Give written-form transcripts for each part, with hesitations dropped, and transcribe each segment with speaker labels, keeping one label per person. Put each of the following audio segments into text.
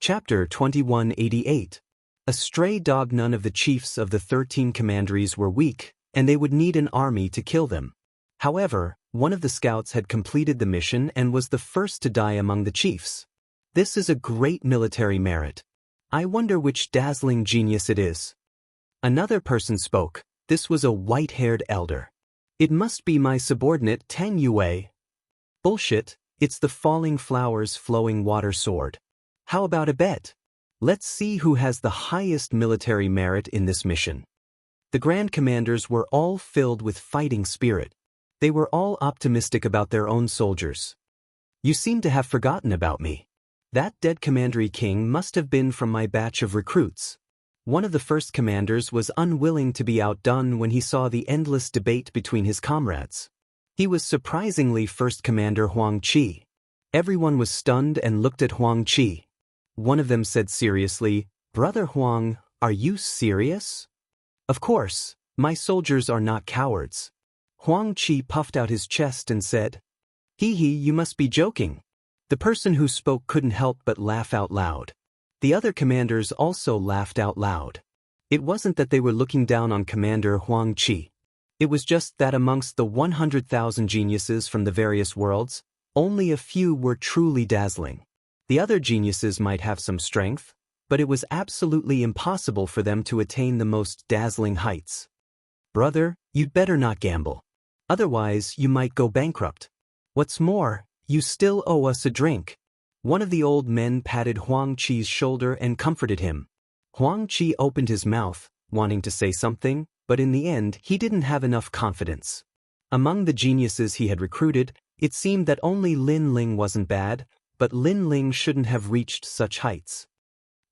Speaker 1: Chapter 2188. A stray dog. None of the chiefs of the 13 commanderies were weak, and they would need an army to kill them. However, one of the scouts had completed the mission and was the first to die among the chiefs. This is a great military merit. I wonder which dazzling genius it is. Another person spoke. This was a white-haired elder. It must be my subordinate Tang Yue. Bullshit, it's the falling flowers flowing water sword. How about a bet? Let's see who has the highest military merit in this mission. The Grand Commanders were all filled with fighting spirit. They were all optimistic about their own soldiers. You seem to have forgotten about me. That dead Commandery King must have been from my batch of recruits. One of the first commanders was unwilling to be outdone when he saw the endless debate between his comrades. He was surprisingly First Commander Huang Qi. Everyone was stunned and looked at Huang Qi. One of them said seriously, "Brother Huang, are you serious?" "Of course, my soldiers are not cowards." Huang Qi puffed out his chest and said, "Hee hee, you must be joking." The person who spoke couldn't help but laugh out loud. The other commanders also laughed out loud. It wasn't that they were looking down on Commander Huang Qi. It was just that amongst the 100,000 geniuses from the various worlds, only a few were truly dazzling. The other geniuses might have some strength, but it was absolutely impossible for them to attain the most dazzling heights. "Brother, you'd better not gamble. Otherwise, you might go bankrupt. What's more, you still owe us a drink." One of the old men patted Huang Qi's shoulder and comforted him. Huang Qi opened his mouth, wanting to say something, but in the end he didn't have enough confidence. Among the geniuses he had recruited, it seemed that only Lin Ling wasn't bad, but Lin Ling shouldn't have reached such heights.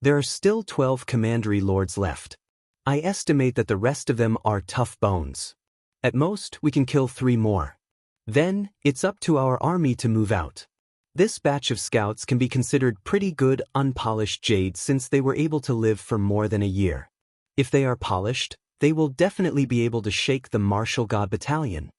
Speaker 1: There are still 12 commandery lords left. I estimate that the rest of them are tough bones. At most, we can kill 3 more. Then, it's up to our army to move out. This batch of scouts can be considered pretty good unpolished jade since they were able to live for more than a year. If they are polished, they will definitely be able to shake the martial god battalion.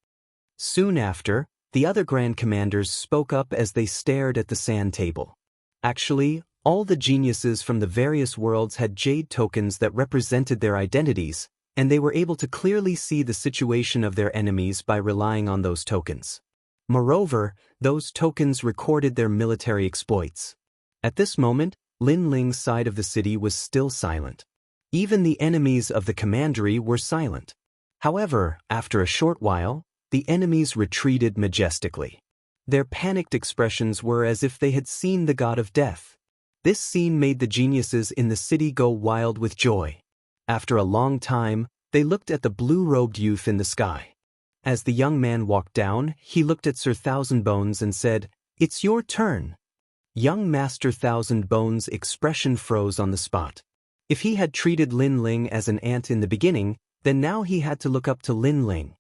Speaker 1: Soon after, the other Grand Commanders spoke up as they stared at the sand table. Actually, all the geniuses from the various worlds had jade tokens that represented their identities, and they were able to clearly see the situation of their enemies by relying on those tokens. Moreover, those tokens recorded their military exploits. At this moment, Lin Ling's side of the city was still silent. Even the enemies of the commandery were silent. However, after a short while, the enemies retreated majestically. Their panicked expressions were as if they had seen the god of death. This scene made the geniuses in the city go wild with joy. After a long time, they looked at the blue-robed youth in the sky. As the young man walked down, he looked at Sir Thousand Bones and said, "It's your turn." Young Master Thousand Bones' expression froze on the spot. If he had treated Lin Ling as an ant in the beginning, then now he had to look up to Lin Ling.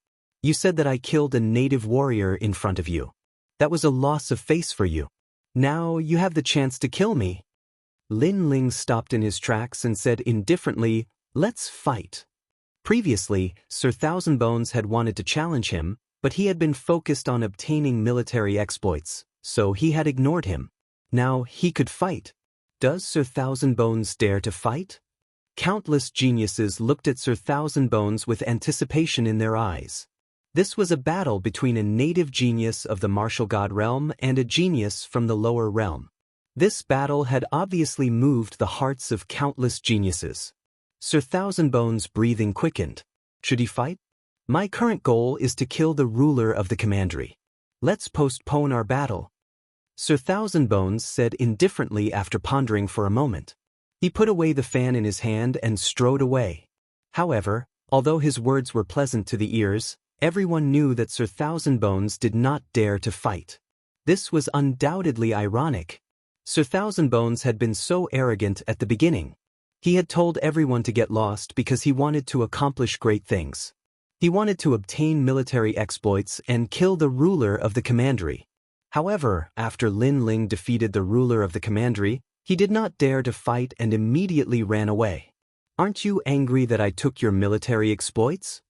Speaker 1: "You said that I killed a native warrior in front of you. That was a loss of face for you. Now you have the chance to kill me." Lin Ling stopped in his tracks and said indifferently, "Let's fight." Previously, Sir Thousand Bones had wanted to challenge him, but he had been focused on obtaining military exploits, so he had ignored him. Now he could fight. Does Sir Thousand Bones dare to fight? Countless geniuses looked at Sir Thousand Bones with anticipation in their eyes. This was a battle between a native genius of the martial god realm and a genius from the lower realm. This battle had obviously moved the hearts of countless geniuses. Sir Thousand Bones' breathing quickened. Should he fight? "My current goal is to kill the ruler of the commandery. Let's postpone our battle." Sir Thousand Bones said indifferently after pondering for a moment. He put away the fan in his hand and strode away. However, although his words were pleasant to the ears, everyone knew that Sir Thousand Bones did not dare to fight. This was undoubtedly ironic. Sir Thousand Bones had been so arrogant at the beginning. He had told everyone to get lost because he wanted to accomplish great things. He wanted to obtain military exploits and kill the ruler of the commandery. However, after Lin Ling defeated the ruler of the commandery, he did not dare to fight and immediately ran away. "Aren't you angry that I took your military exploits?"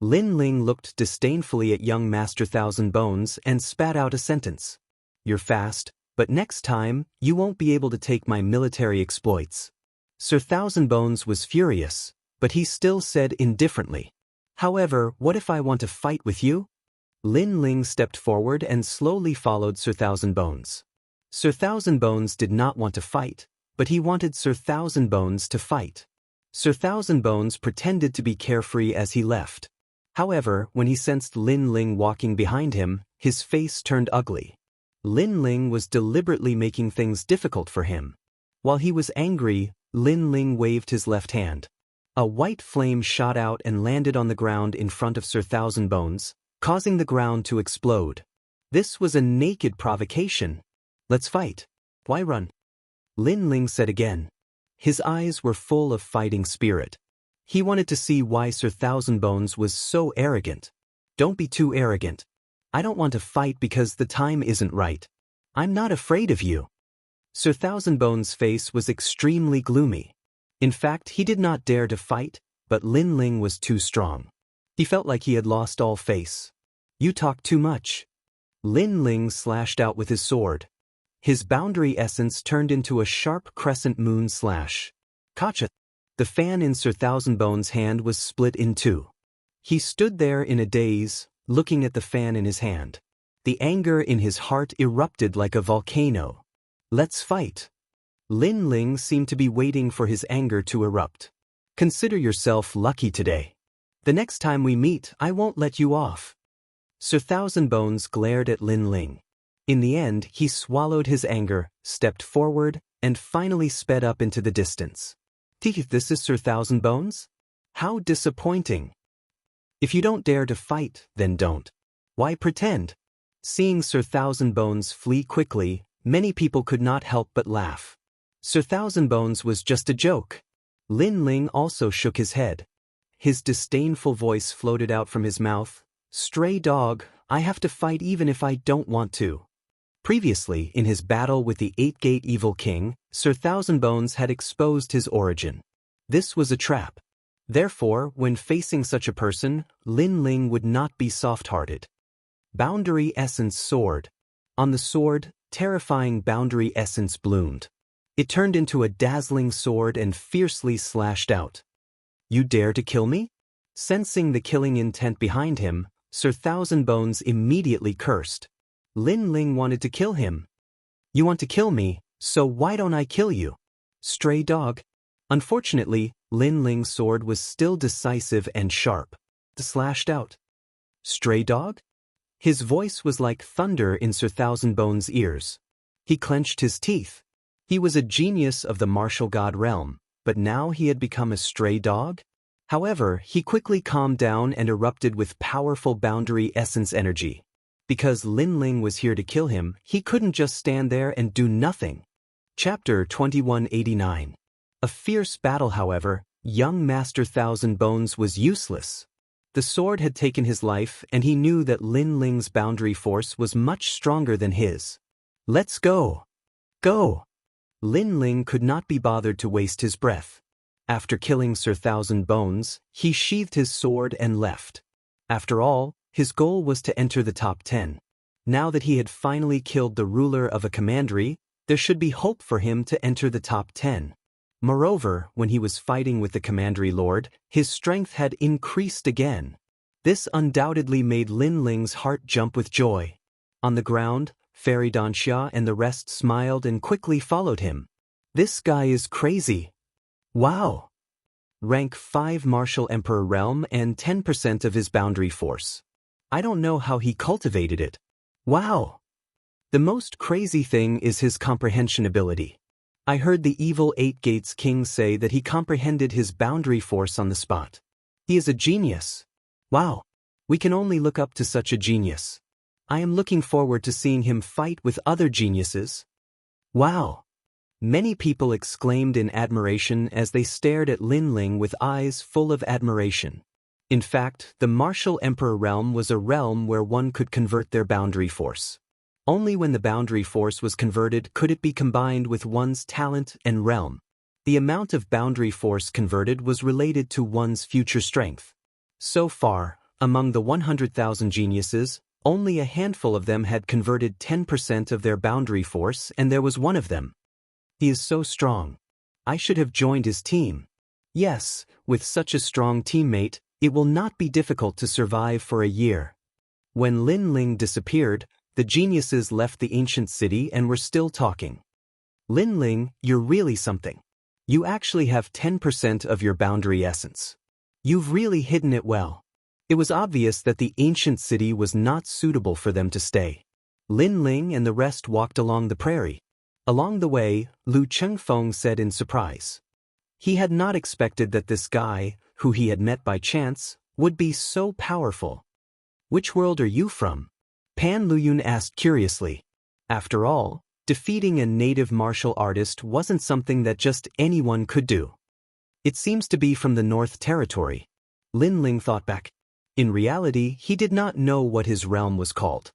Speaker 1: Lin Ling looked disdainfully at young Master Thousand Bones and spat out a sentence. "You're fast, But next time, you won't be able to take my military exploits. Sir Thousandbones was furious, but he still said indifferently, "However, what if I want to fight with you?" Lin Ling stepped forward and slowly followed Sir Thousandbones. Sir Thousandbones did not want to fight, but he wanted Sir Thousandbones to fight. Sir Thousandbones pretended to be carefree as he left. However, when he sensed Lin Ling walking behind him, his face turned ugly. Lin Ling was deliberately making things difficult for him. While he was angry, Lin Ling waved his left hand. A white flame shot out and landed on the ground in front of Sir Thousandbones, causing the ground to explode. This was a naked provocation. "Let's fight. Why run?" Lin Ling said again. His eyes were full of fighting spirit. He wanted to see why Sir Thousandbones was so arrogant. "Don't be too arrogant. I don't want to fight because the time isn't right. I'm not afraid of you." Sir Thousandbones' face was extremely gloomy. In fact, he did not dare to fight, but Lin Ling was too strong. He felt like he had lost all face. "You talk too much." Lin Ling slashed out with his sword. His boundary essence turned into a sharp crescent moon slash. Gotcha! The fan in Sir Thousandbones' hand was split in two. He stood there in a daze, looking at the fan in his hand. The anger in his heart erupted like a volcano. "Let's fight." Lin Ling seemed to be waiting for his anger to erupt. "Consider yourself lucky today. The next time we meet, I won't let you off." Sir Thousandbones glared at Lin Ling. In the end, he swallowed his anger, stepped forward, and finally sped up into the distance. "This is Sir Thousandbones? How disappointing. If you don't dare to fight, then don't. Why pretend?" Seeing Sir Thousandbones flee quickly, many people could not help but laugh. Sir Thousandbones was just a joke. Lin Ling also shook his head. His disdainful voice floated out from his mouth. "Stray dog, I have to fight even if I don't want to." Previously, in his battle with the Eight-Gate Evil King, Sir Thousandbones had exposed his origin. This was a trap. Therefore, when facing such a person, Lin Ling would not be soft-hearted. Boundary Essence Sword. On the sword, terrifying boundary essence bloomed. It turned into a dazzling sword and fiercely slashed out. "You dare to kill me?" Sensing the killing intent behind him, Sir Thousandbones immediately cursed. Lin Ling wanted to kill him. "You want to kill me, so why don't I kill you? Stray dog." Unfortunately, Lin Ling's sword was still decisive and sharp. Slashed out. "Stray dog?" His voice was like thunder in Sir Thousandbones' ears. He clenched his teeth. He was a genius of the martial god realm, but now he had become a stray dog? However, he quickly calmed down and erupted with powerful boundary essence energy. Because Lin Ling was here to kill him, he couldn't just stand there and do nothing. Chapter 2189. A fierce battle, however, young Master Thousandbones was useless. The sword had taken his life, and he knew that Lin Ling's boundary force was much stronger than his. "Let's go! Go!" Lin Ling could not be bothered to waste his breath. After killing Sir Thousandbones, he sheathed his sword and left. After all, his goal was to enter the top 10. Now that he had finally killed the ruler of a commandery, there should be hope for him to enter the top 10. Moreover, when he was fighting with the commandery lord, his strength had increased again. This undoubtedly made Lin Ling's heart jump with joy. On the ground, Fairy Danxia and the rest smiled and quickly followed him. "This guy is crazy. Wow! Rank 5 Martial Emperor Realm and 10% of his boundary force. I don't know how he cultivated it. Wow! The most crazy thing is his comprehension ability. I heard the evil Eight Gates King say that he comprehended his boundary force on the spot. He is a genius. Wow! We can only look up to such a genius. I am looking forward to seeing him fight with other geniuses. Wow!" Many people exclaimed in admiration as they stared at Lin Ling with eyes full of admiration. In fact, the Martial Emperor realm was a realm where one could convert their boundary force. Only when the boundary force was converted could it be combined with one's talent and realm. The amount of boundary force converted was related to one's future strength. So far, among the 100,000 geniuses, Only a handful of them had converted 10% of their boundary force, and there was one of them. He is so strong. I should have joined his team. Yes, with such a strong teammate, it will not be difficult to survive for a year. When Lin Ling disappeared, the geniuses left the ancient city and were still talking. Lin Ling, you're really something. You actually have 10% of your boundary essence. You've really hidden it well. It was obvious that the ancient city was not suitable for them to stay. Lin Ling and the rest walked along the prairie. Along the way, Lu Chengfeng said in surprise. He had not expected that this guy, who he had met by chance, would be so powerful. Which world are you from? Pan Luyun asked curiously. After all, defeating a native martial artist wasn't something that just anyone could do. It seems to be from the North Territory. Lin Ling thought back. In reality, he did not know what his realm was called.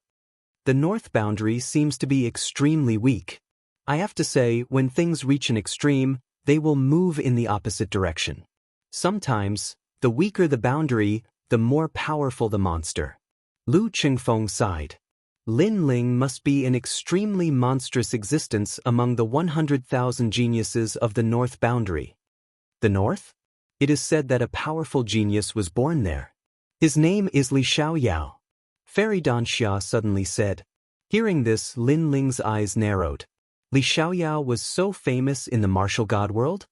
Speaker 1: The north boundary seems to be extremely weak. I have to say, when things reach an extreme, they will move in the opposite direction. Sometimes, the weaker the boundary, the more powerful the monster. Lu Chengfeng sighed. Lin Ling must be an extremely monstrous existence among the 100,000 geniuses of the north boundary. The north? It is said that a powerful genius was born there. His name is Li Xiaoyao. Fairy Danxia suddenly said. Hearing this, Lin Ling's eyes narrowed. Li Xiaoyao was so famous in the martial god world?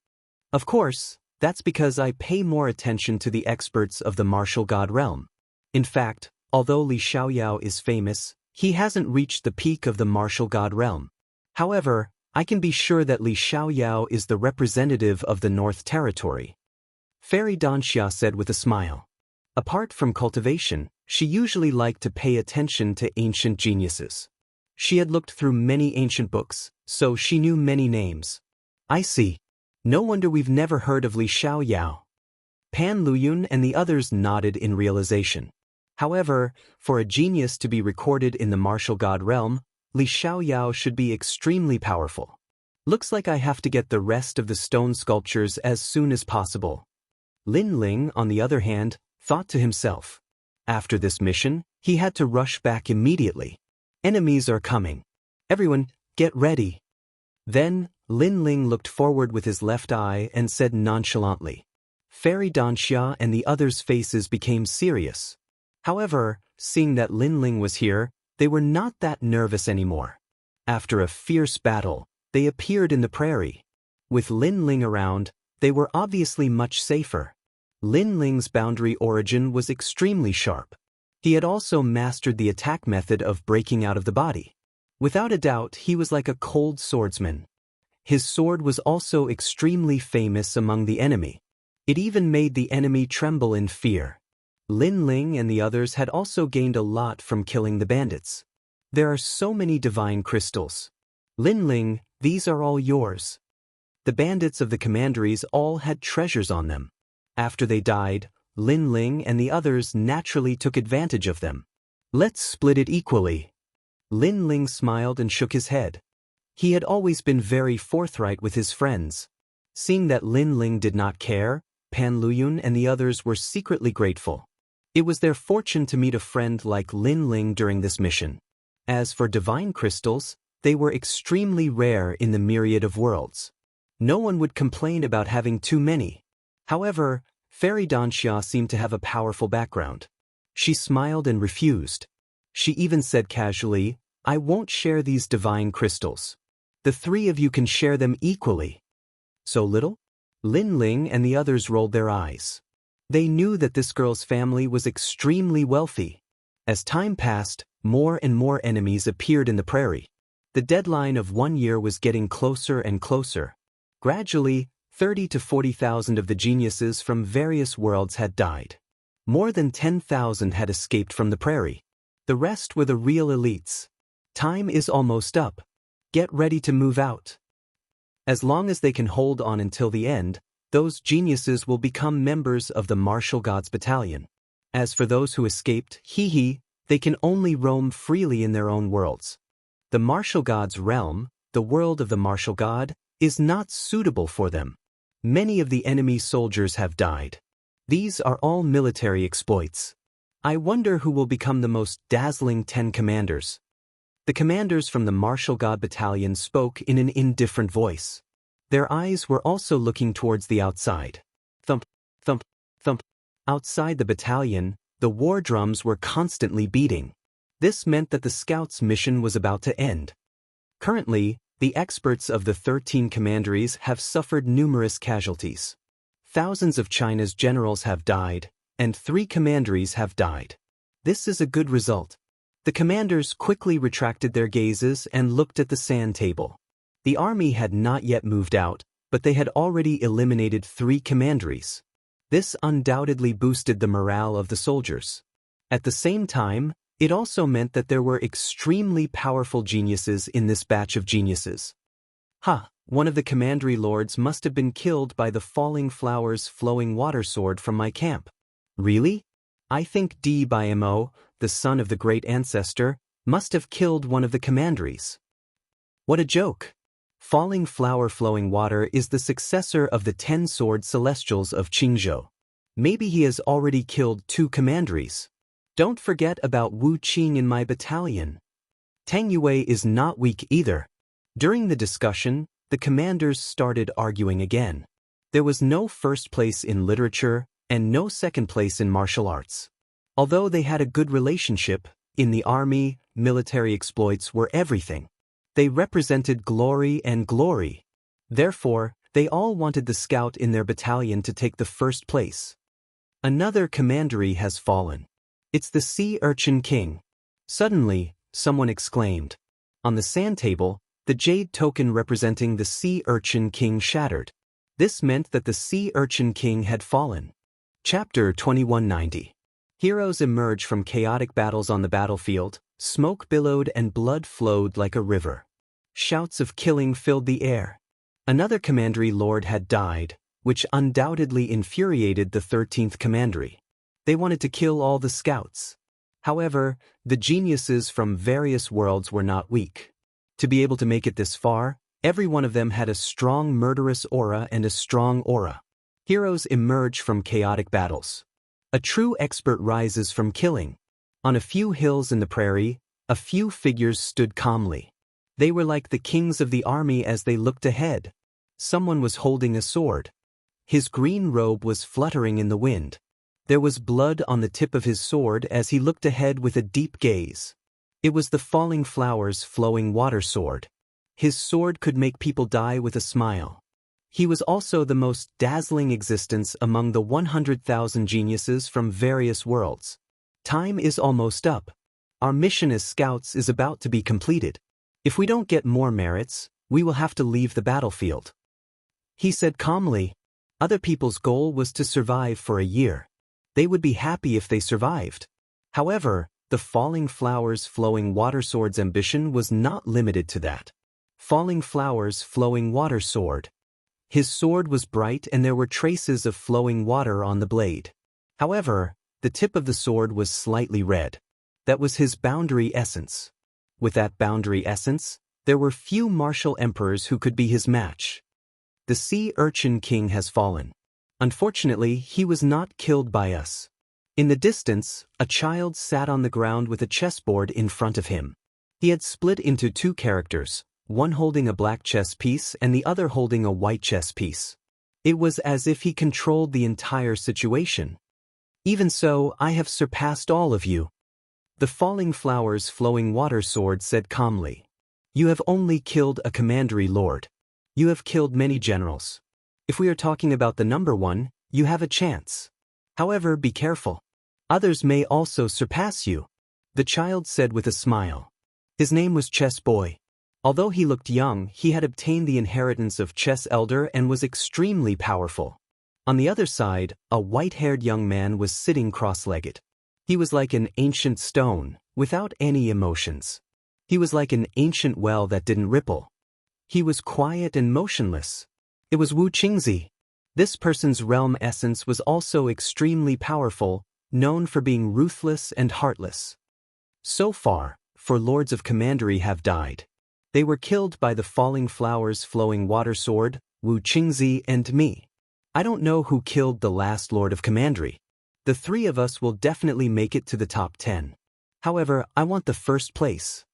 Speaker 1: Of course, that's because I pay more attention to the experts of the martial god realm. In fact, although Li Xiaoyao is famous, he hasn't reached the peak of the martial god realm. However, I can be sure that Li Xiaoyao is the representative of the North Territory. Fairy Danxia said with a smile. Apart from cultivation, she usually liked to pay attention to ancient geniuses. She had looked through many ancient books, so she knew many names. I see. No wonder we've never heard of Li Xiaoyao. Pan Luyun and the others nodded in realization. However, for a genius to be recorded in the martial god realm, Li Xiaoyao should be extremely powerful. Looks like I have to get the rest of the stone sculptures as soon as possible. Lin Ling, on the other hand, thought to himself. After this mission, he had to rush back immediately. Enemies are coming. Everyone, get ready. Then, Lin Ling looked forward with his left eye and said nonchalantly. Fairy Danxia and the others' faces became serious. However, seeing that Lin Ling was here, they were not that nervous anymore. After a fierce battle, they appeared in the prairie. With Lin Ling around, they were obviously much safer. Lin Ling's boundary origin was extremely sharp. He had also mastered the attack method of breaking out of the body. Without a doubt, he was like a cold swordsman. His sword was also extremely famous among the enemy. It even made the enemy tremble in fear. Lin Ling and the others had also gained a lot from killing the bandits. There are so many divine crystals. Lin Ling, these are all yours. The bandits of the commanderies all had treasures on them. After they died, Lin Ling and the others naturally took advantage of them. Let's split it equally. Lin Ling smiled and shook his head. He had always been very forthright with his friends. Seeing that Lin Ling did not care, Pan Luyun and the others were secretly grateful. It was their fortune to meet a friend like Lin Ling during this mission. As for divine crystals, they were extremely rare in the myriad of worlds. No one would complain about having too many. However, Fairy Danxia seemed to have a powerful background. She smiled and refused. She even said casually, I won't share these divine crystals. The three of you can share them equally. So little? Lin Ling and the others rolled their eyes. They knew that this girl's family was extremely wealthy. As time passed, more and more enemies appeared in the prairie. The deadline of 1 year was getting closer and closer. Gradually, 30 to 40,000 of the geniuses from various worlds had died. More than 10,000 had escaped from the prairie. The rest were the real elites. Time is almost up. Get ready to move out. As long as they can hold on until the end, those geniuses will become members of the Martial Gods Battalion. As for those who escaped, they can only roam freely in their own worlds. The Martial Gods realm, the world of the Martial God, is not suitable for them. Many of the enemy soldiers have died. These are all military exploits. I wonder who will become the most dazzling 10 commanders. The commanders from the martial god battalion spoke in an indifferent voice. Their eyes were also looking towards the outside. Thump, thump, thump. Outside the battalion, the war drums were constantly beating. This meant that the scouts' mission was about to end. Currently, the experts of the 13 commanderies have suffered numerous casualties. Thousands of China's generals have died, and 3 commanderies have died. This is a good result. The commanders quickly retracted their gazes and looked at the sand table. The army had not yet moved out, but they had already eliminated 3 commanderies. This undoubtedly boosted the morale of the soldiers. At the same time, it also meant that there were extremely powerful geniuses in this batch of geniuses. One of the commandery lords must have been killed by the falling flowers flowing water sword from my camp. Really? I think D by Mo, the son of the great ancestor, must have killed one of the commanderies. What a joke! Falling flower flowing water is the successor of the 10 sword celestials of Jianghu. Maybe he has already killed 2 commanderies. Don't forget about Wu Qing in my battalion. Tang Yue is not weak either. During the discussion, the commanders started arguing again. There was no first place in literature and no second place in martial arts. Although they had a good relationship, in the army, military exploits were everything. They represented glory and glory. Therefore, they all wanted the scout in their battalion to take the first place. Another commandery has fallen. It's the Sea Urchin King. Suddenly, someone exclaimed. On the sand table, the jade token representing the Sea Urchin King shattered. This meant that the Sea Urchin King had fallen. Chapter 2190. Heroes emerged from chaotic battles on the battlefield, smoke billowed and blood flowed like a river. Shouts of killing filled the air. Another commandery lord had died, which undoubtedly infuriated the 13th commandery. They wanted to kill all the scouts. However, the geniuses from various worlds were not weak. To be able to make it this far, every one of them had a strong murderous aura and a strong aura. Heroes emerge from chaotic battles. A true expert rises from killing. On a few hills in the prairie, a few figures stood calmly. They were like the kings of the army as they looked ahead. Someone was holding a sword. His green robe was fluttering in the wind. There was blood on the tip of his sword as he looked ahead with a deep gaze. It was the falling flowers flowing water sword. His sword could make people die with a smile. He was also the most dazzling existence among the 100,000 geniuses from various worlds. Time is almost up. Our mission as scouts is about to be completed. If we don't get more merits, we will have to leave the battlefield. He said calmly. Other people's goal was to survive for a year. They would be happy if they survived. However, the falling flowers flowing water sword's ambition was not limited to that. Falling flowers flowing water sword. His sword was bright and there were traces of flowing water on the blade. However, the tip of the sword was slightly red. That was his boundary essence. With that boundary essence, there were few martial emperors who could be his match. The Sea Urchin King has fallen. Unfortunately, he was not killed by us. In the distance, a child sat on the ground with a chessboard in front of him. He had split into 2 characters, one holding a black chess piece and the other holding a white chess piece. It was as if he controlled the entire situation. Even so, I have surpassed all of you. The falling flowers flowing water sword said calmly. You have only killed a commandery lord. You have killed many generals. If we are talking about the number 1, you have a chance. However, be careful. Others may also surpass you. The child said with a smile. His name was Chess Boy. Although he looked young, he had obtained the inheritance of Chess Elder and was extremely powerful. On the other side, a white-haired young man was sitting cross-legged. He was like an ancient stone, without any emotions. He was like an ancient well that didn't ripple. He was quiet and motionless. It was Wu Qingzi. This person's realm essence was also extremely powerful, known for being ruthless and heartless. So far, 4 lords of commandery have died. They were killed by the falling flowers flowing water sword, Wu Qingzi and me. I don't know who killed the last lord of commandery. The three of us will definitely make it to the top 10. However, I want the first place.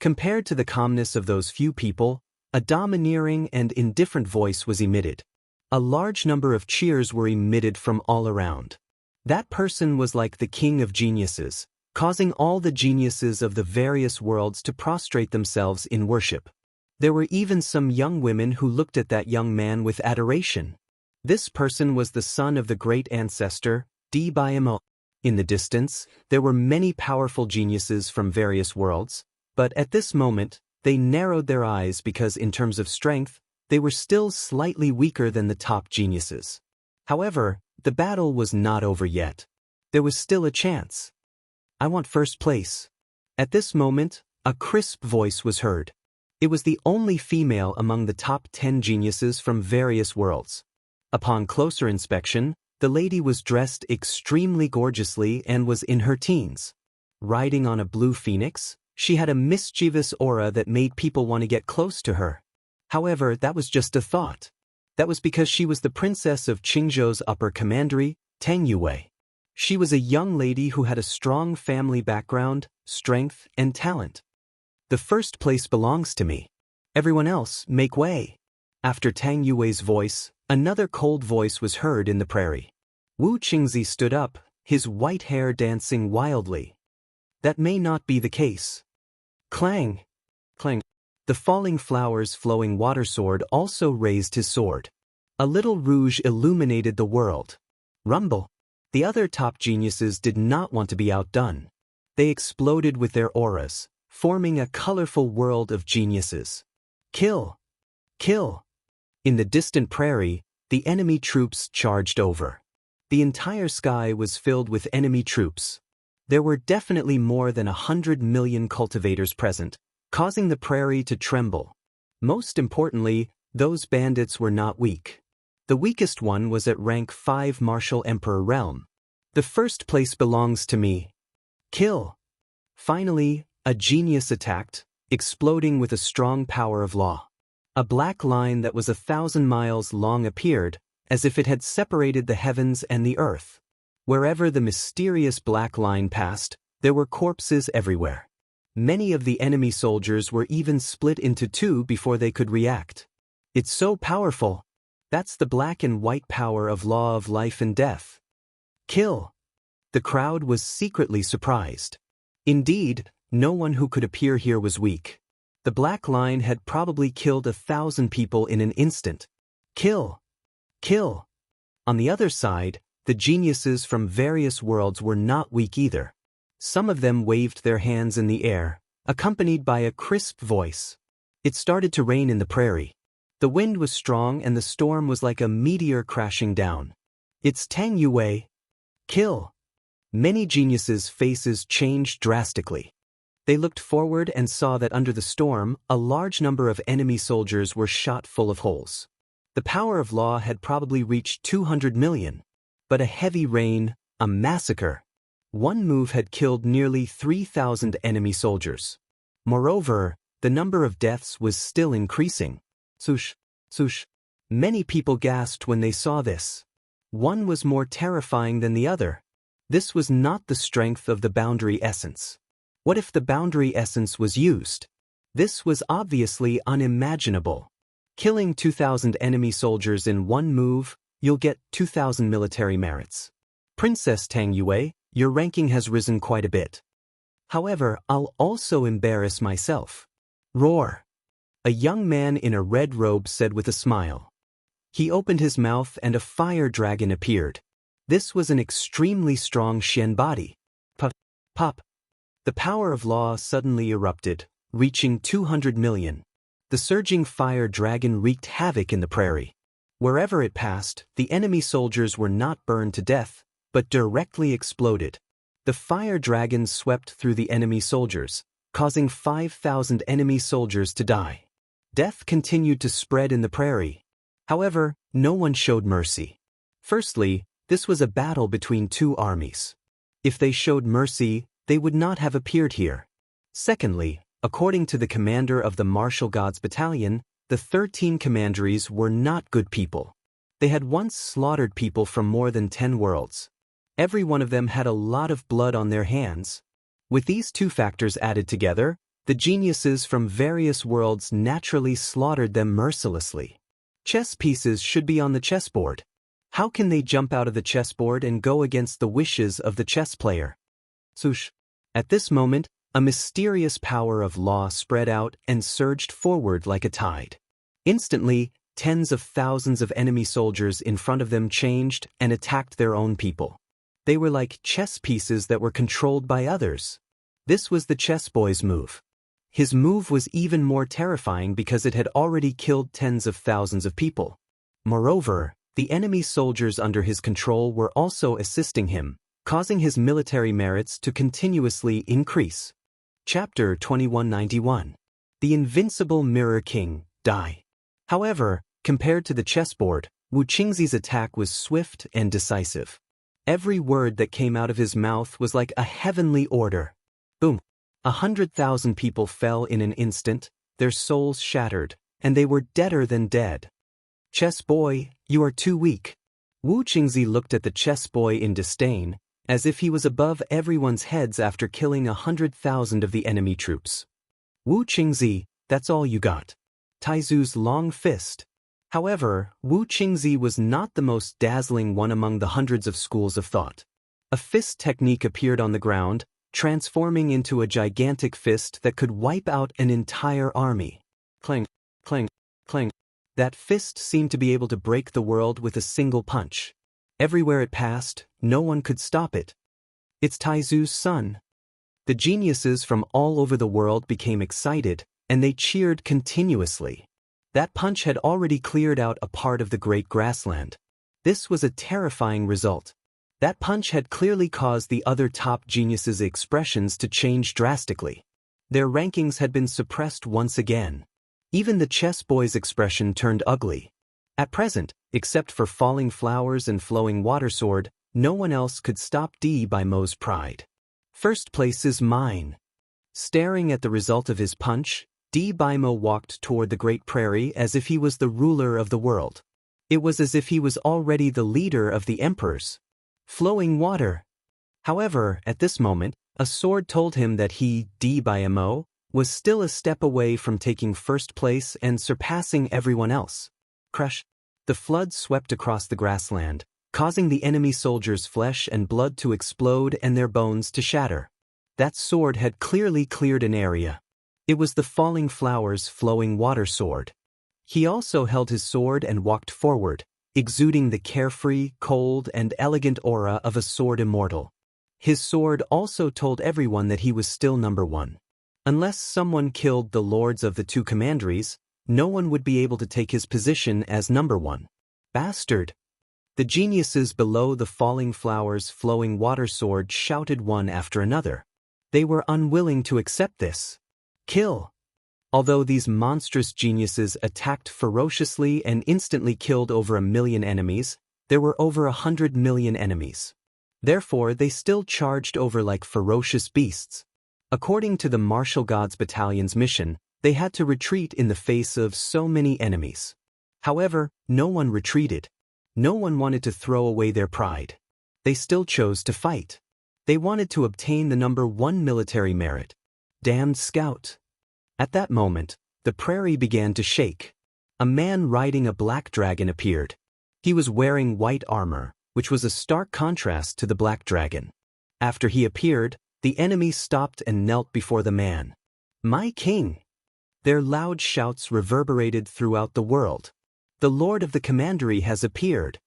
Speaker 1: Compared to the calmness of those few people, a domineering and indifferent voice was emitted. A large number of cheers were emitted from all around. That person was like the king of geniuses, causing all the geniuses of the various worlds to prostrate themselves in worship. There were even some young women who looked at that young man with adoration. This person was the son of the great ancestor, Immortal. In the distance, there were many powerful geniuses from various worlds, but at this moment, they narrowed their eyes because in terms of strength, they were still slightly weaker than the top geniuses. However, the battle was not over yet. There was still a chance. I want first place. At this moment, a crisp voice was heard. It was the only female among the top 10 geniuses from various worlds. Upon closer inspection, the lady was dressed extremely gorgeously and was in her teens. Riding on a blue phoenix, she had a mischievous aura that made people want to get close to her. However, that was just a thought. That was because she was the princess of Qingzhou's upper commandery, Tang Yue. She was a young lady who had a strong family background, strength, and talent. The first place belongs to me. Everyone else, make way. After Tang Yue's voice, another cold voice was heard in the prairie. Wu Qingzi stood up, his white hair dancing wildly. That may not be the case. Clang! Clang! The falling flowers flowing water sword also raised his sword. A little rouge illuminated the world. Rumble! The other top geniuses did not want to be outdone. They exploded with their auras, forming a colorful world of geniuses. Kill! Kill! In the distant prairie, the enemy troops charged over. The entire sky was filled with enemy troops. There were definitely more than 100 million cultivators present, causing the prairie to tremble. Most importantly, those bandits were not weak. The weakest one was at rank 5 Martial Emperor Realm. The first place belongs to me. Kill! Finally, a genius attacked, exploding with a strong power of law. A black line that was 1,000 miles long appeared, as if it had separated the heavens and the earth. Wherever the mysterious black line passed, there were corpses everywhere. Many of the enemy soldiers were even split into two before they could react. It's so powerful. That's the black and white power of law of life and death. Kill! The crowd was secretly surprised. Indeed, no one who could appear here was weak. The black line had probably killed 1,000 people in an instant. Kill! Kill! On the other side, the geniuses from various worlds were not weak either. Some of them waved their hands in the air, accompanied by a crisp voice. It started to rain in the prairie. The wind was strong and the storm was like a meteor crashing down. It's Tang Yue. Kill! Many geniuses' faces changed drastically. They looked forward and saw that under the storm, a large number of enemy soldiers were shot full of holes. The power of law had probably reached 200 million. But a heavy rain, a massacre. One move had killed nearly 3,000 enemy soldiers. Moreover, the number of deaths was still increasing. Swoosh, swoosh. Many people gasped when they saw this. One was more terrifying than the other. This was not the strength of the boundary essence. What if the boundary essence was used? This was obviously unimaginable. Killing 2,000 enemy soldiers in one move, you'll get 2,000 military merits. Princess Tang Yue, your ranking has risen quite a bit. However, I'll also embarrass myself. Roar! A young man in a red robe said with a smile. He opened his mouth and a fire dragon appeared. This was an extremely strong Shen body. Pop! Pop! The power of law suddenly erupted, reaching 200 million. The surging fire dragon wreaked havoc in the prairie. Wherever it passed, the enemy soldiers were not burned to death, but directly exploded. The fire dragon swept through the enemy soldiers, causing 5,000 enemy soldiers to die. Death continued to spread in the prairie. However, no one showed mercy. Firstly, this was a battle between two armies. If they showed mercy, they would not have appeared here. Secondly, according to the commander of the Martial Gods Battalion, the 13 commanderies were not good people. They had once slaughtered people from more than 10 worlds. Every one of them had a lot of blood on their hands. With these two factors added together, the geniuses from various worlds naturally slaughtered them mercilessly. Chess pieces should be on the chessboard. How can they jump out of the chessboard and go against the wishes of the chess player? Swoosh. At this moment, a mysterious power of law spread out and surged forward like a tide. Instantly, tens of thousands of enemy soldiers in front of them changed and attacked their own people. They were like chess pieces that were controlled by others. This was the chess boy's move. His move was even more terrifying because it had already killed tens of thousands of people. Moreover, the enemy soldiers under his control were also assisting him, causing his military merits to continuously increase. Chapter 2191. The Invincible Mirror King, Die. However, compared to the chessboard, Wu Qingzi's attack was swift and decisive. Every word that came out of his mouth was like a heavenly order. Boom! 100,000 people fell in an instant, their souls shattered, and they were deader than dead. Chess boy, you are too weak. Wu Qingzi looked at the chess boy in disdain, as if he was above everyone's heads after killing 100,000 of the enemy troops. Wu Qingzi, that's all you got. Taizu's long fist. However, Wu Qingzi was not the most dazzling one among the hundreds of schools of thought. A fist technique appeared on the ground, transforming into a gigantic fist that could wipe out an entire army. Clang, clang, clang. That fist seemed to be able to break the world with a single punch. Everywhere it passed, no one could stop it. It's Taizu's son. The geniuses from all over the world became excited, and they cheered continuously. That punch had already cleared out a part of the great grassland. This was a terrifying result. That punch had clearly caused the other top geniuses' expressions to change drastically. Their rankings had been suppressed once again. Even the chess boy's expression turned ugly. At present, except for falling flowers and flowing water sword, no one else could stop Di Baimo's pride. First place is mine. Staring at the result of his punch, Di Baimo walked toward the Great Prairie as if he was the ruler of the world. It was as if he was already the leader of the emperors. Flowing water. However, at this moment, a sword told him that he, Di Baimo, was still a step away from taking first place and surpassing everyone else. Crush. The flood swept across the grassland, causing the enemy soldiers' flesh and blood to explode and their bones to shatter. That sword had clearly cleared an area. It was the falling flowers flowing water sword. He also held his sword and walked forward, exuding the carefree, cold, and elegant aura of a sword immortal. His sword also told everyone that he was still number one. Unless someone killed the lords of the two commanderies, no one would be able to take his position as number one. Bastard! The geniuses below the falling flowers flowing water sword shouted one after another. They were unwilling to accept this. Kill! Although these monstrous geniuses attacked ferociously and instantly killed over 1 million enemies, there were over 100 million enemies. Therefore, they still charged over like ferocious beasts. According to the martial gods battalion's mission, they had to retreat in the face of so many enemies. However, no one retreated. No one wanted to throw away their pride. They still chose to fight. They wanted to obtain the number 1 military merit. Damned scout. At that moment, the prairie began to shake. A man riding a black dragon appeared. He was wearing white armor, which was a stark contrast to the black dragon. After he appeared, the enemy stopped and knelt before the man. My king! Their loud shouts reverberated throughout the world. The Lord of the Commandery has appeared.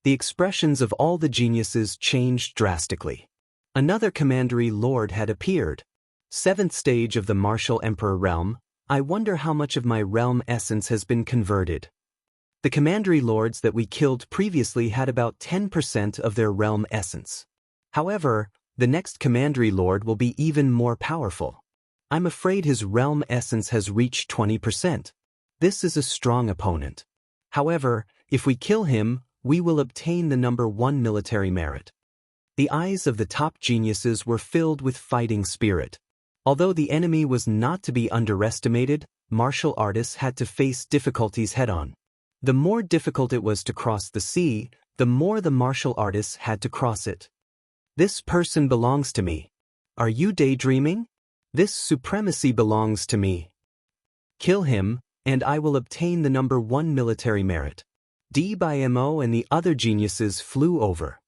Speaker 1: The expressions of all the geniuses changed drastically. Another Commandery Lord had appeared. 7th stage of the Martial Emperor realm. I wonder how much of my realm essence has been converted. The Commandery Lords that we killed previously had about 10% of their realm essence. However, the next Commandery Lord will be even more powerful. I'm afraid his realm essence has reached 20%. This is a strong opponent. However, if we kill him, we will obtain the number 1 military merit. The eyes of the top geniuses were filled with fighting spirit. Although the enemy was not to be underestimated, martial artists had to face difficulties head-on. The more difficult it was to cross the sea, the more the martial artists had to cross it. This person belongs to me. Are you daydreaming? This supremacy belongs to me. Kill him, and I will obtain the number 1 military merit. Mo and the other geniuses flew over.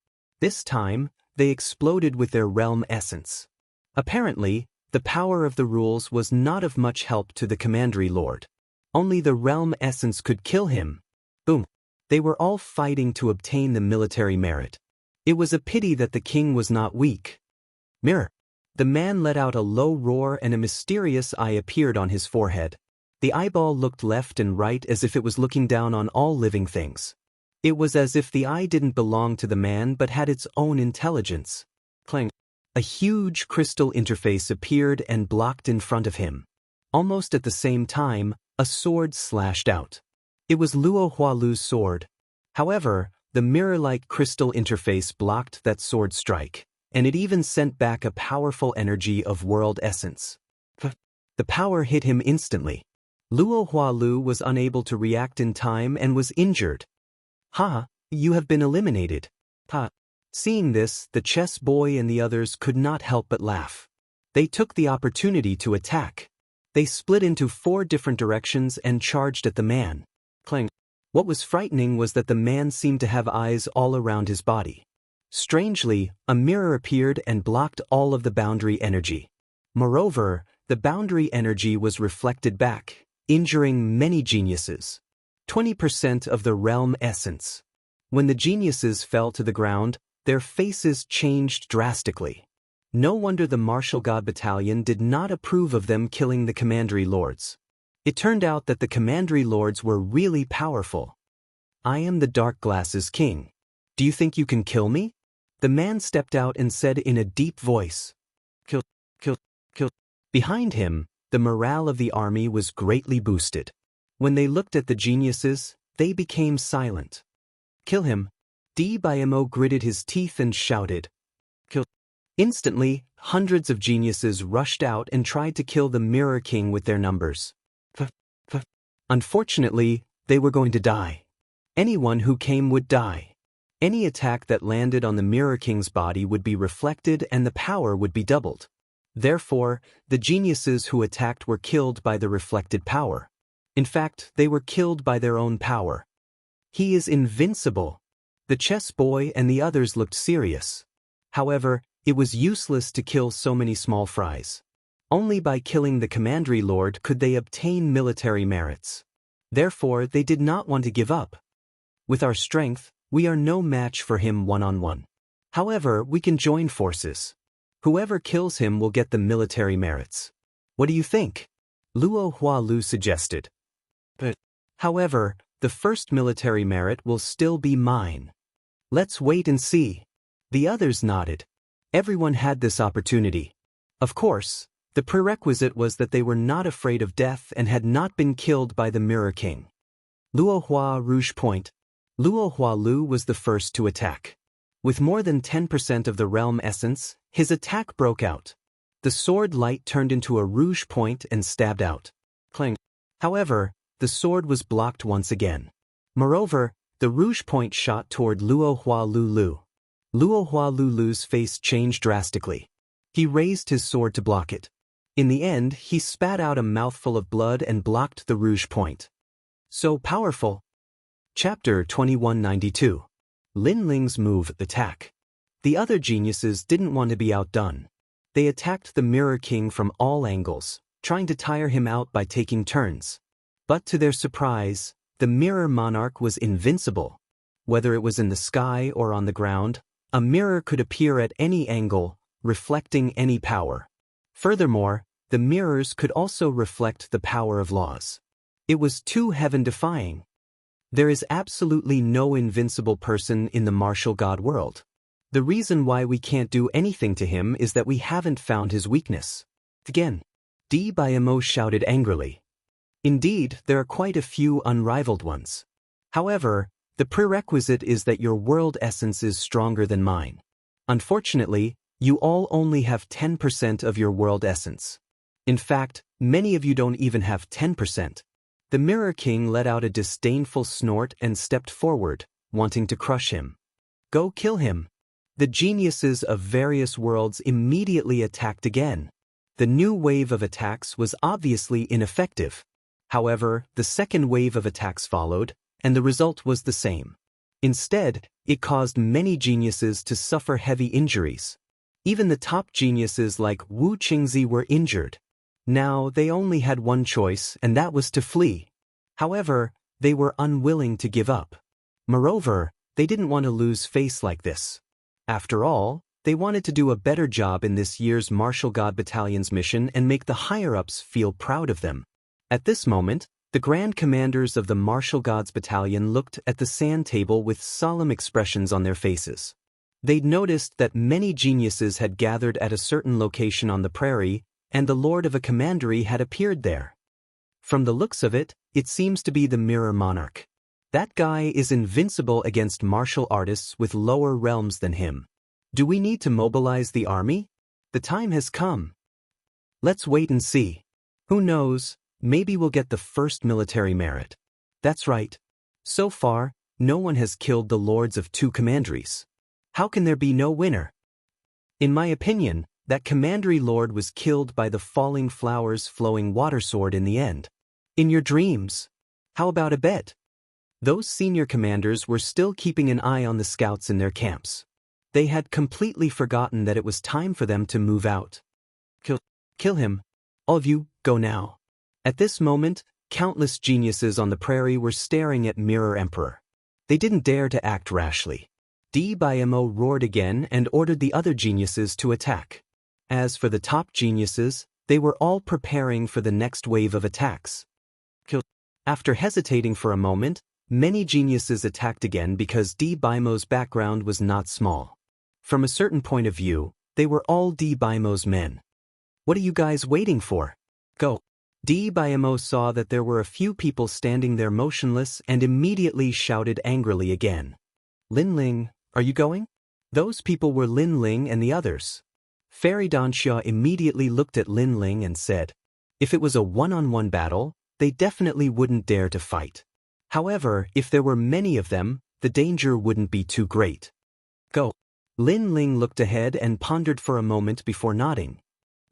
Speaker 1: This time, they exploded with their realm essence. Apparently, the power of the rules was not of much help to the Commandery Lord. Only the realm essence could kill him. Boom. They were all fighting to obtain the military merit. It was a pity that the king was not weak. Mirror. The man let out a low roar and a mysterious eye appeared on his forehead. The eyeball looked left and right as if it was looking down on all living things. It was as if the eye didn't belong to the man but had its own intelligence. Clang. A huge crystal interface appeared and blocked in front of him. Almost at the same time, a sword slashed out. It was Luo Hualu's sword. However, the mirror-like crystal interface blocked that sword strike, and it even sent back a powerful energy of world essence. The power hit him instantly. Luo Hualu was unable to react in time and was injured. Ha! You have been eliminated. Ha! Seeing this, the chess boy and the others could not help but laugh. They took the opportunity to attack. They split into 4 different directions and charged at the man. Clang. What was frightening was that the man seemed to have eyes all around his body. Strangely, a mirror appeared and blocked all of the boundary energy. Moreover, the boundary energy was reflected back, injuring many geniuses. 20% of the realm essence. When the geniuses fell to the ground, their faces changed drastically. No wonder the Martial God Battalion did not approve of them killing the Commandery Lords. It turned out that the Commandery Lords were really powerful. I am the Dark Glasses King. Do you think you can kill me? The man stepped out and said in a deep voice. Kill, kill, kill. Behind him, the morale of the army was greatly boosted. When they looked at the geniuses, they became silent. Kill him. Mo gritted his teeth and shouted. Kill. Instantly, hundreds of geniuses rushed out and tried to kill the Mirror King with their numbers. Unfortunately, they were going to die. Anyone who came would die. Any attack that landed on the Mirror King's body would be reflected and the power would be doubled. Therefore, the geniuses who attacked were killed by the reflected power. In fact, they were killed by their own power. He is invincible. The chess boy and the others looked serious. However, it was useless to kill so many small fries. Only by killing the Commandery Lord could they obtain military merits. Therefore, they did not want to give up. With our strength, we are no match for him one-on-one. However, we can join forces. Whoever kills him will get the military merits. What do you think? Luo Hualu suggested. However, the first military merit will still be mine. Let's wait and see. The others nodded. Everyone had this opportunity. Of course, the prerequisite was that they were not afraid of death and had not been killed by the Mirror King. Luo Hua Rouge Point. Luo Hualu was the first to attack. With more than 10% of the realm essence, his attack broke out. The sword light turned into a rouge point and stabbed out. Clang. However, the sword was blocked once again. Moreover, the rouge point shot toward Luo Hualulu. Luo Hualulu's face changed drastically. He raised his sword to block it. In the end, he spat out a mouthful of blood and blocked the rouge point. So powerful. Chapter 2192. Lin Ling's move attack. The other geniuses didn't want to be outdone. They attacked the Mirror King from all angles, trying to tire him out by taking turns. But to their surprise, the Mirror Monarch was invincible. Whether it was in the sky or on the ground, a mirror could appear at any angle, reflecting any power. Furthermore, the mirrors could also reflect the power of laws. It was too heaven-defying. There is absolutely no invincible person in the martial god world. The reason why we can't do anything to him is that we haven't found his weakness. Again, Mo shouted angrily. Indeed, there are quite a few unrivaled ones. However, the prerequisite is that your world essence is stronger than mine. Unfortunately, you all only have 10% of your world essence. In fact, many of you don't even have 10%. The Mirror King let out a disdainful snort and stepped forward, wanting to crush him. Go kill him. The geniuses of various worlds immediately attacked again. The new wave of attacks was obviously ineffective. However, the second wave of attacks followed, and the result was the same. Instead, it caused many geniuses to suffer heavy injuries. Even the top geniuses like Wu Qingzi were injured. Now, they only had one choice, and that was to flee. However, they were unwilling to give up. Moreover, they didn't want to lose face like this. After all, they wanted to do a better job in this year's Martial God Battalion's mission and make the higher-ups feel proud of them. At this moment, the Grand Commanders of the Martial Gods Battalion looked at the sand table with solemn expressions on their faces. They'd noticed that many geniuses had gathered at a certain location on the prairie, and the Lord of a Commandery had appeared there. From the looks of it, it seems to be the Mirror Monarch. That guy is invincible against martial artists with lower realms than him. Do we need to mobilize the army? The time has come. Let's wait and see. Who knows, maybe we'll get the first military merit. That's right. So far, no one has killed the lords of two commanderies. How can there be no winner? In my opinion, that commandery lord was killed by the falling flowers flowing water sword in the end. In your dreams. How about a bet? Those senior commanders were still keeping an eye on the scouts in their camps. They had completely forgotten that it was time for them to move out. Kill him. All of you, go now. At this moment, countless geniuses on the prairie were staring at Mirror Emperor. They didn't dare to act rashly. Dimo roared again and ordered the other geniuses to attack. As for the top geniuses, they were all preparing for the next wave of attacks. After hesitating for a moment, many geniuses attacked again because Dimo's background was not small. From a certain point of view, they were all Dimo's men. What are you guys waiting for? Go. Dimo saw that there were a few people standing there motionless and immediately shouted angrily again. Lin Ling, are you going? Those people were Lin Ling and the others. Fairy Danxia immediately looked at Lin Ling and said, if it was a one-on-one battle, they definitely wouldn't dare to fight. However, if there were many of them, the danger wouldn't be too great. Go. Lin Ling looked ahead and pondered for a moment before nodding.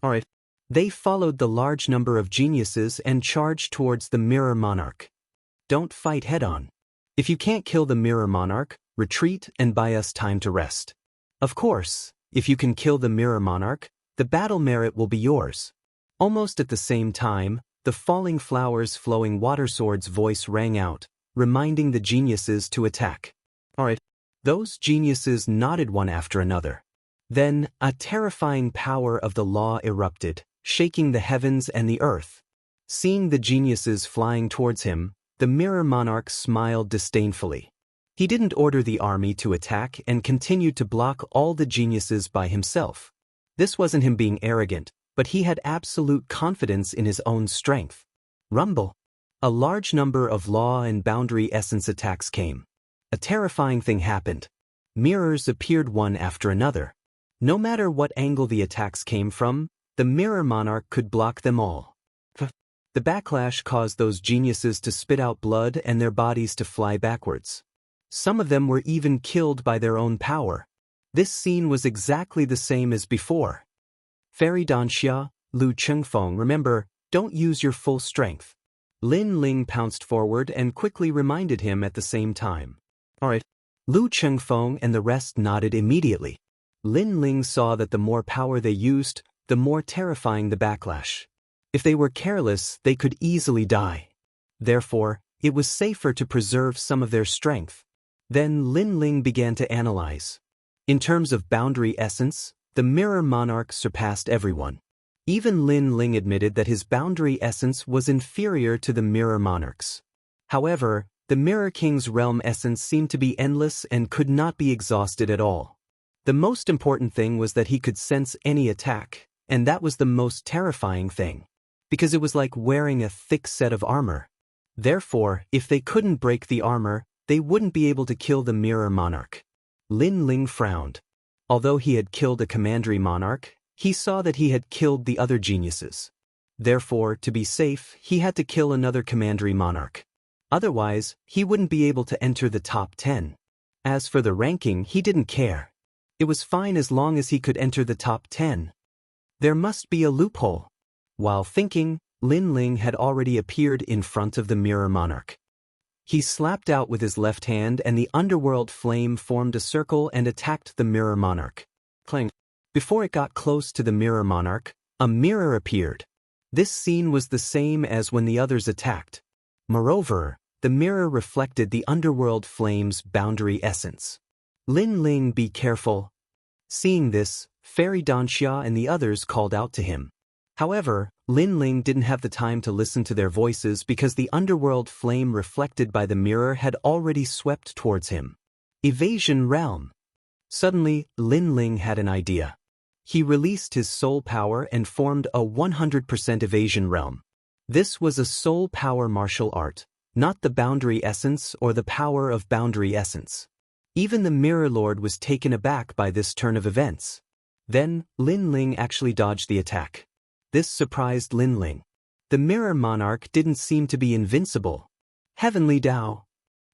Speaker 1: All right. They followed the large number of geniuses and charged towards the Mirror Monarch. Don't fight head-on. If you can't kill the Mirror Monarch, retreat and buy us time to rest. Of course, if you can kill the Mirror Monarch, the battle merit will be yours. Almost at the same time, the falling flowers flowing water sword's voice rang out, reminding the geniuses to attack. All right. Those geniuses nodded one after another. Then, a terrifying power of the law erupted, shaking the heavens and the earth. Seeing the geniuses flying towards him, the Mirror Monarch smiled disdainfully. He didn't order the army to attack and continued to block all the geniuses by himself. This wasn't him being arrogant, but he had absolute confidence in his own strength. Rumble. A large number of law and boundary essence attacks came. A terrifying thing happened. Mirrors appeared one after another. No matter what angle the attacks came from, the Mirror Monarch could block them all. The backlash caused those geniuses to spit out blood and their bodies to fly backwards. Some of them were even killed by their own power. This scene was exactly the same as before. Fairy Danxia, Lu Chengfeng, remember, don't use your full strength. Lin Ling pounced forward and quickly reminded him at the same time. All right. Lu Chengfeng and the rest nodded immediately. Lin Ling saw that the more power they used, the more terrifying the backlash. If they were careless, they could easily die. Therefore, it was safer to preserve some of their strength. Then Lin Ling began to analyze. In terms of boundary essence, the Mirror Monarch surpassed everyone. Even Lin Ling admitted that his boundary essence was inferior to the Mirror Monarch's. However, the Mirror King's realm essence seemed to be endless and could not be exhausted at all. The most important thing was that he could sense any attack, and that was the most terrifying thing. Because it was like wearing a thick set of armor. Therefore, if they couldn't break the armor, they wouldn't be able to kill the Mirror Monarch. Lin Ling frowned. Although he had killed a commandery monarch, he saw that he had killed the other geniuses. Therefore, to be safe, he had to kill another commandery monarch. Otherwise, he wouldn't be able to enter the top 10. As for the ranking, he didn't care. It was fine as long as he could enter the top 10. There must be a loophole. While thinking, Lin Ling had already appeared in front of the mirror monarch. He slapped out with his left hand and the underworld flame formed a circle and attacked the mirror monarch. Clang. Before it got close to the mirror monarch, a mirror appeared. This scene was the same as when the others attacked. Moreover, the mirror reflected the underworld flame's boundary essence. Lin Ling, be careful. Seeing this, Fairy Danxia and the others called out to him. However, Lin Ling didn't have the time to listen to their voices because the underworld flame reflected by the mirror had already swept towards him. Evasion realm. Suddenly, Lin Ling had an idea. He released his soul power and formed a 100% evasion realm. This was a soul power martial art, not the boundary essence or the power of boundary essence. Even the Mirror Lord was taken aback by this turn of events. Then, Lin Ling actually dodged the attack. This surprised Lin Ling. The Mirror Monarch didn't seem to be invincible. Heavenly Tao.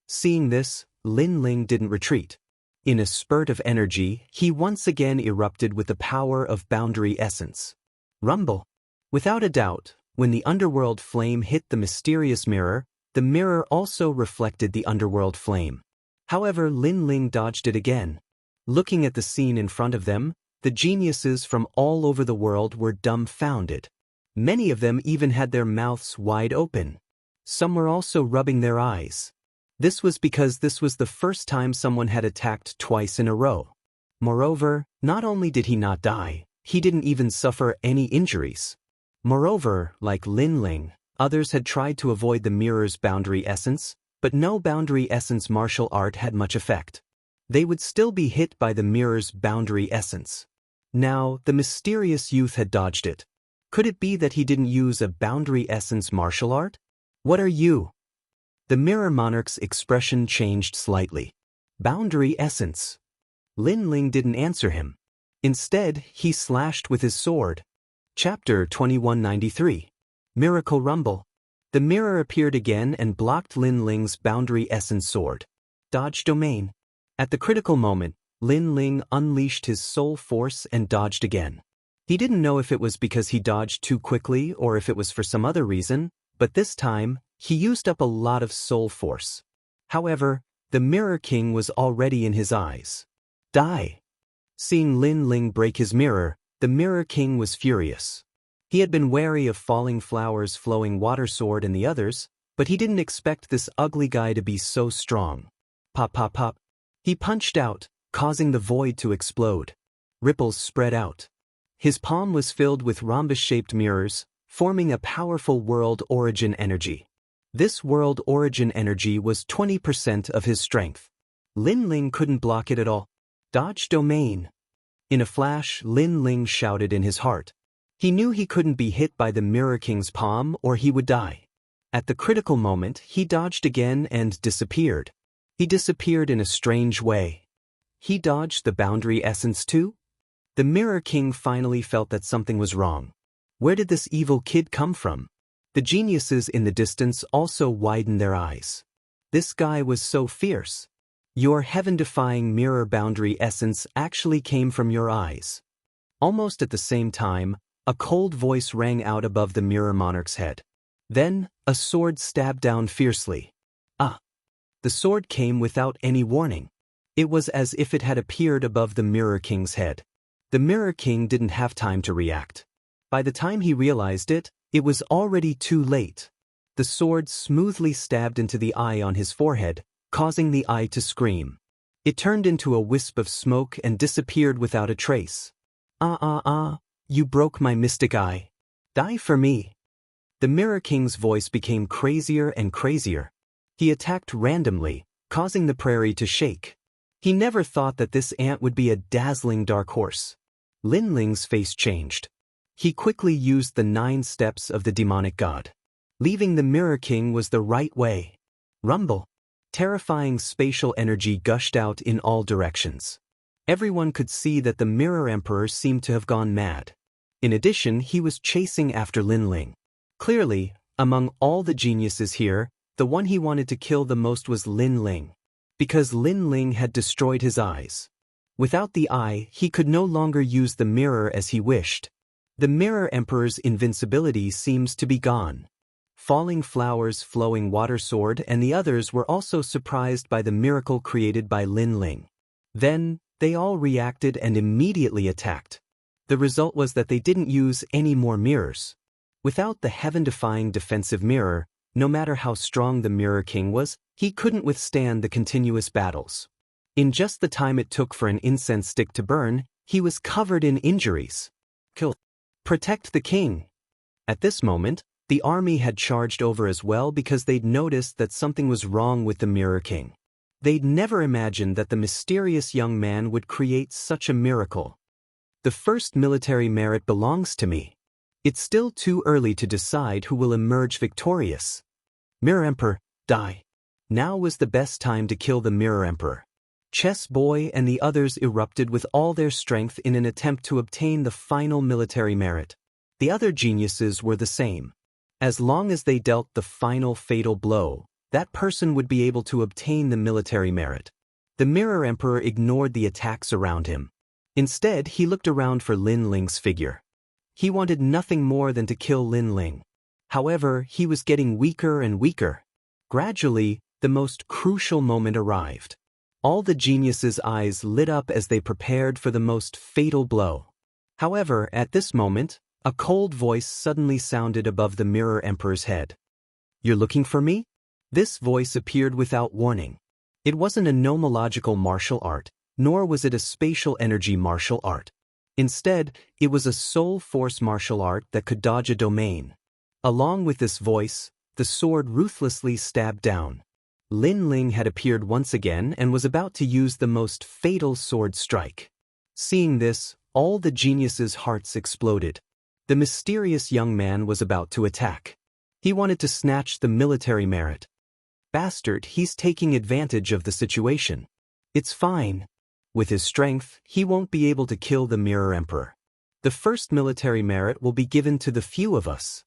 Speaker 1: Seeing this, Lin Ling didn't retreat. In a spurt of energy, he once again erupted with the power of boundary essence. Rumble. Without a doubt, when the underworld flame hit the mysterious mirror, the mirror also reflected the underworld flame. However, Lin Ling dodged it again. Looking at the scene in front of them, the geniuses from all over the world were dumbfounded. Many of them even had their mouths wide open. Some were also rubbing their eyes. This was because this was the first time someone had attacked twice in a row. Moreover, not only did he not die, he didn't even suffer any injuries. Moreover, like Lin Ling, others had tried to avoid the mirror's boundary essence, but no boundary essence martial art had much effect. They would still be hit by the mirror's boundary essence. Now, the mysterious youth had dodged it. Could it be that he didn't use a boundary essence martial art? What are you? The Mirror Monarch's expression changed slightly. Boundary essence. Lin Ling didn't answer him. Instead, he slashed with his sword. Chapter 2193. Miracle Rumble. The mirror appeared again and blocked Lin Ling's boundary essence sword. Dodge domain. At the critical moment, Lin Ling unleashed his soul force and dodged again. He didn't know if it was because he dodged too quickly or if it was for some other reason, but this time, he used up a lot of soul force. However, the Mirror King was already in his eyes. Die! Seeing Lin Ling break his mirror, the Mirror King was furious. He had been wary of Falling Flowers, Flowing Water Sword and the others, but he didn't expect this ugly guy to be so strong. Pop pop pop. He punched out, causing the void to explode. Ripples spread out. His palm was filled with rhombus-shaped mirrors, forming a powerful world origin energy. This world origin energy was 20% of his strength. Lin Ling couldn't block it at all. Dodge domain. In a flash, Lin Ling shouted in his heart. He knew he couldn't be hit by the Mirror King's palm or he would die. At the critical moment, he dodged again and disappeared. He disappeared in a strange way. He dodged the boundary essence too? The Mirror King finally felt that something was wrong. Where did this evil kid come from? The geniuses in the distance also widened their eyes. This guy was so fierce. Your heaven-defying mirror boundary essence actually came from your eyes. Almost at the same time, a cold voice rang out above the Mirror Monarch's head. Then, a sword stabbed down fiercely. Ah! The sword came without any warning. It was as if it had appeared above the Mirror King's head. The Mirror King didn't have time to react. By the time he realized it, it was already too late. The sword smoothly stabbed into the eye on his forehead, causing the eye to scream. It turned into a wisp of smoke and disappeared without a trace. You broke my mystic eye. Die for me. The Mirror King's voice became crazier and crazier. He attacked randomly, causing the prairie to shake. He never thought that this ant would be a dazzling dark horse. Lin Ling's face changed. He quickly used the 9 steps of the demonic god. Leaving the Mirror King was the right way. Rumble. Terrifying spatial energy gushed out in all directions. Everyone could see that the Mirror Emperor seemed to have gone mad. In addition, he was chasing after Lin Ling. Clearly, among all the geniuses here, the one he wanted to kill the most was Lin Ling. Because Lin Ling had destroyed his eyes. Without the eye, he could no longer use the mirror as he wished. The Mirror Emperor's invincibility seems to be gone. Falling Flowers, Flowing Water Sword, and the others were also surprised by the miracle created by Lin Ling. Then, they all reacted and immediately attacked. The result was that they didn't use any more mirrors. Without the heaven-defying defensive mirror, no matter how strong the Mirror King was, he couldn't withstand the continuous battles. In just the time it took for an incense stick to burn, he was covered in injuries. Kill. Protect the king. At this moment, the army had charged over as well because they'd noticed that something was wrong with the Mirror King. They'd never imagined that the mysterious young man would create such a miracle. The first military merit belongs to me. It's still too early to decide who will emerge victorious. Mirror Emperor, die. Now was the best time to kill the Mirror Emperor. Chess Boy and the others erupted with all their strength in an attempt to obtain the final military merit. The other geniuses were the same. As long as they dealt the final fatal blow, that person would be able to obtain the military merit. The Mirror Emperor ignored the attacks around him. Instead, he looked around for Lin Ling's figure. He wanted nothing more than to kill Lin Ling. However, he was getting weaker and weaker. Gradually, the most crucial moment arrived. All the geniuses' eyes lit up as they prepared for the most fatal blow. However, at this moment, a cold voice suddenly sounded above the Mirror Emperor's head. "You're looking for me?" This voice appeared without warning. It wasn't a nomological martial art, nor was it a spatial energy martial art. Instead, it was a soul force martial art that could dodge a domain. Along with this voice, the sword ruthlessly stabbed down. Lin Ling had appeared once again and was about to use the most fatal sword strike. Seeing this, all the geniuses' hearts exploded. The mysterious young man was about to attack. He wanted to snatch the military merit. Bastard, he's taking advantage of the situation. It's fine. With his strength, he won't be able to kill the Mirror Emperor. The first military merit will be given to the few of us.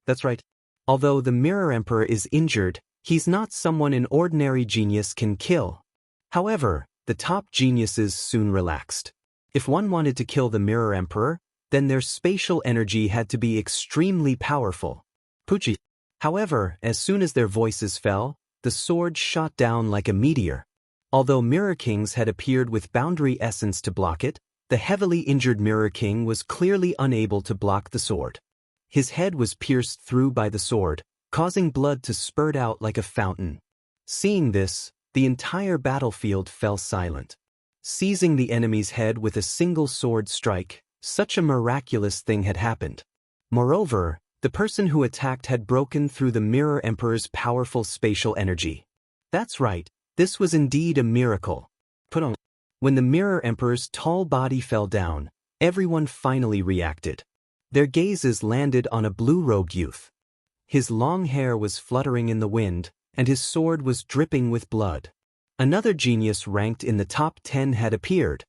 Speaker 1: That's right. Although the Mirror Emperor is injured, he's not someone an ordinary genius can kill. However, the top geniuses soon relaxed. If one wanted to kill the Mirror Emperor, then their spatial energy had to be extremely powerful. Pucci. However, as soon as their voices fell, the sword shot down like a meteor. Although Mirror Kings had appeared with boundary essence to block it, the heavily injured Mirror King was clearly unable to block the sword. His head was pierced through by the sword, causing blood to spurt out like a fountain. Seeing this, the entire battlefield fell silent. Seizing the enemy's head with a single sword strike, such a miraculous thing had happened. Moreover, the person who attacked had broken through the Mirror Emperor's powerful spatial energy. That's right, this was indeed a miracle. Put on. When the Mirror Emperor's tall body fell down, everyone finally reacted. Their gazes landed on a blue-robed youth. His long hair was fluttering in the wind, and his sword was dripping with blood. Another genius ranked in the top 10 had appeared.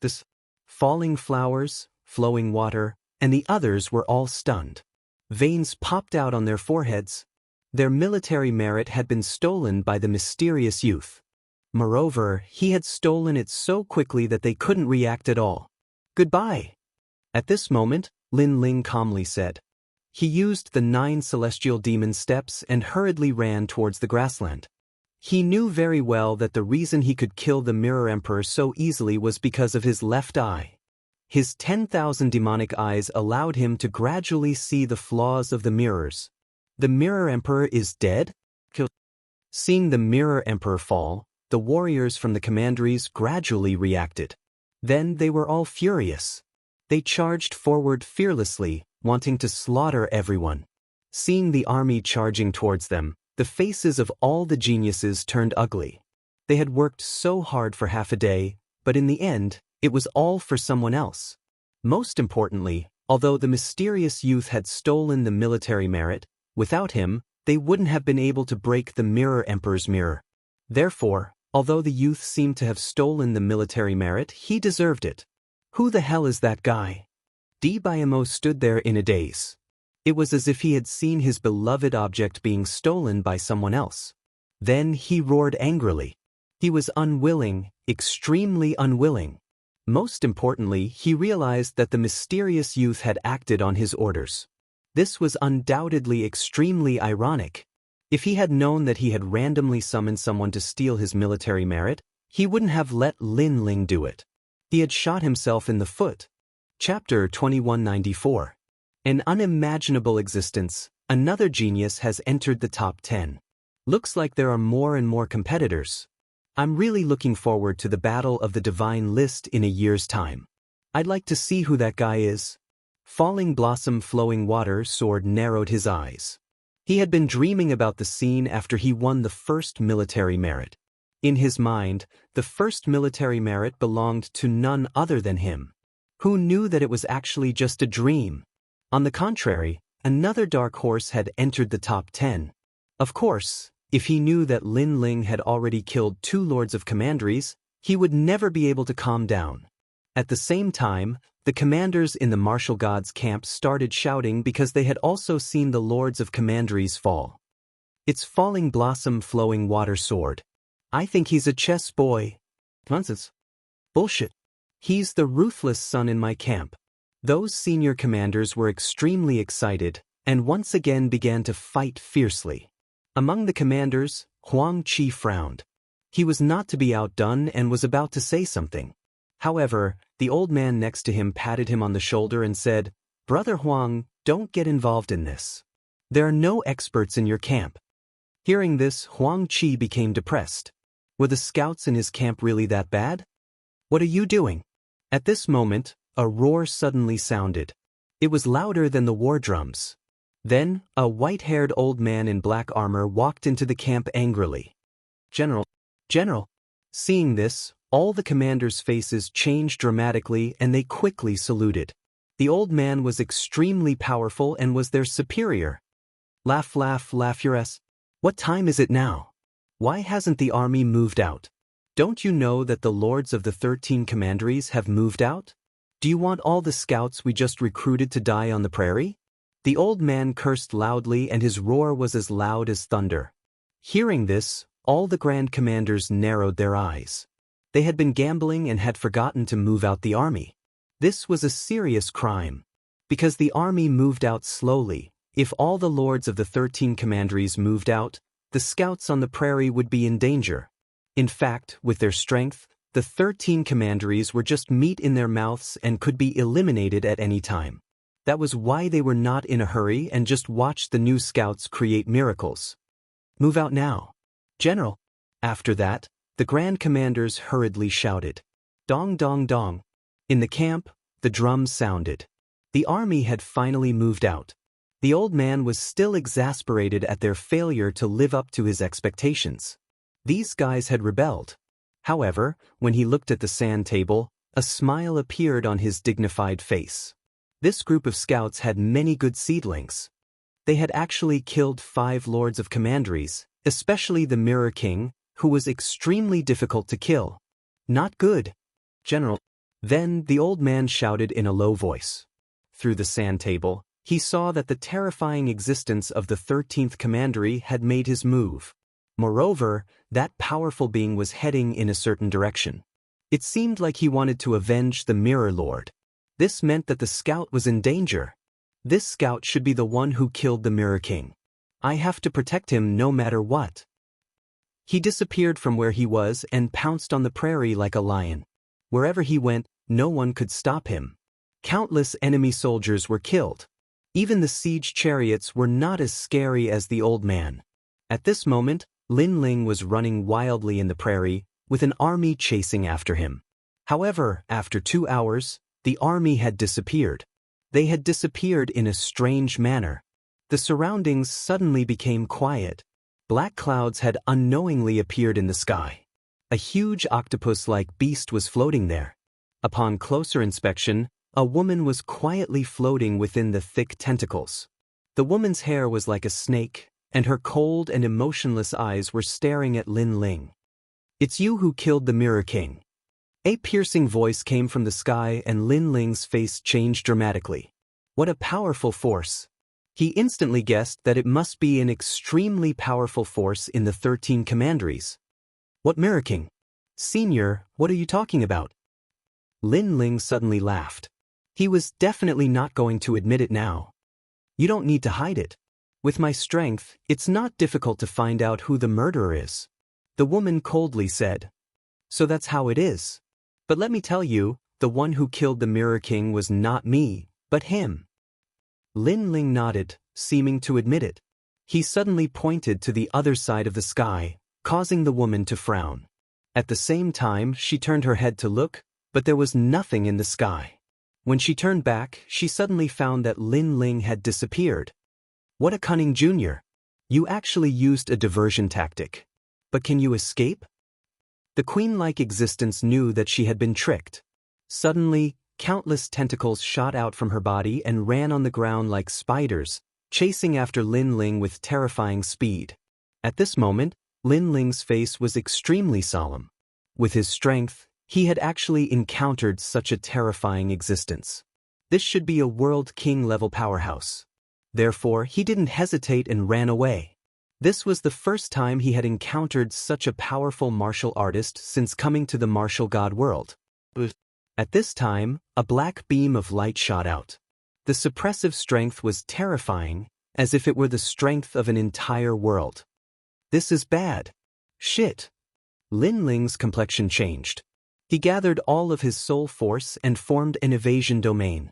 Speaker 1: This Falling Flowers, Flowing Water, and the others were all stunned. Veins popped out on their foreheads. Their military merit had been stolen by the mysterious youth. Moreover, he had stolen it so quickly that they couldn't react at all. Goodbye. At this moment, Lin Ling calmly said. He used the 9 celestial demon steps and hurriedly ran towards the grassland. He knew very well that the reason he could kill the Mirror Emperor so easily was because of his left eye. His 10,000 demonic eyes allowed him to gradually see the flaws of the mirrors. The Mirror Emperor is dead? Seeing the Mirror Emperor fall, the warriors from the commanderies gradually reacted. Then they were all furious. They charged forward fearlessly, wanting to slaughter everyone. Seeing the army charging towards them, the faces of all the geniuses turned ugly. They had worked so hard for half a day, but in the end, it was all for someone else. Most importantly, although the mysterious youth had stolen the military merit, without him, they wouldn't have been able to break the Mirror Emperor's mirror. Therefore, although the youth seemed to have stolen the military merit, he deserved it. Who the hell is that guy? Dibayamo stood there in a daze. It was as if he had seen his beloved object being stolen by someone else. Then he roared angrily. He was unwilling, extremely unwilling. Most importantly, he realized that the mysterious youth had acted on his orders. This was undoubtedly extremely ironic. If he had known that he had randomly summoned someone to steal his military merit, he wouldn't have let Lin Ling do it. He had shot himself in the foot. Chapter 2194. An unimaginable existence, another genius has entered the top 10. Looks like there are more and more competitors. I'm really looking forward to the battle of the divine list in a year's time. I'd like to see who that guy is. Falling blossom flowing water sword narrowed his eyes. He had been dreaming about the scene after he won the first military merit. In his mind, the first military merit belonged to none other than him. Who knew that it was actually just a dream? On the contrary, another dark horse had entered the top 10. Of course, if he knew that Lin Ling had already killed 2 Lords of Commanderies, he would never be able to calm down. At the same time, the commanders in the martial gods' camp started shouting because they had also seen the Lords of Commanderies fall. It's falling blossom flowing water sword. I think he's a chess boy. Nonsense. Bullshit. He's the ruthless son in my camp. Those senior commanders were extremely excited, and once again began to fight fiercely. Among the commanders, Huang Qi frowned. He was not to be outdone and was about to say something. However, the old man next to him patted him on the shoulder and said, "Brother Huang, don't get involved in this. There are no experts in your camp." Hearing this, Huang Qi became depressed. Were the scouts in his camp really that bad? "What are you doing?" At this moment, a roar suddenly sounded. It was louder than the war drums. Then, a white-haired old man in black armor walked into the camp angrily. "General! General!" Seeing this, all the commanders' faces changed dramatically and they quickly saluted. The old man was extremely powerful and was their superior. Laugh, laugh, laugh your ass. What time is it now? Why hasn't the army moved out? Don't you know that the lords of the 13 commanderies have moved out? Do you want all the scouts we just recruited to die on the prairie? The old man cursed loudly and his roar was as loud as thunder. Hearing this, all the grand commanders narrowed their eyes. They had been gambling and had forgotten to move out the army. This was a serious crime. Because the army moved out slowly, if all the lords of the 13 commanderies moved out, the scouts on the prairie would be in danger. In fact, with their strength, the 13 commanderies were just meat in their mouths and could be eliminated at any time. That was why they were not in a hurry and just watched the new scouts create miracles. "Move out now, General." After that, the grand commanders hurriedly shouted. Dong dong dong. In the camp, the drums sounded. The army had finally moved out. The old man was still exasperated at their failure to live up to his expectations. These guys had rebelled. However, when he looked at the sand table, a smile appeared on his dignified face. This group of scouts had many good seedlings. They had actually killed 5 Lords of Commanderies, especially the Mirror King, who was extremely difficult to kill. "Not good, General." Then the old man shouted in a low voice. Through the sand table, he saw that the terrifying existence of the 13th Commandery had made his move. Moreover, that powerful being was heading in a certain direction. It seemed like he wanted to avenge the Mirror Lord. This meant that the scout was in danger. This scout should be the one who killed the Mirror King. I have to protect him no matter what. He disappeared from where he was and pounced on the prairie like a lion. Wherever he went, no one could stop him. Countless enemy soldiers were killed. Even the siege chariots were not as scary as the old man. At this moment, Lin Ling was running wildly in the prairie, with an army chasing after him. However, after 2 hours, the army had disappeared. They had disappeared in a strange manner. The surroundings suddenly became quiet. Black clouds had unknowingly appeared in the sky. A huge octopus-like beast was floating there. Upon closer inspection, a woman was quietly floating within the thick tentacles. The woman's hair was like a snake, and her cold and emotionless eyes were staring at Lin Ling. "It's you who killed the Mirror King." A piercing voice came from the sky and Lin Ling's face changed dramatically. What a powerful force! He instantly guessed that it must be an extremely powerful force in the 13 commanderies. "What Mirror King?" Senior, what are you talking about? Lin Ling suddenly laughed. He was definitely not going to admit it now. You don't need to hide it. With my strength, it's not difficult to find out who the murderer is. The woman coldly said. So that's how it is. But let me tell you, the one who killed the Mirror King was not me, but him. Lin Ling nodded, seeming to admit it. He suddenly pointed to the other side of the sky, causing the woman to frown. At the same time, she turned her head to look, but there was nothing in the sky. When she turned back, she suddenly found that Lin Ling had disappeared. What a cunning junior! You actually used a diversion tactic. But can you escape? The queen-like existence knew that she had been tricked. Suddenly, countless tentacles shot out from her body and ran on the ground like spiders, chasing after Lin Ling with terrifying speed. At this moment, Lin Ling's face was extremely solemn. With his strength, he had actually encountered such a terrifying existence. This should be a world king-level powerhouse. Therefore, he didn't hesitate and ran away. This was the first time he had encountered such a powerful martial artist since coming to the martial god world. At this time, a black beam of light shot out. The suppressive strength was terrifying, as if it were the strength of an entire world. This is bad. Shit. Lin Ling's complexion changed. He gathered all of his soul force and formed an evasion domain.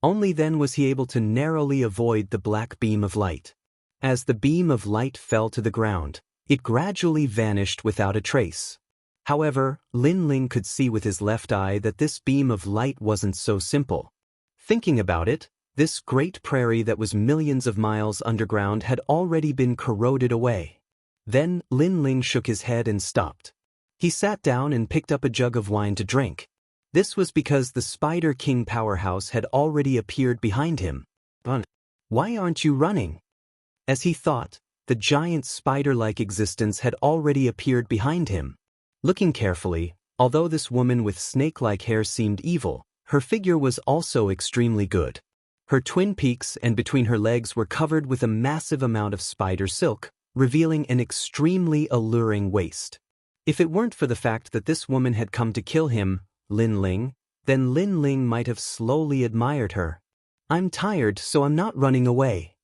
Speaker 1: Only then was he able to narrowly avoid the black beam of light. As the beam of light fell to the ground, it gradually vanished without a trace. However, Lin Ling could see with his left eye that this beam of light wasn't so simple. Thinking about it, this great prairie that was millions of miles underground had already been corroded away. Then, Lin Ling shook his head and stopped. He sat down and picked up a jug of wine to drink. This was because the Spider King powerhouse had already appeared behind him. Why aren't you running? As he thought, the giant spider-like existence had already appeared behind him. Looking carefully, although this woman with snake-like hair seemed evil, her figure was also extremely good. Her twin peaks and between her legs were covered with a massive amount of spider silk, revealing an extremely alluring waist. If it weren't for the fact that this woman had come to kill him, Lin Ling, then Lin Ling might have slowly admired her. I'm tired, so I'm not running away.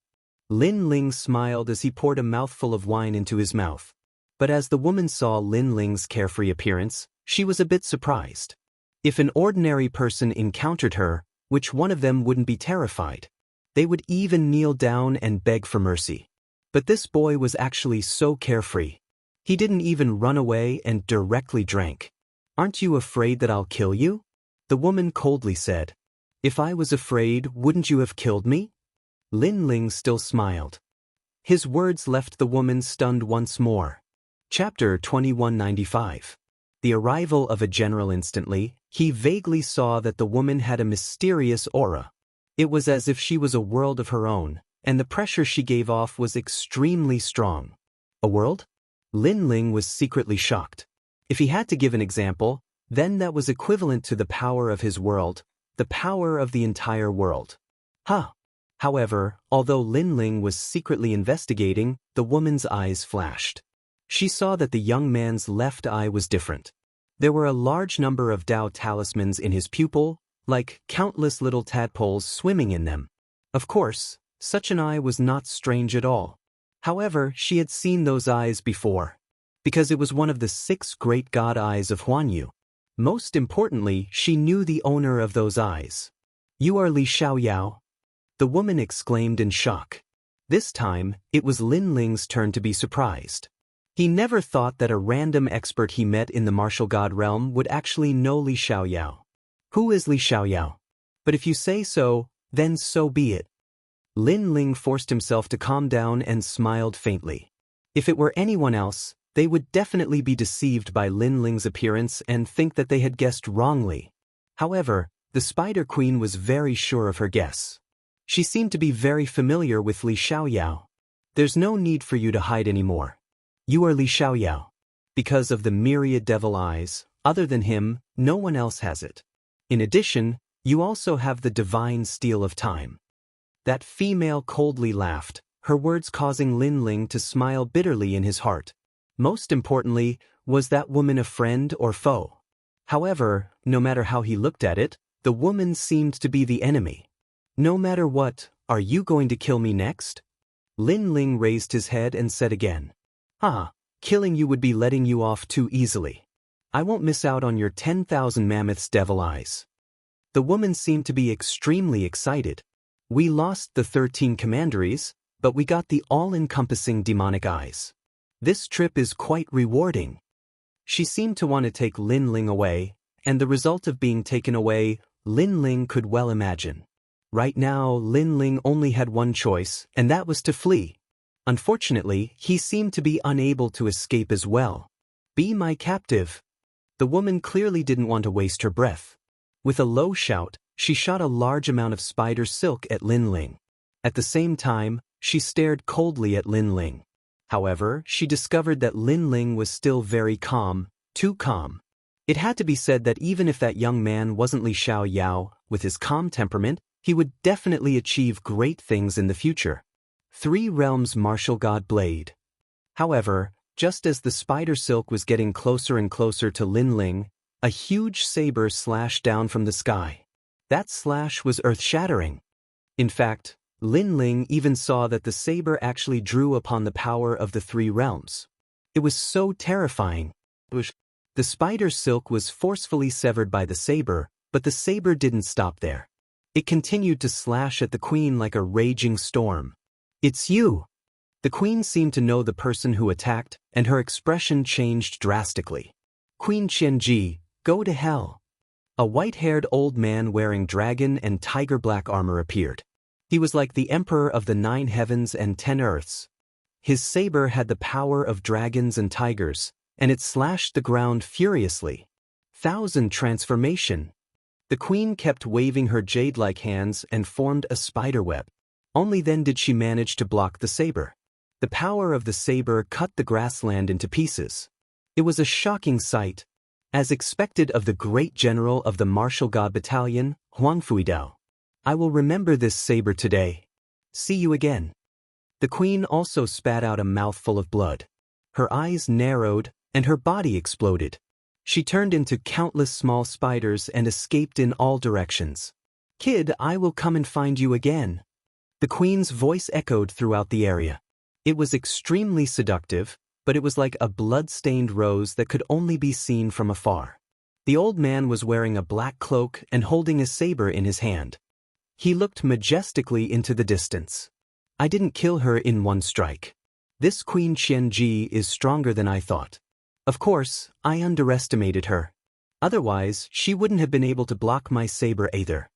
Speaker 1: Lin Ling smiled as he poured a mouthful of wine into his mouth. But as the woman saw Lin Ling's carefree appearance, she was a bit surprised. If an ordinary person encountered her, which one of them wouldn't be terrified? They would even kneel down and beg for mercy. But this boy was actually so carefree. He didn't even run away and directly drank. Aren't you afraid that I'll kill you? The woman coldly said. If I was afraid, wouldn't you have killed me? Lin Ling still smiled. His words left the woman stunned once more. Chapter 2195. The arrival of a general. Instantly, he vaguely saw that the woman had a mysterious aura. It was as if she was a world of her own, and the pressure she gave off was extremely strong. A world? Lin Ling was secretly shocked. If he had to give an example, then that was equivalent to the power of his world, the power of the entire world. However, although Lin Ling was secretly investigating, the woman's eyes flashed. She saw that the young man's left eye was different. There were a large number of Dao talismans in his pupil, like countless little tadpoles swimming in them. Of course, such an eye was not strange at all. However, she had seen those eyes before, because it was one of the 6 great god eyes of Huanyu. Most importantly, she knew the owner of those eyes. You are Li Xiaoyao? The woman exclaimed in shock. This time, it was Lin Ling's turn to be surprised. He never thought that a random expert he met in the martial god realm would actually know Li Xiaoyao. Who is Li Xiaoyao? But if you say so, then so be it. Lin Ling forced himself to calm down and smiled faintly. If it were anyone else, they would definitely be deceived by Lin Ling's appearance and think that they had guessed wrongly. However, the Spider Queen was very sure of her guess. She seemed to be very familiar with Li Xiaoyao. There's no need for you to hide anymore. You are Li Xiaoyao. Because of the myriad devil eyes, other than him, no one else has it. In addition, you also have the divine steel of time. That female coldly laughed, her words causing Lin Ling to smile bitterly in his heart. Most importantly, was that woman a friend or foe? However, no matter how he looked at it, the woman seemed to be the enemy. No matter what, are you going to kill me next? Lin Ling raised his head and said again. Killing you would be letting you off too easily. I won't miss out on your 10,000 mammoths' devil eyes. The woman seemed to be extremely excited. We lost the 13 commanderies, but we got the all-encompassing demonic eyes. This trip is quite rewarding. She seemed to want to take Lin Ling away, and the result of being taken away, Lin Ling could well imagine. Right now, Lin Ling only had one choice, and that was to flee. Unfortunately, he seemed to be unable to escape as well. Be my captive. The woman clearly didn't want to waste her breath. With a low shout, she shot a large amount of spider silk at Lin Ling. At the same time, she stared coldly at Lin Ling. However, she discovered that Lin Ling was still very calm, too calm. It had to be said that even if that young man wasn't Li Xiao Yao, with his calm temperament, he would definitely achieve great things in the future. 3 Realms Martial God Blade. However, just as the spider silk was getting closer and closer to Lin Ling, a huge saber slashed down from the sky. That slash was earth-shattering. In fact, Lin Ling even saw that the saber actually drew upon the power of the 3 realms. It was so terrifying. The spider silk was forcefully severed by the saber, but the saber didn't stop there. It continued to slash at the queen like a raging storm. It's you! The queen seemed to know the person who attacked, and her expression changed drastically. Queen Qianji, go to hell. A white-haired old man wearing dragon and tiger black armor appeared. He was like the emperor of the 9 heavens and 10 earths. His saber had the power of dragons and tigers, and it slashed the ground furiously. 1000 transformation. The queen kept waving her jade-like hands and formed a spiderweb. Only then did she manage to block the saber. The power of the saber cut the grassland into pieces. It was a shocking sight, as expected of the great general of the martial god battalion, Huang Fuidao. I will remember this saber today. See you again. The queen also spat out a mouthful of blood. Her eyes narrowed, and her body exploded. She turned into countless small spiders and escaped in all directions. Kid, I will come and find you again. The queen's voice echoed throughout the area. It was extremely seductive, but it was like a blood-stained rose that could only be seen from afar. The old man was wearing a black cloak and holding a saber in his hand. He looked majestically into the distance. I didn't kill her in one strike. This Queen Qianji is stronger than I thought. Of course, I underestimated her. Otherwise, she wouldn't have been able to block my saber either.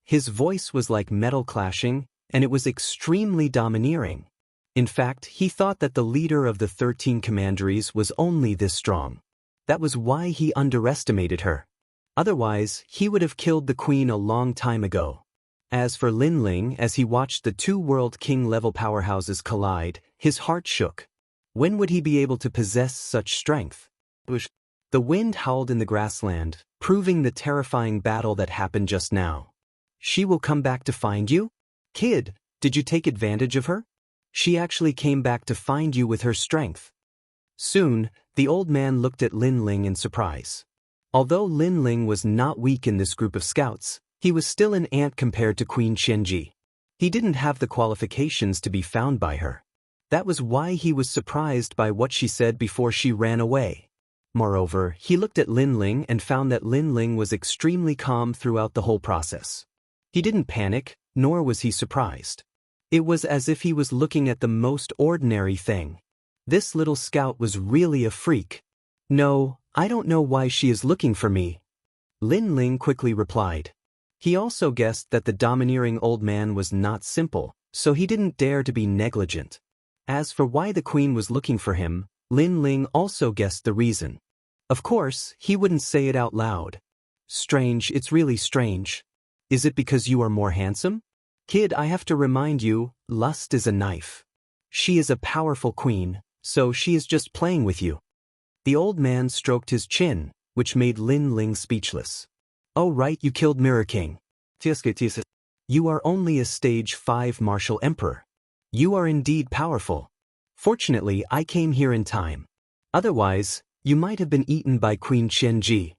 Speaker 1: His voice was like metal clashing, and it was extremely domineering. In fact, he thought that the leader of the 13 commanderies was only this strong. That was why he underestimated her. Otherwise, he would have killed the queen a long time ago. As for Lin Ling, as he watched the 2 World King-level powerhouses collide, his heart shook. When would he be able to possess such strength? The wind howled in the grassland, proving the terrifying battle that happened just now. She will come back to find you? Kid, did you take advantage of her? She actually came back to find you with her strength. Soon, the old man looked at Lin Ling in surprise. Although Lin Ling was not weak in this group of scouts, he was still an ant compared to Queen Qianji. He didn't have the qualifications to be found by her. That was why he was surprised by what she said before she ran away. Moreover, he looked at Lin Ling and found that Lin Ling was extremely calm throughout the whole process. He didn't panic, nor was he surprised. It was as if he was looking at the most ordinary thing. This little scout was really a freak. No, I don't know why she is looking for me. Lin Ling quickly replied. He also guessed that the domineering old man was not simple, so he didn't dare to be negligent. As for why the queen was looking for him, Lin Ling also guessed the reason. Of course, he wouldn't say it out loud. Strange, it's really strange. Is it because you are more handsome? Kid, I have to remind you, lust is a knife. She is a powerful queen, so she is just playing with you. The old man stroked his chin, which made Lin Ling speechless. Oh right, you killed Mirror King. You are only a stage 5 martial emperor. You are indeed powerful. Fortunately, I came here in time. Otherwise, you might have been eaten by Queen Qianji.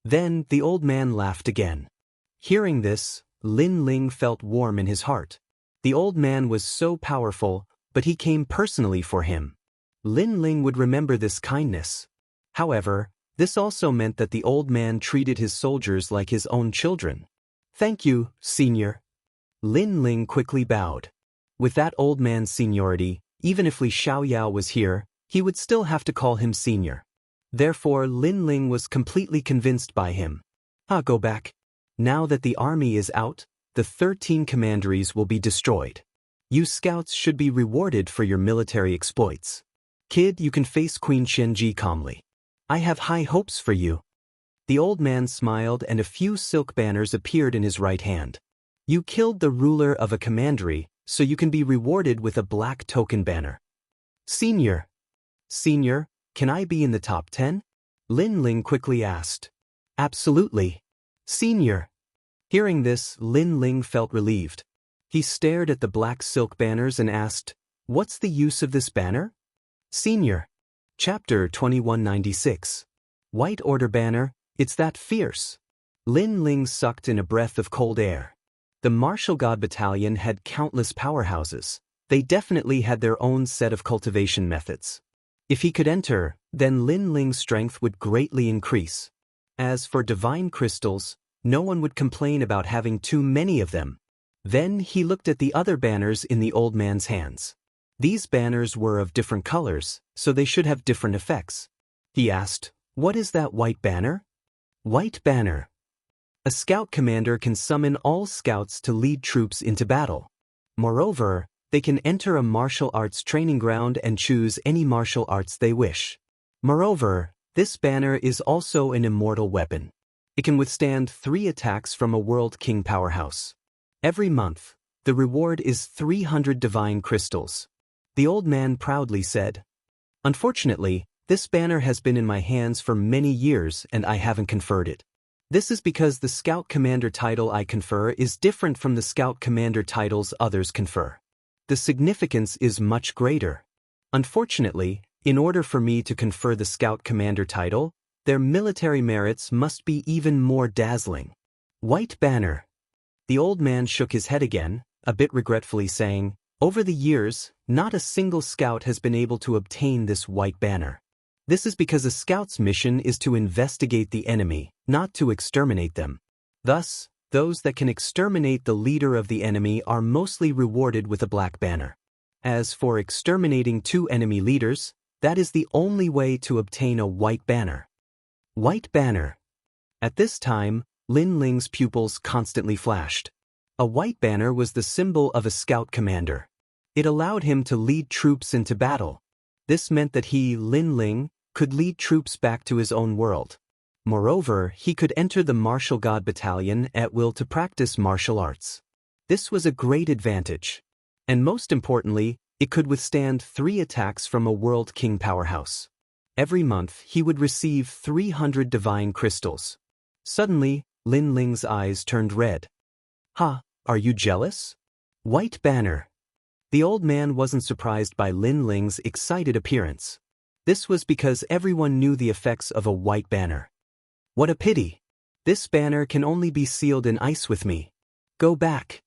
Speaker 1: Then the old man laughed again. Hearing this, Lin Ling felt warm in his heart. The old man was so powerful, but he came personally for him. Lin Ling would remember this kindness. However, this also meant that the old man treated his soldiers like his own children. "Thank you, senior." Lin Ling quickly bowed. With that old man's seniority, even if Li Xiaoyao was here, he would still have to call him senior. Therefore, Lin Ling was completely convinced by him. Go back. Now that the army is out, the 13 commanderies will be destroyed. You scouts should be rewarded for your military exploits. Kid, you can face Queen Qianji calmly. I have high hopes for you. The old man smiled and a few silk banners appeared in his right hand. You killed the ruler of a commandery, so you can be rewarded with a black token banner. Senior, can I be in the top 10? Lin Ling quickly asked. Absolutely. Senior. Hearing this, Lin Ling felt relieved. He stared at the black silk banners and asked, "What's the use of this banner?" Senior. Chapter 2196. White Order Banner, it's that fierce. Lin Ling sucked in a breath of cold air. The Martial God Battalion had countless powerhouses. They definitely had their own set of cultivation methods. If he could enter, then Lin Ling's strength would greatly increase. As for divine crystals, no one would complain about having too many of them. Then he looked at the other banners in the old man's hands. These banners were of different colors, so they should have different effects. He asked, "What is that white banner?" White banner. A scout commander can summon all scouts to lead troops into battle. Moreover, they can enter a martial arts training ground and choose any martial arts they wish. Moreover, this banner is also an immortal weapon. It can withstand 3 attacks from a World King powerhouse. Every month, the reward is 300 divine crystals. The old man proudly said. Unfortunately, this banner has been in my hands for many years and I haven't conferred it. This is because the Scout Commander title I confer is different from the Scout Commander titles others confer. The significance is much greater. Unfortunately, in order for me to confer the Scout Commander title, their military merits must be even more dazzling. White banner. The old man shook his head again, a bit regretfully saying, "Over the years, not a single scout has been able to obtain this white banner. This is because a scout's mission is to investigate the enemy, not to exterminate them. Thus, those that can exterminate the leader of the enemy are mostly rewarded with a black banner. As for exterminating 2 enemy leaders, that is the only way to obtain a white banner." White banner. At this time, Lin Ling's pupils constantly flashed. A white banner was the symbol of a scout commander. It allowed him to lead troops into battle. This meant that he, Lin Ling, could lead troops back to his own world. Moreover, he could enter the Martial God Battalion at will to practice martial arts. This was a great advantage. And most importantly, it could withstand 3 attacks from a World King powerhouse. Every month, he would receive 300 divine crystals. Suddenly, Lin Ling's eyes turned red. Are you jealous? White banner. The old man wasn't surprised by Lin Ling's excited appearance. This was because everyone knew the effects of a white banner. What a pity. This banner can only be sealed in ice with me. Go back.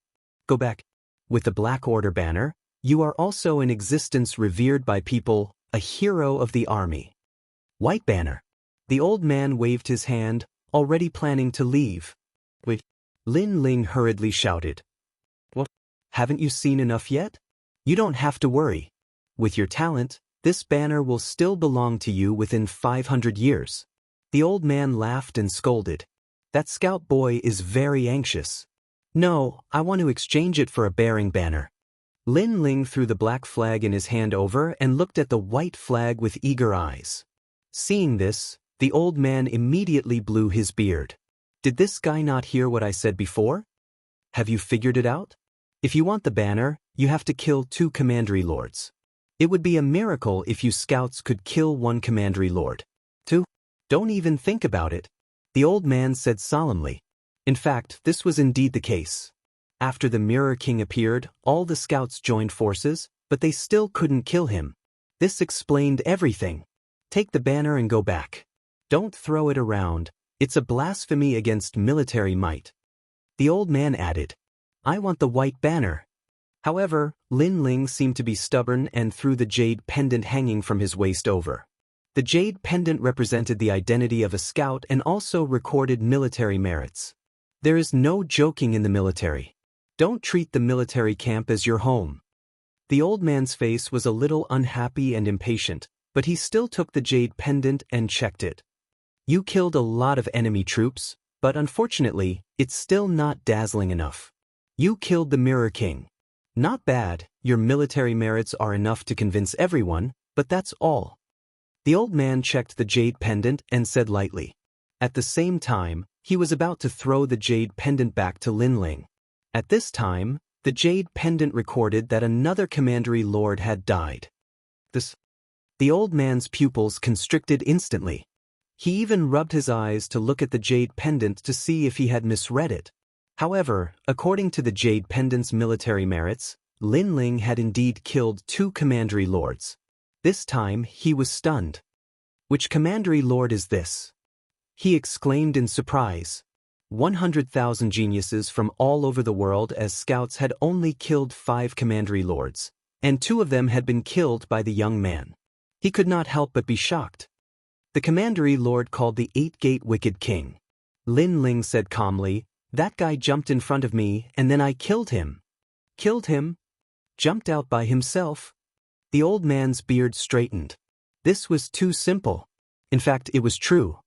Speaker 1: Go back. With the Black Order banner, you are also in existence revered by people, a hero of the army. White banner. The old man waved his hand, already planning to leave. Wait. Lin Ling hurriedly shouted. What? Haven't you seen enough yet? You don't have to worry. With your talent, this banner will still belong to you within 500 years. The old man laughed and scolded. That scout boy is very anxious. No, I want to exchange it for a bearing banner. Lin Ling threw the black flag in his hand over and looked at the white flag with eager eyes. Seeing this, the old man immediately blew his beard. Did this guy not hear what I said before? Have you figured it out? If you want the banner, you have to kill 2 commandery lords. It would be a miracle if you scouts could kill 1 commandery lord. 2? Don't even think about it, the old man said solemnly. In fact, this was indeed the case. After the Mirror King appeared, all the scouts joined forces, but they still couldn't kill him. This explained everything. Take the banner and go back. Don't throw it around, it's a blasphemy against military might. The old man added, I want the white banner. However, Lin Ling seemed to be stubborn and threw the jade pendant hanging from his waist over. The jade pendant represented the identity of a scout and also recorded military merits. There is no joking in the military. Don't treat the military camp as your home. The old man's face was a little unhappy and impatient, but he still took the jade pendant and checked it. You killed a lot of enemy troops, but unfortunately, it's still not dazzling enough. You killed the Mirror King. Not bad, your military merits are enough to convince everyone, but that's all. The old man checked the jade pendant and said lightly. At the same time, he was about to throw the jade pendant back to Lin Ling. At this time, the jade pendant recorded that another commandery lord had died. The old man's pupils constricted instantly. He even rubbed his eyes to look at the jade pendant to see if he had misread it. However, according to the jade pendant's military merits, Lin Ling had indeed killed 2 commandery lords. This time, he was stunned. Which commandery lord is this? He exclaimed in surprise. 100,000 geniuses from all over the world as scouts had only killed 5 commandery lords, and 2 of them had been killed by the young man. He could not help but be shocked. The commandery lord called the 8-Gate Wicked King. Lin Ling said calmly, that guy jumped in front of me and then I killed him. Killed him? Jumped out by himself? The old man's beard straightened. This was too simple. In fact, it was true.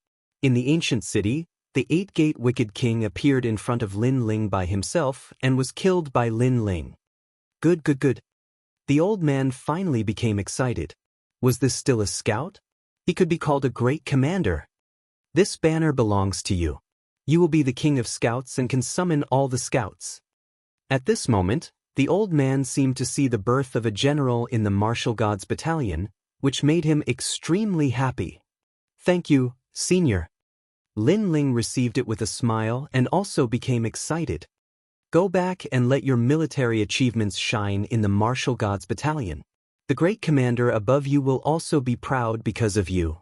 Speaker 1: In the ancient city, the 8-Gate Wicked King appeared in front of Lin Ling by himself and was killed by Lin Ling. Good. The old man finally became excited. Was this still a scout? He could be called a great commander. This banner belongs to you. You will be the king of scouts and can summon all the scouts. At this moment, the old man seemed to see the birth of a general in the martial gods battalion, which made him extremely happy. Thank you, senior. Lin Ling received it with a smile and also became excited. Go back and let your military achievements shine in the martial gods battalion. The great commander above you will also be proud because of you.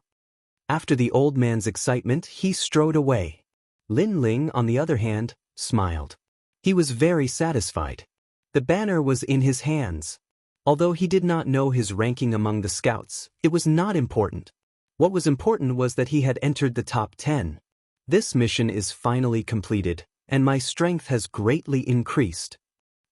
Speaker 1: After the old man's excitement, he strode away. Lin Ling, on the other hand, smiled. He was very satisfied. The banner was in his hands. Although he did not know his ranking among the scouts, it was not important. What was important was that he had entered the top 10. This mission is finally completed, and my strength has greatly increased.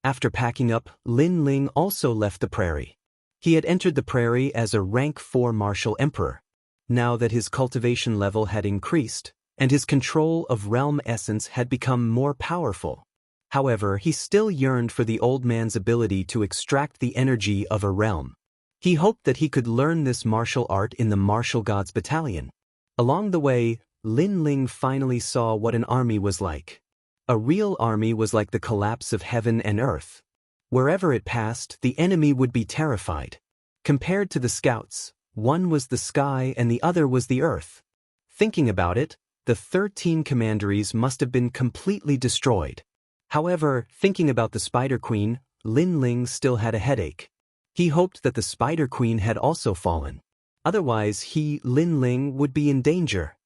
Speaker 1: After packing up, Lin Ling also left the prairie. He had entered the prairie as a rank 4 martial emperor. Now that his cultivation level had increased, and his control of realm essence had become more powerful. However, he still yearned for the old man's ability to extract the energy of a realm. He hoped that he could learn this martial art in the martial gods battalion. Along the way, Lin Ling finally saw what an army was like. A real army was like the collapse of heaven and earth. Wherever it passed, the enemy would be terrified. Compared to the scouts, one was the sky and the other was the earth. Thinking about it, the 13 commanderies must have been completely destroyed. However, thinking about the Spider Queen, Lin Ling still had a headache. He hoped that the Spider Queen had also fallen. Otherwise he, Lin Ling, would be in danger.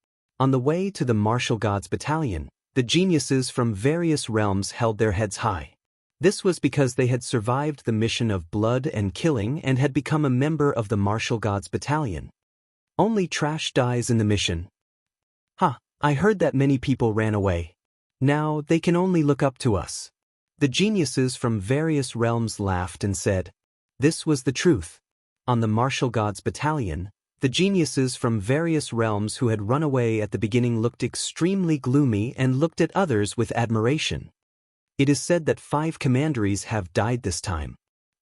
Speaker 1: On the way to the martial gods battalion, the geniuses from various realms held their heads high. This was because they had survived the mission of blood and killing and had become a member of the martial gods battalion. Only trash dies in the mission. I heard that many people ran away. Now they can only look up to us. The geniuses from various realms laughed and said, this was the truth. On the martial gods battalion, the geniuses from various realms who had run away at the beginning looked extremely gloomy and looked at others with admiration. It is said that 5 commanderies have died this time.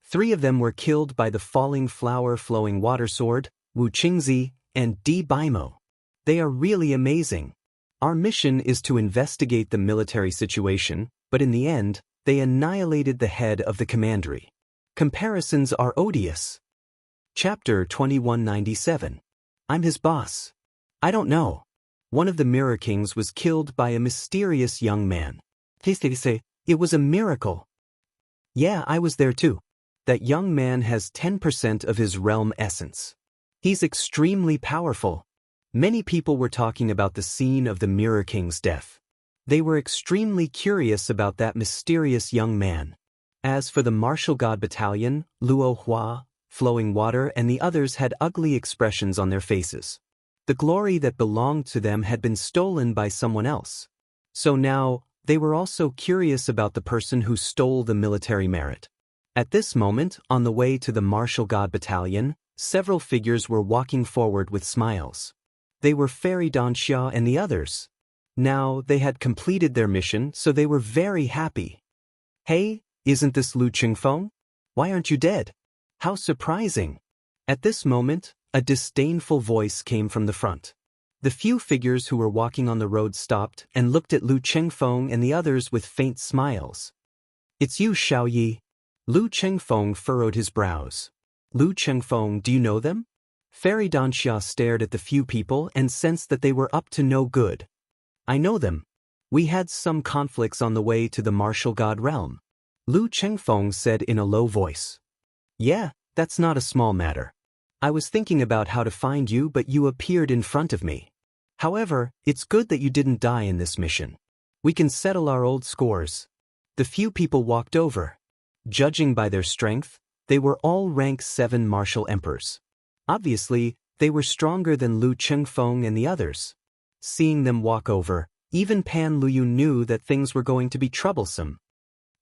Speaker 1: 3 of them were killed by the falling flower flowing water sword, Wu Qingzi, and Di Baimo. They are really amazing. Our mission is to investigate the military situation, but in the end, they annihilated the head of the commandery. Comparisons are odious. Chapter 2197. I'm his boss. I don't know. One of the Mirror Kings was killed by a mysterious young man. It was a miracle. Yeah, I was there too. That young man has 10% of his realm essence. He's extremely powerful. Many people were talking about the scene of the Mirror King's death. They were extremely curious about that mysterious young man. As for the martial god battalion, Luo Hua, Flowing Water and the others had ugly expressions on their faces. The glory that belonged to them had been stolen by someone else. So now, they were also curious about the person who stole the military merit. At this moment, on the way to the martial god battalion, several figures were walking forward with smiles. They were Fairy Danxia and the others. Now, they had completed their mission, so they were very happy. Hey, isn't this Lu Qingfeng? Why aren't you dead? How surprising! At this moment, a disdainful voice came from the front. The few figures who were walking on the road stopped and looked at Lu Qingfeng and the others with faint smiles. It's you, Xiaoyi. Lu Qingfeng furrowed his brows. Lu Qingfeng, do you know them? Fairy Danxia stared at the few people and sensed that they were up to no good. I know them. We had some conflicts on the way to the martial god realm. Lu Qingfeng said in a low voice. Yeah, that's not a small matter. I was thinking about how to find you, but you appeared in front of me. However, it's good that you didn't die in this mission. We can settle our old scores. The few people walked over. Judging by their strength, they were all rank 7 martial emperors. Obviously, they were stronger than Lu Qingfeng and the others. Seeing them walk over, even Pan Luyu knew that things were going to be troublesome.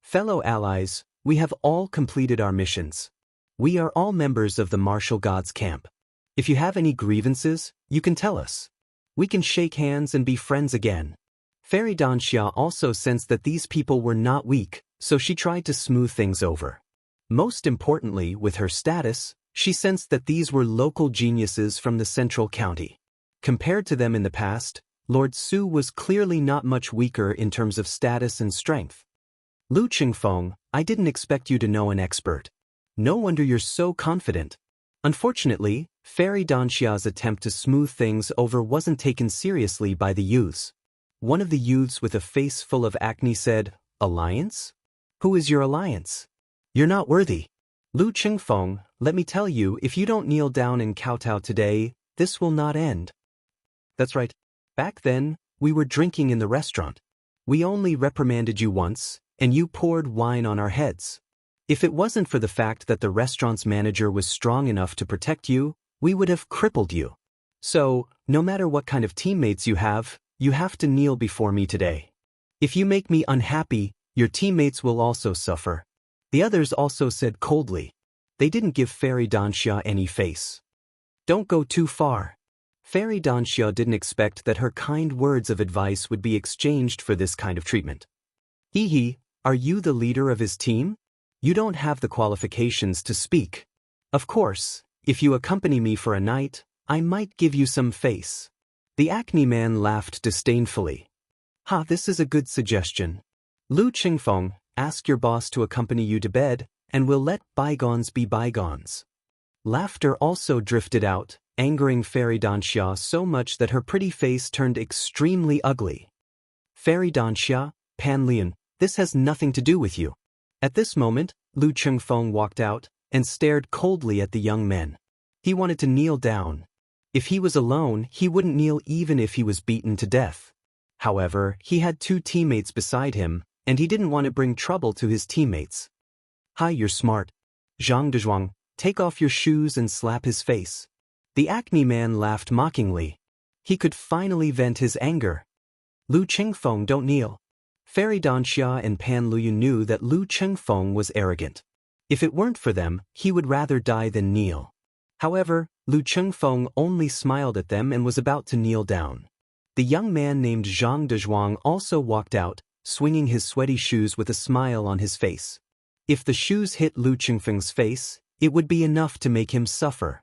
Speaker 1: Fellow allies, we have all completed our missions. We are all members of the martial gods camp. If you have any grievances, you can tell us. We can shake hands and be friends again. Fairy Danxia also sensed that these people were not weak, so she tried to smooth things over. Most importantly, with her status, she sensed that these were local geniuses from the central county. Compared to them in the past, Lord Su was clearly not much weaker in terms of status and strength. Lu Qingfeng, I didn't expect you to know an expert. No wonder you're so confident. Unfortunately, Fairy Danxia's attempt to smooth things over wasn't taken seriously by the youths. One of the youths with a face full of acne said, Alliance? Who is your alliance? You're not worthy. Lu Qingfeng, let me tell you, if you don't kneel down and kowtow today, this will not end. That's right. Back then, we were drinking in the restaurant. We only reprimanded you once, and you poured wine on our heads. If it wasn't for the fact that the restaurant's manager was strong enough to protect you, we would have crippled you. So, no matter what kind of teammates you have to kneel before me today. If you make me unhappy, your teammates will also suffer. The others also said coldly. They didn't give Fairy Danxia any face. Don't go too far. Fairy Danxia didn't expect that her kind words of advice would be exchanged for this kind of treatment. Hee, are you the leader of his team? You don't have the qualifications to speak. Of course, if you accompany me for a night, I might give you some face. The acne man laughed disdainfully. This is a good suggestion. Lu Qingfeng, ask your boss to accompany you to bed, and we'll let bygones be bygones. Laughter also drifted out, angering Fairy Danxia so much that her pretty face turned extremely ugly. Fairy Danxia, Pan Lian, this has nothing to do with you. At this moment, Lu Qingfeng walked out and stared coldly at the young men. He wanted to kneel down. If he was alone, he wouldn't kneel even if he was beaten to death. However, he had 2 teammates beside him, and he didn't want to bring trouble to his teammates. Hi, you're smart. Zhang Dezhuang, take off your shoes and slap his face. The acne man laughed mockingly. He could finally vent his anger. Lu Qingfeng, don't kneel. Fairy Danxia and Pan Luyu knew that Lu Qingfeng was arrogant. If it weren't for them, he would rather die than kneel. However, Lu Qingfeng only smiled at them and was about to kneel down. The young man named Zhang Dezhuang also walked out, swinging his sweaty shoes with a smile on his face. If the shoes hit Lu Qingfeng's face, it would be enough to make him suffer.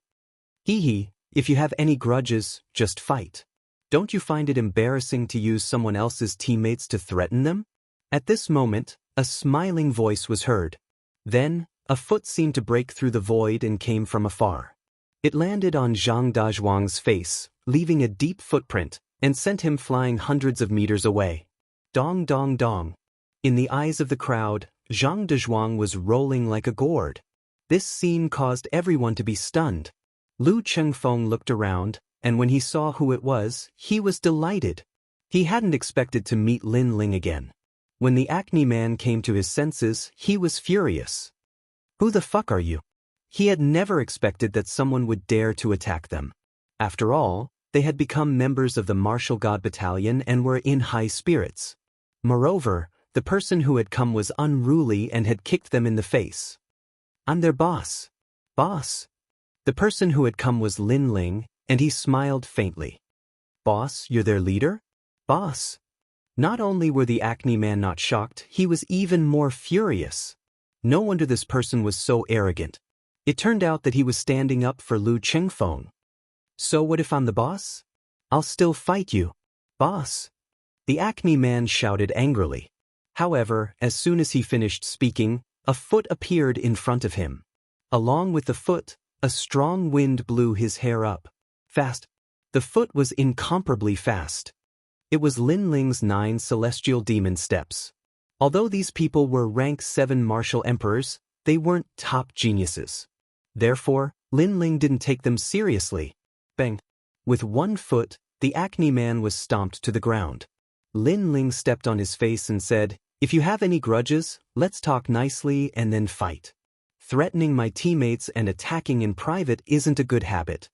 Speaker 1: Hee, if you have any grudges, just fight. Don't you find it embarrassing to use someone else's teammates to threaten them? At this moment, a smiling voice was heard. Then, a foot seemed to break through the void and came from afar. It landed on Zhang Dezhuang's face, leaving a deep footprint, and sent him flying hundreds of meters away. Dong dong dong. In the eyes of the crowd, Zhang Dezhuang was rolling like a gourd. This scene caused everyone to be stunned. Lu Chengfeng looked around, and when he saw who it was, he was delighted. He hadn't expected to meet Lin Ling again. When the acne man came to his senses, he was furious. Who the fuck are you? He had never expected that someone would dare to attack them. After all, they had become members of the Martial God Battalion and were in high spirits. Moreover, the person who had come was unruly and had kicked them in the face. I'm their boss. Boss. The person who had come was Lin Ling, and he smiled faintly. Boss, you're their leader? Boss. Not only were the acne man not shocked, he was even more furious. No wonder this person was so arrogant. It turned out that he was standing up for Lu Chengfeng. So what if I'm the boss? I'll still fight you. Boss. The acne man shouted angrily. However, as soon as he finished speaking, a foot appeared in front of him. Along with the foot, a strong wind blew his hair up. Fast. The foot was incomparably fast. It was Lin Ling's 9 celestial demon steps. Although these people were rank 7 martial emperors, they weren't top geniuses. Therefore, Lin Ling didn't take them seriously. Bang. With one foot, the acne man was stomped to the ground. Lin Ling stepped on his face and said, "If you have any grudges, let's talk nicely and then fight. Threatening my teammates and attacking in private isn't a good habit."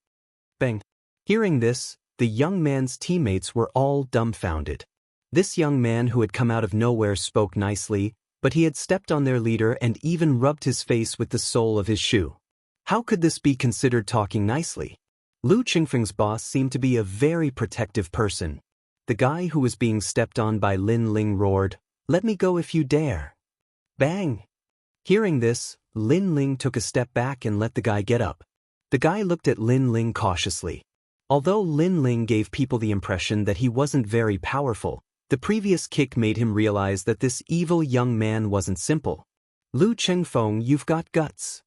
Speaker 1: Bang. Hearing this, the young man's teammates were all dumbfounded. This young man who had come out of nowhere spoke nicely, but he had stepped on their leader and even rubbed his face with the sole of his shoe. How could this be considered talking nicely? Lu Chengfeng's boss seemed to be a very protective person. The guy who was being stepped on by Lin Ling roared, "Let me go if you dare." Bang! Hearing this, Lin Ling took a step back and let the guy get up. The guy looked at Lin Ling cautiously. Although Lin Ling gave people the impression that he wasn't very powerful, the previous kick made him realize that this evil young man wasn't simple. Lu Chengfeng, you've got guts.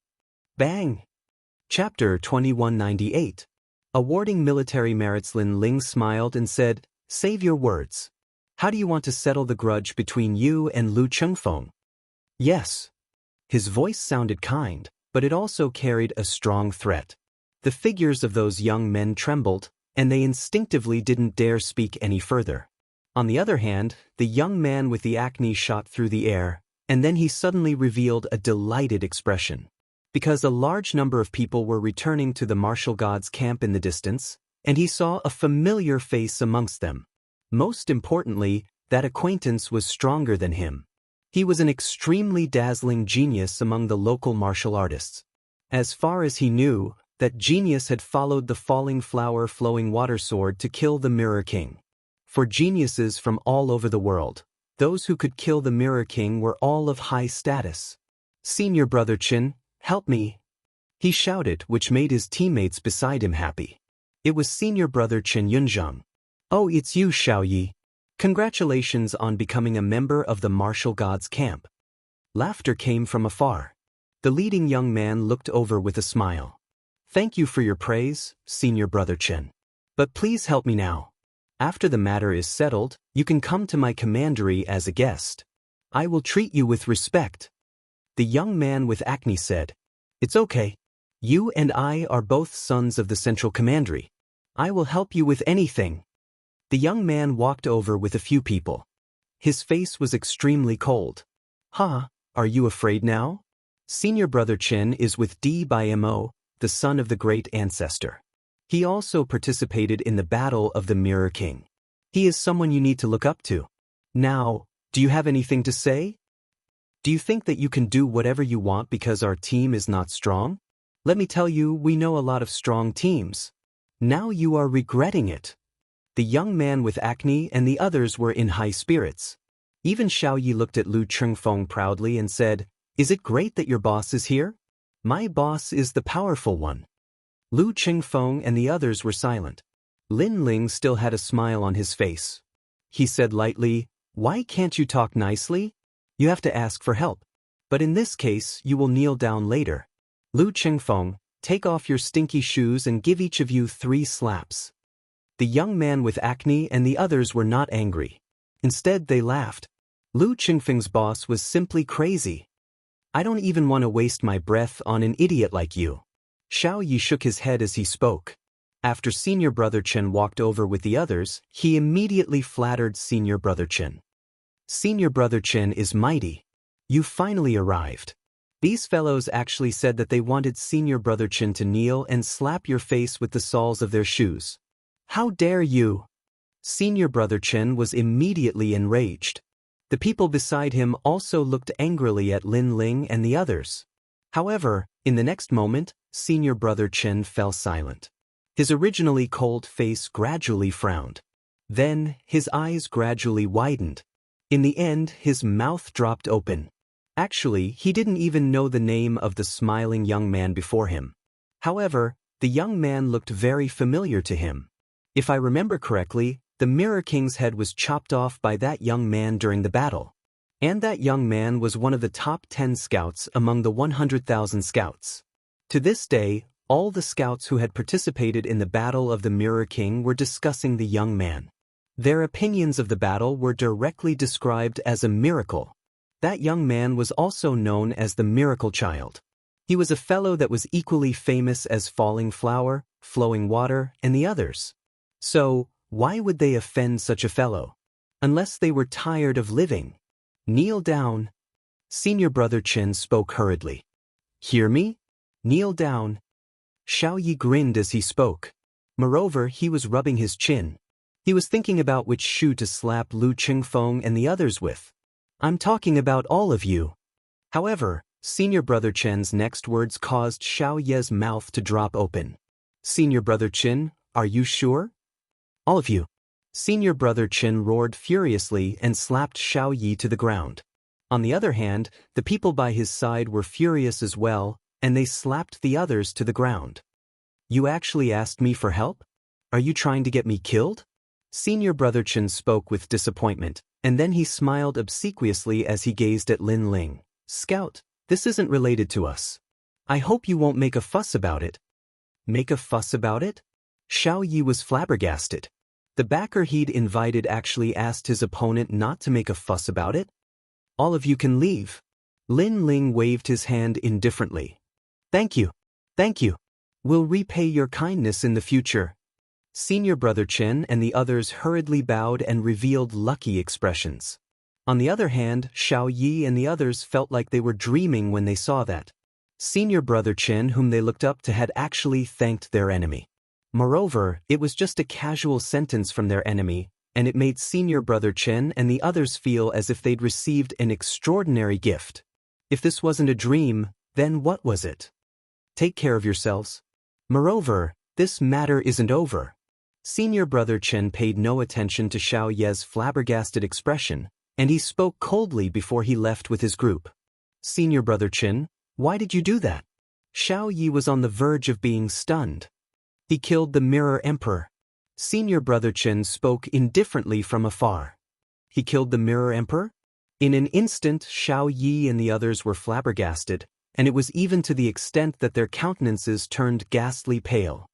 Speaker 1: Bang! Chapter 2198. Awarding military merits. Lin Ling smiled and said, "Save your words. How do you want to settle the grudge between you and Lu Chengfeng?" Yes. His voice sounded kind, but it also carried a strong threat. The figures of those young men trembled, and they instinctively didn't dare speak any further. On the other hand, the young man with the acne shot through the air, and then he suddenly revealed a delighted expression. Because a large number of people were returning to the martial gods' camp in the distance, and he saw a familiar face amongst them. Most importantly, that acquaintance was stronger than him. He was an extremely dazzling genius among the local martial artists. As far as he knew, that genius had followed the falling flower flowing water sword to kill the Mirror King. For geniuses from all over the world, those who could kill the Mirror King were all of high status. "Senior brother Qin, help me!" he shouted, which made his teammates beside him happy. It was senior brother Chen Yunzheng. "Oh, it's you, Xiaoyi. Congratulations on becoming a member of the martial gods' camp." Laughter came from afar. The leading young man looked over with a smile. "Thank you for your praise, senior brother Chen. But please help me now. After the matter is settled, you can come to my commandery as a guest. I will treat you with respect." The young man with acne said, "It's okay. You and I are both sons of the central commandery. I will help you with anything." The young man walked over with a few people. His face was extremely cold. "Ha, are you afraid now? Senior brother Chen is with D by Mo, the son of the great ancestor. He also participated in the battle of the Mirror King. He is someone you need to look up to. Now, do you have anything to say? Do you think that you can do whatever you want because our team is not strong? Let me tell you, we know a lot of strong teams. Now you are regretting it." The young man with acne and the others were in high spirits. Even Xiaoyi looked at Lu Chengfeng proudly and said, "Is it great that your boss is here? My boss is the powerful one." Lu Chengfeng and the others were silent. Lin Ling still had a smile on his face. He said lightly, "Why can't you talk nicely? You have to ask for help. But in this case, you will kneel down later. Lu Chengfeng, take off your stinky shoes and give each of you 3 slaps." The young man with acne and the others were not angry. Instead, they laughed. Lu Chengfeng's boss was simply crazy. "I don't even want to waste my breath on an idiot like you." Xiao Yi shook his head as he spoke. After Senior Brother Chen walked over with the others, he immediately flattered Senior Brother Chen. Senior Brother Chen is mighty. You finally arrived. These fellows actually said that they wanted Senior Brother Chen to kneel and slap your face with the soles of their shoes. How dare you? Senior Brother Chen was immediately enraged. The people beside him also looked angrily at Lin Ling and the others. However, in the next moment, Senior Brother Chen fell silent. His originally cold face gradually frowned. Then, his eyes gradually widened. In the end, his mouth dropped open. Actually, he didn't even know the name of the smiling young man before him. However, the young man looked very familiar to him. If I remember correctly, the Mirror King's head was chopped off by that young man during the battle. And that young man was one of the top 10 scouts among the 100,000 scouts. To this day, all the scouts who had participated in the Battle of the Mirror King were discussing the young man. Their opinions of the battle were directly described as a miracle. That young man was also known as the Miracle Child. He was a fellow that was equally famous as Falling Flower, Flowing Water, and the others. So, why would they offend such a fellow? Unless they were tired of living. Kneel down. Senior Brother Chen spoke hurriedly. Hear me? Kneel down. Xiao Yi grinned as he spoke. Moreover, he was rubbing his chin. He was thinking about which shoe to slap Lu Qingfeng and the others with. I'm talking about all of you. However, Senior Brother Chen's next words caused Xiao Ye's mouth to drop open. Senior Brother Chen, are you sure? All of you. Senior Brother Chen roared furiously and slapped Xiao Yi to the ground. On the other hand, the people by his side were furious as well, and they slapped the others to the ground. You actually asked me for help? Are you trying to get me killed? Senior Brother Chen spoke with disappointment, and then he smiled obsequiously as he gazed at Lin Ling. Scout, this isn't related to us. I hope you won't make a fuss about it. Make a fuss about it? Xiao Yi was flabbergasted. The backer he'd invited actually asked his opponent not to make a fuss about it. All of you can leave. Lin Ling waved his hand indifferently. Thank you. Thank you. We'll repay your kindness in the future. Senior Brother Chen and the others hurriedly bowed and revealed lucky expressions. On the other hand, Xiao Yi and the others felt like they were dreaming when they saw that. Senior Brother Chen, whom they looked up to, had actually thanked their enemy. Moreover, it was just a casual sentence from their enemy, and it made Senior Brother Chen and the others feel as if they'd received an extraordinary gift. If this wasn't a dream, then what was it? Take care of yourselves. Moreover, this matter isn't over. Senior Brother Chen paid no attention to Xiao Ye's flabbergasted expression, and he spoke coldly before he left with his group. Senior Brother Chen, why did you do that? Xiao Yi was on the verge of being stunned. He killed the Mirror Emperor. Senior Brother Chen spoke indifferently from afar. He killed the Mirror Emperor? In an instant, Xiao Yi and the others were flabbergasted, and it was even to the extent that their countenances turned ghastly pale.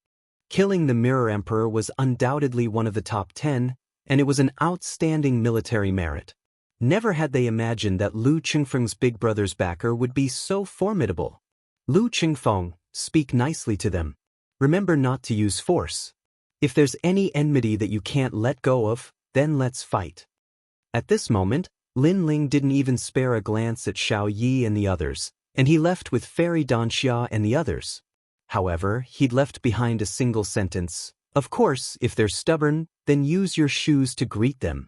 Speaker 1: Killing the Mirror Emperor was undoubtedly one of the top 10, and it was an outstanding military merit. Never had they imagined that Lu Qingfeng's big brother's backer would be so formidable. Lu Qingfeng, speak nicely to them. Remember not to use force. If there's any enmity that you can't let go of, then let's fight. At this moment, Lin Ling didn't even spare a glance at Xiao Yi and the others, and he left with Fairy Danxia and the others. However, he'd left behind a single sentence. Of course, if they're stubborn, then use your shoes to greet them.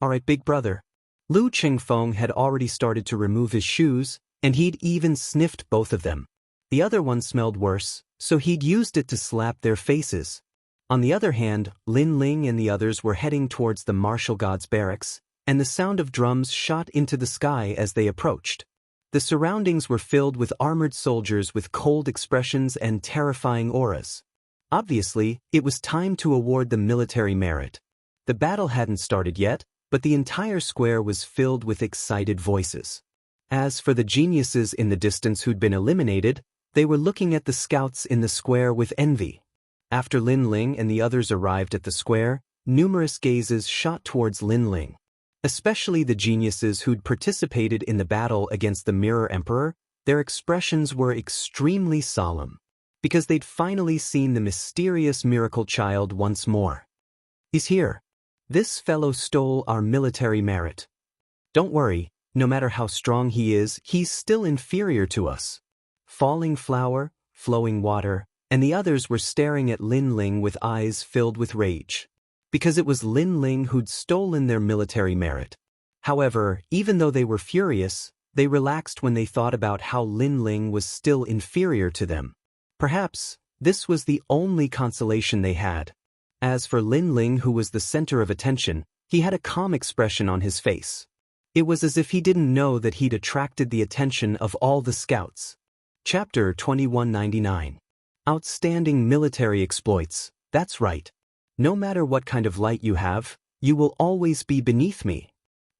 Speaker 1: Alright, big brother. Lu Qingfeng had already started to remove his shoes, and he'd even sniffed both of them. The other one smelled worse, so he'd used it to slap their faces. On the other hand, Lin Ling and the others were heading towards the martial god's barracks, and the sound of drums shot into the sky as they approached. The surroundings were filled with armored soldiers with cold expressions and terrifying auras. Obviously, it was time to award the military merit. The battle hadn't started yet, but the entire square was filled with excited voices. As for the geniuses in the distance who'd been eliminated, they were looking at the scouts in the square with envy. After Lin Ling and the others arrived at the square, numerous gazes shot towards Lin Ling. Especially the geniuses who'd participated in the battle against the Mirror Emperor, their expressions were extremely solemn. because they'd finally seen the mysterious miracle child once more. He's here. This fellow stole our military merit. Don't worry, no matter how strong he is, he's still inferior to us. Falling flower, flowing water, and the others were staring at Lin Ling with eyes filled with rage. Because it was Lin Ling who'd stolen their military merit. However, even though they were furious, they relaxed when they thought about how Lin Ling was still inferior to them. Perhaps, this was the only consolation they had. As for Lin Ling, who was the center of attention, he had a calm expression on his face. It was as if he didn't know that he'd attracted the attention of all the scouts. Chapter 2199. Outstanding military exploits. That's right. No matter what kind of light you have, you will always be beneath me.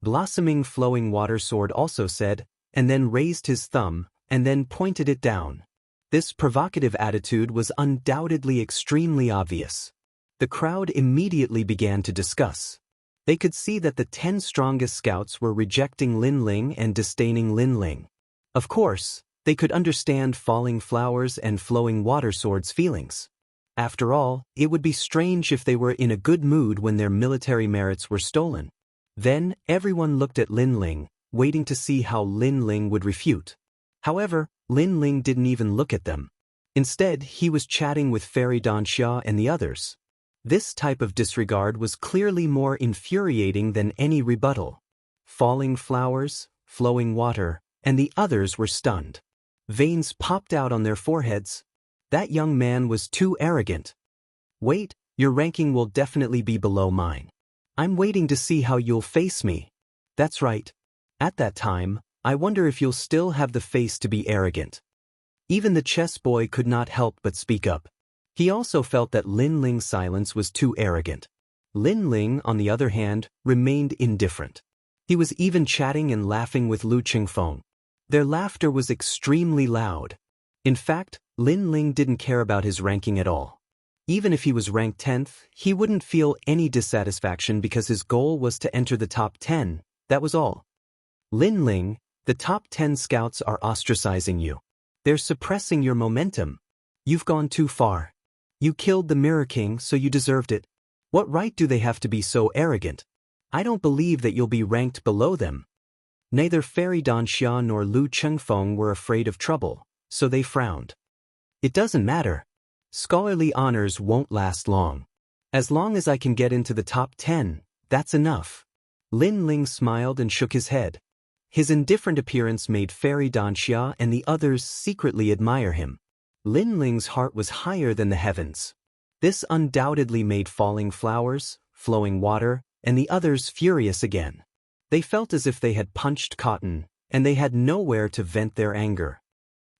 Speaker 1: Blossoming flowing water sword also said, and then raised his thumb, and then pointed it down. This provocative attitude was undoubtedly extremely obvious. The crowd immediately began to discuss. They could see that the 10 strongest scouts were rejecting Lin Ling and disdaining Lin Ling. Of course, they could understand falling flowers and flowing water swords' feelings. After all, it would be strange if they were in a good mood when their military merits were stolen. Then, everyone looked at Lin Ling, waiting to see how Lin Ling would refute. However, Lin Ling didn't even look at them. Instead, he was chatting with Fairy Danxia and the others. This type of disregard was clearly more infuriating than any rebuttal. Falling flowers, flowing water, and the others were stunned. Veins popped out on their foreheads. That young man was too arrogant. Wait, your ranking will definitely be below mine. I'm waiting to see how you'll face me. That's right. At that time, I wonder if you'll still have the face to be arrogant. Even the chess boy could not help but speak up. He also felt that Lin Ling's silence was too arrogant. Lin Ling, on the other hand, remained indifferent. He was even chatting and laughing with Lu Qingfeng. Their laughter was extremely loud. In fact, Lin Ling didn't care about his ranking at all. Even if he was ranked 10th, he wouldn't feel any dissatisfaction because his goal was to enter the top 10, that was all. Lin Ling, the top 10 scouts are ostracizing you. They're suppressing your momentum. You've gone too far. You killed the Mirror King, so you deserved it. What right do they have to be so arrogant? I don't believe that you'll be ranked below them. Neither Fairy Danxia nor Lu Qingfeng were afraid of trouble, so they frowned. It doesn't matter. Scholarly honors won't last long. As long as I can get into the top 10, that's enough. Lin Ling smiled and shook his head. His indifferent appearance made Fairy Danxia and the others secretly admire him. Lin Ling's heart was higher than the heavens. This undoubtedly made falling flowers, flowing water, and the others furious again. They felt as if they had punched cotton, and they had nowhere to vent their anger.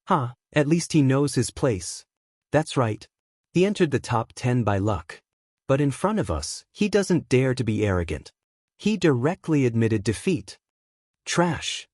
Speaker 1: At least he knows his place. That's right. He entered the top 10 by luck. But in front of us, he doesn't dare to be arrogant. He directly admitted defeat. Trash.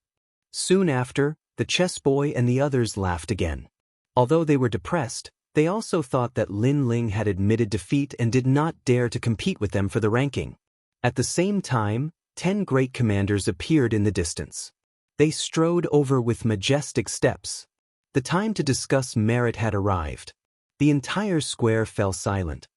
Speaker 1: Soon after, the chess boy and the others laughed again. Although they were depressed, they also thought that Lin Ling had admitted defeat and did not dare to compete with them for the ranking. At the same time, 10 great commanders appeared in the distance. They strode over with majestic steps. The time to discuss merit had arrived. The entire square fell silent.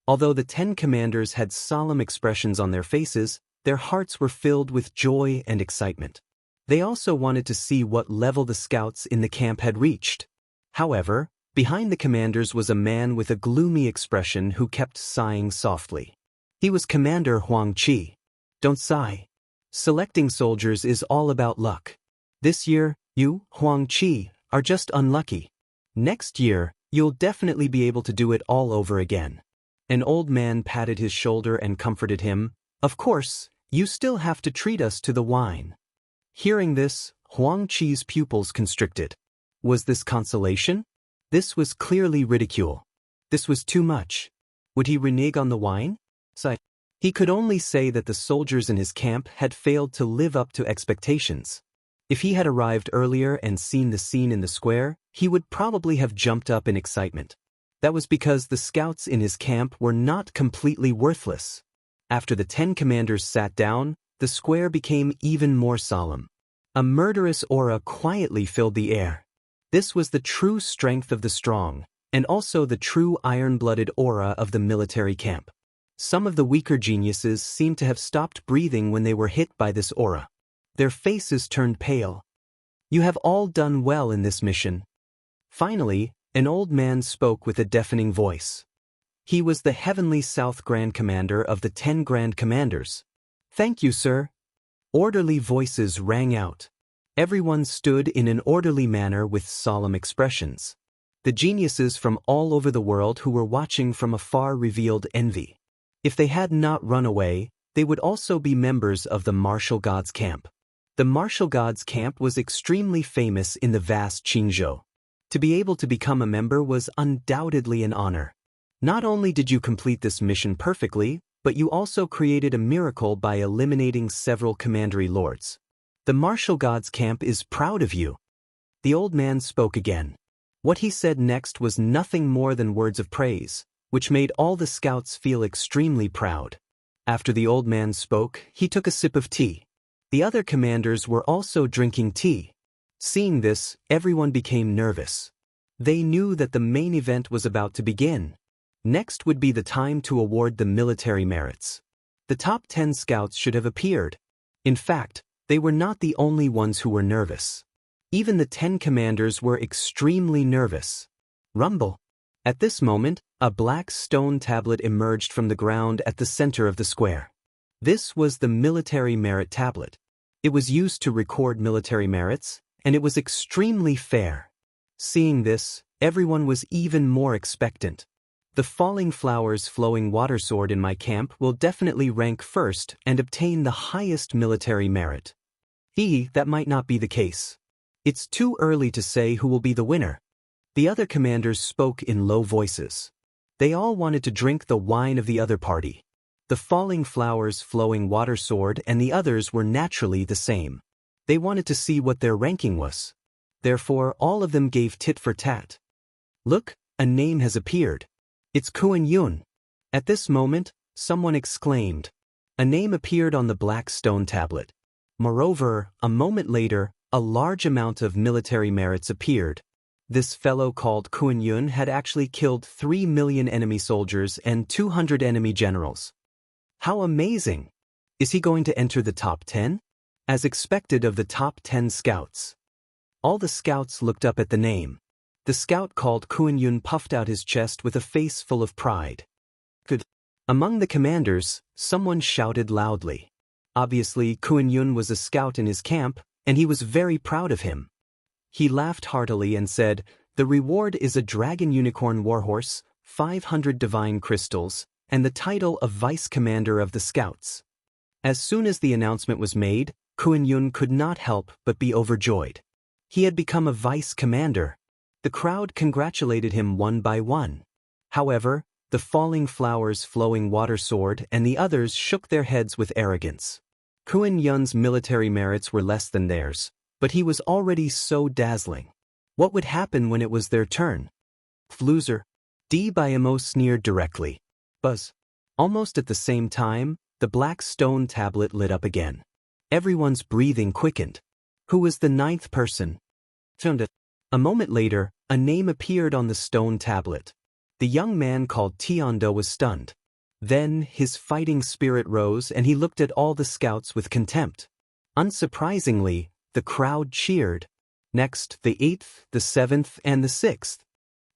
Speaker 1: Although the 10 commanders had solemn expressions on their faces, their hearts were filled with joy and excitement. They also wanted to see what level the scouts in the camp had reached. However, behind the commanders was a man with a gloomy expression who kept sighing softly. He was Commander Huang Qi. Don't sigh. Selecting soldiers is all about luck. This year, you, Huang Qi, are just unlucky. Next year, you'll definitely be able to do it all over again. An old man patted his shoulder and comforted him. Of course, you still have to treat us to the wine. Hearing this, Huang Qi's pupils constricted. Was this consolation? This was clearly ridicule. This was too much. Would he renege on the wine? He could only say that the soldiers in his camp had failed to live up to expectations. If he had arrived earlier and seen the scene in the square, he would probably have jumped up in excitement. That was because the scouts in his camp were not completely worthless. After the 10 commanders sat down, the square became even more solemn. A murderous aura quietly filled the air. This was the true strength of the strong. and also the true iron-blooded aura of the military camp. Some of the weaker geniuses seemed to have stopped breathing when they were hit by this aura. Their faces turned pale. You have all done well in this mission. Finally, an old man spoke with a deafening voice. He was the Heavenly South Grand Commander of the 10 Grand Commanders. Thank you, sir. Orderly voices rang out. Everyone stood in an orderly manner with solemn expressions. The geniuses from all over the world who were watching from afar revealed envy. If they had not run away, they would also be members of the martial gods camp. The martial gods camp was extremely famous in the vast Jianghu. To be able to become a member was undoubtedly an honor. Not only did you complete this mission perfectly, but you also created a miracle by eliminating several commandery lords. The martial gods camp is proud of you. The old man spoke again. What he said next was nothing more than words of praise, which made all the scouts feel extremely proud. After the old man spoke, he took a sip of tea. The other commanders were also drinking tea. Seeing this, everyone became nervous. They knew that the main event was about to begin. Next would be the time to award the military merits. The top 10 scouts should have appeared. In fact, they were not the only ones who were nervous. Even the 10 commanders were extremely nervous. Rumble. At this moment, a black stone tablet emerged from the ground at the center of the square. This was the military merit tablet. It was used to record military merits, and it was extremely fair. Seeing this, everyone was even more expectant. The falling flowers flowing water sword in my camp will definitely rank first and obtain the highest military merit. That might not be the case. It's too early to say who will be the winner. The other commanders spoke in low voices. They all wanted to drink the wine of the other party. The falling flowers flowing water sword and the others were naturally the same. They wanted to see what their ranking was. Therefore, all of them gave tit for tat. Look, a name has appeared. It's Kuan Yun. At this moment, someone exclaimed. A name appeared on the black stone tablet. Moreover, a moment later, a large amount of military merits appeared. This fellow called Kuan Yun had actually killed 3 million enemy soldiers and 200 enemy generals. How amazing! Is he going to enter the top 10? As expected of the top 10 scouts. All the scouts looked up at the name. The scout called Kuan Yun puffed out his chest with a face full of pride. Good. Among the commanders, someone shouted loudly. Obviously, Kuan Yun was a scout in his camp, and he was very proud of him. He laughed heartily and said, "The reward is a dragon unicorn warhorse, 500 divine crystals, and the title of vice commander of the scouts." As soon as the announcement was made, Kuan Yun could not help but be overjoyed. He had become a vice commander. The crowd congratulated him one by one. However, the falling flowers flowing water sword and the others shook their heads with arrogance. Kuan Yun's military merits were less than theirs, but he was already so dazzling. What would happen when it was their turn? Loser. Bimo sneered directly. Buzz. Almost at the same time, the black stone tablet lit up again. Everyone's breathing quickened. Who was the 9th person? Found it. A moment later, a name appeared on the stone tablet. The young man called Tiondo was stunned. Then, his fighting spirit rose and he looked at all the scouts with contempt. Unsurprisingly, the crowd cheered. Next, the 8th, the 7th, and the 6th.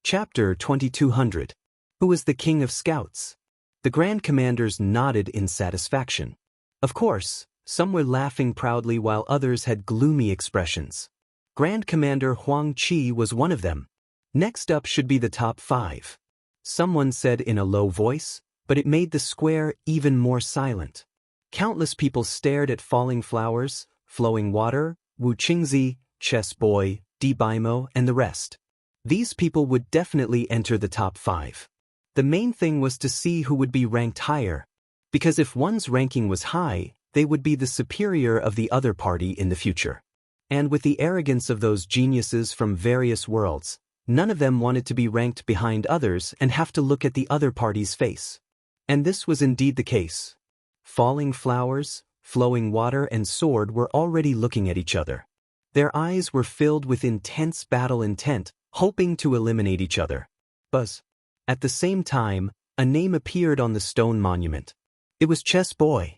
Speaker 1: Chapter 2200. Who was the king of scouts? The Grand Commanders nodded in satisfaction. Of course, some were laughing proudly while others had gloomy expressions. Grand Commander Huang Qi was one of them. Next up should be the top 5. Someone said in a low voice, but it made the square even more silent. Countless people stared at falling flowers, flowing water, Wu Qingzi, Chess Boy, Bimo, and the rest. These people would definitely enter the top 5. The main thing was to see who would be ranked higher, because if one's ranking was high, they would be the superior of the other party in the future. And with the arrogance of those geniuses from various worlds, none of them wanted to be ranked behind others and have to look at the other party's face. And this was indeed the case. Falling flowers, flowing water, and sword were already looking at each other. Their eyes were filled with intense battle intent, hoping to eliminate each other. Buzz. At the same time, a name appeared on the stone monument. It was Chess Boy.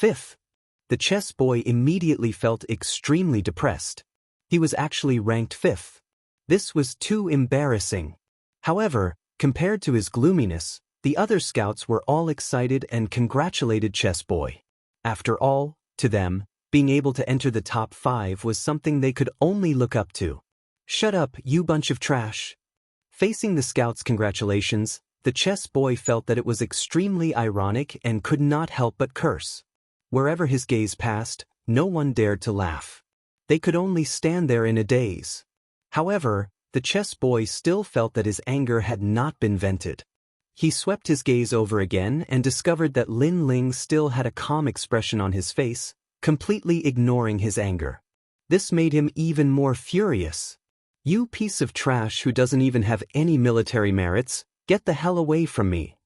Speaker 1: 5th. The Chess Boy immediately felt extremely depressed. He was actually ranked 5th. This was too embarrassing. However, compared to his gloominess, the other scouts were all excited and congratulated Chess Boy. After all, to them, being able to enter the top 5 was something they could only look up to. Shut up, you bunch of trash. Facing the scouts' congratulations, the Chess Boy felt that it was extremely ironic and could not help but curse. Wherever his gaze passed, no one dared to laugh. They could only stand there in a daze. However, the Chess Boy still felt that his anger had not been vented. He swept his gaze over again and discovered that Lin Ling still had a calm expression on his face, completely ignoring his anger. This made him even more furious. You piece of trash who doesn't even have any military merits, get the hell away from me.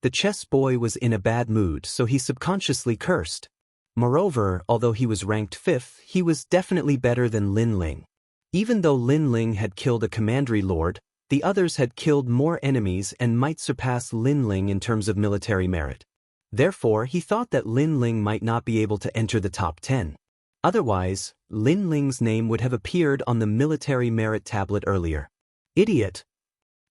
Speaker 1: The Chess Boy was in a bad mood, so he subconsciously cursed. Moreover, although he was ranked 5th, he was definitely better than Lin Ling. Even though Lin Ling had killed a commandery lord, the others had killed more enemies and might surpass Lin Ling in terms of military merit. Therefore, he thought that Lin Ling might not be able to enter the top 10. Otherwise, Lin Ling's name would have appeared on the military merit tablet earlier. Idiot!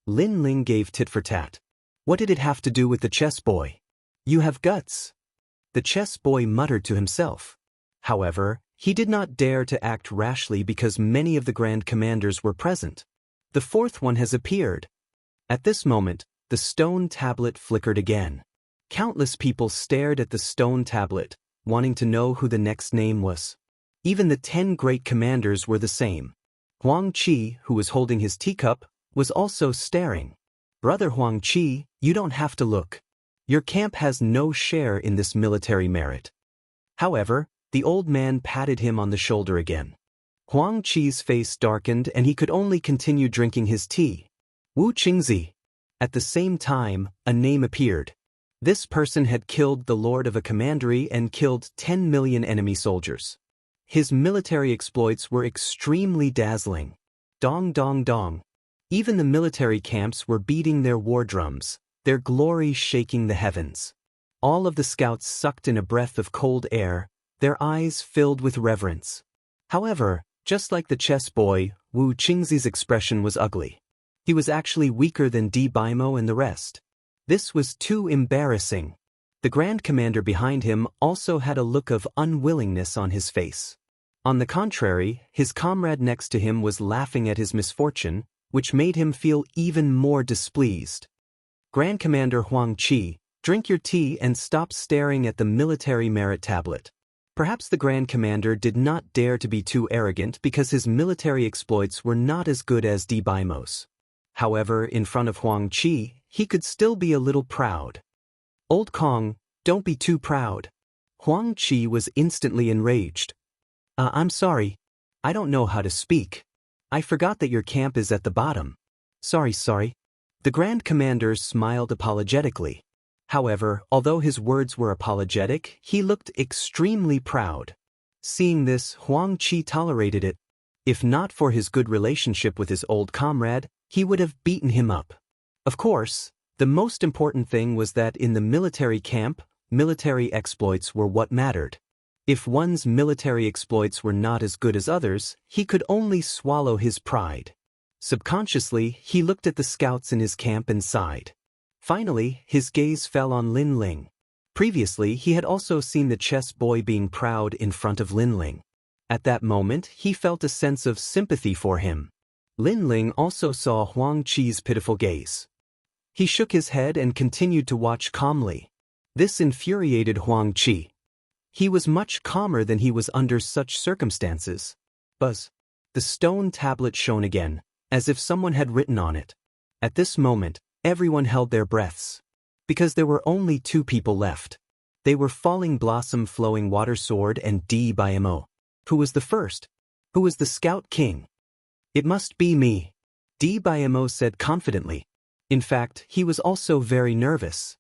Speaker 1: Lin Ling gave tit for tat. What did it have to do with the Chess Boy? You have guts. The Chess Boy muttered to himself. However, he did not dare to act rashly because many of the Grand Commanders were present. The 4th one has appeared. At this moment, the stone tablet flickered again. Countless people stared at the stone tablet, wanting to know who the next name was. Even the 10 great commanders were the same. Huang Qi, who was holding his teacup, was also staring. Brother Huang Qi, you don't have to look. Your camp has no share in this military merit. However, the old man patted him on the shoulder again. Huang Qi's face darkened and he could only continue drinking his tea. Wu Qingzi. At the same time, a name appeared. This person had killed the lord of a commandery and killed 10 million enemy soldiers. His military exploits were extremely dazzling. Dong dong dong. Even the military camps were beating their war drums, their glory shaking the heavens. All of the scouts sucked in a breath of cold air, their eyes filled with reverence. However, just like the Chess Boy, Wu Qingzi's expression was ugly. He was actually weaker than Di Baimo and the rest. This was too embarrassing. The Grand Commander behind him also had a look of unwillingness on his face. On the contrary, his comrade next to him was laughing at his misfortune, which made him feel even more displeased. Grand Commander Huang Qi, drink your tea and stop staring at the military merit tablet. Perhaps the Grand Commander did not dare to be too arrogant because his military exploits were not as good as Di Baimo's. However, in front of Huang Qi, he could still be a little proud. Old Kong, don't be too proud. Huang Qi was instantly enraged. I'm sorry. I don't know how to speak. I forgot that your camp is at the bottom. Sorry. The Grand Commander smiled apologetically. However, although his words were apologetic, he looked extremely proud. Seeing this, Huang Qi tolerated it. If not for his good relationship with his old comrade, he would have beaten him up. Of course, the most important thing was that in the military camp, military exploits were what mattered. If one's military exploits were not as good as others, he could only swallow his pride. Subconsciously, he looked at the scouts in his camp and sighed. Finally, his gaze fell on Lin Ling. Previously, he had also seen the Chess Boy being proud in front of Lin Ling. At that moment, he felt a sense of sympathy for him. Lin Ling also saw Huang Qi's pitiful gaze. He shook his head and continued to watch calmly. This infuriated Huang Qi. He was much calmer than he was under such circumstances. Buzz. The stone tablet shone again, as if someone had written on it. At this moment, everyone held their breaths. Because there were only 2 people left. They were Falling Blossom Flowing Water Sword and Di Baimo. Who was the first? Who was the Scout King? It must be me. Di Baimo said confidently. In fact, he was also very nervous.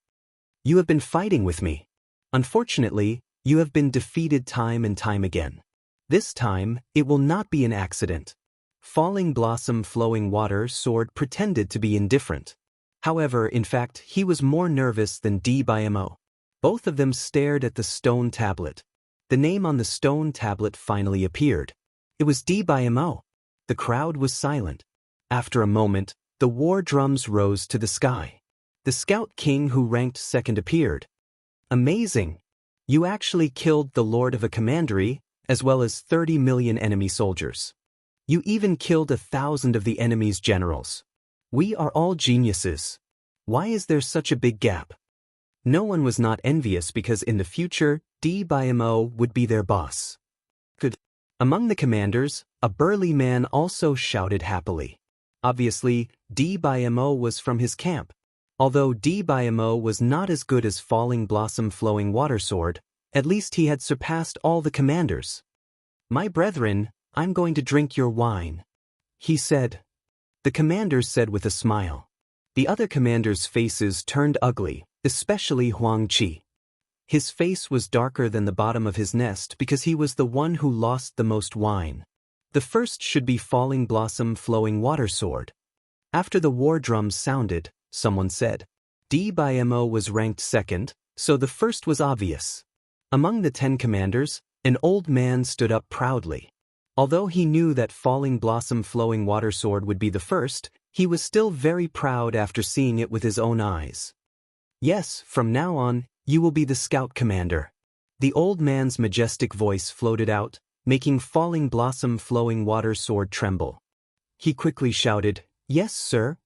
Speaker 1: You have been fighting with me. Unfortunately, you have been defeated time and time again. This time, it will not be an accident. Falling Blossom Flowing Water Sword pretended to be indifferent. However, in fact, he was more nervous than Dimo. Both of them stared at the stone tablet. The name on the stone tablet finally appeared. It was Dimo. The crowd was silent. After a moment, the war drums rose to the sky. The Scout King who ranked second appeared. Amazing! You actually killed the Lord of a Commandery, as well as 30 million enemy soldiers. You even killed 1,000 of the enemy's generals. We are all geniuses. Why is there such a big gap? No one was not envious because in the future, Dimo would be their boss. Good. Among the commanders, a burly man also shouted happily. Obviously, Dimo was from his camp. Although Dimo was not as good as Falling Blossom Flowing Water Sword, at least he had surpassed all the commanders. My brethren, I'm going to drink your wine, he said. The commander said with a smile. The other commanders' faces turned ugly, especially Huang Qi. His face was darker than the bottom of his nest because he was the one who lost the most wine. The first should be Falling Blossom Flowing Water Sword. After the war drums sounded, someone said. Dimo was ranked second, so the first was obvious. Among the 10 commanders, an old man stood up proudly. Although he knew that Falling Blossom Flowing Water Sword would be the first, he was still very proud after seeing it with his own eyes. Yes, from now on, you will be the scout commander. The old man's majestic voice floated out, making Falling Blossom Flowing Water Sword tremble. He quickly shouted, "Yes, sir."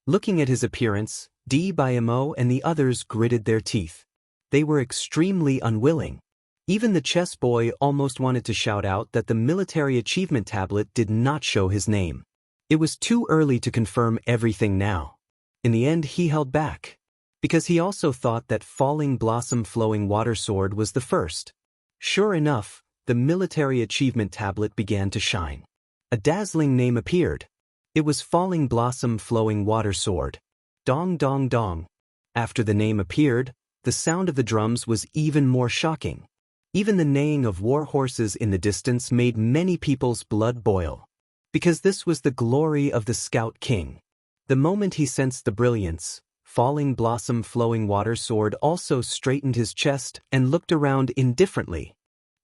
Speaker 1: Looking at his appearance, Dimo and the others gritted their teeth. They were extremely unwilling. Even the chess boy almost wanted to shout out that the military achievement tablet did not show his name. It was too early to confirm everything now. In the end, he held back, because he also thought that Falling Blossom Flowing Water Sword was the first. Sure enough, the military achievement tablet began to shine. A dazzling name appeared. It was Falling Blossom Flowing Water Sword. Dong dong dong. After the name appeared, the sound of the drums was even more shocking. Even the neighing of war horses in the distance made many people's blood boil. Because this was the glory of the Scout King. The moment he sensed the brilliance, Falling Blossom Flowing Water Sword also straightened his chest and looked around indifferently.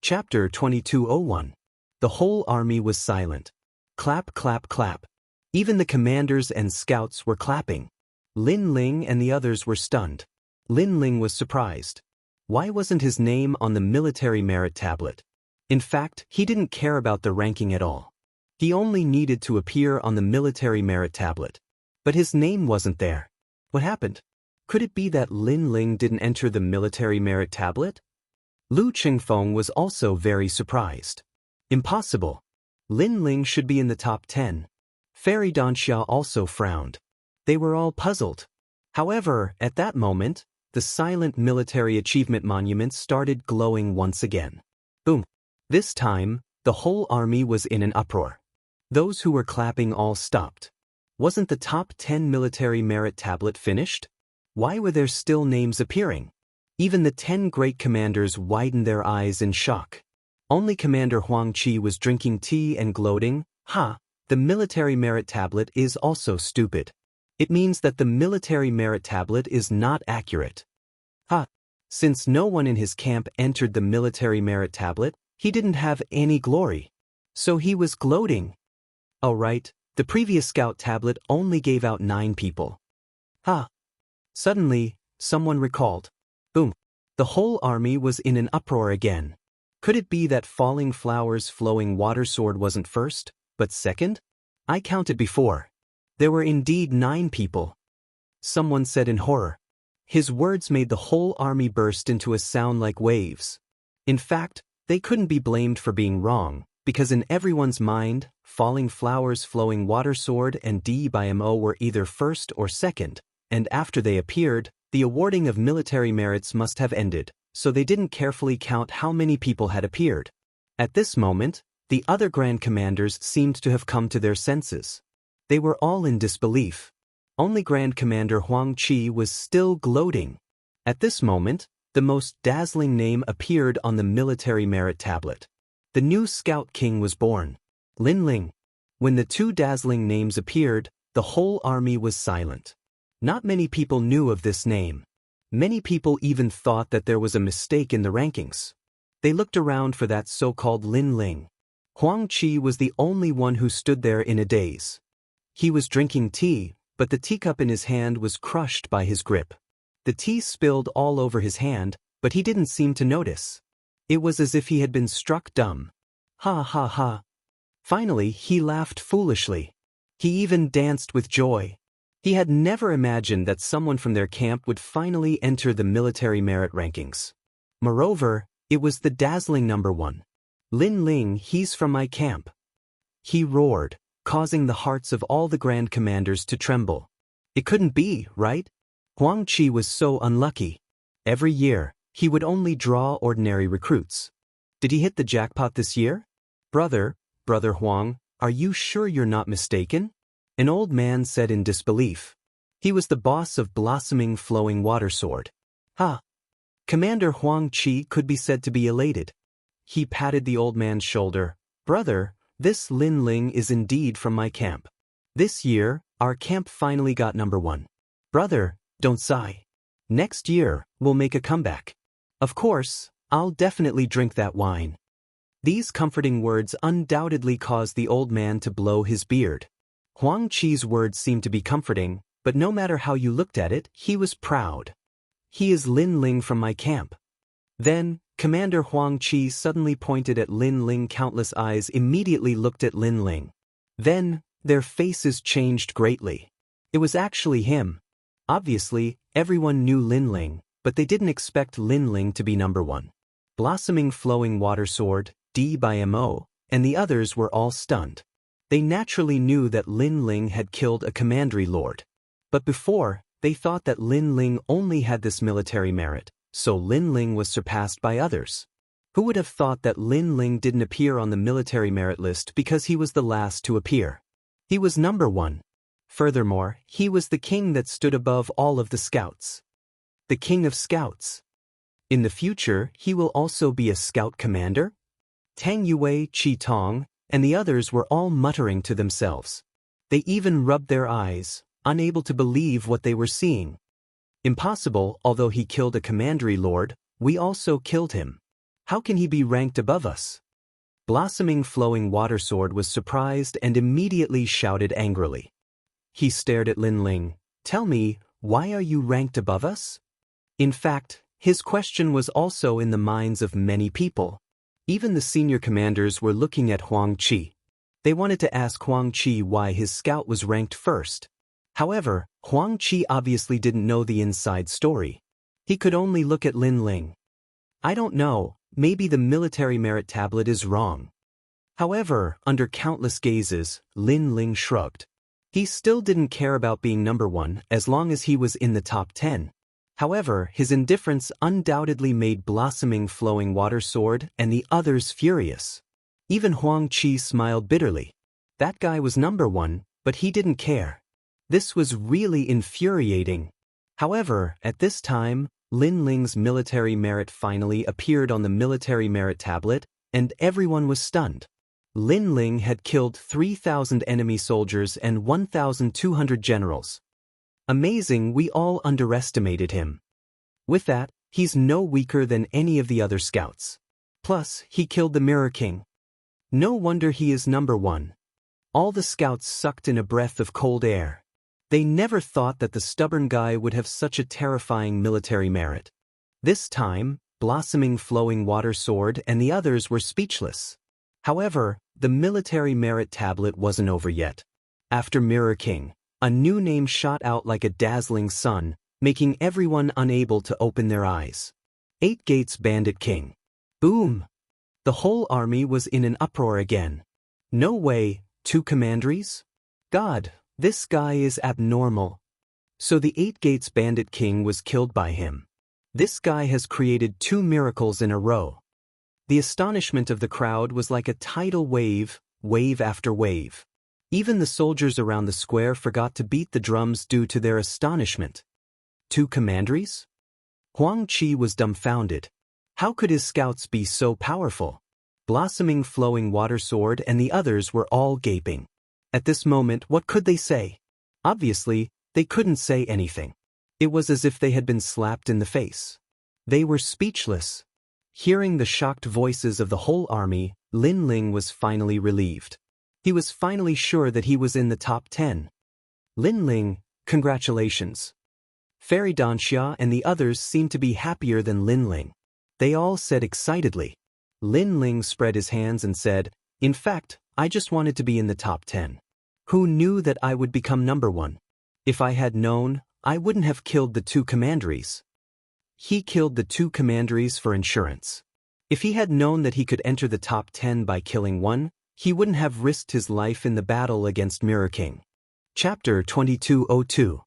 Speaker 1: Chapter 2201. The whole army was silent. Clap, clap, clap. Even the commanders and scouts were clapping. Lin Ling and the others were stunned. Lin Ling was surprised. Why wasn't his name on the military merit tablet? In fact, he didn't care about the ranking at all. He only needed to appear on the military merit tablet. But his name wasn't there. What happened? Could it be that Lin Ling didn't enter the military merit tablet? Lu Qingfeng was also very surprised. Impossible. Lin Ling should be in the top 10. Fairy Danxia also frowned. They were all puzzled. However, at that moment, the silent military achievement monument started glowing once again. Boom. This time, the whole army was in an uproar. Those who were clapping all stopped. Wasn't the top 10 military merit tablet finished? Why were there still names appearing? Even the 10 great commanders widened their eyes in shock. Only Commander Huang Qi was drinking tea and gloating. The military merit tablet is also stupid. It means that the military merit tablet is not accurate. Since no one in his camp entered the military merit tablet, he didn't have any glory. So he was gloating. Oh right, the previous scout tablet only gave out 9 people. Suddenly, someone recalled. Boom. The whole army was in an uproar again. Could it be that Falling Flowers Flowing Water Sword wasn't first, but second? I counted before. There were indeed 9 people. Someone said in horror. His words made the whole army burst into a sound like waves. In fact, they couldn't be blamed for being wrong, because in everyone's mind, Falling Flowers Flowing Water Sword and Dimo were either first or second, and after they appeared, the awarding of military merits must have ended, so they didn't carefully count how many people had appeared. At this moment, the other Grand Commanders seemed to have come to their senses. They were all in disbelief. Only Grand Commander Huang Qi was still gloating. At this moment, the most dazzling name appeared on the military merit tablet. The new Scout King was born. Lin Ling. When the 2 dazzling names appeared, the whole army was silent. Not many people knew of this name. Many people even thought that there was a mistake in the rankings. They looked around for that so-called Lin Ling. Huang Qi was the only one who stood there in a daze. He was drinking tea, but the teacup in his hand was crushed by his grip. The tea spilled all over his hand, but he didn't seem to notice. It was as if he had been struck dumb. Ha ha ha. Finally, he laughed foolishly. He even danced with joy. He had never imagined that someone from their camp would finally enter the military merit rankings. Moreover, it was the dazzling number 1. Lin Ling, he's from my camp. He roared, causing the hearts of all the grand commanders to tremble. It couldn't be, right? Huang Qi was so unlucky. Every year, he would only draw ordinary recruits. Did he hit the jackpot this year? Brother Huang, are you sure you're not mistaken? An old man said in disbelief. He was the boss of Blossoming Flowing Water Sword. Ha! Commander Huang Qi could be said to be elated. He patted the old man's shoulder. Brother, this Lin Ling is indeed from my camp. This year, our camp finally got number 1. Brother, don't sigh. Next year, we'll make a comeback. Of course, I'll definitely drink that wine. These comforting words undoubtedly caused the old man to blow his beard. Huang Qi's words seemed to be comforting, but no matter how you looked at it, he was proud. He is Lin Ling from my camp. Then, Commander Huang Qi suddenly pointed at Lin Ling. Countless eyes immediately looked at Lin Ling. Then, their faces changed greatly. It was actually him. Obviously, everyone knew Lin Ling, but they didn't expect Lin Ling to be number 1. Blossoming Flowing Water Sword, D by Mo, and the others were all stunned. They naturally knew that Lin Ling had killed a commandery lord. But before, they thought that Lin Ling only had this military merit, so Lin Ling was surpassed by others. Who would have thought that Lin Ling didn't appear on the military merit list because he was the last to appear? He was number 1. Furthermore, he was the king that stood above all of the scouts. The king of scouts. In the future, he will also be a scout commander? Tang Yue, Qi Tong, and the others were all muttering to themselves. They even rubbed their eyes, unable to believe what they were seeing. Impossible, although he killed a commandery lord, we also killed him. How can he be ranked above us? Blossoming Flowing Water Sword was surprised and immediately shouted angrily. He stared at Lin Ling. Tell me, why are you ranked above us? In fact, his question was also in the minds of many people. Even the senior commanders were looking at Huang Qi. They wanted to ask Huang Qi why his scout was ranked first. However, Huang Qi obviously didn't know the inside story. He could only look at Lin Ling. I don't know, maybe the military merit tablet is wrong. However, under countless gazes, Lin Ling shrugged. He still didn't care about being number 1 as long as he was in the top 10. However, his indifference undoubtedly made Blossoming Flowing Water Sword and the others furious. Even Huang Qi smiled bitterly. That guy was number 1, but he didn't care. This was really infuriating. However, at this time, Lin Ling's military merit finally appeared on the military merit tablet, and everyone was stunned. Lin Ling had killed 3,000 enemy soldiers and 1,200 generals. Amazing, we all underestimated him. With that, he's no weaker than any of the other scouts. Plus, he killed the Mirror King. No wonder he is number 1. All the scouts sucked in a breath of cold air. They never thought that the stubborn guy would have such a terrifying military merit. This time, Blossoming Flowing Water Sword and the others were speechless. However, the military merit tablet wasn't over yet. After Mirror King, a new name shot out like a dazzling sun, making everyone unable to open their eyes. 8 Gates Bandit King. Boom! The whole army was in an uproar again. No way, 2 commanderies? God, this guy is abnormal. So the 8 Gates Bandit King was killed by him. This guy has created 2 miracles in a row. The astonishment of the crowd was like a tidal wave, wave after wave. Even the soldiers around the square forgot to beat the drums due to their astonishment. 2 commanderies? Huang Qi was dumbfounded. How could his scouts be so powerful? Blossoming Flowing Water Sword and the others were all gaping. At this moment, what could they say? Obviously, They couldn't say anything. It was as if they had been slapped in the face. They were speechless. Hearing the shocked voices of the whole army, Lin Ling was finally relieved. He was finally sure that he was in the top 10. Lin Ling, congratulations. Fairy Danxia and the others seemed to be happier than Lin Ling. They all said excitedly. Lin Ling spread his hands and said, "In fact, I just wanted to be in the top 10. Who knew that I would become number 1? If I had known, I wouldn't have killed the 2 commanderies." He killed the 2 commanderies for insurance. If he had known that he could enter the top 10 by killing one, he wouldn't have risked his life in the battle against Mirror King. Chapter 2202.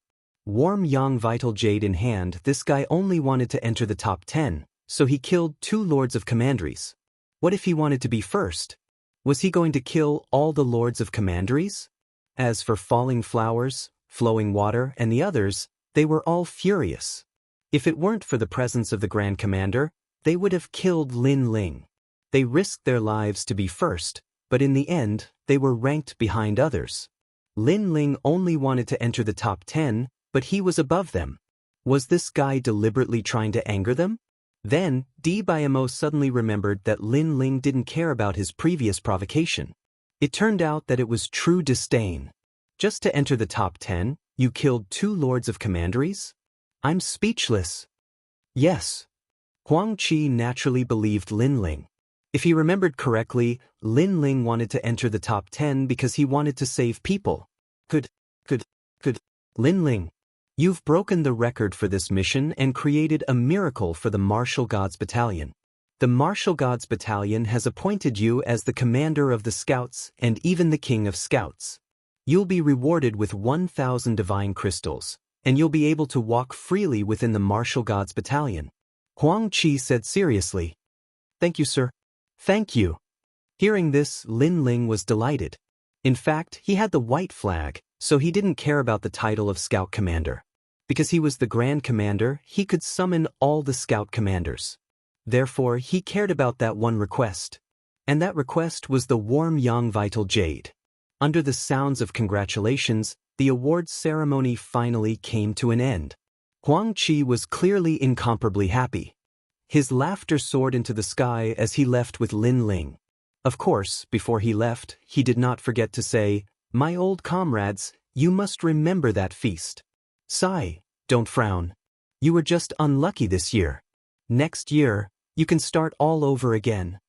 Speaker 1: Warm Yang Vital Jade in hand. This guy only wanted to enter the top 10, so he killed 2 Lords of Commanderies. What if he wanted to be first? Was he going to kill all the Lords of Commanderies? As for Falling Flowers, Flowing Water, and the others, they were all furious. If it weren't for the presence of the Grand Commander, they would have killed Lin Ling. They risked their lives to be first, but in the end, they were ranked behind others. Lin Ling only wanted to enter the top 10, but he was above them. Was this guy deliberately trying to anger them? Then, Di Biamo suddenly remembered that Lin Ling didn't care about his previous provocation. It turned out that it was true disdain. Just to enter the top 10, you killed 2 Lords of Commanderies? I'm speechless. Yes. Huang Qi naturally believed Lin Ling. If he remembered correctly, Lin Ling wanted to enter the top 10 because he wanted to save people. Could. Lin Ling, you've broken the record for this mission and created a miracle for the Martial Gods Battalion. The Martial Gods Battalion has appointed you as the commander of the Scouts and even the King of Scouts. You'll be rewarded with 1,000 divine crystals, and you'll be able to walk freely within the Martial Gods Battalion. Huang Qi said seriously. Thank you, sir. Thank you. Hearing this, Lin Ling was delighted. In fact, he had the white flag, so he didn't care about the title of Scout Commander. Because he was the Grand Commander, he could summon all the Scout Commanders. Therefore, he cared about that one request. And that request was the Warm Yang Vital Jade. Under the sounds of congratulations, the awards ceremony finally came to an end. Huang Qi was clearly incomparably happy. His laughter soared into the sky as he left with Lin Ling. Of course, before he left, he did not forget to say, "My old comrades, you must remember that feast. Sigh, don't frown. You were just unlucky this year. Next year, you can start all over again."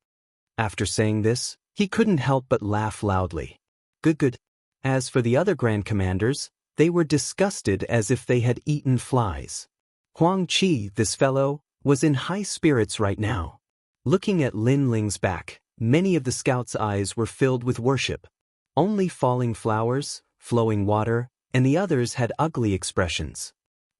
Speaker 1: After saying this, he couldn't help but laugh loudly. Good. As for the other Grand Commanders, they were disgusted as if they had eaten flies. Huang Qi, this fellow, was in high spirits right now. Looking at Lin Ling's back, many of the scouts' eyes were filled with worship. Only Falling Flowers, Flowing Water, and the others had ugly expressions.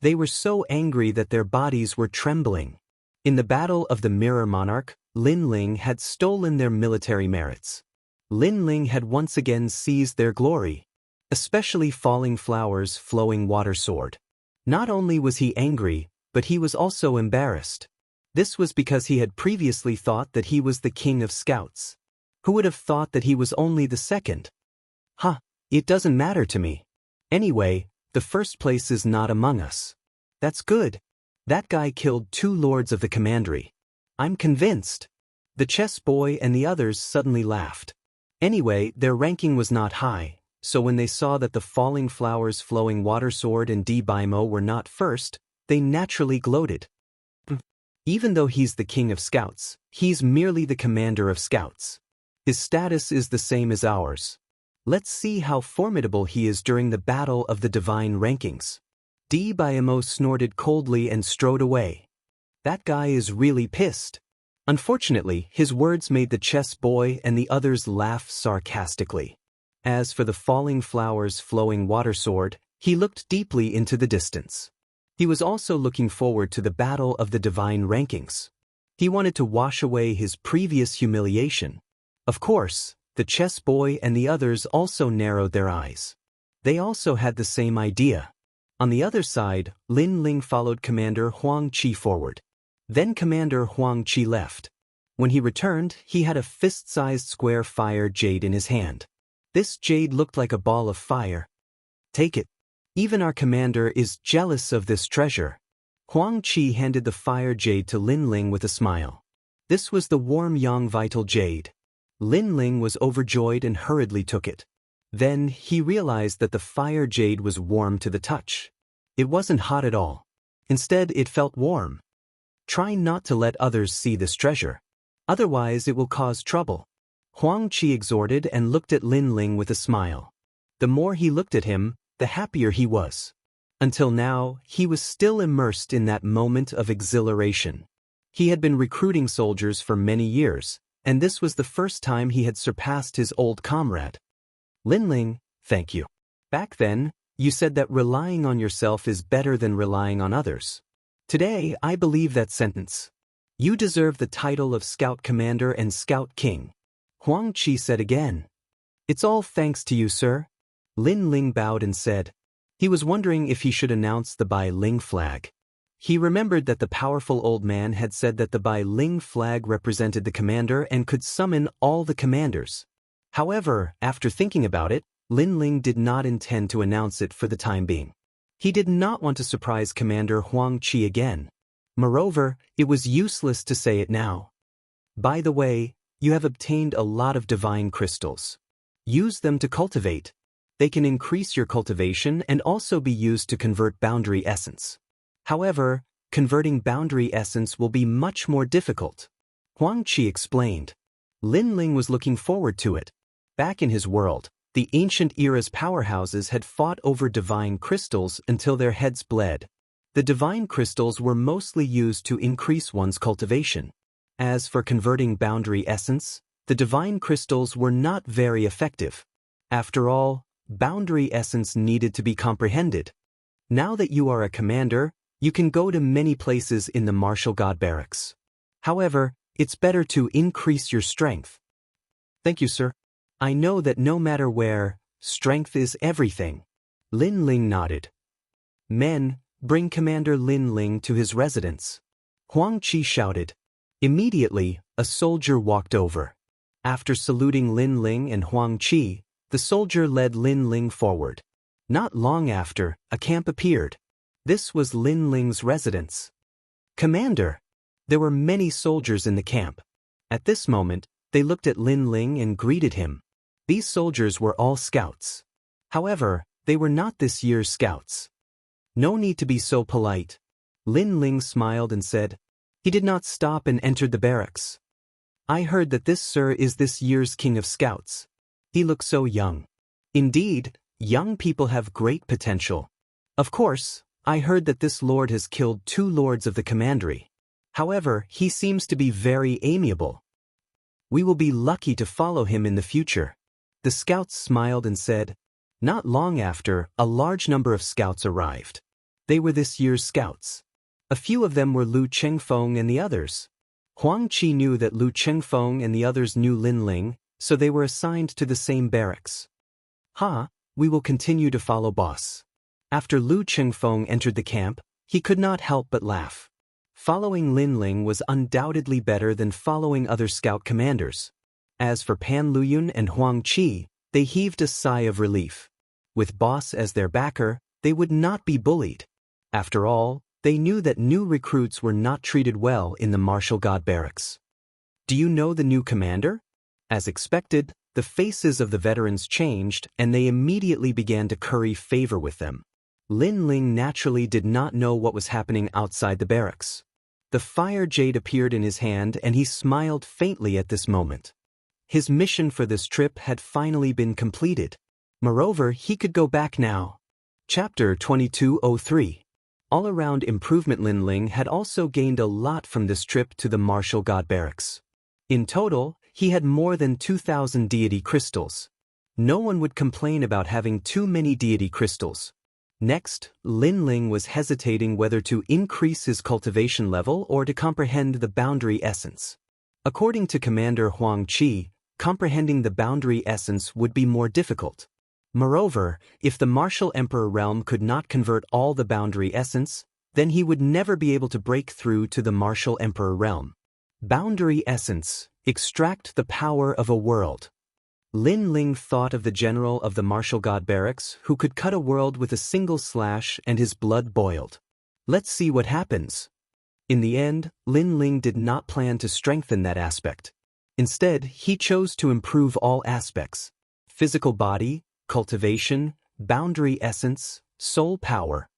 Speaker 1: They were so angry that their bodies were trembling. In the Battle of the Mirror Monarch, Lin Ling had stolen their military merits. Lin Ling had once again seized their glory, especially Falling Flowers' Flowing Water Sword. Not only was he angry, but he was also embarrassed. This was because he had previously thought that he was the King of Scouts. Who would have thought that he was only the second? It doesn't matter to me. Anyway, the first place is not among us. That's good. That guy killed 2 Lords of the Commandery. I'm convinced. The chess boy and the others suddenly laughed. Anyway, their ranking was not high, so when they saw that the Falling Flowers' Flowing Water Sword and Di Baimo were not first, they naturally gloated. Even though he's the King of Scouts, he's merely the Commander of Scouts. His status is the same as ours. Let's see how formidable he is during the Battle of the Divine Rankings. Di Baimo snorted coldly and strode away. That guy is really pissed. Unfortunately, his words made the chess boy and the others laugh sarcastically. As for the Falling Flowers' Flowing Water Sword, he looked deeply into the distance. He was also looking forward to the Battle of the Divine Rankings. He wanted to wash away his previous humiliation. Of course, the chess boy and the others also narrowed their eyes. They also had the same idea. On the other side, Lin Ling followed Commander Huang Qi forward. Then Commander Huang Qi left. When he returned, he had a fist-sized square fire jade in his hand. This jade looked like a ball of fire. Take it. Even our commander is jealous of this treasure. Huang Qi handed the fire jade to Lin Ling with a smile. This was the warm yang vital jade. Lin Ling was overjoyed and hurriedly took it. Then he realized that the fire jade was warm to the touch. It wasn't hot at all. Instead, it felt warm. Try not to let others see this treasure. Otherwise, it will cause trouble. Huang Qi exhorted and looked at Lin Ling with a smile. The more he looked at him, the happier he was. Until now, he was still immersed in that moment of exhilaration. He had been recruiting soldiers for many years, and this was the first time he had surpassed his old comrade. Lin Ling, thank you. Back then, you said that relying on yourself is better than relying on others. Today, I believe that sentence. You deserve the title of Scout Commander and Scout King. Huang Qi said again. It's all thanks to you, sir. Lin Ling bowed and said. He was wondering if he should announce the Bai Ling flag. He remembered that the powerful old man had said that the Bai Ling flag represented the commander and could summon all the commanders. However, after thinking about it, Lin Ling did not intend to announce it for the time being. He did not want to surprise Commander Huang Qi again. Moreover, it was useless to say it now. By the way, you have obtained a lot of divine crystals. Use them to cultivate. They can increase your cultivation and also be used to convert boundary essence. However, converting boundary essence will be much more difficult. Huang Qi explained. Lin Ling was looking forward to it. Back in his world, the ancient era's powerhouses had fought over divine crystals until their heads bled. The divine crystals were mostly used to increase one's cultivation. As for converting boundary essence, the divine crystals were not very effective. After all, boundary essence needed to be comprehended. Now that you are a commander, you can go to many places in the martial god barracks. However, it's better to increase your strength. Thank you, sir. I know that no matter where, strength is everything. Lin Ling nodded. Men, bring Commander Lin Ling to his residence. Huang Qi shouted. Immediately, a soldier walked over. After saluting Lin Ling and Huang Qi, the soldier led Lin Ling forward. Not long after, a camp appeared. This was Lin Ling's residence. Commander! There were many soldiers in the camp. At this moment, they looked at Lin Ling and greeted him. These soldiers were all scouts. However, they were not this year's scouts. No need to be so polite. Lin Ling smiled and said. He did not stop and entered the barracks. I heard that this sir is this year's king of scouts. He looks so young. Indeed, young people have great potential. Of course, I heard that this lord has killed 2 lords of the commandery. However, he seems to be very amiable. We will be lucky to follow him in the future. The scouts smiled and said. Not long after, a large number of scouts arrived. They were this year's scouts. A few of them were Lu Chengfeng and the others. Huang Qi knew that Lu Chengfeng and the others knew Lin Ling, so they were assigned to the same barracks. We will continue to follow boss. After Lu Chengfeng entered the camp, he could not help but laugh. Following Lin Ling was undoubtedly better than following other scout commanders. As for Pan Luyun and Huang Qi, they heaved a sigh of relief. With boss as their backer, they would not be bullied. After all, they knew that new recruits were not treated well in the martial god barracks. Do you know the new commander? As expected, the faces of the veterans changed and they immediately began to curry favor with them. Lin Ling naturally did not know what was happening outside the barracks. The fire jade appeared in his hand and he smiled faintly at this moment. His mission for this trip had finally been completed. Moreover, he could go back now. Chapter 2203. All-around improvement. Lin Ling had also gained a lot from this trip to the martial god barracks. In total, he had more than 2,000 deity crystals. No one would complain about having too many deity crystals. Next, Lin Ling was hesitating whether to increase his cultivation level or to comprehend the boundary essence. According to Commander Huang Qi, comprehending the boundary essence would be more difficult. Moreover, if the martial emperor realm could not convert all the boundary essence, then he would never be able to break through to the martial emperor realm. Boundary essence, extract the power of a world. Lin Ling thought of the general of the martial god barracks who could cut a world with a single slash, and his blood boiled. Let's see what happens. In the end, Lin Ling did not plan to strengthen that aspect. Instead, he chose to improve all aspects: physical body, cultivation, boundary essence, soul power.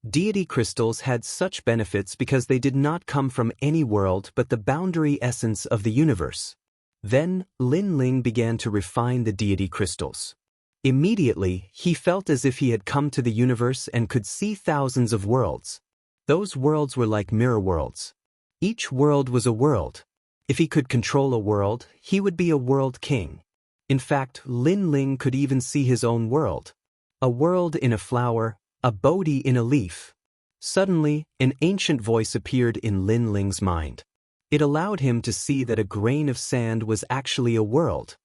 Speaker 1: Deity crystals had such benefits because they did not come from any world but the boundary essence of the universe. Then, Lin Ling began to refine the deity crystals. Immediately, he felt as if he had come to the universe and could see thousands of worlds. Those worlds were like mirror worlds. Each world was a world. If he could control a world, he would be a world king. In fact, Lin Ling could even see his own world. A world in a flower, a Bodhi in a leaf. Suddenly, an ancient voice appeared in Lin Ling's mind. It allowed him to see that a grain of sand was actually a world.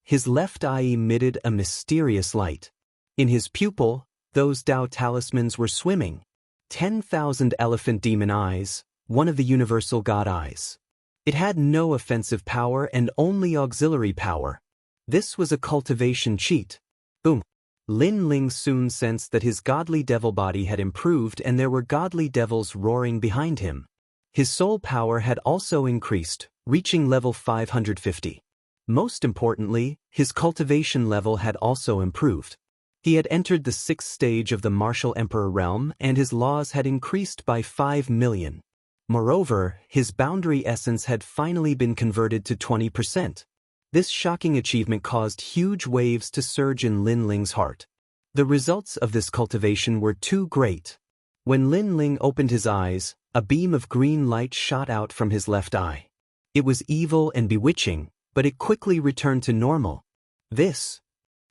Speaker 1: His left eye emitted a mysterious light. In his pupil, those Tao talismans were swimming. 10,000 elephant demon eyes, one of the universal god eyes. It had no offensive power and only auxiliary power. This was a cultivation cheat. Boom. Lin Ling soon sensed that his godly devil body had improved and there were godly devils roaring behind him. His soul power had also increased, reaching level 550. Most importantly, his cultivation level had also improved. He had entered the 6th stage of the martial emperor realm and his laws had increased by 5 million. Moreover, his boundary essence had finally been converted to 20%. This shocking achievement caused huge waves to surge in Lin Ling's heart. The results of this cultivation were too great. When Lin Ling opened his eyes, a beam of green light shot out from his left eye. It was evil and bewitching, but it quickly returned to normal.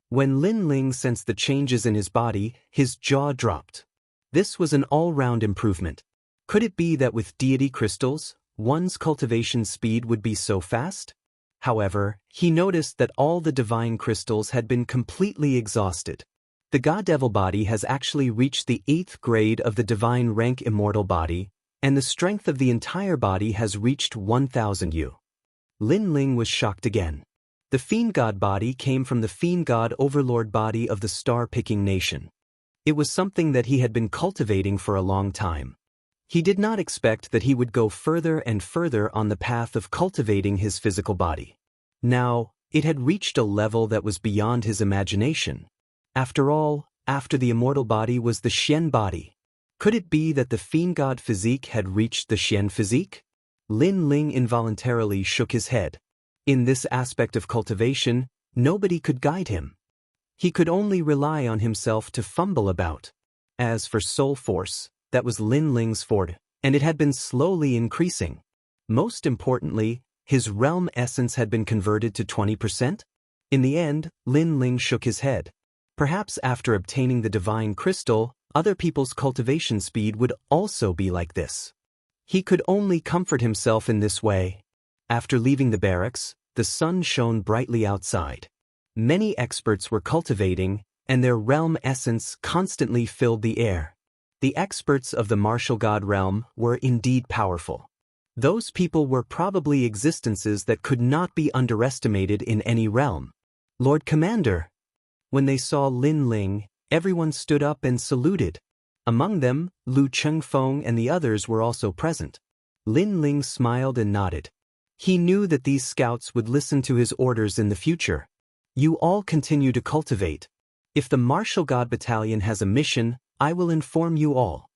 Speaker 1: When Lin Ling sensed the changes in his body, his jaw dropped. This was an all-round improvement. Could it be that with deity crystals, one's cultivation speed would be so fast? However, he noticed that all the divine crystals had been completely exhausted. The God-Devil body has actually reached the 8th grade of the divine rank Immortal body, and the strength of the entire body has reached 1,000 U. Lin Ling was shocked again. The Fiend God body came from the Fiend God Overlord body of the Star-Picking Nation. It was something that he had been cultivating for a long time. He did not expect that he would go further and further on the path of cultivating his physical body. Now, it had reached a level that was beyond his imagination. After all, after the Immortal body was the Xian body. Could it be that the Fiend God physique had reached the Xian physique? Lin Ling involuntarily shook his head. In this aspect of cultivation, nobody could guide him. He could only rely on himself to fumble about. As for soul force, that was Lin Ling's forte, and it had been slowly increasing. Most importantly, his realm essence had been converted to 20%. In the end, Lin Ling shook his head. Perhaps after obtaining the divine crystal, other people's cultivation speed would also be like this. He could only comfort himself in this way. After leaving the barracks, the sun shone brightly outside. Many experts were cultivating, and their realm essence constantly filled the air. The experts of the martial god realm were indeed powerful. Those people were probably existences that could not be underestimated in any realm. Lord Commander! When they saw Lin Ling, everyone stood up and saluted. Among them, Lu Chengfeng and the others were also present. Lin Ling smiled and nodded. He knew that these scouts would listen to his orders in the future. You all continue to cultivate. If the Martial God Battalion has a mission, I will inform you all.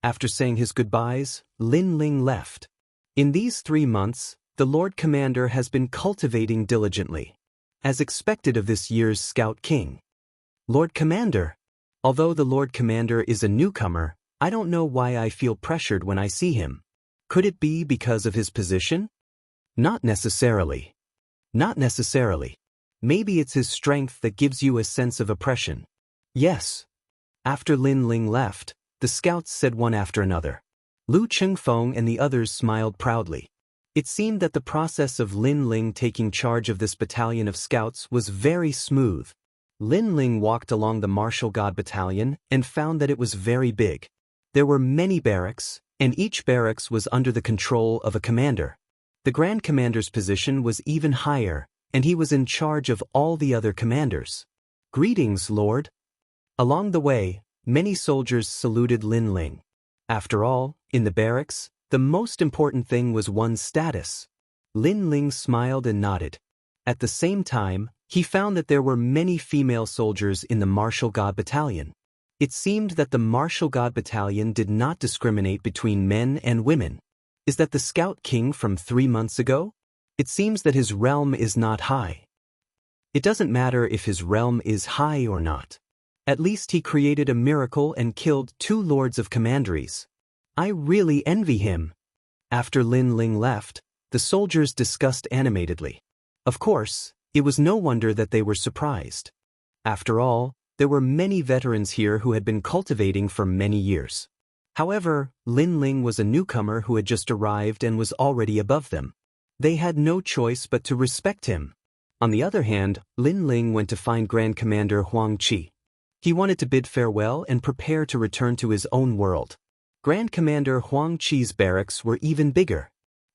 Speaker 1: After saying his goodbyes, Lin Ling left. In these 3 months, the Lord Commander has been cultivating diligently, as expected of this year's Scout King. Lord Commander. Although the Lord Commander is a newcomer, I don't know why I feel pressured when I see him. Could it be because of his position? Not necessarily. Not necessarily. Maybe it's his strength that gives you a sense of oppression. Yes. After Lin Ling left, the scouts said one after another. Lu Chengfeng and the others smiled proudly. It seemed that the process of Lin Ling taking charge of this battalion of scouts was very smooth. Lin Ling walked along the Martial God Battalion and found that it was very big. There were many barracks, and each barracks was under the control of a commander. The Grand Commander's position was even higher, and he was in charge of all the other commanders. "Greetings, Lord." Along the way, many soldiers saluted Lin Ling. After all, in the barracks, the most important thing was one's status. Lin Ling smiled and nodded. At the same time, he found that there were many female soldiers in the Martial God Battalion. It seemed that the Martial God Battalion did not discriminate between men and women. Is that the Scout King from 3 months ago? It seems that his realm is not high. It doesn't matter if his realm is high or not. At least he created a miracle and killed 2 lords of commanderies. I really envy him. After Lin Ling left, the soldiers discussed animatedly. Of course, it was no wonder that they were surprised. After all, there were many veterans here who had been cultivating for many years. However, Lin Ling was a newcomer who had just arrived and was already above them. They had no choice but to respect him. On the other hand, Lin Ling went to find Grand Commander Huang Qi. He wanted to bid farewell and prepare to return to his own world. Grand Commander Huang Qi's barracks were even bigger.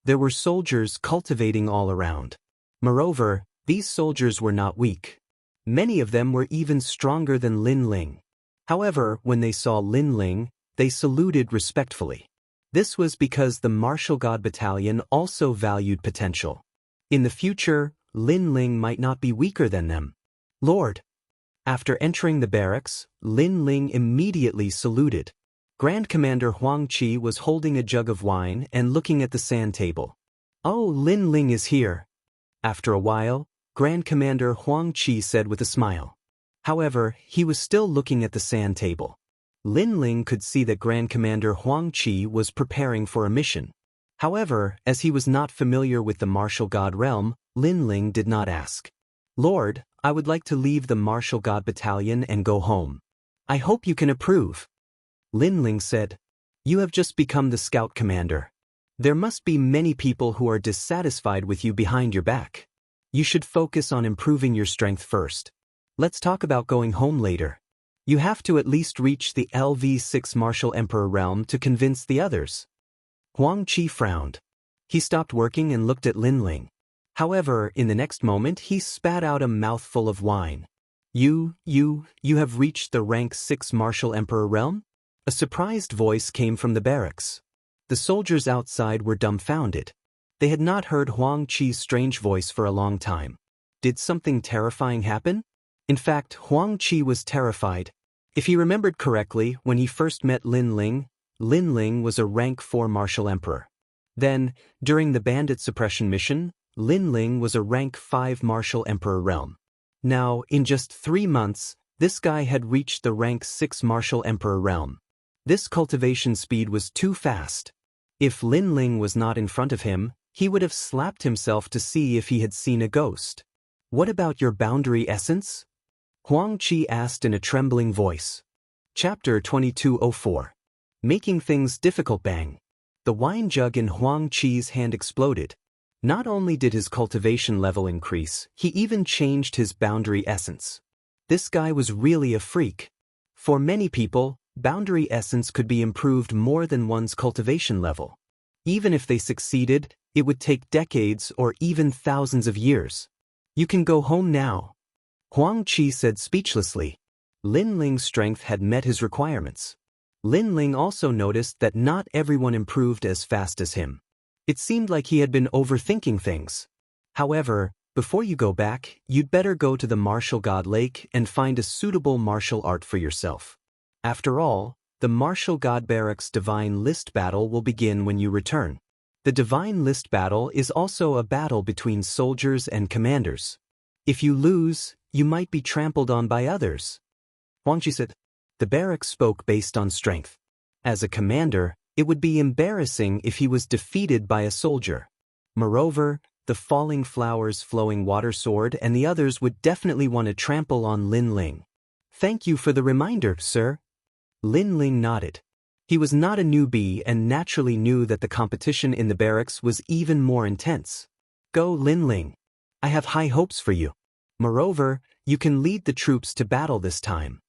Speaker 1: There were soldiers cultivating all around. Moreover, these soldiers were not weak. Many of them were even stronger than Lin Ling. However, when they saw Lin Ling, they saluted respectfully. This was because the Martial God Battalion also valued potential. In the future, Lin Ling might not be weaker than them. "Lord." After entering the barracks, Lin Ling immediately saluted. Grand Commander Huang Qi was holding a jug of wine and looking at the sand table. "Oh, Lin Ling is here." After a while, Grand Commander Huang Qi said with a smile. However, he was still looking at the sand table. Lin Ling could see that Grand Commander Huang Qi was preparing for a mission. However, as he was not familiar with the Martial God realm, Lin Ling did not ask. "Lord, I would like to leave the Martial God Battalion and go home. I hope you can approve." Lin Ling said, "You have just become the Scout Commander. There must be many people who are dissatisfied with you behind your back. You should focus on improving your strength first. Let's talk about going home later. You have to at least reach the LV6 Martial Emperor realm to convince the others." Huang Qi frowned. He stopped working and looked at Lin Ling. However, in the next moment he spat out a mouthful of wine. You have reached the rank 6 Martial Emperor realm?" A surprised voice came from the barracks. The soldiers outside were dumbfounded. They had not heard Huang Qi's strange voice for a long time. Did something terrifying happen? In fact, Huang Qi was terrified. If he remembered correctly, when he first met Lin Ling was a rank 4 Martial Emperor. Then, during the bandit suppression mission, Lin Ling was a rank 5 Martial Emperor realm. Now, in just 3 months, this guy had reached the rank 6 Martial Emperor realm. This cultivation speed was too fast. If Lin Ling was not in front of him, he would have slapped himself to see if he had seen a ghost. "What about your boundary essence?" Huang Qi asked in a trembling voice. Chapter 2204. Making Things Difficult. Bang. The wine jug in Huang Qi's hand exploded. Not only did his cultivation level increase, he even changed his boundary essence. This guy was really a freak. For many people, boundary essence could be improved more than one's cultivation level. Even if they succeeded, it would take decades or even thousands of years. "You can go home now," Huang Qi said speechlessly. Lin Ling's strength had met his requirements. Lin Ling also noticed that not everyone improved as fast as him. It seemed like he had been overthinking things. However, before you go back, you'd better go to the Martial God Lake and find a suitable martial art for yourself. After all, the Martial God Barracks Divine List battle will begin when you return. The Divine List battle is also a battle between soldiers and commanders. If you lose, you might be trampled on by others. Huang Qi said. The barracks spoke based on strength. As a commander, it would be embarrassing if he was defeated by a soldier. Moreover, the Falling Flowers Flowing Water Sword and the others would definitely want to trample on Lin Ling. "Thank you for the reminder, sir." Lin Ling nodded. He was not a newbie and naturally knew that the competition in the barracks was even more intense. "Go, Lin Ling. I have high hopes for you. Moreover, you can lead the troops to battle this time."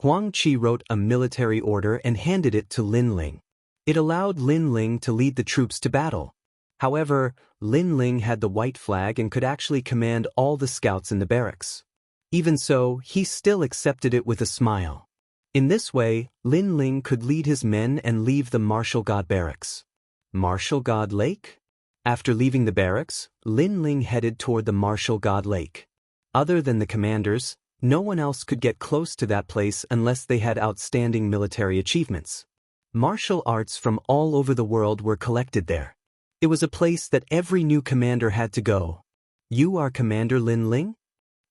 Speaker 1: Huang Qi wrote a military order and handed it to Lin Ling. It allowed Lin Ling to lead the troops to battle. However, Lin Ling had the white flag and could actually command all the scouts in the barracks. Even so, he still accepted it with a smile. In this way, Lin Ling could lead his men and leave the Martial God barracks. Martial God Lake? After leaving the barracks, Lin Ling headed toward the Martial God Lake. Other than the commanders, no one else could get close to that place unless they had outstanding military achievements. Martial arts from all over the world were collected there. It was a place that every new commander had to go. You are Commander Lin Ling?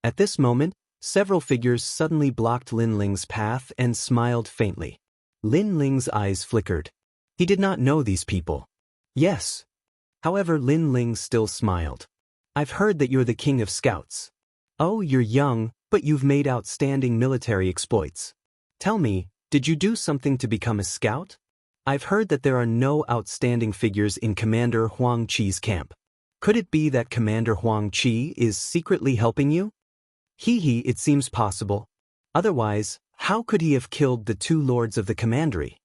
Speaker 1: At this moment, several figures suddenly blocked Lin Ling's path and smiled faintly. Lin Ling's eyes flickered. He did not know these people. Yes. However, Lin Ling still smiled. I've heard that you're the king of scouts. Oh, you're young, but you've made outstanding military exploits. Tell me, did you do something to become a scout? I've heard that there are no outstanding figures in Commander Huang Qi's camp. Could it be that Commander Huang Qi is secretly helping you? It seems possible. Otherwise, how could he have killed the two lords of the commandery?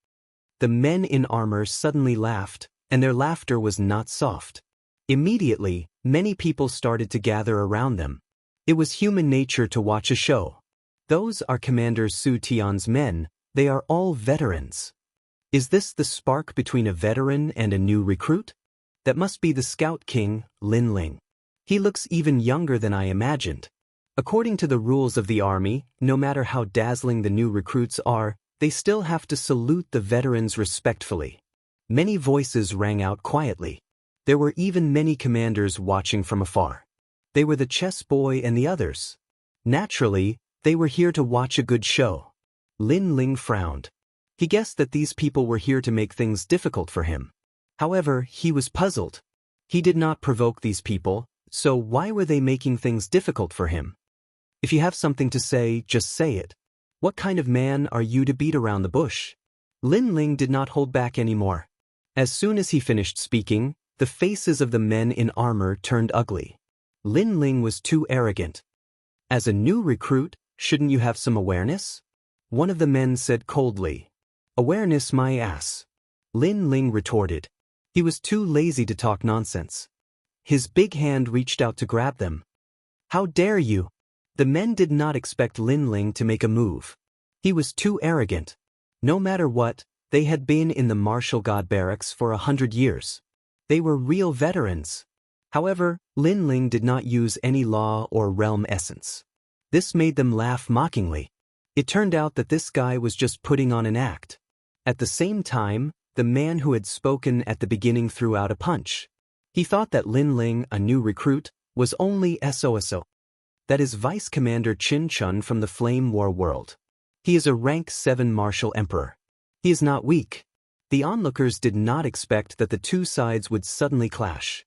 Speaker 1: The men in armor suddenly laughed, and their laughter was not soft. Immediately, many people started to gather around them. It was human nature to watch a show. Those are Commander Su Tian's men, they are all veterans. Is this the spark between a veteran and a new recruit? That must be the Scout King, Lin Ling. He looks even younger than I imagined. According to the rules of the army, no matter how dazzling the new recruits are, they still have to salute the veterans respectfully. Many voices rang out quietly. There were even many commanders watching from afar. They were the chess boy and the others. Naturally, they were here to watch a good show. Lin Ling frowned. He guessed that these people were here to make things difficult for him. However, he was puzzled. He did not provoke these people, so why were they making things difficult for him? If you have something to say, just say it. What kind of man are you to beat around the bush? Lin Ling did not hold back anymore. As soon as he finished speaking, the faces of the men in armor turned ugly. Lin Ling was too arrogant. As a new recruit, shouldn't you have some awareness? One of the men said coldly. Awareness my ass. Lin Ling retorted. He was too lazy to talk nonsense. His big hand reached out to grab them. How dare you? The men did not expect Lin Ling to make a move. He was too arrogant. No matter what, they had been in the Martial God barracks for 100 years. They were real veterans. However, Lin Ling did not use any law or realm essence. This made them laugh mockingly. It turned out that this guy was just putting on an act. At the same time, the man who had spoken at the beginning threw out a punch. He thought that Lin Ling, a new recruit, was only SOSO. That is Vice Commander Qin Chun from the Flame War world. He is a rank 7 martial emperor. He is not weak. The onlookers did not expect that the two sides would suddenly clash.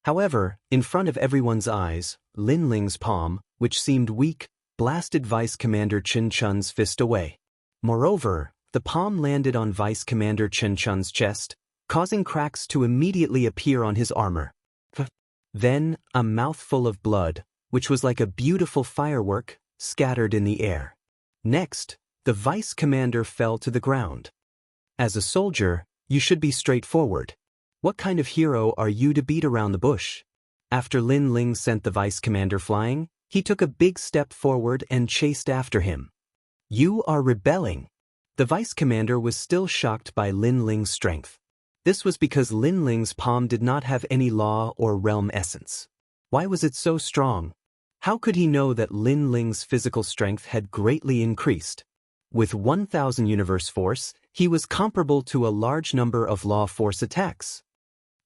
Speaker 1: However, in front of everyone's eyes, Lin Ling's palm, which seemed weak, blasted Vice Commander Qin Chun's fist away. Moreover, the palm landed on Vice Commander Qin Chun's chest, causing cracks to immediately appear on his armor. Then, a mouthful of blood, which was like a beautiful firework, scattered in the air. Next, the Vice Commander fell to the ground. As a soldier, you should be straightforward. What kind of hero are you to beat around the bush? After Lin Ling sent the Vice Commander flying, he took a big step forward and chased after him. You are rebelling. The Vice Commander was still shocked by Lin Ling's strength. This was because Lin Ling's palm did not have any law or realm essence. Why was it so strong? How could he know that Lin Ling's physical strength had greatly increased? With 1,000 universe force, he was comparable to a large number of law force attacks.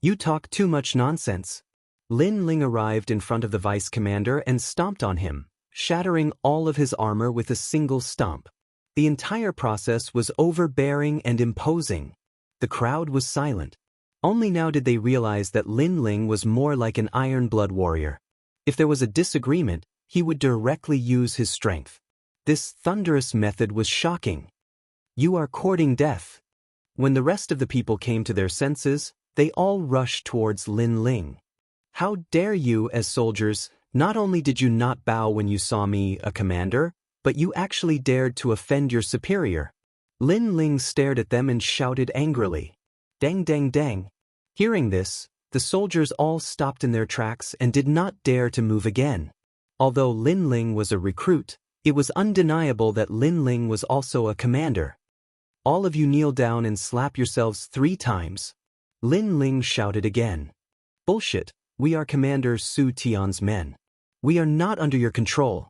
Speaker 1: You talk too much nonsense. Lin Ling arrived in front of the Vice Commander and stomped on him, shattering all of his armor with a single stomp. The entire process was overbearing and imposing. The crowd was silent. Only now did they realize that Lin Ling was more like an Iron Blood warrior. If there was a disagreement, he would directly use his strength. This thunderous method was shocking. You are courting death. When the rest of the people came to their senses, they all rushed towards Lin Ling. How dare you, as soldiers, not only did you not bow when you saw me, a commander, but you actually dared to offend your superior. Lin Ling stared at them and shouted angrily. Dang dang dang. Hearing this, The soldiers all stopped in their tracks and did not dare to move again. Although Lin Ling was a recruit, it was undeniable that Lin Ling was also a commander. All of you kneel down and slap yourselves 3 times. Lin Ling shouted again. Bullshit, we are Commander Su Tian's men. We are not under your control.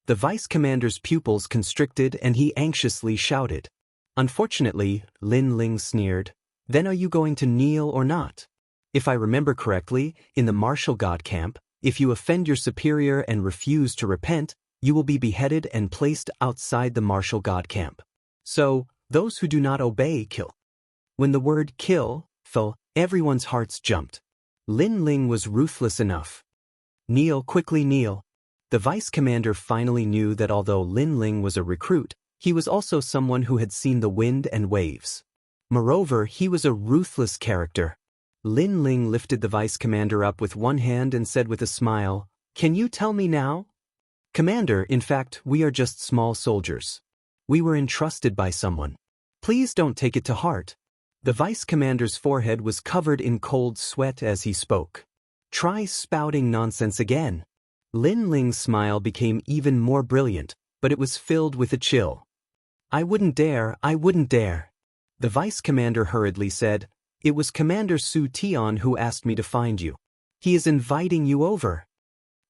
Speaker 1: The vice commander's pupils constricted and he anxiously shouted. Unfortunately, Lin Ling sneered. Then are you going to kneel or not? If I remember correctly, in the martial god camp, if you offend your superior and refuse to repent, you will be beheaded and placed outside the martial god camp. So, those who do not obey kill. When the word kill fell, everyone's hearts jumped. Lin Ling was ruthless enough. Kneel, quickly kneel. The vice commander finally knew that although Lin Ling was a recruit, he was also someone who had seen the wind and waves. Moreover, he was a ruthless character. Lin Ling lifted the vice commander up with one hand and said with a smile, "Can you tell me now?" "Commander, in fact, we are just small soldiers. We were entrusted by someone. Please don't take it to heart." The vice commander's forehead was covered in cold sweat as he spoke. "Try spouting nonsense again." Lin Ling's smile became even more brilliant, but it was filled with a chill. I wouldn't dare. The vice commander hurriedly said, "It was Commander Su Tian who asked me to find you. He is inviting you over."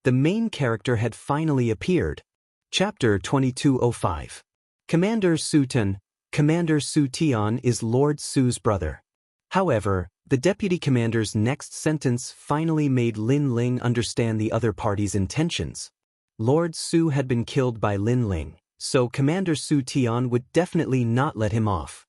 Speaker 1: The main character had finally appeared. Chapter 2205. Commander Su Tian is Lord Su's brother. However, the deputy commander's next sentence finally made Lin Ling understand the other party's intentions. Lord Su had been killed by Lin Ling, so Commander Su Tian would definitely not let him off.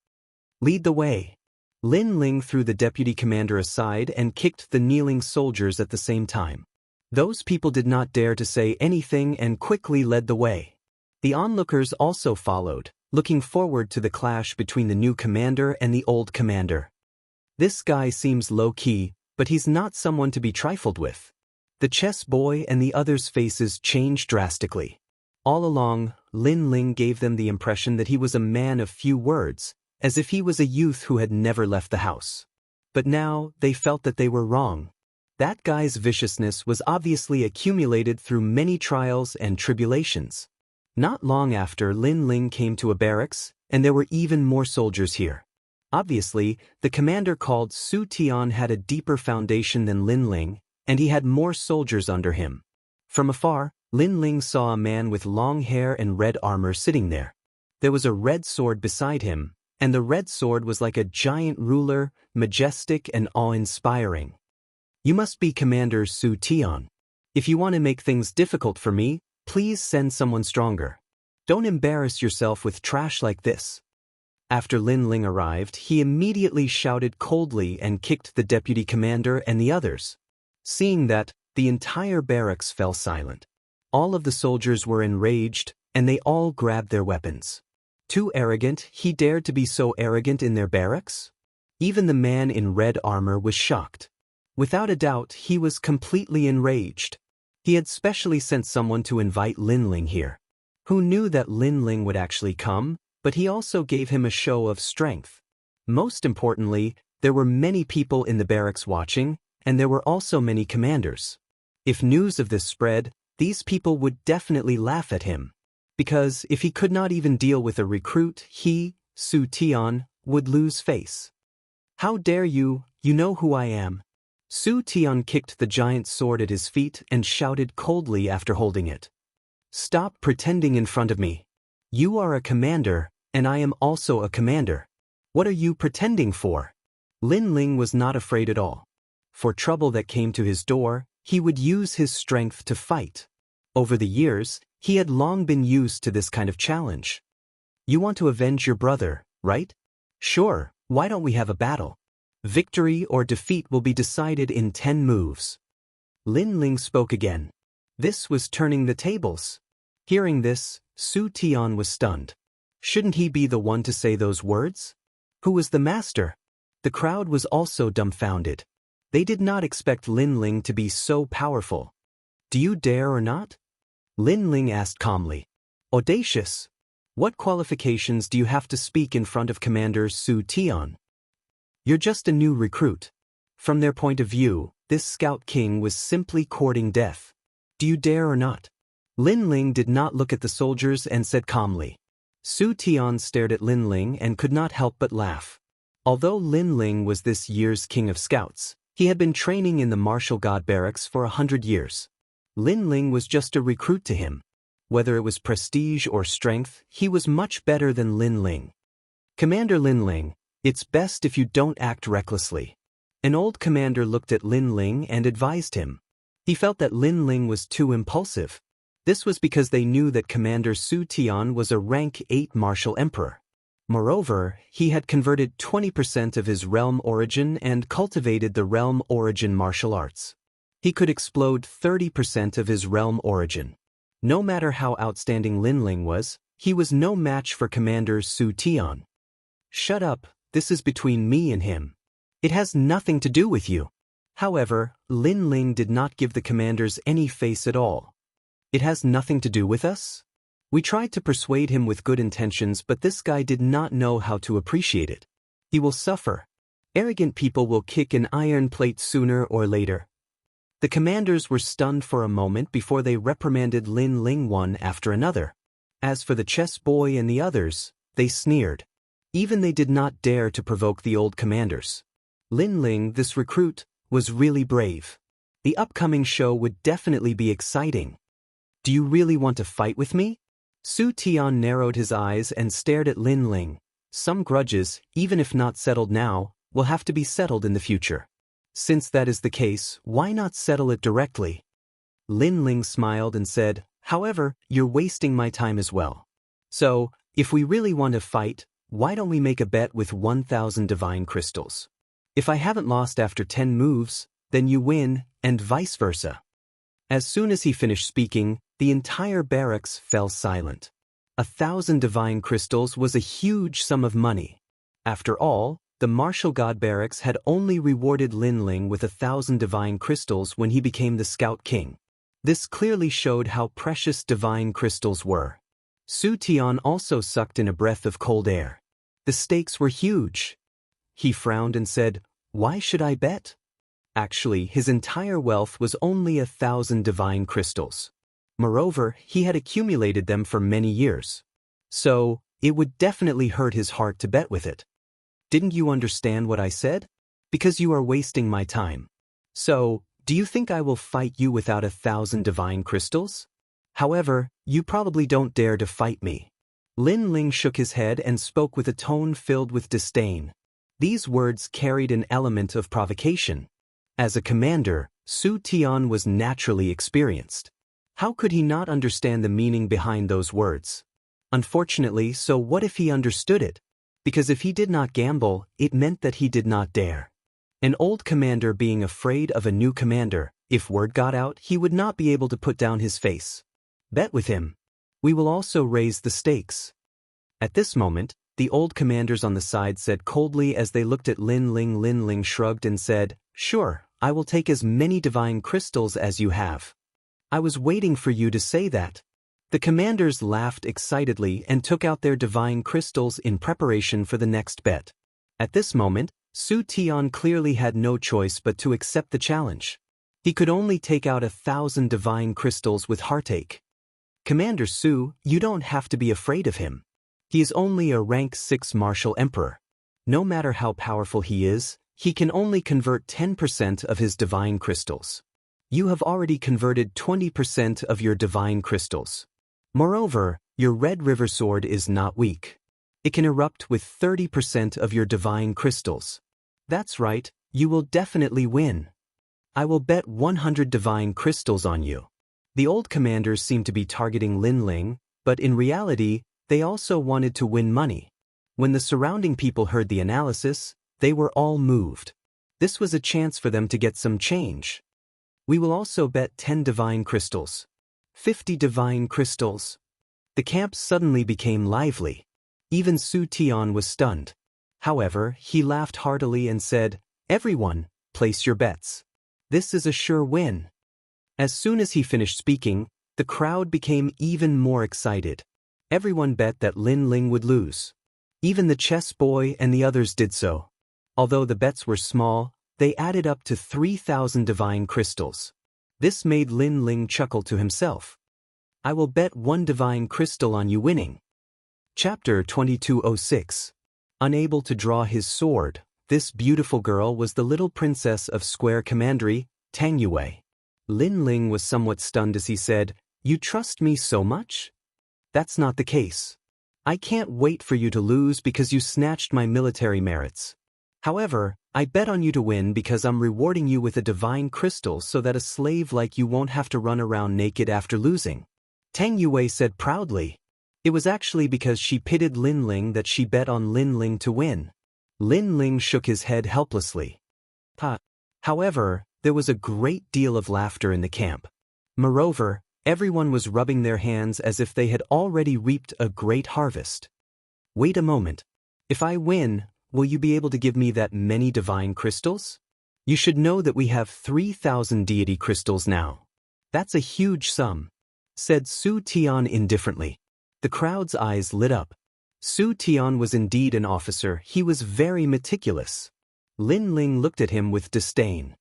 Speaker 1: "Lead the way." Lin Ling threw the deputy commander aside and kicked the kneeling soldiers at the same time. Those people did not dare to say anything and quickly led the way. The onlookers also followed, looking forward to the clash between the new commander and the old commander. This guy seems low-key, but he's not someone to be trifled with. The chess boy and the others' faces changed drastically. All along, Lin Ling gave them the impression that he was a man of few words, as if he was a youth who had never left the house. But now, they felt that they were wrong. That guy's viciousness was obviously accumulated through many trials and tribulations. Not long after, Lin Ling came to a barracks, and there were even more soldiers here. Obviously, the commander called Su Tian had a deeper foundation than Lin Ling, and he had more soldiers under him. From afar, Lin Ling saw a man with long hair and red armor sitting there. There was a red sword beside him, and the red sword was like a giant ruler, majestic and awe-inspiring. "You must be Commander Su Tian. If you want to make things difficult for me, please send someone stronger. Don't embarrass yourself with trash like this." After Lin Ling arrived, he immediately shouted coldly and kicked the deputy commander and the others. Seeing that, the entire barracks fell silent. All of the soldiers were enraged, and they all grabbed their weapons. Too arrogant, he dared to be so arrogant in their barracks? Even the man in red armor was shocked. Without a doubt, he was completely enraged. He had specially sent someone to invite Lin Ling here. Who knew that Lin Ling would actually come? But he also gave him a show of strength. Most importantly, there were many people in the barracks watching, and there were also many commanders. If news of this spread, these people would definitely laugh at him. Because if he could not even deal with a recruit, he, Su Tian, would lose face. "How dare you, you know who I am." Su Tian kicked the giant sword at his feet and shouted coldly after holding it. "Stop pretending in front of me. You are a commander, and I am also a commander. What are you pretending for?" Lin Ling was not afraid at all. For trouble that came to his door, he would use his strength to fight. Over the years, he had long been used to this kind of challenge. "You want to avenge your brother, right? Sure, why don't we have a battle? Victory or defeat will be decided in 10 moves. Lin Ling spoke again. This was turning the tables. Hearing this, Su Tian was stunned. Shouldn't he be the one to say those words? Who was the master? The crowd was also dumbfounded. They did not expect Lin Ling to be so powerful. "Do you dare or not?" Lin Ling asked calmly. "Audacious. What qualifications do you have to speak in front of Commander Su Tian? You're just a new recruit. From their point of view, this Scout King was simply courting death. Do you dare or not? Lin Ling did not look at the soldiers and said calmly. Su Tian stared at Lin Ling and could not help but laugh. Although Lin Ling was this year's king of scouts, he had been training in the martial god barracks for 100 years. Lin Ling was just a recruit to him. Whether it was prestige or strength, he was much better than Lin Ling. Commander Lin Ling, it's best if you don't act recklessly. An old commander looked at Lin Ling and advised him. He felt that Lin Ling was too impulsive. This was because they knew that Commander Su Tian was a rank 8 martial emperor. Moreover, he had converted 20% of his realm origin and cultivated the realm origin martial arts. He could explode 30% of his realm origin. No matter how outstanding Lin Ling was, he was no match for Commander Su Tian. Shut up, this is between me and him. It has nothing to do with you. However, Lin Ling did not give the commanders any face at all. It has nothing to do with us? We tried to persuade him with good intentions, but this guy did not know how to appreciate it. He will suffer. Arrogant people will kick an iron plate sooner or later. The commanders were stunned for a moment before they reprimanded Lin Ling one after another. As for the chess boy and the others, they sneered. Even they did not dare to provoke the old commanders. Lin Ling, this recruit, was really brave. The upcoming show would definitely be exciting. Do you really want to fight with me? Su Tian narrowed his eyes and stared at Lin Ling. Some grudges, even if not settled now, will have to be settled in the future. Since that is the case, why not settle it directly? Lin Ling smiled and said, however, you're wasting my time as well. So, if we really want to fight, why don't we make a bet with 1,000 divine crystals? If I haven't lost after 10 moves, then you win, and vice versa. As soon as he finished speaking, the entire barracks fell silent. 1,000 divine crystals was a huge sum of money. After all, the martial god barracks had only rewarded Lin Ling with 1,000 divine crystals when he became the Scout King. This clearly showed how precious divine crystals were. Su Tian also sucked in a breath of cold air. The stakes were huge. He frowned and said, why should I bet? Actually, his entire wealth was only 1,000 divine crystals. Moreover, he had accumulated them for many years. So, it would definitely hurt his heart to bet with it. Didn't you understand what I said? Because you are wasting my time. So, do you think I will fight you without 1,000 divine crystals? However, you probably don't dare to fight me. Lin Ling shook his head and spoke with a tone filled with disdain. These words carried an element of provocation. As a commander, Su Tian was naturally experienced. How could he not understand the meaning behind those words? Unfortunately, so what if he understood it? Because if he did not gamble, it meant that he did not dare. An old commander being afraid of a new commander, if word got out, he would not be able to put down his face. Bet with him. We will also raise the stakes. At this moment, the old commanders on the side said coldly as they looked at Lin Ling. Lin Ling shrugged and said, sure, I will take as many divine crystals as you have. I was waiting for you to say that. The commanders laughed excitedly and took out their divine crystals in preparation for the next bet. At this moment, Su Tian clearly had no choice but to accept the challenge. He could only take out 1,000 divine crystals with heartache. Commander Su, you don't have to be afraid of him. He is only a rank 6 martial emperor. No matter how powerful he is, he can only convert 10% of his divine crystals. You have already converted 20% of your divine crystals. Moreover, your Red River Sword is not weak. It can erupt with 30% of your divine crystals. That's right, you will definitely win. I will bet 100 divine crystals on you. The old commanders seemed to be targeting Lin Ling, but in reality, they also wanted to win money. When the surrounding people heard the analysis, they were all moved. This was a chance for them to get some change. We will also bet 10 divine crystals. 50 divine crystals. The camp suddenly became lively. Even Su Tian was stunned. However, he laughed heartily and said, everyone, place your bets. This is a sure win. As soon as he finished speaking, the crowd became even more excited. Everyone bet that Lin Ling would lose. Even the chess boy and the others did so. Although the bets were small, They added up to 3,000 divine crystals. This made Lin Ling chuckle to himself. I will bet 1 divine crystal on you winning. Chapter 2206. Unable to draw his sword, this beautiful girl was the little princess of Square Commandery, Tang Yue. Lin Ling was somewhat stunned as he said, "You trust me so much? That's not the case. I can't wait for you to lose because you snatched my military merits. However, I bet on you to win because I'm rewarding you with a divine crystal so that a slave like you won't have to run around naked after losing." Tang Yue said proudly. It was actually because she pitied Lin Ling that she bet on Lin Ling to win. Lin Ling shook his head helplessly. However, there was a great deal of laughter in the camp. Moreover, everyone was rubbing their hands as if they had already reaped a great harvest. Wait a moment. If I win, will you be able to give me that many divine crystals? You should know that we have 3,000 deity crystals now. That's a huge sum, said Su Tian indifferently. The crowd's eyes lit up. Su Tian was indeed an officer. He was very meticulous. Lin Ling looked at him with disdain.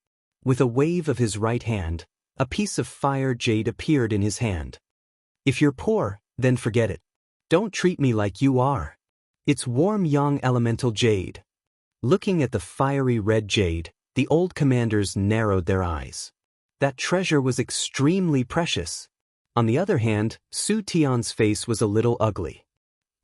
Speaker 1: With a wave of his right hand, a piece of fire jade appeared in his hand. If you're poor, then forget it. Don't treat me like you are. It's warm yang elemental jade. Looking at the fiery red jade, the old commanders narrowed their eyes. That treasure was extremely precious. On the other hand, Su Tian's face was a little ugly.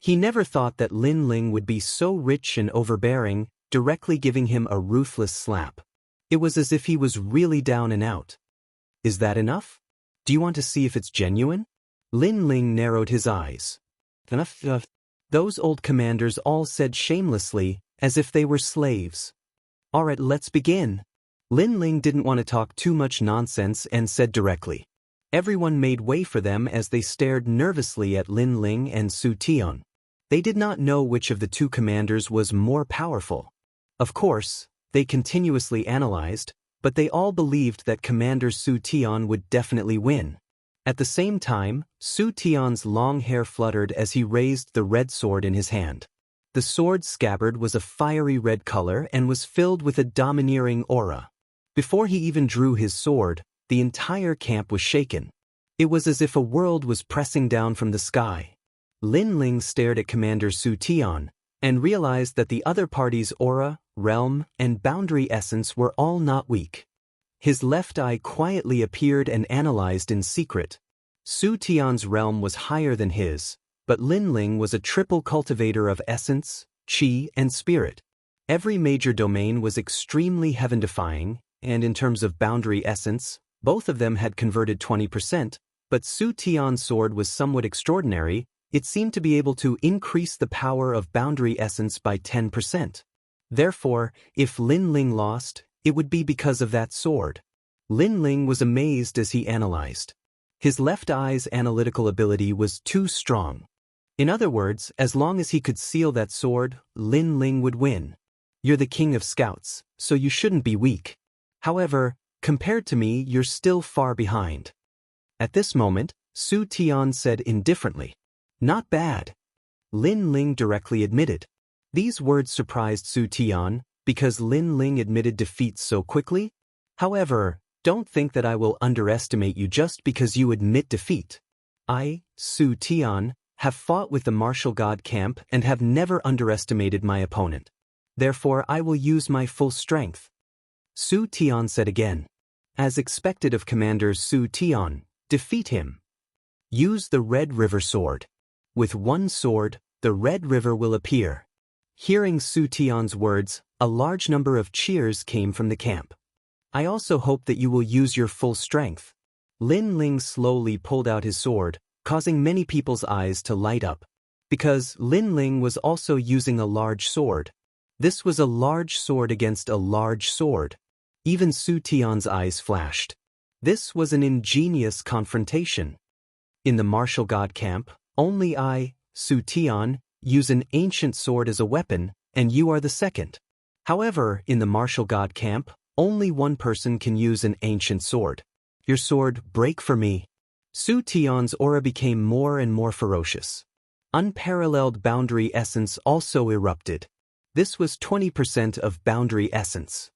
Speaker 1: He never thought that Lin Ling would be so rich and overbearing, directly giving him a ruthless slap. It was as if he was really down and out. Is that enough? Do you want to see if it's genuine? Lin Ling narrowed his eyes. Those old commanders all said shamelessly, as if they were slaves. All right, let's begin. Lin Ling didn't want to talk too much nonsense and said directly. Everyone made way for them as they stared nervously at Lin Ling and Su Tian. They did not know which of the two commanders was more powerful. Of course, they continuously analyzed, but they all believed that Commander Su Tian would definitely win. At the same time, Su Tian's long hair fluttered as he raised the red sword in his hand. The sword's scabbard was a fiery red color and was filled with a domineering aura. Before he even drew his sword, the entire camp was shaken. It was as if a world was pressing down from the sky. Lin Ling stared at Commander Su Tian and realized that the other party's aura, realm, and boundary essence were all not weak. His left eye quietly appeared and analyzed in secret. Su Tian's realm was higher than his, but Lin Ling was a triple cultivator of essence, qi, and spirit. Every major domain was extremely heaven-defying, and in terms of boundary essence, both of them had converted 20%, but Su Tian's sword was somewhat extraordinary. It seemed to be able to increase the power of boundary essence by 10%. Therefore, if Lin Ling lost, it would be because of that sword. Lin Ling was amazed as he analyzed. His left eye's analytical ability was too strong. In other words, as long as he could seal that sword, Lin Ling would win. You're the king of scouts, so you shouldn't be weak. However, compared to me, you're still far behind. At this moment, Su Tian said indifferently. Not bad. Lin Ling directly admitted. These words surprised Su Tian, because Lin Ling admitted defeat so quickly. However, don't think that I will underestimate you just because you admit defeat. I, Su Tian, have fought with the martial god camp and have never underestimated my opponent. Therefore I will use my full strength. Su Tian said again. As expected of Commander Su Tian, defeat him. Use the Red River sword. With one sword, the Red River will appear. Hearing Su Tian's words, a large number of cheers came from the camp. I also hope that you will use your full strength. Lin Ling slowly pulled out his sword, causing many people's eyes to light up. Because Lin Ling was also using a large sword. This was a large sword against a large sword. Even Su Tian's eyes flashed. This was an ingenious confrontation. In the martial god camp, only I, Su Tian, use an ancient sword as a weapon, and you are the second. However, in the martial god camp, only one person can use an ancient sword. Your sword, break for me. Su Tian's aura became more and more ferocious. Unparalleled boundary essence also erupted. This was 20% of boundary essence.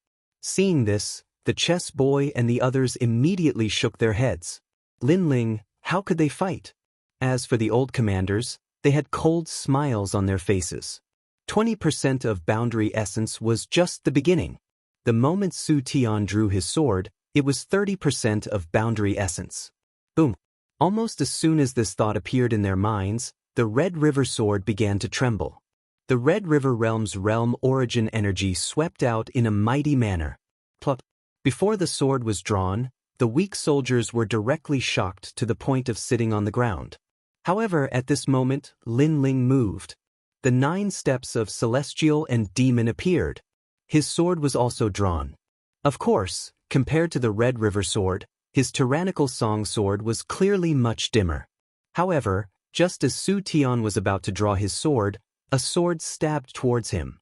Speaker 1: Seeing this, the chess boy and the others immediately shook their heads. Lin Ling, how could they fight? As for the old commanders, they had cold smiles on their faces. 20% of boundary essence was just the beginning. The moment Su Tian drew his sword, it was 30% of boundary essence. Boom! Almost as soon as this thought appeared in their minds, the Red River sword began to tremble. The Red River realm's realm origin energy swept out in a mighty manner. Plop! Before the sword was drawn, the weak soldiers were directly shocked to the point of sitting on the ground. However, at this moment, Lin Ling moved. The 9 steps of Celestial and Demon appeared. His sword was also drawn. Of course, compared to the Red River sword, his tyrannical song sword was clearly much dimmer. However, just as Su Tian was about to draw his sword, a sword stabbed towards him.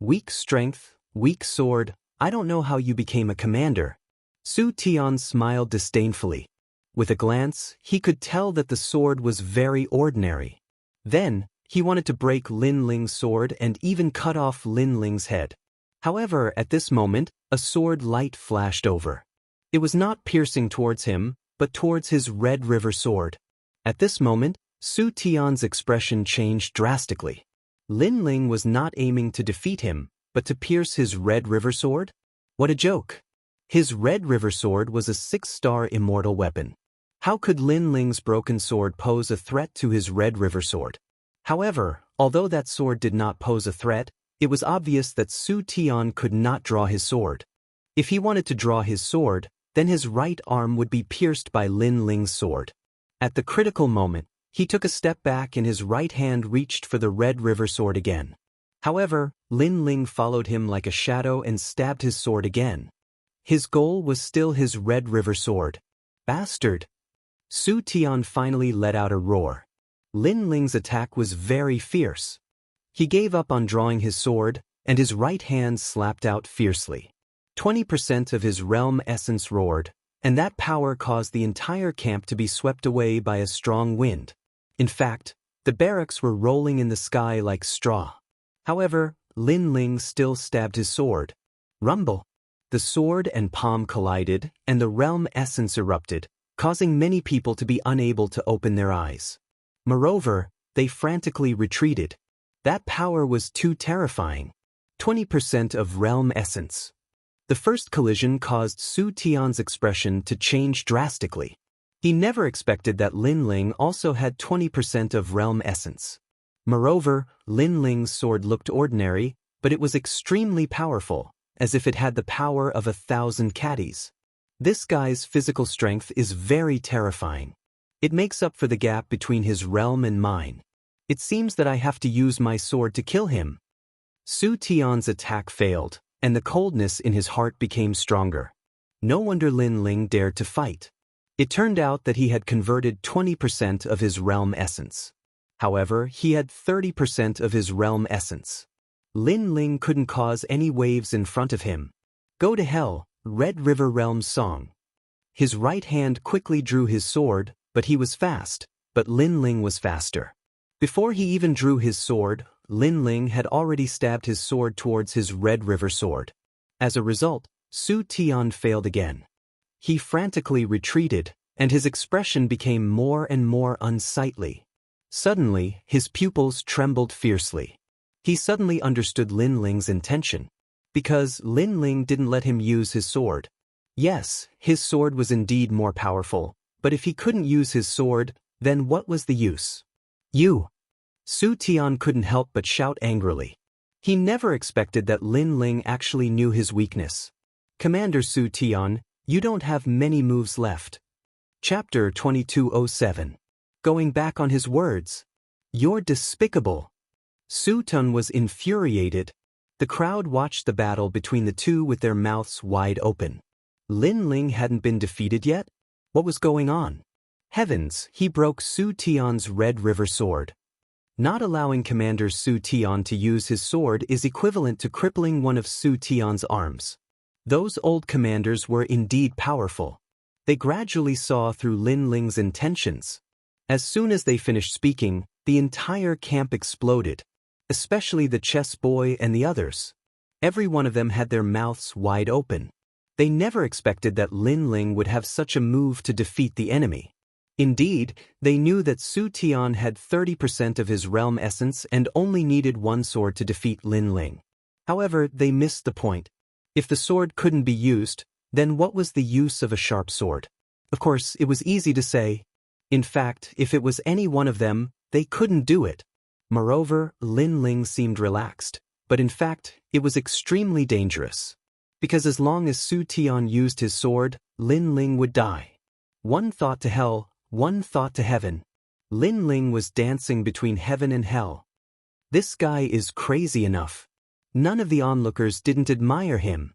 Speaker 1: Weak strength, weak sword, I don't know how you became a commander. Su Tian smiled disdainfully. With a glance, he could tell that the sword was very ordinary. Then, he wanted to break Lin Ling's sword and even cut off Lin Ling's head. However, at this moment, a sword light flashed over. It was not piercing towards him, but towards his Red River sword. At this moment, Su Tian's expression changed drastically. Lin Ling was not aiming to defeat him, but to pierce his Red River sword? What a joke! His Red River sword was a 6-star immortal weapon. How could Lin Ling's broken sword pose a threat to his Red River sword? However, although that sword did not pose a threat, it was obvious that Su Tian could not draw his sword. If he wanted to draw his sword, then his right arm would be pierced by Lin Ling's sword. At the critical moment, he took a step back and his right hand reached for the Red River sword again. However, Lin Ling followed him like a shadow and stabbed his sword again. His goal was still his Red River sword. Bastard! Su Tian finally let out a roar. Lin Ling's attack was very fierce. He gave up on drawing his sword, and his right hand slapped out fiercely. 20% of his realm essence roared, and that power caused the entire camp to be swept away by a strong wind. In fact, the barracks were rolling in the sky like straw. However, Lin Ling still stabbed his sword. Rumble! The sword and palm collided, and the realm essence erupted, causing many people to be unable to open their eyes. Moreover, they frantically retreated. That power was too terrifying. 20% of realm essence. The first collision caused Su Tian's expression to change drastically. He never expected that Lin Ling also had 20% of realm essence. Moreover, Lin Ling's sword looked ordinary, but it was extremely powerful, as if it had the power of 1,000 caddies. This guy's physical strength is very terrifying. It makes up for the gap between his realm and mine. It seems that I have to use my sword to kill him. Su Tian's attack failed, and the coldness in his heart became stronger. No wonder Lin Ling dared to fight. It turned out that he had converted 20% of his realm essence. However, he had 30% of his realm essence. Lin Ling couldn't cause any waves in front of him. Go to hell, Red River Realm's song. His right hand quickly drew his sword, but he was fast, but Lin Ling was faster. Before he even drew his sword, Lin Ling had already stabbed his sword towards his Red River sword. As a result, Su Tian failed again. He frantically retreated, and his expression became more and more unsightly. Suddenly, his pupils trembled fiercely. He suddenly understood Lin Ling's intention. Because Lin Ling didn't let him use his sword. Yes, his sword was indeed more powerful, but if he couldn't use his sword, then what was the use? You! Su Tian couldn't help but shout angrily. He never expected that Lin Ling actually knew his weakness. Commander Su Tian, you don't have many moves left. Chapter 2207. Going back on his words. You're despicable. Su Tian was infuriated. The crowd watched the battle between the two with their mouths wide open. Lin Ling hadn't been defeated yet? What was going on? Heavens, he broke Su Tian's Red River sword. Not allowing Commander Su Tian to use his sword is equivalent to crippling one of Su Tian's arms. Those old commanders were indeed powerful. They gradually saw through Lin Ling's intentions. As soon as they finished speaking, the entire camp exploded, especially the chess boy and the others. Every one of them had their mouths wide open. They never expected that Lin Ling would have such a move to defeat the enemy. Indeed, they knew that Su Tian had 30% of his realm essence and only needed one sword to defeat Lin Ling. However, they missed the point. If the sword couldn't be used, then what was the use of a sharp sword? Of course, it was easy to say. In fact, if it was any one of them, they couldn't do it. Moreover, Lin Ling seemed relaxed, but in fact, it was extremely dangerous. Because as long as Su Tian used his sword, Lin Ling would die. One thought to hell, one thought to heaven. Lin Ling was dancing between heaven and hell. This guy is crazy enough. None of the onlookers didn't admire him.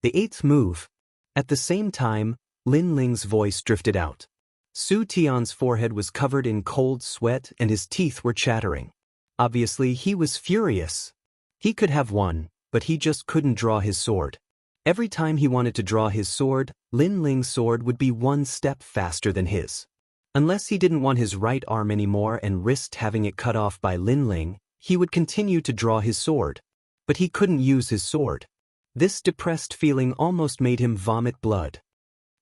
Speaker 1: The eighth move. At the same time, Lin Ling's voice drifted out. Su Tian's forehead was covered in cold sweat and his teeth were chattering. Obviously, he was furious. He could have won, but he just couldn't draw his sword. Every time he wanted to draw his sword, Lin Ling's sword would be one step faster than his. Unless he didn't want his right arm anymore and risked having it cut off by Lin Ling, he would continue to draw his sword. But he couldn't use his sword. This depressed feeling almost made him vomit blood.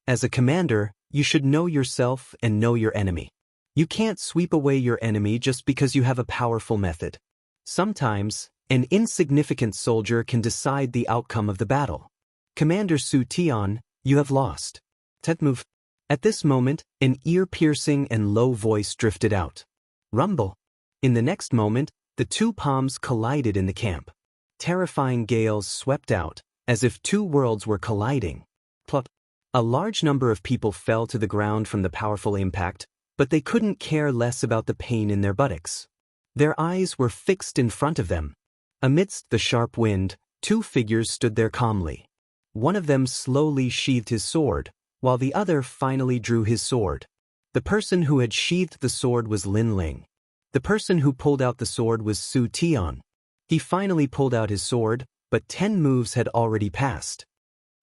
Speaker 1: As a commander, you should know yourself and know your enemy. You can't sweep away your enemy just because you have a powerful method. Sometimes, an insignificant soldier can decide the outcome of the battle. Commander Su Tian, you have lost. 10th move. At this moment, an ear-piercing and low voice drifted out. Rumble. In the next moment, the two palms collided in the camp. Terrifying gales swept out, as if two worlds were colliding. Plop. A large number of people fell to the ground from the powerful impact, but they couldn't care less about the pain in their buttocks. Their eyes were fixed in front of them. Amidst the sharp wind, two figures stood there calmly. One of them slowly sheathed his sword, while the other finally drew his sword. The person who had sheathed the sword was Lin Ling. The person who pulled out the sword was Su Tian. He finally pulled out his sword, but 10 moves had already passed.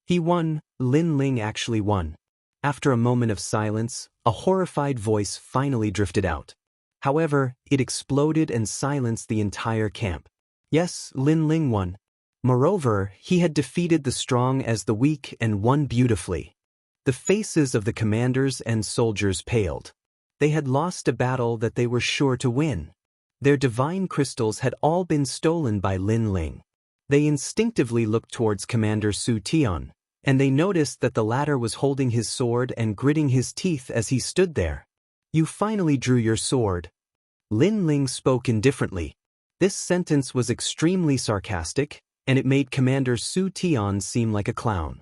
Speaker 1: He won. Lin Ling actually won. After a moment of silence, a horrified voice finally drifted out. However, it exploded and silenced the entire camp. Yes, Lin Ling won. Moreover, he had defeated the strong as the weak and won beautifully. The faces of the commanders and soldiers paled. They had lost a battle that they were sure to win. Their divine crystals had all been stolen by Lin Ling. They instinctively looked towards Commander Su Tian, and they noticed that the latter was holding his sword and gritting his teeth as he stood there. You finally drew your sword. Lin Ling spoke indifferently. This sentence was extremely sarcastic, and it made Commander Su Tian seem like a clown.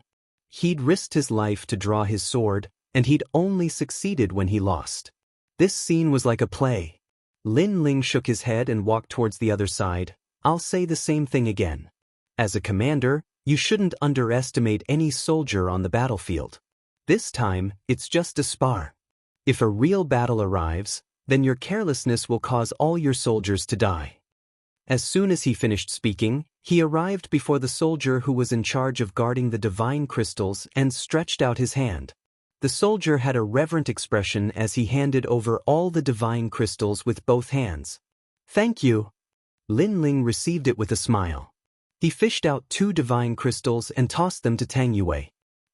Speaker 1: He'd risked his life to draw his sword, and he'd only succeeded when he lost. This scene was like a play. Lin Ling shook his head and walked towards the other side. I'll say the same thing again. As a commander, you shouldn't underestimate any soldier on the battlefield. This time, it's just a spar. If a real battle arrives, then your carelessness will cause all your soldiers to die. As soon as he finished speaking, he arrived before the soldier who was in charge of guarding the divine crystals and stretched out his hand. The soldier had a reverent expression as he handed over all the divine crystals with both hands. Thank you. Lin Ling received it with a smile. He fished out 2 divine crystals and tossed them to Tang Yue.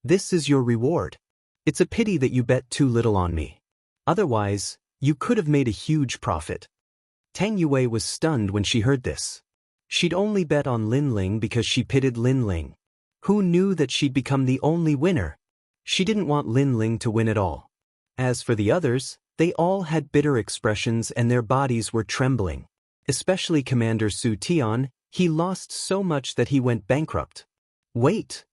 Speaker 1: This is your reward. It's a pity that you bet too little on me. Otherwise, you could have made a huge profit. Tang Yue was stunned when she heard this. She'd only bet on Lin Ling because she pitied Lin Ling. Who knew that she'd become the only winner? She didn't want Lin Ling to win at all. As for the others, they all had bitter expressions and their bodies were trembling. Especially Commander Su Tian, he lost so much that he went bankrupt. Wait!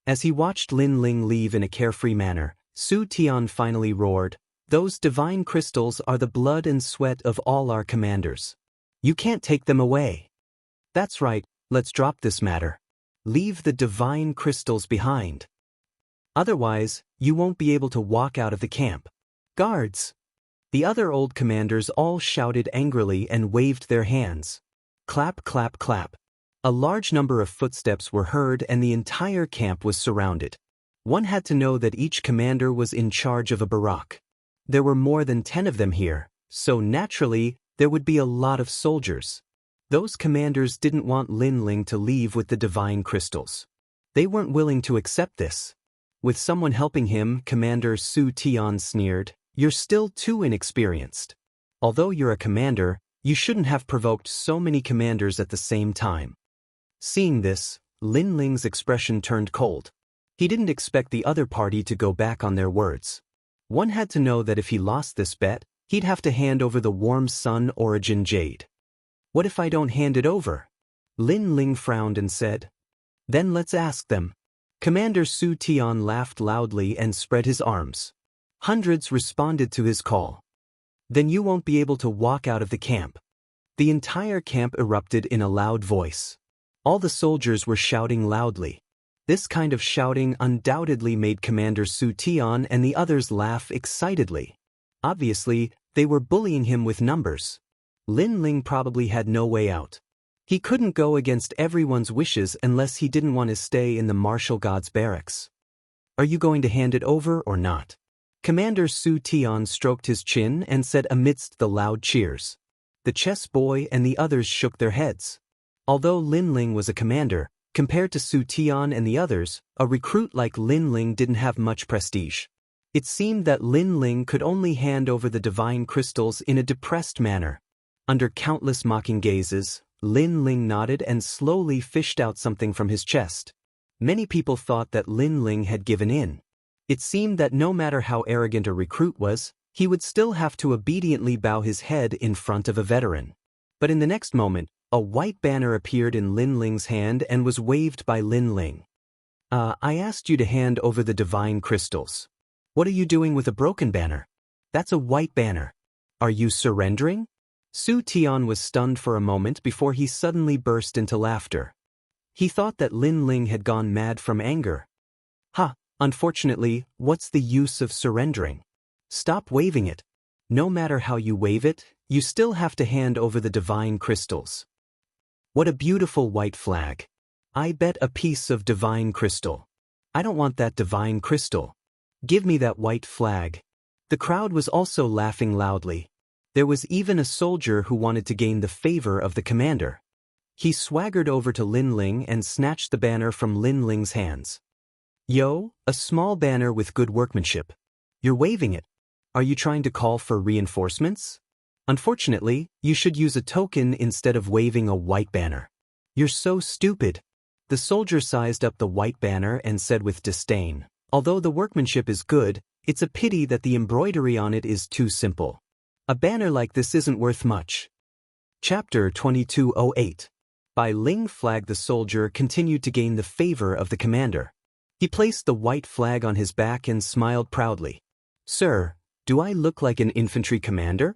Speaker 1: As he watched Lin Ling leave in a carefree manner, Su Tian finally roared, "Those divine crystals are the blood and sweat of all our commanders. You can't take them away." That's right, let's drop this matter. Leave the divine crystals behind. Otherwise, you won't be able to walk out of the camp. Guards! The other old commanders all shouted angrily and waved their hands. Clap, clap, clap. A large number of footsteps were heard and the entire camp was surrounded. One had to know that each commander was in charge of a barrack. There were more than 10 of them here, so naturally, there would be a lot of soldiers. Those commanders didn't want Lin Ling to leave with the divine crystals. They weren't willing to accept this. With someone helping him, Commander Su Tian sneered, "You're still too inexperienced. Although you're a commander, you shouldn't have provoked so many commanders at the same time." Seeing this, Lin Ling's expression turned cold. He didn't expect the other party to go back on their words. One had to know that if he lost this bet, he'd have to hand over the warm sun origin jade. "What if I don't hand it over?" Lin Ling frowned and said. "Then let's ask them." Commander Su Tian laughed loudly and spread his arms. Hundreds responded to his call. "Then you won't be able to walk out of the camp." The entire camp erupted in a loud voice. All the soldiers were shouting loudly. This kind of shouting undoubtedly made Commander Su Tian and the others laugh excitedly. Obviously, they were bullying him with numbers. Lin Ling probably had no way out. He couldn't go against everyone's wishes unless he didn't want to stay in the martial god's barracks. "Are you going to hand it over or not?" Commander Su Tian stroked his chin and said amidst the loud cheers. The chess boy and the others shook their heads. Although Lin Ling was a commander, compared to Su Tian and the others, a recruit like Lin Ling didn't have much prestige. It seemed that Lin Ling could only hand over the divine crystals in a depressed manner. Under countless mocking gazes, Lin Ling nodded and slowly fished out something from his chest. Many people thought that Lin Ling had given in. It seemed that no matter how arrogant a recruit was, he would still have to obediently bow his head in front of a veteran. But in the next moment, a white banner appeared in Lin Ling's hand and was waved by Lin Ling. I asked you to hand over the divine crystals. What are you doing with a broken banner?" "That's a white banner." "Are you surrendering?" Su Tian was stunned for a moment before he suddenly burst into laughter. He thought that Lin Ling had gone mad from anger. Unfortunately, what's the use of surrendering? Stop waving it. No matter how you wave it, you still have to hand over the divine crystals." "What a beautiful white flag. I bet a piece of divine crystal." "I don't want that divine crystal. Give me that white flag." The crowd was also laughing loudly. There was even a soldier who wanted to gain the favor of the commander. He swaggered over to Lin Ling and snatched the banner from Lin Ling's hands. "Yo, a small banner with good workmanship. You're waving it. Are you trying to call for reinforcements? Unfortunately, you should use a token instead of waving a white banner. You're so stupid." The soldier sized up the white banner and said with disdain, "Although the workmanship is good, it's a pity that the embroidery on it is too simple. A banner like this isn't worth much." Chapter 2208. By Ling flag, the soldier continued to gain the favor of the commander. He placed the white flag on his back and smiled proudly. "Sir, do I look like an infantry commander?"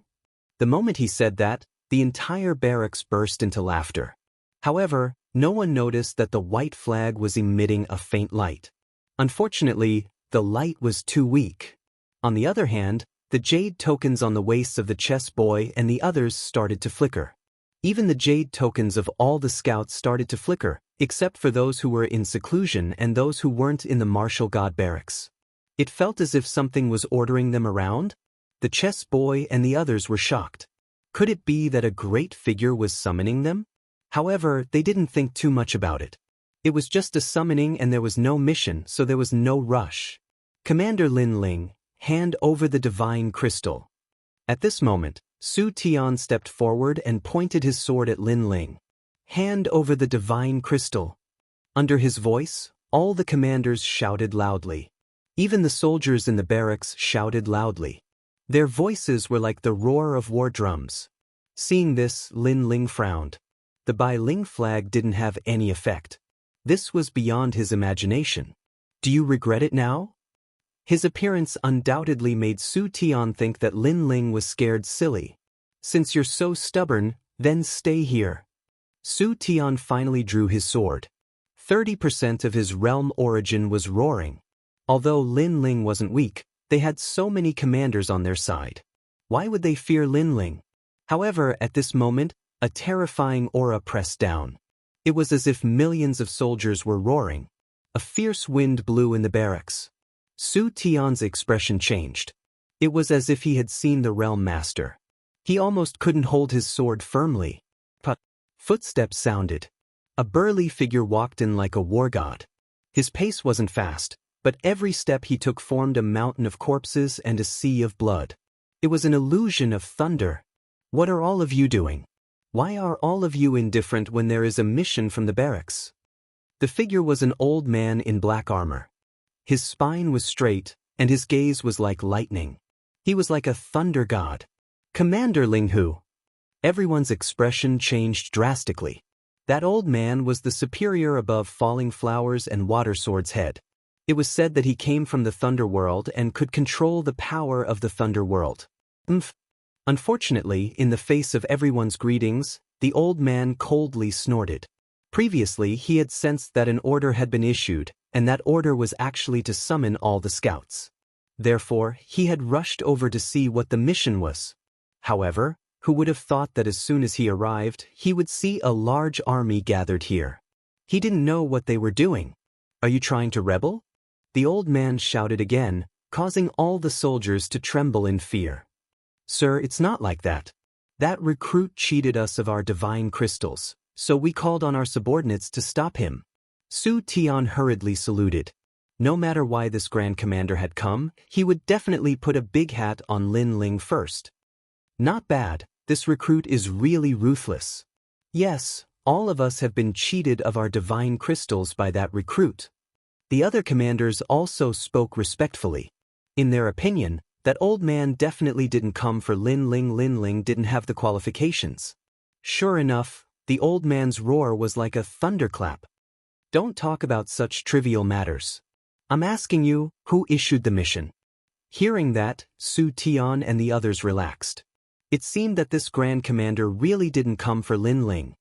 Speaker 1: The moment he said that, the entire barracks burst into laughter. However, no one noticed that the white flag was emitting a faint light. Unfortunately, the light was too weak. On the other hand, the jade tokens on the waists of the chess boy and the others started to flicker. Even the jade tokens of all the scouts started to flicker, except for those who were in seclusion and those who weren't in the martial god barracks. It felt as if something was ordering them around. The chess boy and the others were shocked. Could it be that a great figure was summoning them? However, they didn't think too much about it. It was just a summoning and there was no mission, so there was no rush. "Commander Lin Ling, hand over the divine crystal." At this moment, Su Tian stepped forward and pointed his sword at Lin Ling. "Hand over the divine crystal." Under his voice, all the commanders shouted loudly. Even the soldiers in the barracks shouted loudly. Their voices were like the roar of war drums. Seeing this, Lin Ling frowned. The Bai Ling flag didn't have any effect. This was beyond his imagination. "Do you regret it now?" His appearance undoubtedly made Su Tian think that Lin Ling was scared silly. "Since you're so stubborn, then stay here." Su Tian finally drew his sword. 30% of his realm origin was roaring. Although Lin Ling wasn't weak, they had so many commanders on their side. Why would they fear Lin Ling? However, at this moment, a terrifying aura pressed down. It was as if millions of soldiers were roaring. A fierce wind blew in the barracks. Su Tian's expression changed. It was as if he had seen the realm master. He almost couldn't hold his sword firmly. Footsteps sounded. A burly figure walked in like a war god. His pace wasn't fast, but every step he took formed a mountain of corpses and a sea of blood. It was an illusion of thunder. What are all of you doing? Why are all of you indifferent when there is a mission from the barracks? The figure was an old man in black armor. His spine was straight, and his gaze was like lightning. He was like a thunder god. Commander Linghu. Everyone's expression changed drastically. That old man was the superior above Falling Flowers and Water Sword's head. It was said that he came from the Thunder World and could control the power of the Thunder World. Unfortunately, in the face of everyone's greetings, the old man coldly snorted. Previously, he had sensed that an order had been issued, and that order was actually to summon all the scouts. Therefore, he had rushed over to see what the mission was. However, who would have thought that as soon as he arrived, he would see a large army gathered here? He didn't know what they were doing. Are you trying to rebel? The old man shouted again, causing all the soldiers to tremble in fear. Sir, it's not like that. That recruit cheated us of our divine crystals, so we called on our subordinates to stop him. Su Tian hurriedly saluted. No matter why this Grand Commander had come, he would definitely put a big hat on Lin Ling first. Not bad, this recruit is really ruthless. Yes, all of us have been cheated of our divine crystals by that recruit. The other commanders also spoke respectfully. In their opinion, that old man definitely didn't come for Lin Ling. Lin Ling didn't have the qualifications. Sure enough, the old man's roar was like a thunderclap. Don't talk about such trivial matters. I'm asking you, who issued the mission? Hearing that, Su Tian and the others relaxed. It seemed that this Grand Commander really didn't come for Lin Ling.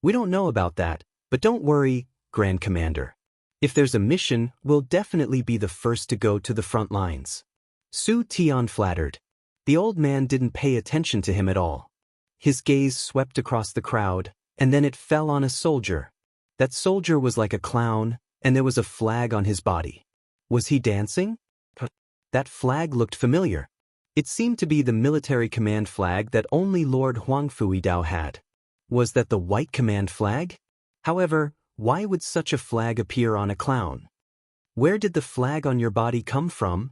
Speaker 1: We don't know about that, but don't worry, Grand Commander. If there's a mission, we'll definitely be the first to go to the front lines. Su Tian flattered. The old man didn't pay attention to him at all. His gaze swept across the crowd, and then it fell on a soldier. That soldier was like a clown, and there was a flag on his body. Was he dancing? That flag looked familiar. It seemed to be the military command flag that only Lord Huangfuidao had. Was that the white command flag? However, why would such a flag appear on a clown? Where did the flag on your body come from?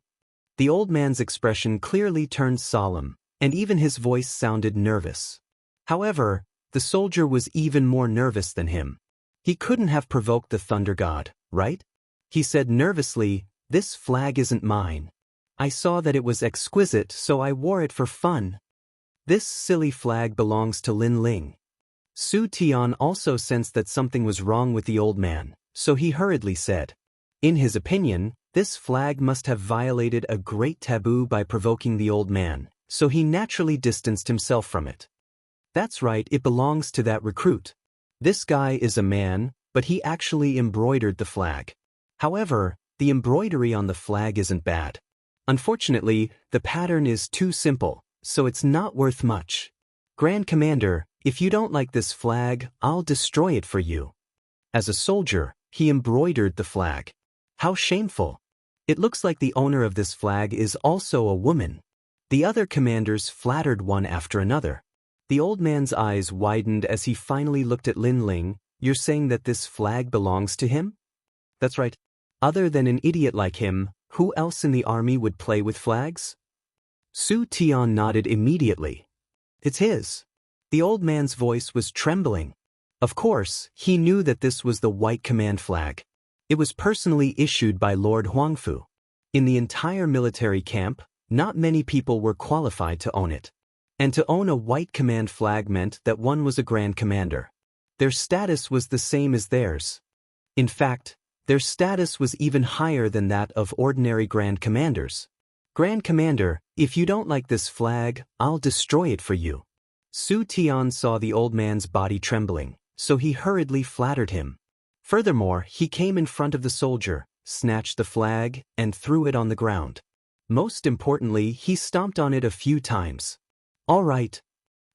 Speaker 1: The old man's expression clearly turned solemn, and even his voice sounded nervous. However, the soldier was even more nervous than him. He couldn't have provoked the thunder god, right? He said nervously, "This flag isn't mine. I saw that it was exquisite, so I wore it for fun. This silly flag belongs to Lin Ling." Su Tian also sensed that something was wrong with the old man, so he hurriedly said. In his opinion, this flag must have violated a great taboo by provoking the old man, so he naturally distanced himself from it. That's right, it belongs to that recruit. This guy is a man, but he actually embroidered the flag. However, the embroidery on the flag isn't bad. Unfortunately, the pattern is too simple, so it's not worth much. Grand Commander, if you don't like this flag, I'll destroy it for you. As a soldier, he embroidered the flag. How shameful. It looks like the owner of this flag is also a woman. The other commanders flattered one after another. The old man's eyes widened as he finally looked at Lin Ling. You're saying that this flag belongs to him? That's right. Other than an idiot like him, who else in the army would play with flags? Su Tian nodded immediately. It's his. The old man's voice was trembling. Of course, he knew that this was the white command flag. It was personally issued by Lord Huangfu. In the entire military camp, not many people were qualified to own it. And to own a white command flag meant that one was a Grand Commander. Their status was the same as theirs. In fact, their status was even higher than that of ordinary Grand Commanders. Grand Commander, if you don't like this flag, I'll destroy it for you. Su Tian saw the old man's body trembling, so he hurriedly flattered him. Furthermore, he came in front of the soldier, snatched the flag, and threw it on the ground. Most importantly, he stomped on it a few times. All right.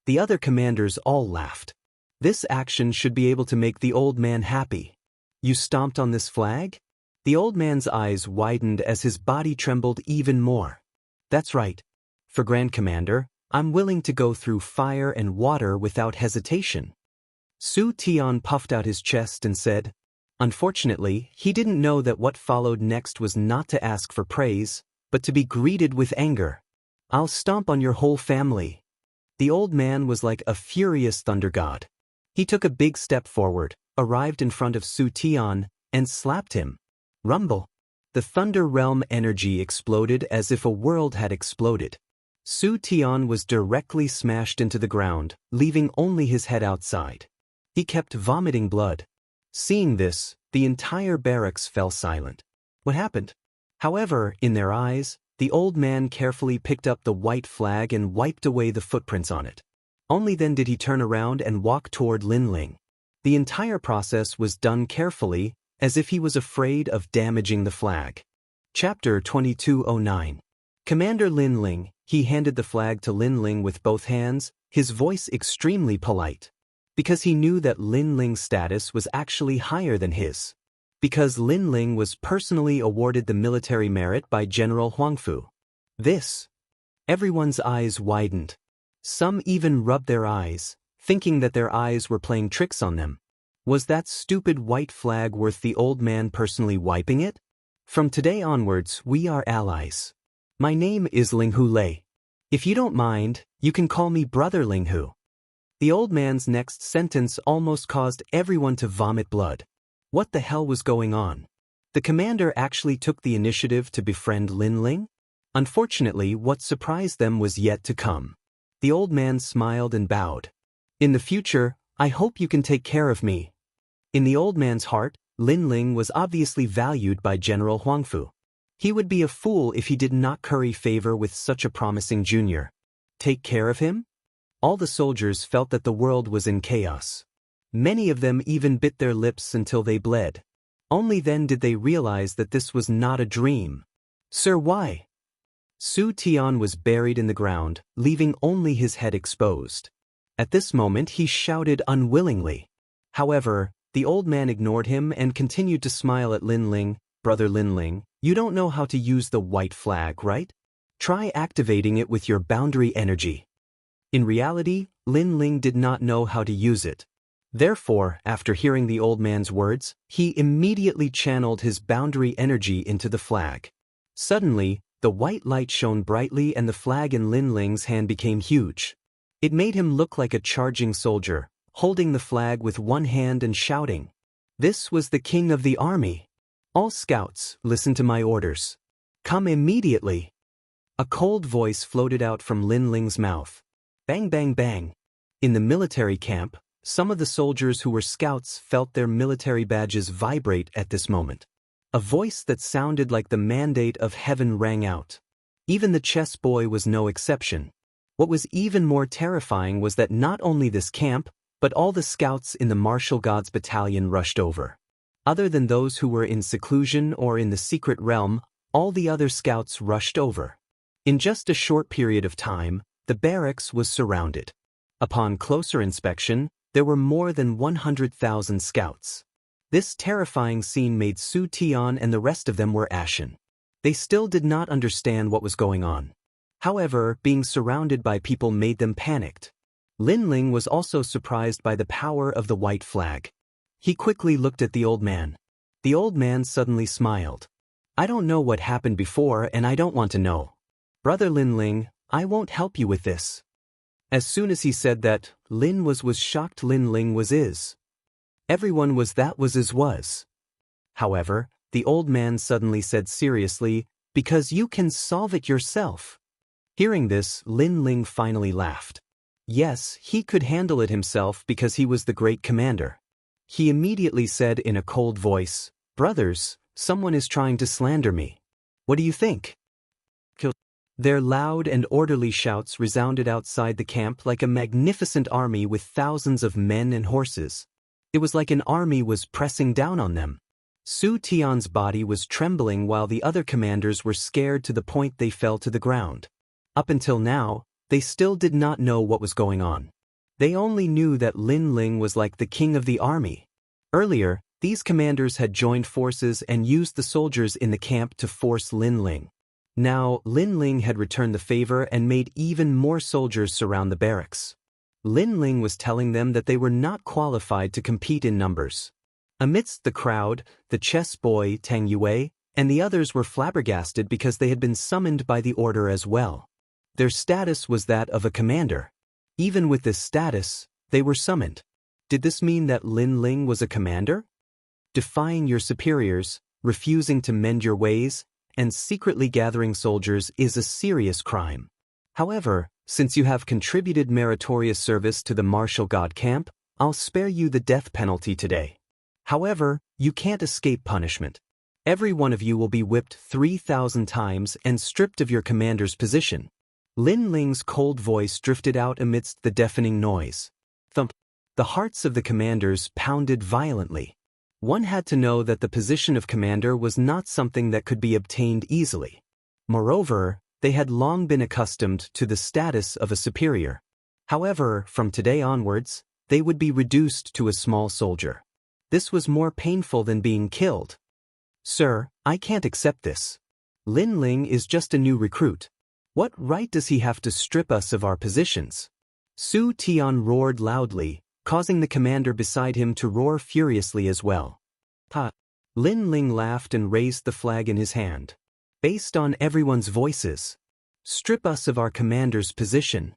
Speaker 1: The other commanders all laughed. This action should be able to make the old man happy. You stomped on this flag? The old man's eyes widened as his body trembled even more. That's right. For Grand Commander, I'm willing to go through fire and water without hesitation. Su Tian puffed out his chest and said. Unfortunately, he didn't know that what followed next was not to ask for praise, but to be greeted with anger. I'll stomp on your whole family. The old man was like a furious thunder god. He took a big step forward, arrived in front of Su Tian, and slapped him. Rumble. The Thunder Realm energy exploded as if a world had exploded. Su Tian was directly smashed into the ground, leaving only his head outside. He kept vomiting blood. Seeing this, the entire barracks fell silent. What happened? However, in their eyes, the old man carefully picked up the white flag and wiped away the footprints on it. Only then did he turn around and walk toward Lin Ling. The entire process was done carefully, as if he was afraid of damaging the flag. Chapter 2209. Commander Lin Ling, he handed the flag to Lin Ling with both hands, his voice extremely polite. Because he knew that Lin Ling's status was actually higher than his. Because Lin Ling was personally awarded the military merit by General Huangfu. This. Everyone's eyes widened. Some even rubbed their eyes, thinking that their eyes were playing tricks on them. Was that stupid white flag worth the old man personally wiping it? From today onwards, we are allies. My name is Linghu Lei. If you don't mind, you can call me Brother Linghu. The old man's next sentence almost caused everyone to vomit blood. What the hell was going on? The commander actually took the initiative to befriend Lin Ling? Unfortunately, what surprised them was yet to come. The old man smiled and bowed. In the future, I hope you can take care of me. In the old man's heart, Lin Ling was obviously valued by General Huangfu. He would be a fool if he did not curry favor with such a promising junior. Take care of him? All the soldiers felt that the world was in chaos. Many of them even bit their lips until they bled. Only then did they realize that this was not a dream. Sir, why? Su Tian was buried in the ground, leaving only his head exposed. At this moment he shouted unwillingly. However, the old man ignored him and continued to smile at Lin Ling. Brother Lin Ling, you don't know how to use the white flag, right? Try activating it with your boundary energy. In reality, Lin Ling did not know how to use it. Therefore, after hearing the old man's words, he immediately channeled his boundary energy into the flag. Suddenly, the white light shone brightly and the flag in Lin Ling's hand became huge. It made him look like a charging soldier, holding the flag with one hand and shouting. This was the king of the army. All scouts, listen to my orders. Come immediately. A cold voice floated out from Lin Ling's mouth. Bang bang bang. In the military camp, some of the soldiers who were scouts felt their military badges vibrate at this moment. A voice that sounded like the mandate of heaven rang out. Even the chess boy was no exception. What was even more terrifying was that not only this camp, but all the scouts in the Martial Gods Battalion rushed over. Other than those who were in seclusion or in the secret realm, all the other scouts rushed over. In just a short period of time, the barracks was surrounded. Upon closer inspection, there were more than 100,000 scouts. This terrifying scene made Su Tian and the rest of them were ashen. They still did not understand what was going on. However, being surrounded by people made them panicked. Lin Ling was also surprised by the power of the white flag. He quickly looked at the old man. The old man suddenly smiled. I don't know what happened before and I don't want to know. Brother Lin Ling, I won't help you with this. As soon as he said that, Lin was shocked. Lin Ling was is. Everyone was was. However, the old man suddenly said seriously, because you can solve it yourself. Hearing this, Lin Ling finally laughed. Yes, he could handle it himself because he was the great commander. He immediately said in a cold voice, Brothers, someone is trying to slander me. What do you think? Their loud and orderly shouts resounded outside the camp like a magnificent army with thousands of men and horses. It was like an army was pressing down on them. Su Tian's body was trembling while the other commanders were scared to the point they fell to the ground. Up until now, they still did not know what was going on. They only knew that Lin Ling was like the king of the army. Earlier, these commanders had joined forces and used the soldiers in the camp to force Lin Ling. Now, Lin Ling had returned the favor and made even more soldiers surround the barracks. Lin Ling was telling them that they were not qualified to compete in numbers. Amidst the crowd, the chess boy Tang Yue and the others were flabbergasted because they had been summoned by the order as well. Their status was that of a commander. Even with this status, they were summoned. Did this mean that Lin Ling was a commander? Defying your superiors, refusing to mend your ways, and secretly gathering soldiers is a serious crime. However, since you have contributed meritorious service to the martial god camp, I'll spare you the death penalty today. However, you can't escape punishment. Every one of you will be whipped 3,000 times and stripped of your commander's position. Lin Ling's cold voice drifted out amidst the deafening noise. Thump. The hearts of the commanders pounded violently. One had to know that the position of commander was not something that could be obtained easily. Moreover, they had long been accustomed to the status of a superior. However, from today onwards, they would be reduced to a small soldier. This was more painful than being killed. Sir, I can't accept this. Lin Ling is just a new recruit. What right does he have to strip us of our positions? Su Tian roared loudly, causing the commander beside him to roar furiously as well. Ha! Lin Ling laughed and raised the flag in his hand. Based on everyone's voices, strip us of our commander's position.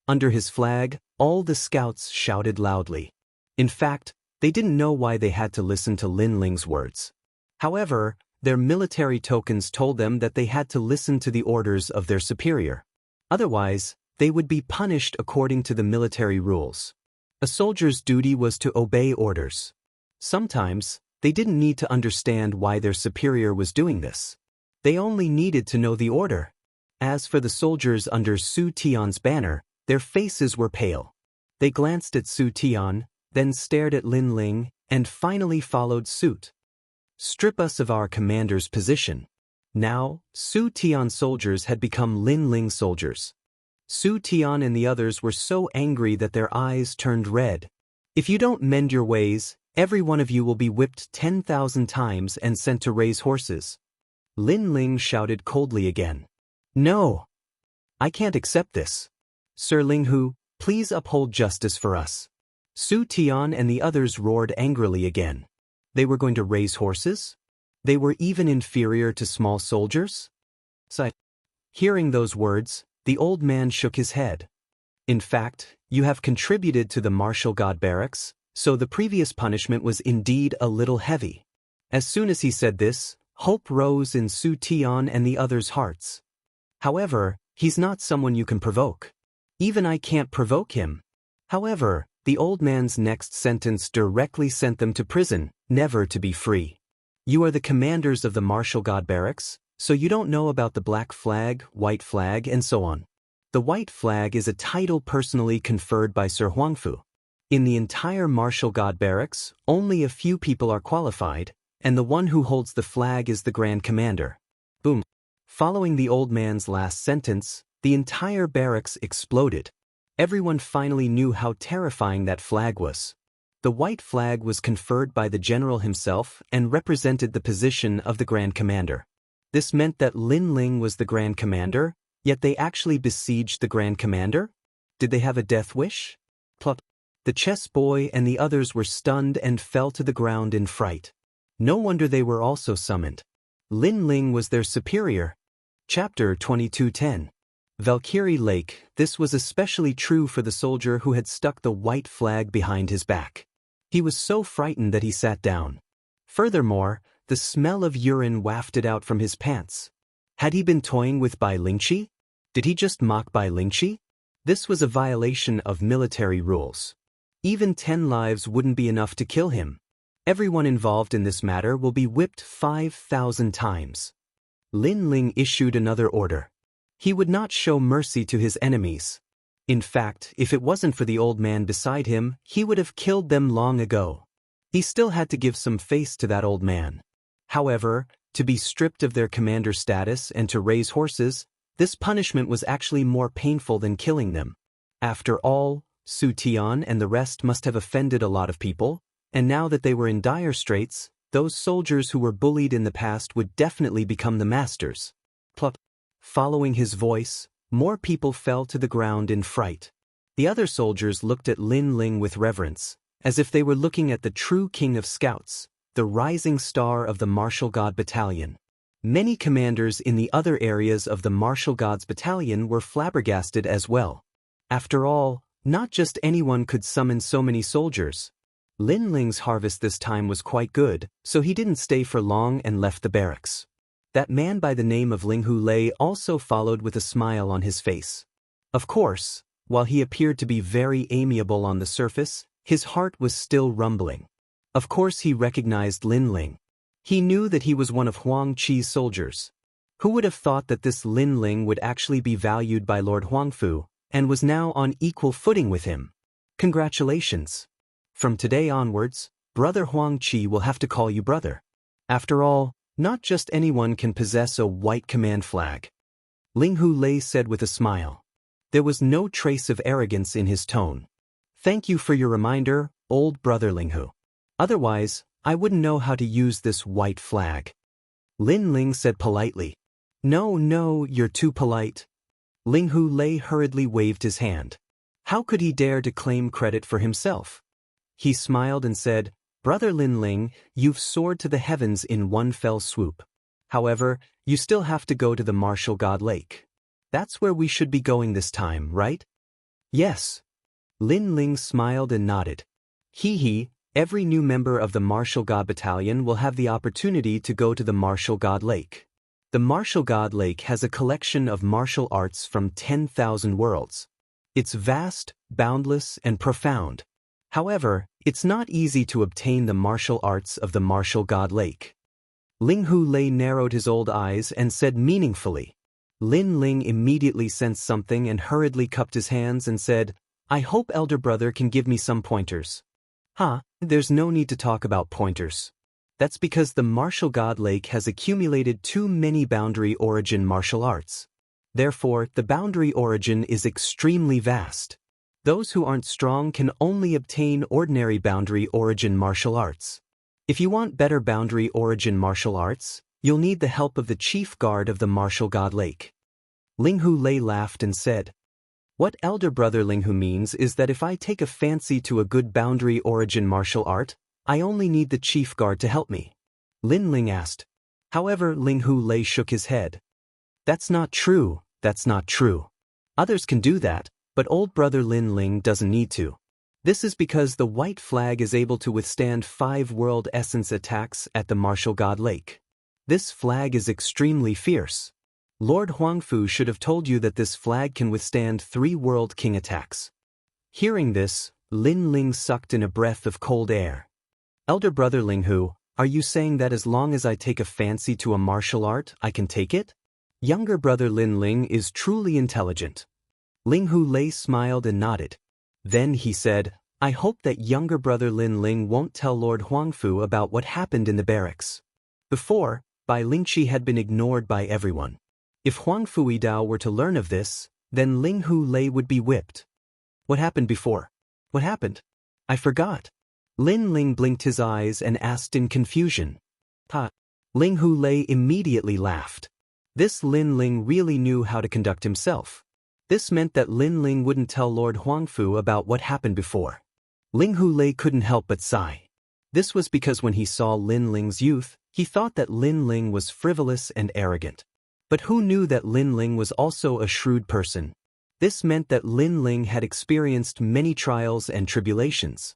Speaker 1: Under his flag, all the scouts shouted loudly. In fact, they didn't know why they had to listen to Lin Ling's words. However, their military tokens told them that they had to listen to the orders of their superior. Otherwise, they would be punished according to the military rules. A soldier's duty was to obey orders. Sometimes, they didn't need to understand why their superior was doing this. They only needed to know the order. As for the soldiers under Su Tian's banner, their faces were pale. They glanced at Su Tian, then stared at Lin Ling, and finally followed suit. Strip us of our commander's position. Now, Su Tian soldiers had become Lin Ling soldiers. Su Tian and the others were so angry that their eyes turned red. If you don't mend your ways, every one of you will be whipped 10,000 times and sent to raise horses. Lin Ling shouted coldly again. No! I can't accept this. Sir Linghu, please uphold justice for us. Su Tian and the others roared angrily again. They were going to raise horses? They were even inferior to small soldiers? Hearing those words, the old man shook his head. In fact, you have contributed to the martial god barracks, so the previous punishment was indeed a little heavy. As soon as he said this, hope rose in Su Tian and the others' hearts. However, he's not someone you can provoke. Even I can't provoke him. However, the old man's next sentence directly sent them to prison, never to be free. You are the commanders of the martial god barracks, so you don't know about the black flag, white flag, and so on. The white flag is a title personally conferred by Sir Huangfu. In the entire martial god barracks, only a few people are qualified, and the one who holds the flag is the Grand Commander. Boom. Following the old man's last sentence, the entire barracks exploded. Everyone finally knew how terrifying that flag was. The white flag was conferred by the general himself and represented the position of the Grand Commander. This meant that Lin Ling was the Grand Commander, yet they actually besieged the Grand Commander? Did they have a death wish? Plop. The chess boy and the others were stunned and fell to the ground in fright. No wonder they were also summoned. Lin Ling was their superior. Chapter 2210. Valkyrie Lake. This was especially true for the soldier who had stuck the white flag behind his back. He was so frightened that he sat down. Furthermore, the smell of urine wafted out from his pants. Had he been toying with Bai Lingqi? Did he just mock Bai Lingqi? This was a violation of military rules. Even 10 lives wouldn't be enough to kill him. Everyone involved in this matter will be whipped 5,000 times. Lin Ling issued another order. He would not show mercy to his enemies. In fact, if it wasn't for the old man beside him, he would have killed them long ago. He still had to give some face to that old man. However, to be stripped of their commander status and to raise horses, this punishment was actually more painful than killing them. After all, Su Tian and the rest must have offended a lot of people, and now that they were in dire straits, those soldiers who were bullied in the past would definitely become the masters. Plop. Following his voice, more people fell to the ground in fright. The other soldiers looked at Lin Ling with reverence, as if they were looking at the true king of scouts, the rising star of the Martial God Battalion. Many commanders in the other areas of the Martial Gods Battalion were flabbergasted as well. After all, not just anyone could summon so many soldiers. Lin Ling's harvest this time was quite good, so he didn't stay for long and left the barracks. That man by the name of Ling Hu Lei also followed with a smile on his face. Of course, while he appeared to be very amiable on the surface, his heart was still rumbling. Of course he recognized Lin Ling. He knew that he was one of Huang Qi's soldiers. Who would have thought that this Lin Ling would actually be valued by Lord Huangfu, and was now on equal footing with him? Congratulations. From today onwards, Brother Huang Qi will have to call you brother. After all, not just anyone can possess a white command flag. Ling Hu Lei said with a smile. There was no trace of arrogance in his tone. Thank you for your reminder, old brother Ling Hu. Otherwise, I wouldn't know how to use this white flag. Lin Ling said politely. No, you're too polite. Ling Hu Lei hurriedly waved his hand. How could he dare to claim credit for himself? He smiled and said, Brother Lin Ling, you've soared to the heavens in one fell swoop. However, you still have to go to the Martial God Lake. That's where we should be going this time, right? Yes. Lin Ling smiled and nodded. Every new member of the Martial God Battalion will have the opportunity to go to the Martial God Lake. The Martial God Lake has a collection of martial arts from 10,000 worlds. It's vast, boundless, and profound. However, it's not easy to obtain the martial arts of the Martial God Lake. Ling Hu Lei narrowed his old eyes and said meaningfully. Lin Ling immediately sensed something and hurriedly cupped his hands and said, I hope elder brother can give me some pointers. There's no need to talk about pointers. That's because the Martial God Lake has accumulated too many boundary origin martial arts. Therefore, the boundary origin is extremely vast. Those who aren't strong can only obtain ordinary boundary origin martial arts. If you want better boundary origin martial arts, you'll need the help of the chief guard of the Martial God Lake. Ling Hu Lei laughed and said, What elder brother Ling Hu means is that if I take a fancy to a good boundary origin martial art, I only need the chief guard to help me. Lin Ling asked. However, Ling Hu Lei shook his head. That's not true. Others can do that, but old brother Lin Ling doesn't need to. This is because the white flag is able to withstand 5 world essence attacks at the Martial God Lake. This flag is extremely fierce. Lord Huangfu should have told you that this flag can withstand 3 world king attacks. Hearing this, Lin Ling sucked in a breath of cold air. Elder brother Ling Hu, are you saying that as long as I take a fancy to a martial art, I can take it? Younger brother Lin Ling is truly intelligent. Ling Hu Lei smiled and nodded. Then he said, I hope that younger brother Lin Ling won't tell Lord Huangfu about what happened in the barracks. Before, Bai Lingqi had been ignored by everyone. If Huangfu Yidao were to learn of this, then Ling Hu Lei would be whipped. What happened before? What happened? I forgot. Lin Ling blinked his eyes and asked in confusion. Ling Hu Lei immediately laughed. This Lin Ling really knew how to conduct himself. This meant that Lin Ling wouldn't tell Lord Huangfu about what happened before. Ling Hu Lei couldn't help but sigh. This was because when he saw Lin Ling's youth, he thought that Lin Ling was frivolous and arrogant. But who knew that Lin Ling was also a shrewd person? This meant that Lin Ling had experienced many trials and tribulations.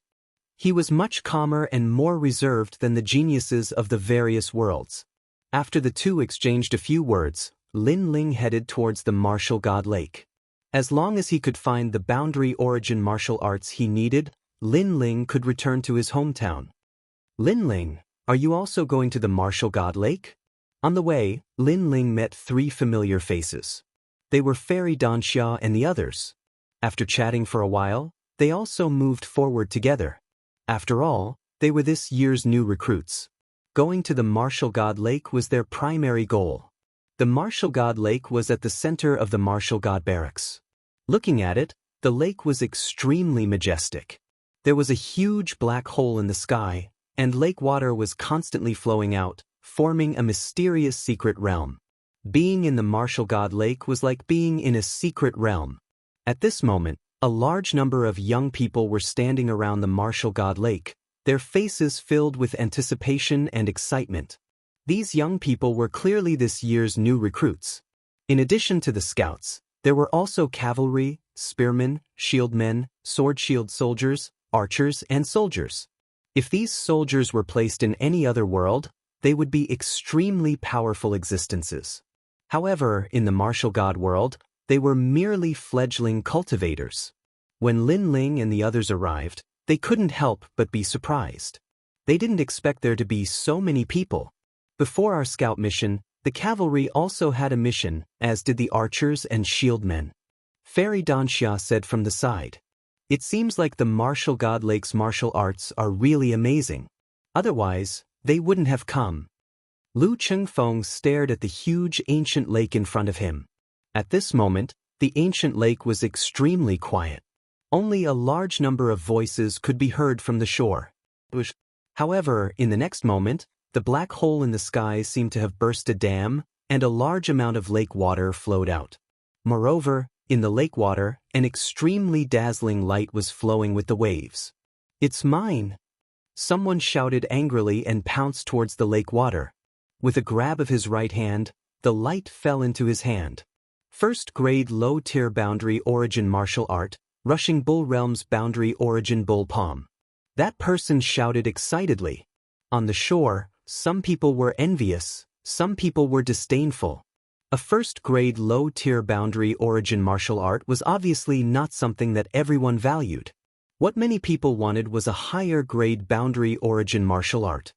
Speaker 1: He was much calmer and more reserved than the geniuses of the various worlds. After the two exchanged a few words, Lin Ling headed towards the Martial God Lake. As long as he could find the boundary origin martial arts he needed, Lin Ling could return to his hometown. Lin Ling, are you also going to the Martial God Lake? On the way, Lin Ling met 3 familiar faces. They were Fairy Danxia and the others. After chatting for a while, they also moved forward together. After all, they were this year's new recruits. Going to the Martial God Lake was their primary goal. The Martial God Lake was at the center of the Martial God Barracks. Looking at it, the lake was extremely majestic. There was a huge black hole in the sky, and lake water was constantly flowing out, forming a mysterious secret realm. Being in the Martial God Lake was like being in a secret realm. At this moment, A large number of young people were standing around the martial god lake, their faces filled with anticipation and excitement. These young people were clearly this year's new recruits. In addition to the scouts, there were also cavalry, spearmen, shieldmen, sword-shield soldiers, archers, and soldiers. If these soldiers were placed in any other world, they would be extremely powerful existences. However, in the martial god world, they were merely fledgling cultivators. When Lin Ling and the others arrived, they couldn't help but be surprised. They didn't expect there to be so many people. Before our scout mission, the cavalry also had a mission, as did the archers and shieldmen. Fairy Danxia said from the side. It seems like the martial god lake's martial arts are really amazing. Otherwise, they wouldn't have come. Lu Chengfeng stared at the huge ancient lake in front of him. At this moment, the ancient lake was extremely quiet. Only a large number of voices could be heard from the shore. However, in the next moment, the black hole in the sky seemed to have burst a dam, and a large amount of lake water flowed out. Moreover, in the lake water, an extremely dazzling light was flowing with the waves. "It's mine!" Someone shouted angrily and pounced towards the lake water. With a grab of his right hand, the light fell into his hand. First-grade low-tier boundary origin martial art, Rushing Bull Realm's boundary origin bull palm. That person shouted excitedly. On the shore, some people were envious, some people were disdainful. A first-grade low-tier boundary origin martial art was obviously not something that everyone valued. What many people wanted was a higher-grade boundary origin martial art.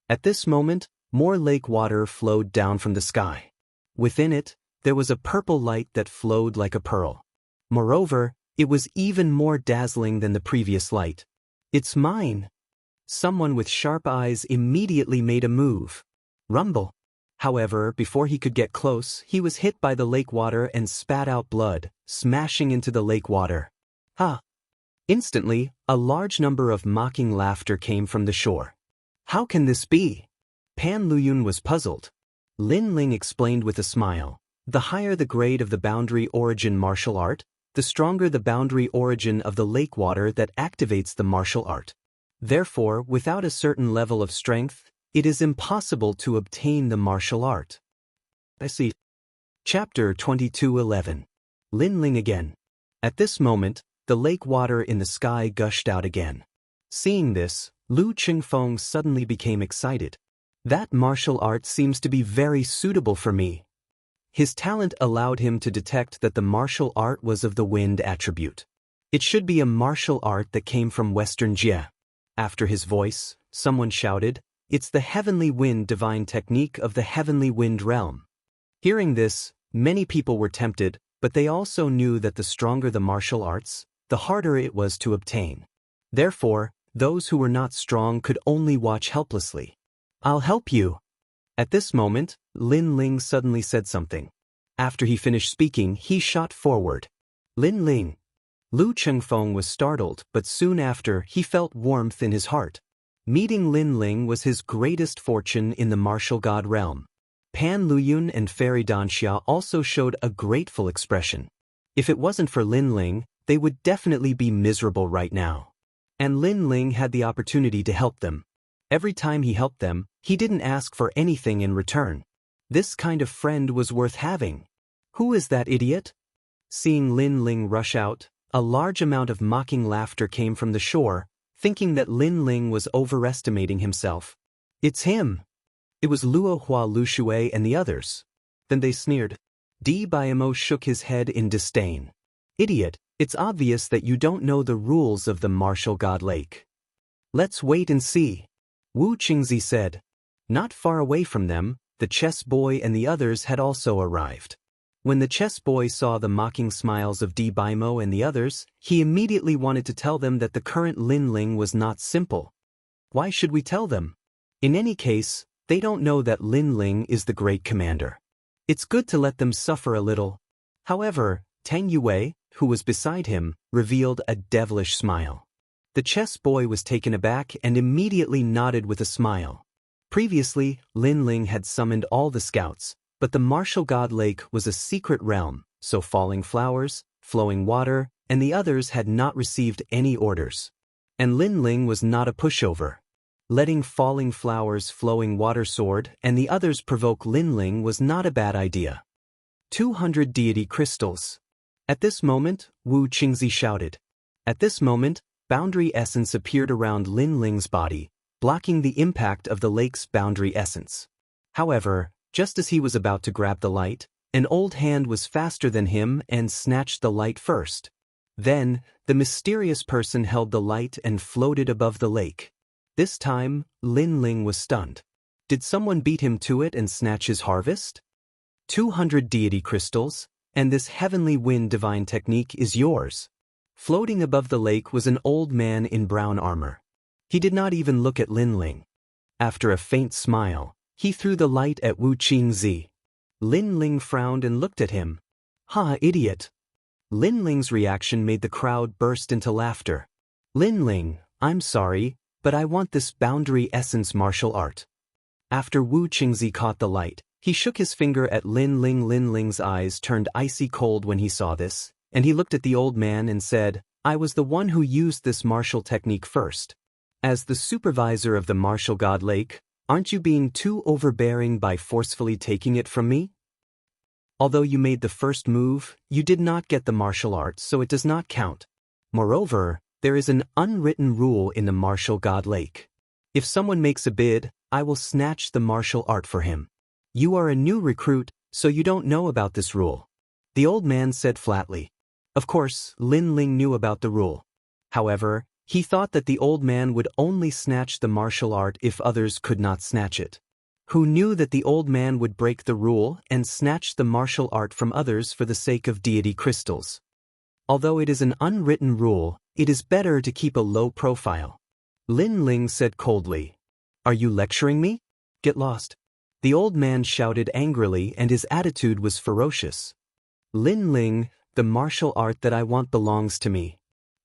Speaker 1: At this moment, more lake water flowed down from the sky. Within it, there was a purple light that flowed like a pearl. Moreover, it was even more dazzling than the previous light. "It's mine!" Someone with sharp eyes immediately made a move. Rumble. However, before he could get close, he was hit by the lake water and spat out blood, smashing into the lake water. "Ha!" Instantly, a large number of mocking laughter came from the shore. "How can this be?" Pan Luyun was puzzled. Lin Ling explained with a smile. The higher the grade of the boundary origin martial art, the stronger the boundary origin of the lake water that activates the martial art. Therefore, without a certain level of strength, it is impossible to obtain the martial art. I see. Chapter 22:11. Lin Ling again. At this moment, the lake water in the sky gushed out again. Seeing this, Lu Chengfeng suddenly became excited. That martial art seems to be very suitable for me. His talent allowed him to detect that the martial art was of the wind attribute. It should be a martial art that came from Western Jia. After his voice, someone shouted, "It's the heavenly wind divine technique of the heavenly wind realm." Hearing this, many people were tempted, but they also knew that the stronger the martial arts, the harder it was to obtain. Therefore, those who were not strong could only watch helplessly. "I'll help you." At this moment, Lin Ling suddenly said something. After he finished speaking, he shot forward. "Lin Ling." Lu Chengfeng was startled, but soon after, he felt warmth in his heart. Meeting Lin Ling was his greatest fortune in the martial god realm. Pan Luyun and Fairy Danxia also showed a grateful expression. If it wasn't for Lin Ling, they would definitely be miserable right now. And Lin Ling had the opportunity to help them. Every time he helped them, he didn't ask for anything in return. This kind of friend was worth having. "Who is that idiot?" Seeing Lin Ling rush out, a large amount of mocking laughter came from the shore, thinking that Lin Ling was overestimating himself. "It's him." It was Luo Hua Lushui and the others. Then they sneered. Di Baimo shook his head in disdain. "Idiot, it's obvious that you don't know the rules of the martial god lake." "Let's wait and see," Wu Qingzi said. Not far away from them, the chess boy and the others had also arrived. When the chess boy saw the mocking smiles of Di Baimo and the others, he immediately wanted to tell them that the current Lin Ling was not simple. Why should we tell them? In any case, they don't know that Lin Ling is the great commander. It's good to let them suffer a little. However, Tang Yue, who was beside him, revealed a devilish smile. The chess boy was taken aback and immediately nodded with a smile. Previously, Lin Ling had summoned all the scouts, but the martial god lake was a secret realm, so falling flowers, flowing water, and the others had not received any orders. And Lin Ling was not a pushover. Letting falling flowers flowing water sword and the others provoke Lin Ling was not a bad idea. 200 deity crystals. At this moment, Wu Qingzi shouted. At this moment, boundary essence appeared around Lin Ling's body, blocking the impact of the lake's boundary essence. However, just as he was about to grab the light, an old hand was faster than him and snatched the light first. Then, the mysterious person held the light and floated above the lake. This time, Lin Ling was stunned. Did someone beat him to it and snatch his harvest? 200 deity crystals, and this heavenly wind divine technique is yours. Floating above the lake was an old man in brown armor. He did not even look at Lin Ling. After a faint smile, he threw the light at Wu Qingzi. Lin Ling frowned and looked at him. Ha, idiot. Lin Ling's reaction made the crowd burst into laughter. Lin Ling, I'm sorry, but I want this boundary essence martial art. After Wu Qingzi caught the light, he shook his finger at Lin Ling. Lin Ling's eyes turned icy cold when he saw this, and he looked at the old man and said, I was the one who used this martial technique first. As the supervisor of the martial god lake, aren't you being too overbearing by forcefully taking it from me? Although you made the first move, you did not get the martial art, so it does not count. Moreover, there is an unwritten rule in the martial god lake. If someone makes a bid, I will snatch the martial art for him. You are a new recruit, so you don't know about this rule. The old man said flatly. Of course, Lin Ling knew about the rule. However, he thought that the old man would only snatch the martial art if others could not snatch it. Who knew that the old man would break the rule and snatch the martial art from others for the sake of deity crystals? Although it is an unwritten rule, it is better to keep a low profile. Lin Ling said coldly. Are you lecturing me? Get lost. The old man shouted angrily and his attitude was ferocious. Lin Ling, the martial art that I want belongs to me.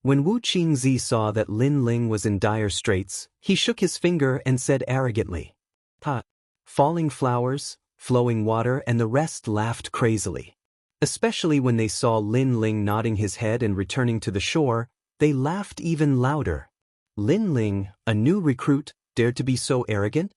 Speaker 1: When Wu Qingzi saw that Lin Ling was in dire straits, he shook his finger and said arrogantly. Ha! Falling flowers, flowing water and the rest laughed crazily. Especially when they saw Lin Ling nodding his head and returning to the shore, they laughed even louder. Lin Ling, a new recruit, dared to be so arrogant?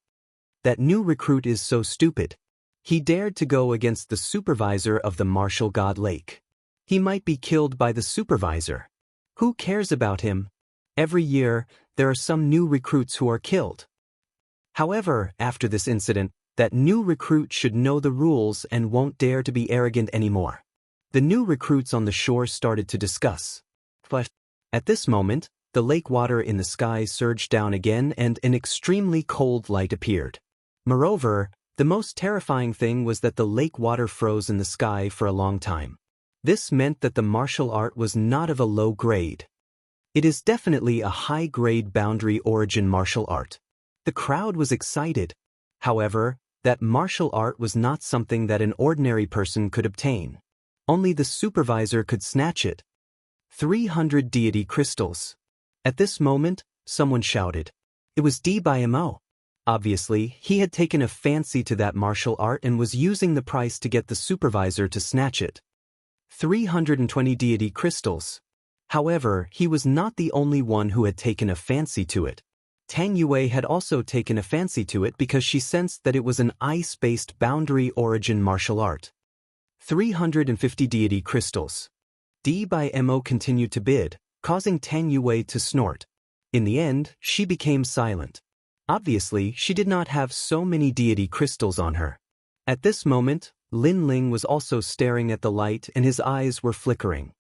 Speaker 1: That new recruit is so stupid. He dared to go against the supervisor of the martial god lake. He might be killed by the supervisor. Who cares about him? Every year, there are some new recruits who are killed. However, after this incident, that new recruit should know the rules and won't dare to be arrogant anymore. The new recruits on the shore started to discuss. But at this moment, the lake water in the sky surged down again and an extremely cold light appeared. Moreover, the most terrifying thing was that the lake water froze in the sky for a long time. This meant that the martial art was not of a low grade. It is definitely a high-grade boundary origin martial art. The crowd was excited. However, that martial art was not something that an ordinary person could obtain. Only the supervisor could snatch it. 300 deity crystals. At this moment, someone shouted. It was Mo. Obviously, he had taken a fancy to that martial art and was using the price to get the supervisor to snatch it. 320 deity crystals. However, he was not the only one who had taken a fancy to it. Tang Yue had also taken a fancy to it because she sensed that it was an ice-based boundary origin martial art. 350 deity crystals. Mo continued to bid, causing Tang Yue to snort. In the end, she became silent. Obviously, she did not have so many deity crystals on her. At this moment, Lin Ling was also staring at the light and his eyes were flickering.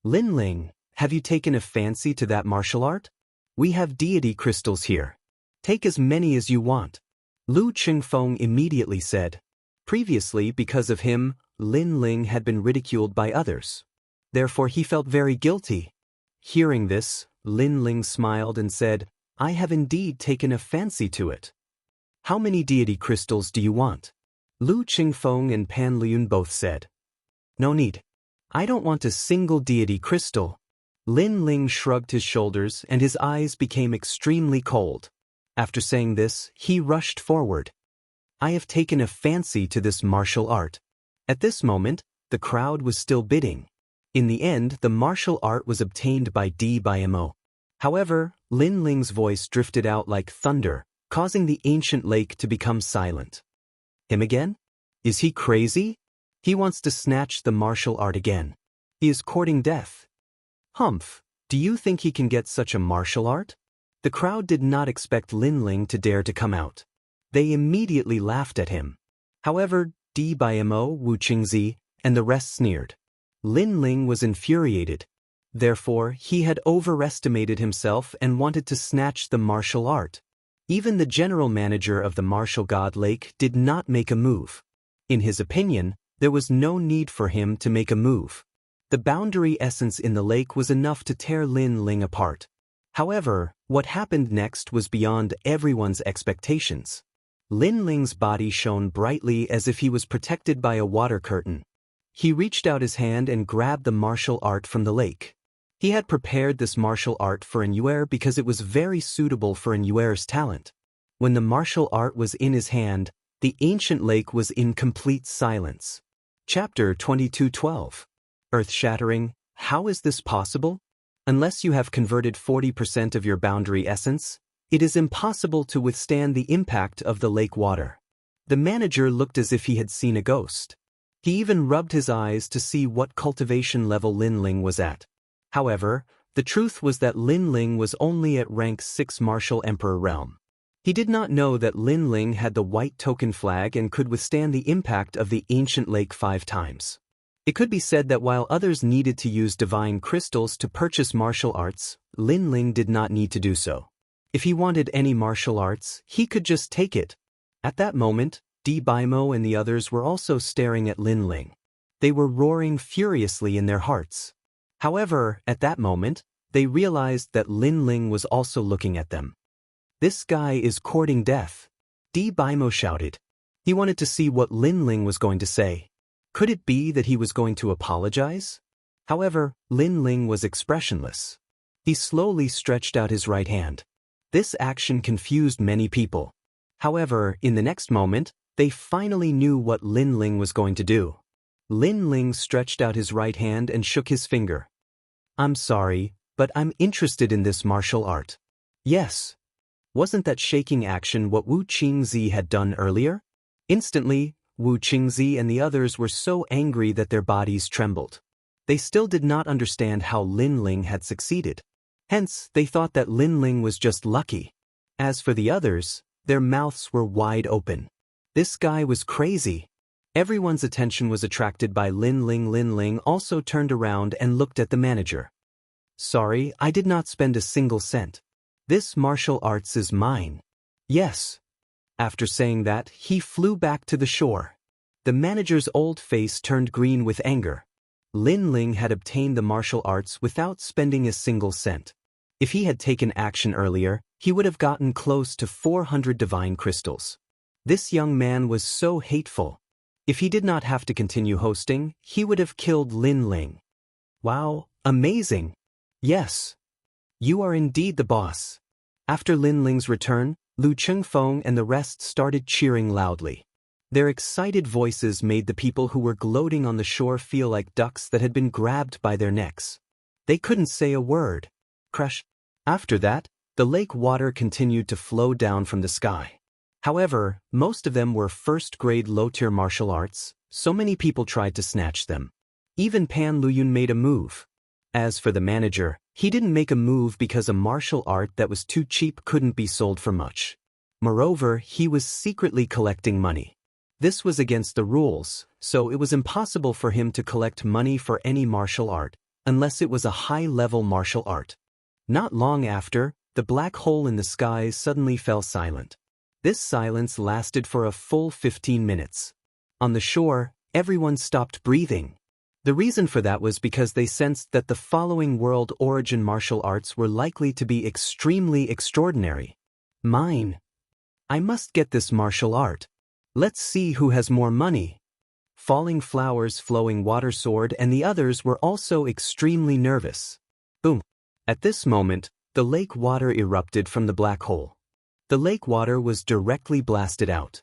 Speaker 1: Lin Ling, have you taken a fancy to that martial art? We have deity crystals here. Take as many as you want. Lu Qingfeng immediately said. Previously, because of him, Lin Ling had been ridiculed by others. Therefore, he felt very guilty. Hearing this, Lin Ling smiled and said, I have indeed taken a fancy to it. How many deity crystals do you want? Lu Qingfeng and Pan Liyun both said. No need. I don't want a single deity crystal. Lin Ling shrugged his shoulders and his eyes became extremely cold. After saying this, he rushed forward. I have taken a fancy to this martial art. At this moment, the crowd was still bidding. In the end, the martial art was obtained by Dimo. However, Lin Ling's voice drifted out like thunder, causing the ancient lake to become silent. Him again? Is he crazy? He wants to snatch the martial art again. He is courting death. Humph, do you think he can get such a martial art? The crowd did not expect Lin Ling to dare to come out. They immediately laughed at him. However, Dimo, Wu Qingzi, and the rest sneered. Lin Ling was infuriated. Therefore, he had overestimated himself and wanted to snatch the martial art. Even the general manager of the martial god lake did not make a move. In his opinion, there was no need for him to make a move. The boundary essence in the lake was enough to tear Lin Ling apart. However, what happened next was beyond everyone's expectations. Lin Ling's body shone brightly as if he was protected by a water curtain. He reached out his hand and grabbed the martial art from the lake. He had prepared this martial art for Inyuer because it was very suitable for Inyuer's talent. When the martial art was in his hand, the ancient lake was in complete silence. Chapter 22:12. Earth-shattering, how is this possible? Unless you have converted 40% of your boundary essence, it is impossible to withstand the impact of the lake water. The manager looked as if he had seen a ghost. He even rubbed his eyes to see what cultivation level Lin Ling was at. However, the truth was that Lin Ling was only at rank 6 Martial Emperor realm. He did not know that Lin Ling had the white token flag and could withstand the impact of the ancient lake 5 times. It could be said that while others needed to use divine crystals to purchase martial arts, Lin Ling did not need to do so. If he wanted any martial arts, he could just take it. At that moment, Dimo and the others were also staring at Lin Ling. They were roaring furiously in their hearts. However, at that moment, they realized that Lin Ling was also looking at them. This guy is courting death. Dimo shouted. He wanted to see what Lin Ling was going to say. Could it be that he was going to apologize? However, Lin Ling was expressionless. He slowly stretched out his right hand. This action confused many people. However, in the next moment, they finally knew what Lin Ling was going to do. Lin Ling stretched out his right hand and shook his finger. I'm sorry, but I'm interested in this martial art. Yes. Wasn't that shaking action what Wu Qingzi had done earlier? Instantly, Wu Qingzi and the others were so angry that their bodies trembled. They still did not understand how Lin Ling had succeeded. Hence, they thought that Lin Ling was just lucky. As for the others, their mouths were wide open. This guy was crazy. Everyone's attention was attracted by Lin Ling. Lin Ling also turned around and looked at the manager. Sorry, I did not spend a single cent. This martial arts is mine. Yes. After saying that, he flew back to the shore. The manager's old face turned green with anger. Lin Ling had obtained the martial arts without spending a single cent. If he had taken action earlier, he would have gotten close to 400 divine crystals. This young man was so hateful. If he did not have to continue hosting, he would have killed Lin Ling. Wow, amazing. Yes. You are indeed the boss. After Lin Ling's return, Lu Chengfeng and the rest started cheering loudly. Their excited voices made the people who were gloating on the shore feel like ducks that had been grabbed by their necks. They couldn't say a word. Crash. After that, the lake water continued to flow down from the sky. However, most of them were first-grade low-tier martial arts, so many people tried to snatch them. Even Pan Luyun made a move. As for the manager, he didn't make a move because a martial art that was too cheap couldn't be sold for much. Moreover, he was secretly collecting money. This was against the rules, so it was impossible for him to collect money for any martial art, unless it was a high-level martial art. Not long after, the black hole in the sky suddenly fell silent. This silence lasted for a full 15 minutes. On the shore, everyone stopped breathing. The reason for that was because they sensed that the following world origin martial arts were likely to be extremely extraordinary. Mine. I must get this martial art. Let's see who has more money. Falling Flowers, Flowing Water Sword, and the others were also extremely nervous. Boom. At this moment, the lake water erupted from the black hole. The lake water was directly blasted out.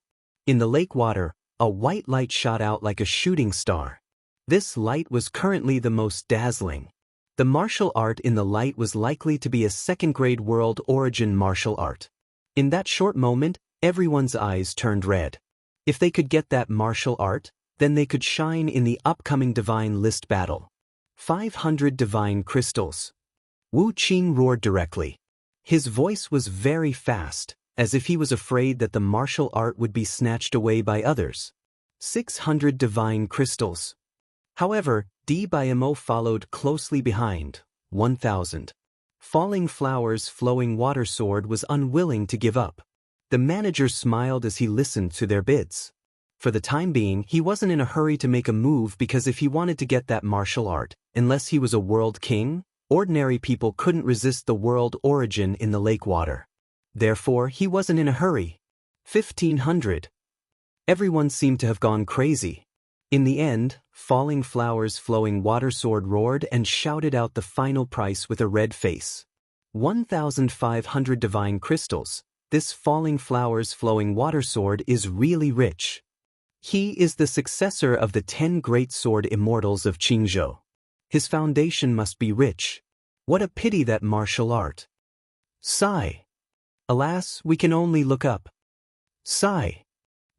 Speaker 1: In the lake water, a white light shot out like a shooting star. This light was currently the most dazzling. The martial art in the light was likely to be a second-grade world origin martial art. In that short moment, everyone's eyes turned red. If they could get that martial art, then they could shine in the upcoming divine list battle. 500 divine crystals. Wu Qing roared directly. His voice was very fast, as if he was afraid that the martial art would be snatched away by others. 600 divine crystals. However, Di Biamo followed closely behind. 1,000. Falling Flowers' flowing water sword was unwilling to give up. The manager smiled as he listened to their bids. For the time being, he wasn't in a hurry to make a move because if he wanted to get that martial art, unless he was a world king, ordinary people couldn't resist the world origin in the lake water. Therefore, he wasn't in a hurry. 1,500. Everyone seemed to have gone crazy. In the end, Falling Flowers' flowing water sword roared and shouted out the final price with a red face. 1,500 divine crystals. This Falling Flowers' flowing water sword is really rich. He is the successor of the 10 great sword immortals of Jianghu. His foundation must be rich. What a pity that martial art. Sigh. Alas, we can only look up. Sigh.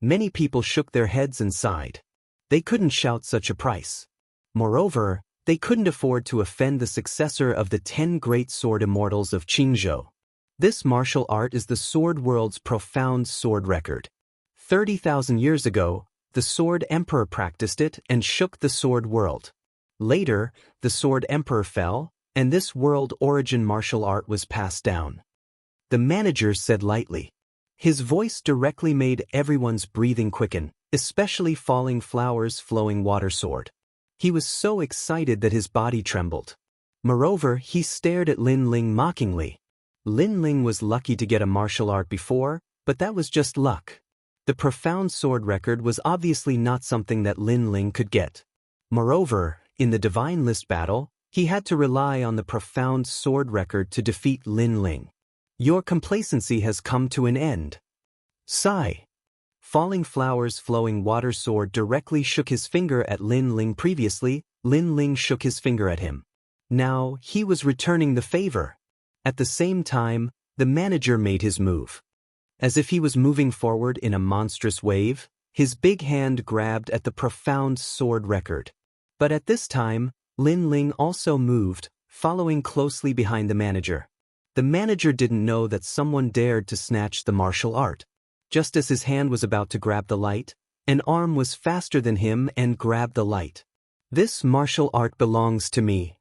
Speaker 1: Many people shook their heads and sighed. They couldn't shout such a price. Moreover, they couldn't afford to offend the successor of the 10 great sword immortals of Jianghu. This martial art is the sword world's profound sword record. 30,000 years ago, the sword emperor practiced it and shook the sword world. Later, the sword emperor fell, and this world origin martial art was passed down. The manager said lightly. His voice directly made everyone's breathing quicken, especially Falling Flowers' flowing water sword. He was so excited that his body trembled. Moreover, he stared at Lin Ling mockingly. Lin Ling was lucky to get a martial art before, but that was just luck. The profound sword record was obviously not something that Lin Ling could get. Moreover, in the divine list battle, he had to rely on the profound sword record to defeat Lin Ling. Your complacency has come to an end. Sigh. Falling Flowers' flowing water sword directly shook his finger at Lin Ling previously. Lin Ling shook his finger at him. Now, he was returning the favor. At the same time, the manager made his move. As if he was moving forward in a monstrous wave, his big hand grabbed at the profound sword record. But at this time, Lin Ling also moved, following closely behind the manager. The manager didn't know that someone dared to snatch the martial art. Just as his hand was about to grab the light, an arm was faster than him and grabbed the light. This martial art belongs to me.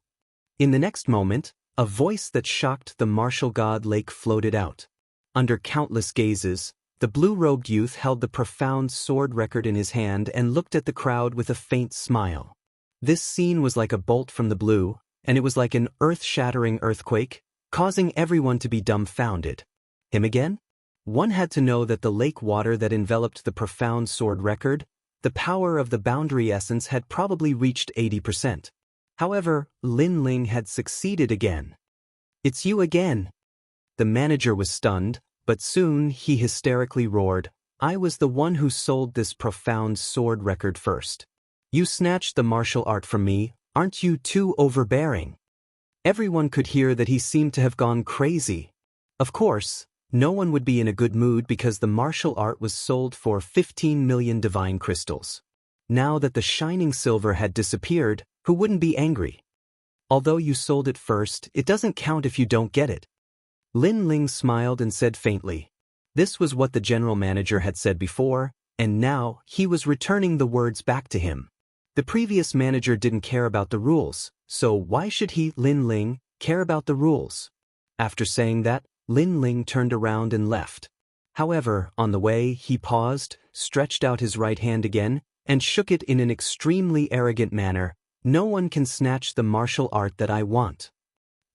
Speaker 1: In the next moment, a voice that shocked the martial god lake floated out. Under countless gazes, the blue-robed youth held the profound sword record in his hand and looked at the crowd with a faint smile. This scene was like a bolt from the blue, and it was like an earth-shattering earthquake, causing everyone to be dumbfounded. Him again? One had to know that the lake water that enveloped the profound sword record, the power of the boundary essence had probably reached 80%. However, Lin Ling had succeeded again. It's you again. The manager was stunned, but soon he hysterically roared, I was the one who sold this profound sword record first. You snatched the martial art from me, aren't you too overbearing? Everyone could hear that he seemed to have gone crazy. Of course, no one would be in a good mood because the martial art was sold for 15 million divine crystals. Now that the shining silver had disappeared, who wouldn't be angry? Although you sold it first, it doesn't count if you don't get it. Lin Ling smiled and said faintly. This was what the general manager had said before, and now he was returning the words back to him. The previous manager didn't care about the rules, so why should he, Lin Ling, care about the rules? After saying that, Lin Ling turned around and left. However, on the way, he paused, stretched out his right hand again, and shook it in an extremely arrogant manner. No one can snatch the martial art that I want.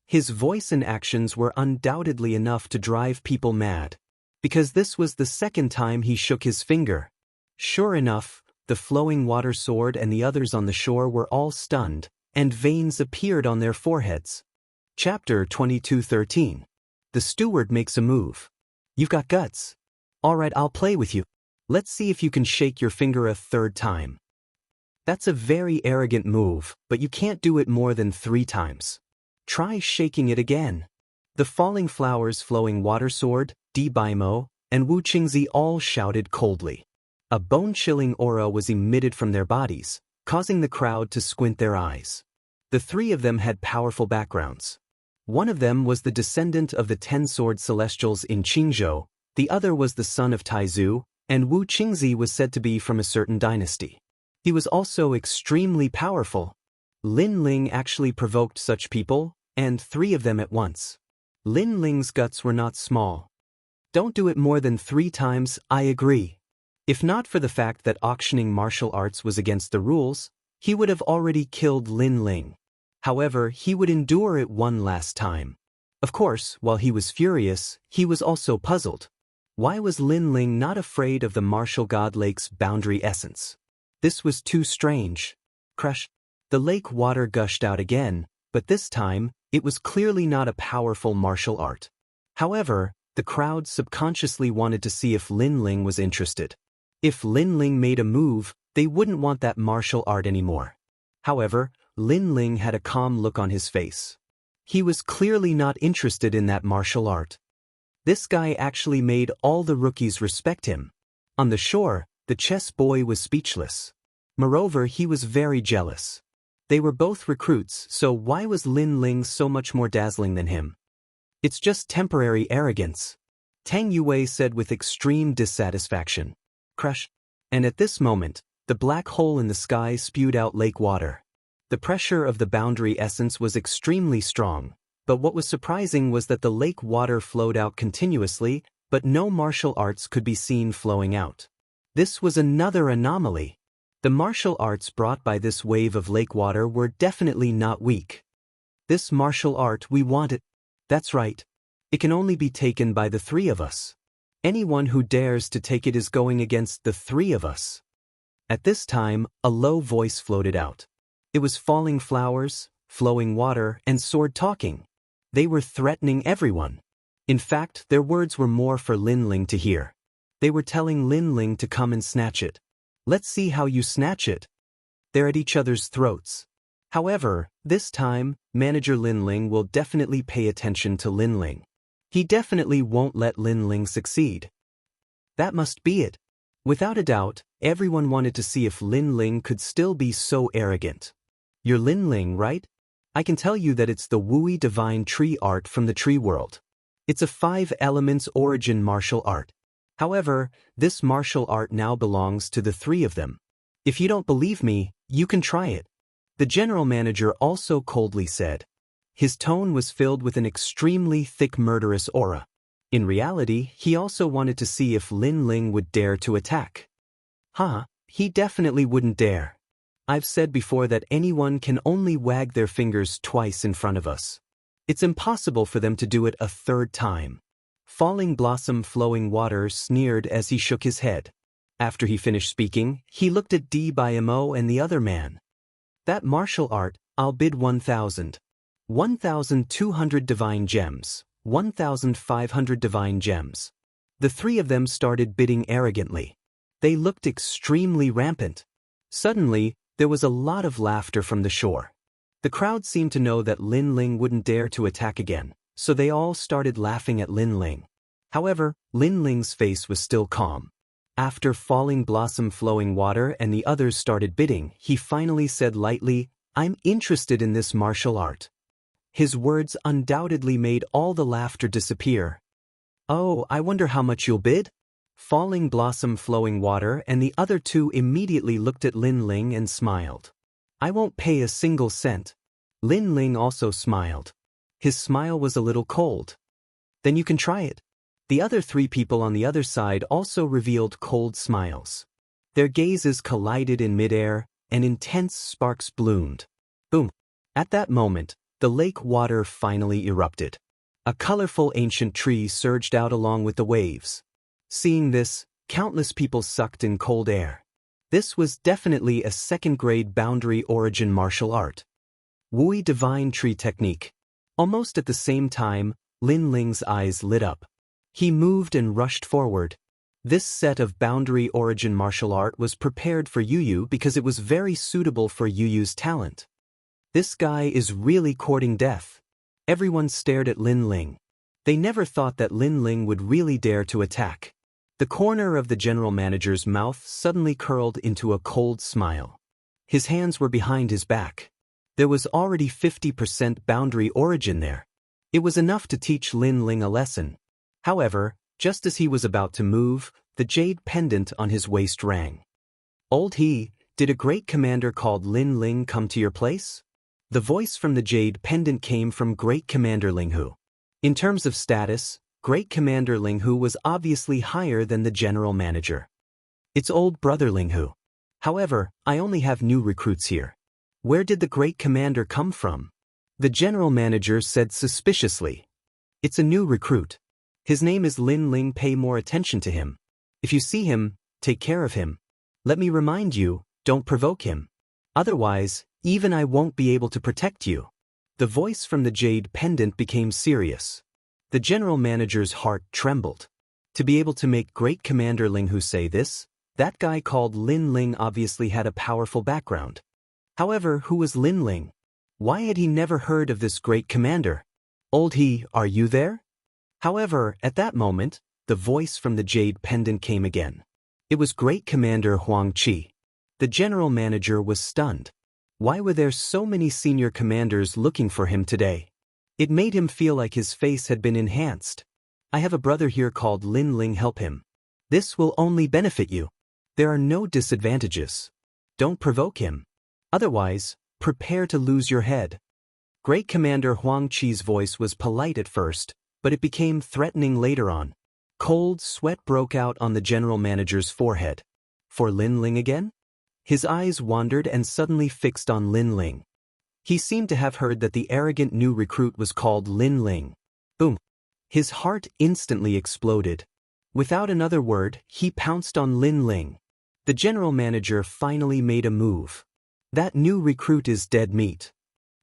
Speaker 1: His voice and actions were undoubtedly enough to drive people mad, because this was the second time he shook his finger. Sure enough, the flowing water sword and the others on the shore were all stunned, and veins appeared on their foreheads. Chapter 22:13. The steward makes a move. You've got guts. All right, I'll play with you. Let's see if you can shake your finger a third time. That's a very arrogant move, but you can't do it more than 3 times. Try shaking it again. The falling flowers flowing water sword, Di Baimo, and Wu Qingzi all shouted coldly. A bone-chilling aura was emitted from their bodies, causing the crowd to squint their eyes. The 3 of them had powerful backgrounds. One of them was the descendant of the 10-sword celestials in Qingzhou, the other was the son of Taizu, and Wu Qingzi was said to be from a certain dynasty. He was also extremely powerful. Lin Ling actually provoked such people, and 3 of them at once. Lin Ling's guts were not small. Don't do it more than 3 times, I agree. If not for the fact that auctioning martial arts was against the rules, he would have already killed Lin Ling. However, he would endure it one last time. Of course, while he was furious, he was also puzzled. Why was Lin Ling not afraid of the martial god lake's boundary essence? This was too strange. Crush. The lake water gushed out again, but this time, it was clearly not a powerful martial art. However, the crowd subconsciously wanted to see if Lin Ling was interested. If Lin Ling made a move, they wouldn't want that martial art anymore. However, Lin Ling had a calm look on his face. He was clearly not interested in that martial art. This guy actually made all the rookies respect him. On the shore, the chess boy was speechless. Moreover, he was very jealous. They were both recruits, so why was Lin Ling so much more dazzling than him? It's just temporary arrogance, Tang Yue said with extreme dissatisfaction. Crush. And at this moment, the black hole in the sky spewed out lake water. The pressure of the boundary essence was extremely strong, but what was surprising was that the lake water flowed out continuously, but no martial arts could be seen flowing out. This was another anomaly. The martial arts brought by this wave of lake water were definitely not weak. This martial art we wanted. That's right. It can only be taken by the 3 of us. Anyone who dares to take it is going against the 3 of us. At this time, a low voice floated out. It was falling flowers, flowing water, and sword talking. They were threatening everyone. In fact, their words were more for Lin Ling to hear. They were telling Lin Ling to come and snatch it. Let's see how you snatch it. They're at each other's throats. However, this time, Manager Lin Ling will definitely pay attention to Lin Ling. He definitely won't let Lin Ling succeed. That must be it. Without a doubt, everyone wanted to see if Lin Ling could still be so arrogant. You're Lin Ling, right? I can tell you that it's the Wui Divine Tree art from the Tree World. It's a 5 elements origin martial art. However, this martial art now belongs to the 3 of them. If you don't believe me, you can try it. The general manager also coldly said. His tone was filled with an extremely thick murderous aura. In reality, he also wanted to see if Lin Ling would dare to attack. He definitely wouldn't dare. I've said before that anyone can only wag their fingers twice in front of us. It's impossible for them to do it a 3rd time. Falling Blossom Flowing Water sneered as he shook his head. After he finished speaking, he looked at Di Baimo and the other man. That martial art, I'll bid 1,000. 1,200 divine gems, 1,500 divine gems. The 3 of them started bidding arrogantly. They looked extremely rampant. Suddenly, there was a lot of laughter from the shore. The crowd seemed to know that Lin Ling wouldn't dare to attack again, so they all started laughing at Lin Ling. However, Lin Ling's face was still calm. After Falling Blossom Flowing Water and the others started bidding, he finally said lightly, I'm interested in this martial art. His words undoubtedly made all the laughter disappear. Oh, I wonder how much you'll bid? Falling Blossom Flowing Water and the other 2 immediately looked at Lin Ling and smiled. I won't pay a single cent. Lin Ling also smiled. His smile was a little cold. Then you can try it. The other 3 people on the other side also revealed cold smiles. Their gazes collided in midair, and intense sparks bloomed. Boom! At that moment, the lake water finally erupted. A colorful ancient tree surged out along with the waves. Seeing this, countless people sucked in cold air. This was definitely a 2nd-grade boundary origin martial art. Wui Divine Tree Technique. Almost at the same time, Lin Ling's eyes lit up. He moved and rushed forward. This set of boundary origin martial art was prepared for Yu Yu because it was very suitable for Yu Yu's talent. This guy is really courting death. Everyone stared at Lin Ling. They never thought that Lin Ling would really dare to attack. The corner of the general manager's mouth suddenly curled into a cold smile. His hands were behind his back. There was already 50% boundary origin there. It was enough to teach Lin Ling a lesson. However, just as he was about to move, the jade pendant on his waist rang. "Old he, did a great commander called Lin Ling come to your place?" The voice from the jade pendant came from Great Commander Linghu. In terms of status, Great Commander Linghu was obviously higher than the general manager. "It's old brother Linghu. However, I only have new recruits here. Where did the Great Commander come from?" The general manager said suspiciously. "It's a new recruit. His name is Lin Ling. Pay more attention to him. If you see him, take care of him. Let me remind you, don't provoke him. Otherwise, even I won't be able to protect you." The voice from the jade pendant became serious. The general manager's heart trembled. To be able to make Great Commander Linghu say this, that guy called Lin Ling obviously had a powerful background. However, who was Lin Ling? Why had he never heard of this great commander? "Old he, are you there?" However, at that moment, the voice from the jade pendant came again. It was Great Commander Huang Qi. The general manager was stunned. Why were there so many senior commanders looking for him today? It made him feel like his face had been enhanced. "I have a brother here called Lin Ling. Help him. This will only benefit you. There are no disadvantages. Don't provoke him. Otherwise, prepare to lose your head." Great Commander Huang Qi's voice was polite at first, but it became threatening later on. Cold sweat broke out on the general manager's forehead. For Lin Ling again? His eyes wandered and suddenly fixed on Lin Ling. He seemed to have heard that the arrogant new recruit was called Lin Ling. Boom! His heart instantly exploded. Without another word, he pounced on Lin Ling. The general manager finally made a move. That new recruit is dead meat.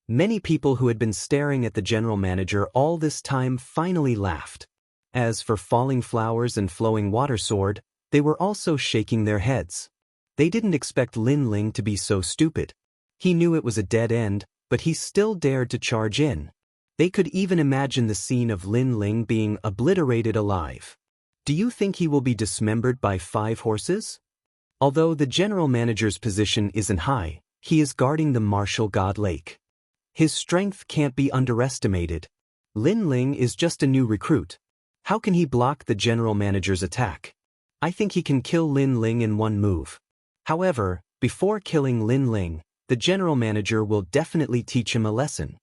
Speaker 1: Many people who had been staring at the general manager all this time finally laughed. As for Falling Flowers and Flowing Water Sword, they were also shaking their heads. They didn't expect Lin Ling to be so stupid. He knew it was a dead end, but he still dared to charge in. They could even imagine the scene of Lin Ling being obliterated alive. Do you think he will be dismembered by 5 horses? Although the general manager's position isn't high, he is guarding the martial god lake. His strength can't be underestimated. Lin Ling is just a new recruit. How can he block the general manager's attack? I think he can kill Lin Ling in one move. However, before killing Lin Ling, the general manager will definitely teach him a lesson.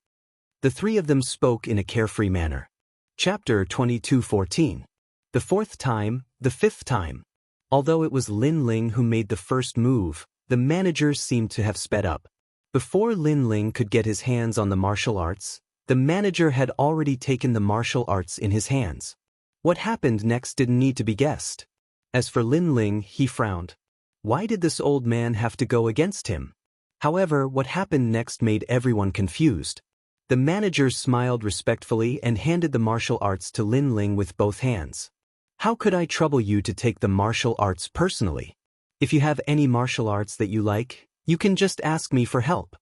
Speaker 1: The three of them spoke in a carefree manner. Chapter 22:14. The 4th time, the 5th time. Although it was Lin Ling who made the first move, the manager seemed to have sped up. Before Lin Ling could get his hands on the martial arts, the manager had already taken the martial arts in his hands. What happened next didn't need to be guessed. As for Lin Ling, he frowned. Why did this old man have to go against him? However, what happened next made everyone confused. The manager smiled respectfully and handed the martial arts to Lin Ling with both hands. "How could I trouble you to take the martial arts personally? If you have any martial arts that you like, you can just ask me for help."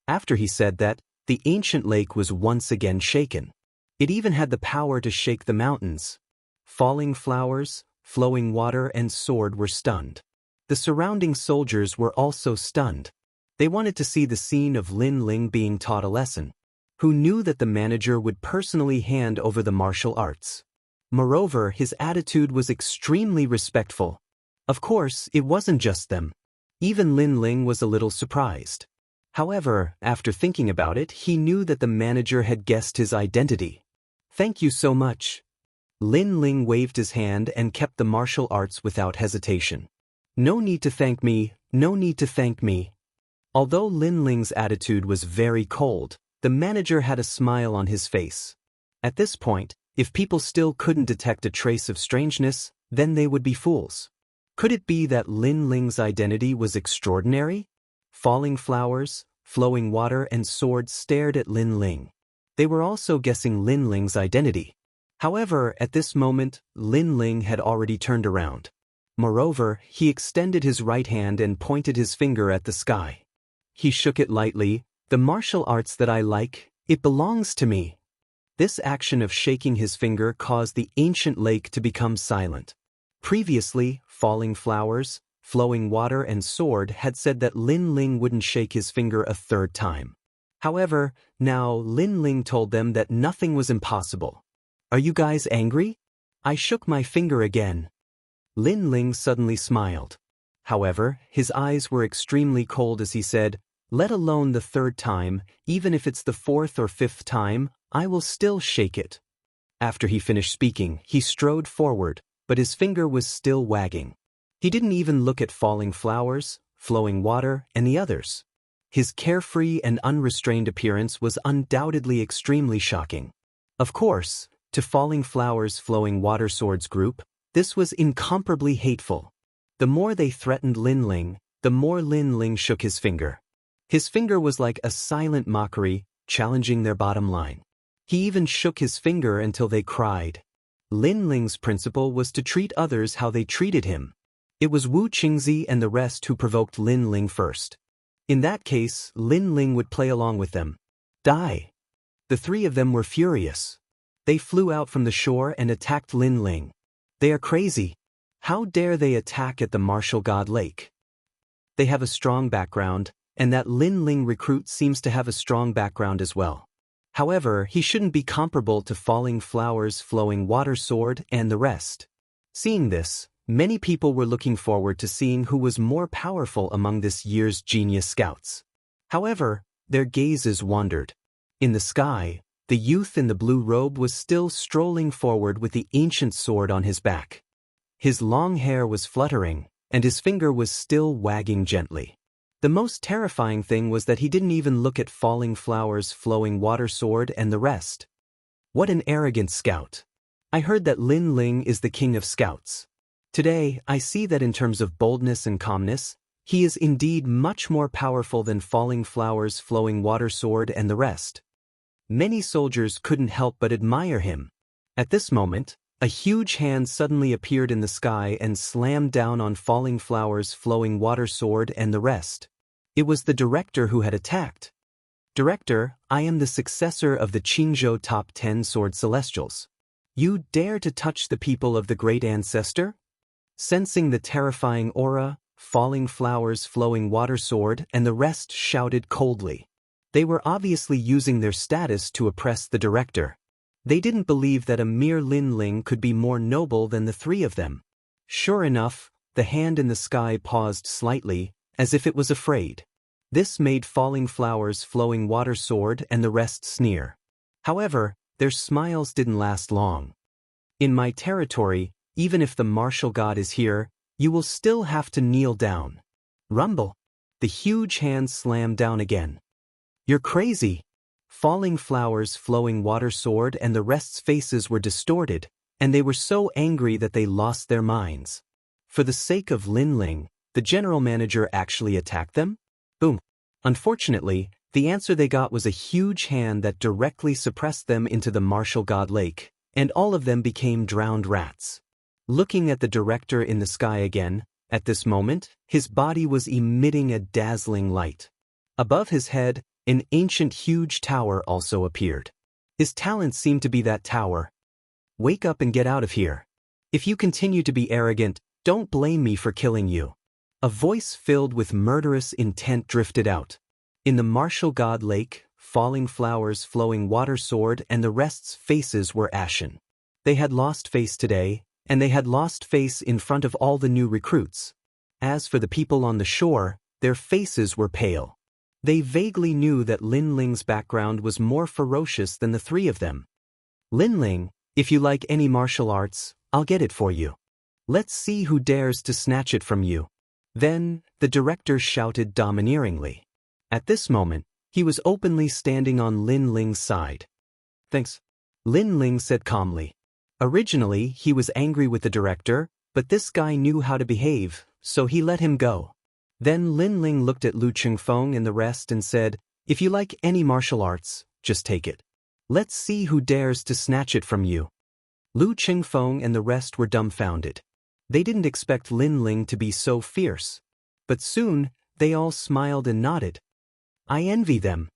Speaker 1: After he said that, the ancient lake was once again shaken. It even had the power to shake the mountains. Falling Flowers, Flowing Water and Sword were stunned. The surrounding soldiers were also stunned. They wanted to see the scene of Lin Ling being taught a lesson. Who knew that the manager would personally hand over the martial arts? Moreover, his attitude was extremely respectful. Of course, it wasn't just them. Even Lin Ling was a little surprised. However, after thinking about it, he knew that the manager had guessed his identity. "Thank you so much." Lin Ling waved his hand and kept the martial arts without hesitation. "No need to thank me, no need to thank me." Although Lin Ling's attitude was very cold, the manager had a smile on his face. At this point, if people still couldn't detect a trace of strangeness, then they would be fools. Could it be that Lin Ling's identity was extraordinary? Falling Flowers, Flowing Water and Sword stared at Lin Ling. They were also guessing Lin Ling's identity. However, at this moment, Lin Ling had already turned around. Moreover, he extended his right hand and pointed his finger at the sky. He shook it lightly. "The martial arts that I like, it belongs to me." This action of shaking his finger caused the ancient lake to become silent. Previously, falling flowers, flowing water and sword had said that Lin Ling wouldn't shake his finger a third time. However, now Lin Ling told them that nothing was impossible. "Are you guys angry?" "I shook my finger again." Lin Ling suddenly smiled. However, his eyes were extremely cold as he said, "Let alone the third time, even if it's the fourth or fifth time, I will still shake it." After he finished speaking, he strode forward, but his finger was still wagging. He didn't even look at falling flowers, flowing water, and the others. His carefree and unrestrained appearance was undoubtedly extremely shocking. Of course, to falling flowers, flowing water swords group, this was incomparably hateful. The more they threatened Lin Ling, the more Lin Ling shook his finger. His finger was like a silent mockery, challenging their bottom line. He even shook his finger until they cried. Lin Ling's principle was to treat others how they treated him. It was Wu Qingzi and the rest who provoked Lin Ling first. In that case, Lin Ling would play along with them. Die. The three of them were furious. They flew out from the shore and attacked Lin Ling. They are crazy. How dare they attack at the martial god lake? They have a strong background, and that Lin Ling recruit seems to have a strong background as well. However, he shouldn't be comparable to falling flowers, flowing water sword, and the rest. Seeing this, many people were looking forward to seeing who was more powerful among this year's genius scouts. However, their gazes wandered. In the sky, the youth in the blue robe was still strolling forward with the ancient sword on his back. His long hair was fluttering, and his finger was still wagging gently. The most terrifying thing was that he didn't even look at falling flowers, flowing water sword, and the rest. What an arrogant scout. I heard that Lin Ling is the king of scouts. Today, I see that in terms of boldness and calmness, he is indeed much more powerful than falling flowers, flowing water sword, and the rest. Many soldiers couldn't help but admire him. At this moment, a huge hand suddenly appeared in the sky and slammed down on falling flowers, flowing water sword, and the rest. It was the director who had attacked. "Director, I am the successor of the Qingzhou top 10 sword celestials. You dare to touch the people of the great ancestor?" Sensing the terrifying aura, falling flowers, flowing water sword, and the rest shouted coldly. They were obviously using their status to oppress the director. They didn't believe that a mere Lin Ling could be more noble than the three of them. Sure enough, the hand in the sky paused slightly, as if it was afraid. This made falling flowers, flowing water sword, and the rest sneer. However, their smiles didn't last long. "In my territory, even if the martial god is here, you will still have to kneel down." Rumble. The huge hand slammed down again. "You're crazy." Falling flowers, flowing water sword, and the rest's faces were distorted, and they were so angry that they lost their minds. For the sake of Lin Ling, the general manager actually attacked them? Boom. Unfortunately, the answer they got was a huge hand that directly suppressed them into the martial god lake, and all of them became drowned rats. Looking at the director in the sky again, at this moment, his body was emitting a dazzling light. Above his head, an ancient huge tower also appeared. His talent seemed to be that tower. "Wake up and get out of here. If you continue to be arrogant, don't blame me for killing you." A voice filled with murderous intent drifted out. In the martial god lake, falling flowers, flowing water sword, and the rest's faces were ashen. They had lost face today, and they had lost face in front of all the new recruits. As for the people on the shore, their faces were pale. They vaguely knew that Lin Ling's background was more ferocious than the three of them. "Lin Ling, if you like any martial arts, I'll get it for you. Let's see who dares to snatch it from you." Then, the director shouted domineeringly. At this moment, he was openly standing on Lin Ling's side. "Thanks," Lin Ling said calmly. Originally, he was angry with the director, but this guy knew how to behave, so he let him go. Then Lin Ling looked at Lu Chengfeng and the rest and said, "If you like any martial arts, just take it. Let's see who dares to snatch it from you." Lu Qingfeng and the rest were dumbfounded. They didn't expect Lin Ling to be so fierce. But soon, they all smiled and nodded. I envy them.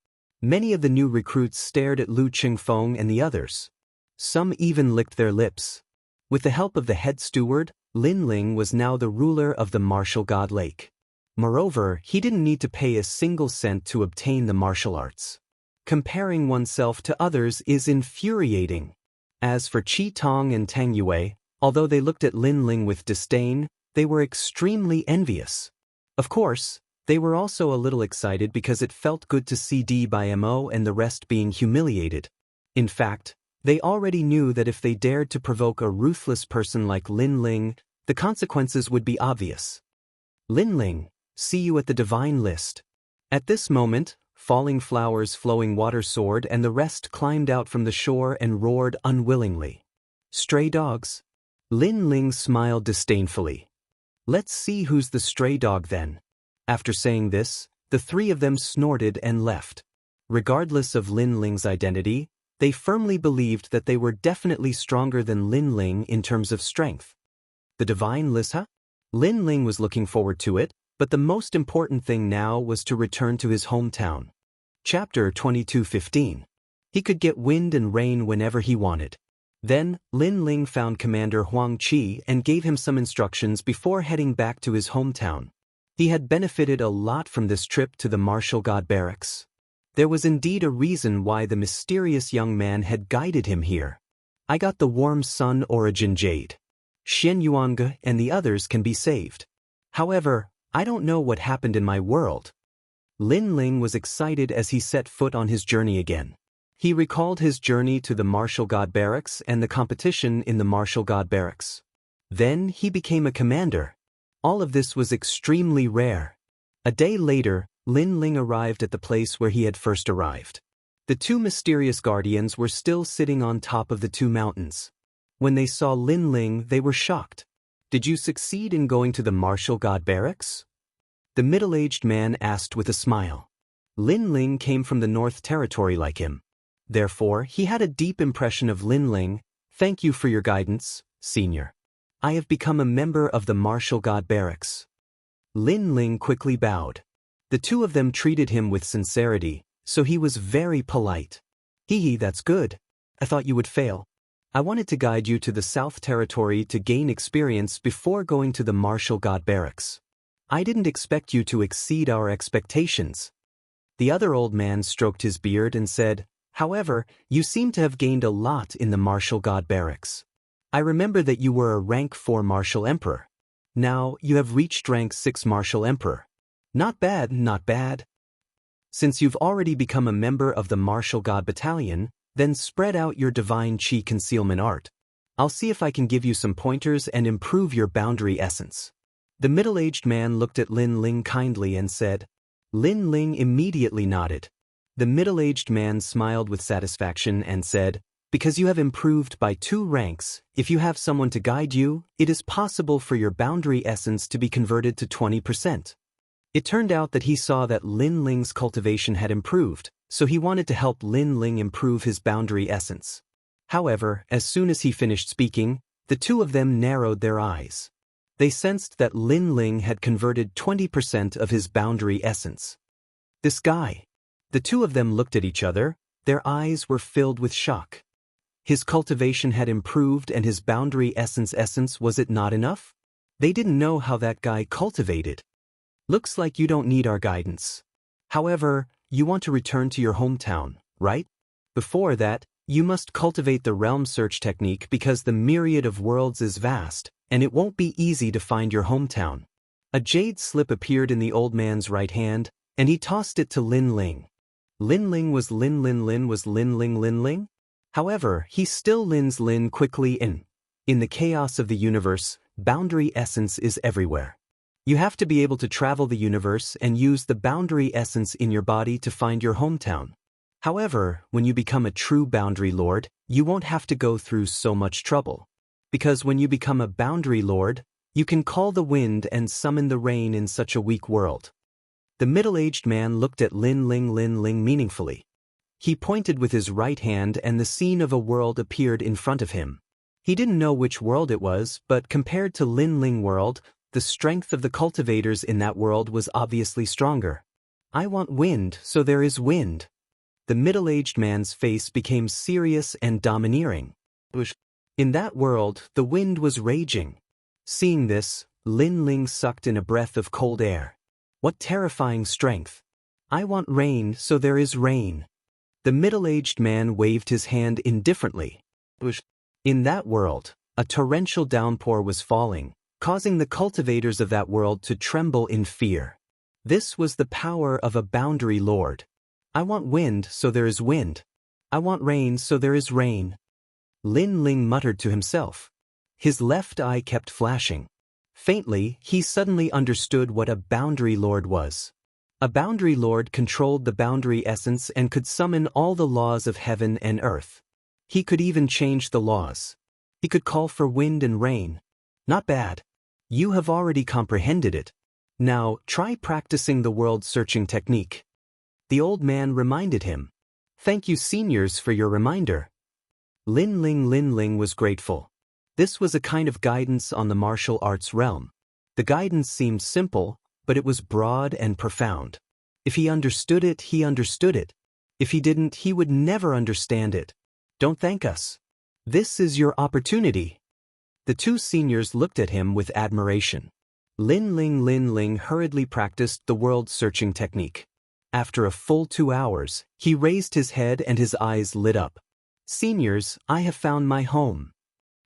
Speaker 1: Many of the new recruits stared at Lu Qingfeng and the others. Some even licked their lips. With the help of the head steward, Lin Ling was now the ruler of the martial god lake. Moreover, he didn't need to pay a single cent to obtain the martial arts. Comparing oneself to others is infuriating. As for Qi Tong and Tang Yue, although they looked at Lin Ling with disdain, they were extremely envious. Of course, they were also a little excited because it felt good to see D by Mo and the rest being humiliated. In fact, they already knew that if they dared to provoke a ruthless person like Lin Ling, the consequences would be obvious. Lin Ling, see you at the divine list. At this moment, Falling Flowers, Flowing Water Sword and the rest climbed out from the shore and roared unwillingly. Stray dogs? Lin Ling smiled disdainfully. Let's see who's the stray dog then. After saying this, the three of them snorted and left. Regardless of Lin Ling's identity, they firmly believed that they were definitely stronger than Lin Ling in terms of strength. The divine list, huh? Lin Ling was looking forward to it, but the most important thing now was to return to his hometown. Chapter 22:15. He could get wind and rain whenever he wanted. Then, Lin Ling found Commander Huang Qi and gave him some instructions before heading back to his hometown. He had benefited a lot from this trip to the martial god barracks. There was indeed a reason why the mysterious young man had guided him here. I got the Warm Sun Origin Jade. Xian Yuanga and the others can be saved. However, I don't know what happened in my world. Lin Ling was excited as he set foot on his journey again. He recalled his journey to the martial god barracks and the competition in the martial god barracks. Then he became a commander. All of this was extremely rare. A day later, Lin Ling arrived at the place where he had first arrived. The two mysterious guardians were still sitting on top of the two mountains. When they saw Lin Ling, they were shocked. Did you succeed in going to the martial god barracks? The middle-aged man asked with a smile. Lin Ling came from the North Territory like him. Therefore, he had a deep impression of Lin Ling. Thank you for your guidance, senior. I have become a member of the martial god barracks. Lin Ling quickly bowed. The two of them treated him with sincerity, so he was very polite. Hee, that's good. I thought you would fail. I wanted to guide you to the South Territory to gain experience before going to the martial god barracks. I didn't expect you to exceed our expectations. The other old man stroked his beard and said, however, you seem to have gained a lot in the martial god barracks. I remember that you were a rank 4 martial emperor. Now, you have reached rank 6 martial emperor. Not bad, not bad. Since you've already become a member of the martial god battalion, then spread out your divine qi concealment art. I'll see if I can give you some pointers and improve your boundary essence. The middle-aged man looked at Lin Ling kindly and said. Lin Ling immediately nodded. The middle-aged man smiled with satisfaction and said, because you have improved by 2 ranks, if you have someone to guide you, it is possible for your boundary essence to be converted to 20%. It turned out that he saw that Lin Ling's cultivation had improved, so he wanted to help Lin Ling improve his boundary essence. However, as soon as he finished speaking, the two of them narrowed their eyes. They sensed that Lin Ling had converted 20% of his boundary essence. This guy. The two of them looked at each other, their eyes were filled with shock. His cultivation had improved and his boundary essence was it not enough? They didn't know how that guy cultivated. Looks like you don't need our guidance. However, you want to return to your hometown, right? Before that, you must cultivate the realm search technique because the myriad of worlds is vast, and it won't be easy to find your hometown. A jade slip appeared in the old man's right hand, and he tossed it to Lin Ling. Lin Ling was Lin Ling. However, he still Lin's Lin quickly in the chaos of the universe, boundary essence is everywhere. You have to be able to travel the universe and use the boundary essence in your body to find your hometown. However, when you become a true boundary lord, you won't have to go through so much trouble. Because when you become a boundary lord, you can call the wind and summon the rain in such a weak world. The middle-aged man looked at Lin Ling meaningfully. He pointed with his right hand and the scene of a world appeared in front of him. He didn't know which world it was, but compared to Lin Ling world, the strength of the cultivators in that world was obviously stronger. I want wind, so there is wind. The middle-aged man's face became serious and domineering. In that world, the wind was raging. Seeing this, Lin Ling sucked in a breath of cold air. What terrifying strength! I want rain, so there is rain. The middle-aged man waved his hand indifferently. In that world, a torrential downpour was falling, causing the cultivators of that world to tremble in fear. This was the power of a boundary lord. I want wind, so there is wind. I want rain, so there is rain. Lin Ling muttered to himself. His left eye kept flashing. Faintly, he suddenly understood what a boundary lord was. A boundary lord controlled the boundary essence and could summon all the laws of heaven and earth. He could even change the laws. He could call for wind and rain. Not bad. You have already comprehended it. Now, try practicing the world-searching technique. The old man reminded him. Thank you, seniors, for your reminder. Lin Ling was grateful. This was a kind of guidance on the martial arts realm. The guidance seemed simple, but it was broad and profound. If he understood it, he understood it. If he didn't, he would never understand it. Don't thank us. This is your opportunity. The two seniors looked at him with admiration. Lin Ling hurriedly practiced the world-searching technique. After a full 2 hours, he raised his head and his eyes lit up. Seniors, I have found my home.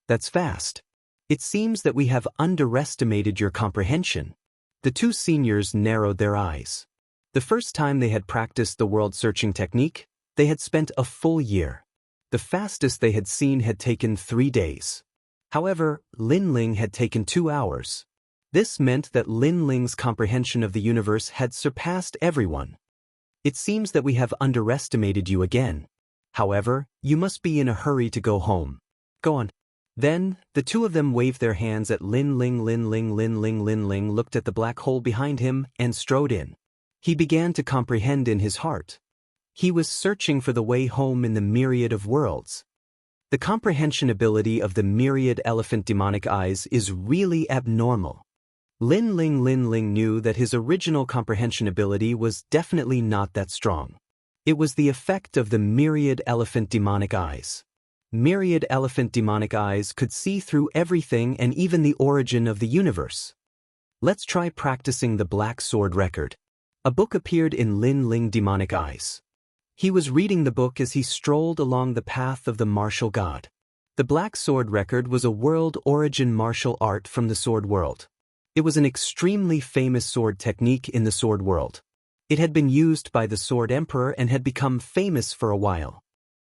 Speaker 1: That's fast. It seems that we have underestimated your comprehension. The two seniors narrowed their eyes. The first time they had practiced the world-searching technique, they had spent a full year. The fastest they had seen had taken 3 days. However, Lin Ling had taken 2 hours. This meant that Lin Ling's comprehension of the universe had surpassed everyone. It seems that we have underestimated you again. However, you must be in a hurry to go home. Go on. Then, the two of them waved their hands at Lin Ling. Lin Ling looked at the black hole behind him and strode in. He began to comprehend in his heart. He was searching for the way home in the myriad of worlds. The comprehension ability of the myriad elephant demonic eyes is really abnormal. Lin Ling knew that his original comprehension ability was definitely not that strong. It was the effect of the myriad elephant demonic eyes. Myriad elephant demonic eyes could see through everything and even the origin of the universe. Let's try practicing the Black Sword Record. A book appeared in Lin Ling demonic eyes. He was reading the book as he strolled along the path of the martial god. The Black Sword Record was a world origin martial art from the sword world. It was an extremely famous sword technique in the sword world. It had been used by the Sword Emperor and had become famous for a while.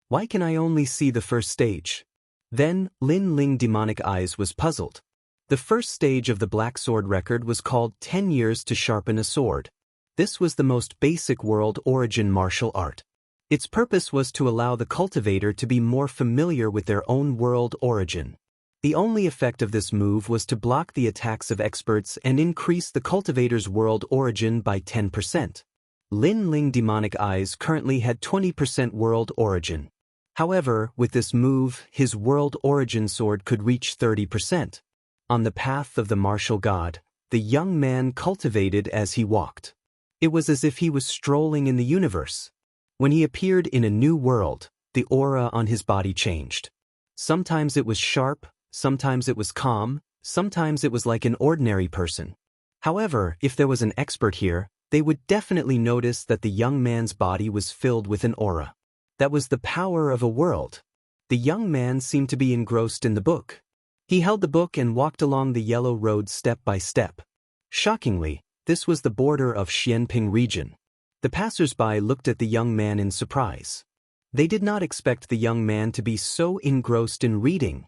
Speaker 1: Why can I only see the first stage? Then, Lin Ling demonic eyes was puzzled. The first stage of the Black Sword Record was called 10 years to sharpen a sword. This was the most basic world origin martial art. Its purpose was to allow the cultivator to be more familiar with their own world origin. The only effect of this move was to block the attacks of experts and increase the cultivator's world origin by 10%. Lin Ling demonic eyes currently had 20% world origin. However, with this move, his world origin sword could reach 30%. On the path of the martial god, the young man cultivated as he walked. It was as if he was strolling in the universe. When he appeared in a new world, the aura on his body changed. Sometimes it was sharp, sometimes it was calm, sometimes it was like an ordinary person. However, if there was an expert here, they would definitely notice that the young man's body was filled with an aura. That was the power of a world. The young man seemed to be engrossed in the book. He held the book and walked along the yellow road step by step. Shockingly, this was the border of Xianping region. The passers-by looked at the young man in surprise. They did not expect the young man to be so engrossed in reading.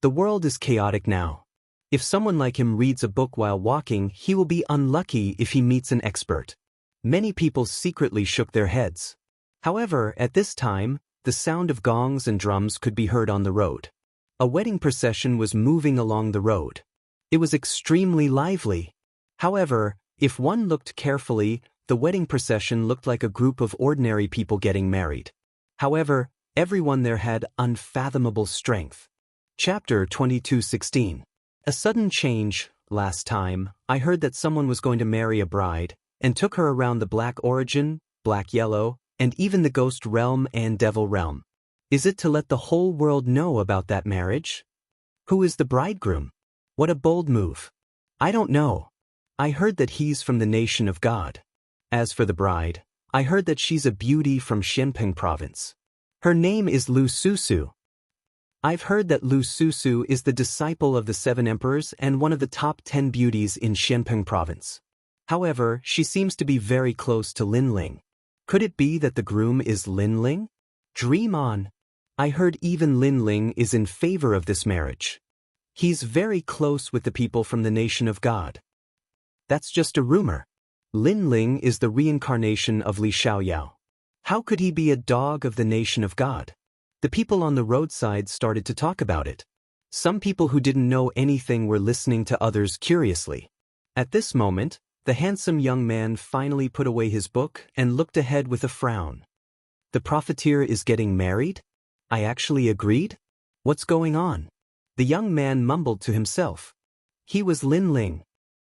Speaker 1: The world is chaotic now. If someone like him reads a book while walking, he will be unlucky if he meets an expert. Many people secretly shook their heads. However, at this time, the sound of gongs and drums could be heard on the road. A wedding procession was moving along the road. It was extremely lively. However, if one looked carefully, the wedding procession looked like a group of ordinary people getting married. However, everyone there had unfathomable strength. Chapter 22:16. A sudden change. Last time, I heard that someone was going to marry a bride, and took her around the black origin, black yellow, and even the ghost realm and devil realm. Is it to let the whole world know about that marriage? Who is the bridegroom? What a bold move. I don't know. I heard that he's from the nation of God. As for the bride, I heard that she's a beauty from Xinpeng province. Her name is Lu Susu. I've heard that Lu Susu is the disciple of the 7 emperors and one of the top 10 beauties in Xinpeng province. However, she seems to be very close to Lin Ling. Could it be that the groom is Lin Ling? Dream on. I heard even Lin Ling is in favor of this marriage. He's very close with the people from the nation of God. That's just a rumor. Lin Ling is the reincarnation of Li Xiaoyao. How could he be a dog of the nation of God? The people on the roadside started to talk about it. Some people who didn't know anything were listening to others curiously. At this moment, the handsome young man finally put away his book and looked ahead with a frown. The profiteer is getting married? I actually agreed? What's going on? The young man mumbled to himself. He was Lin Ling.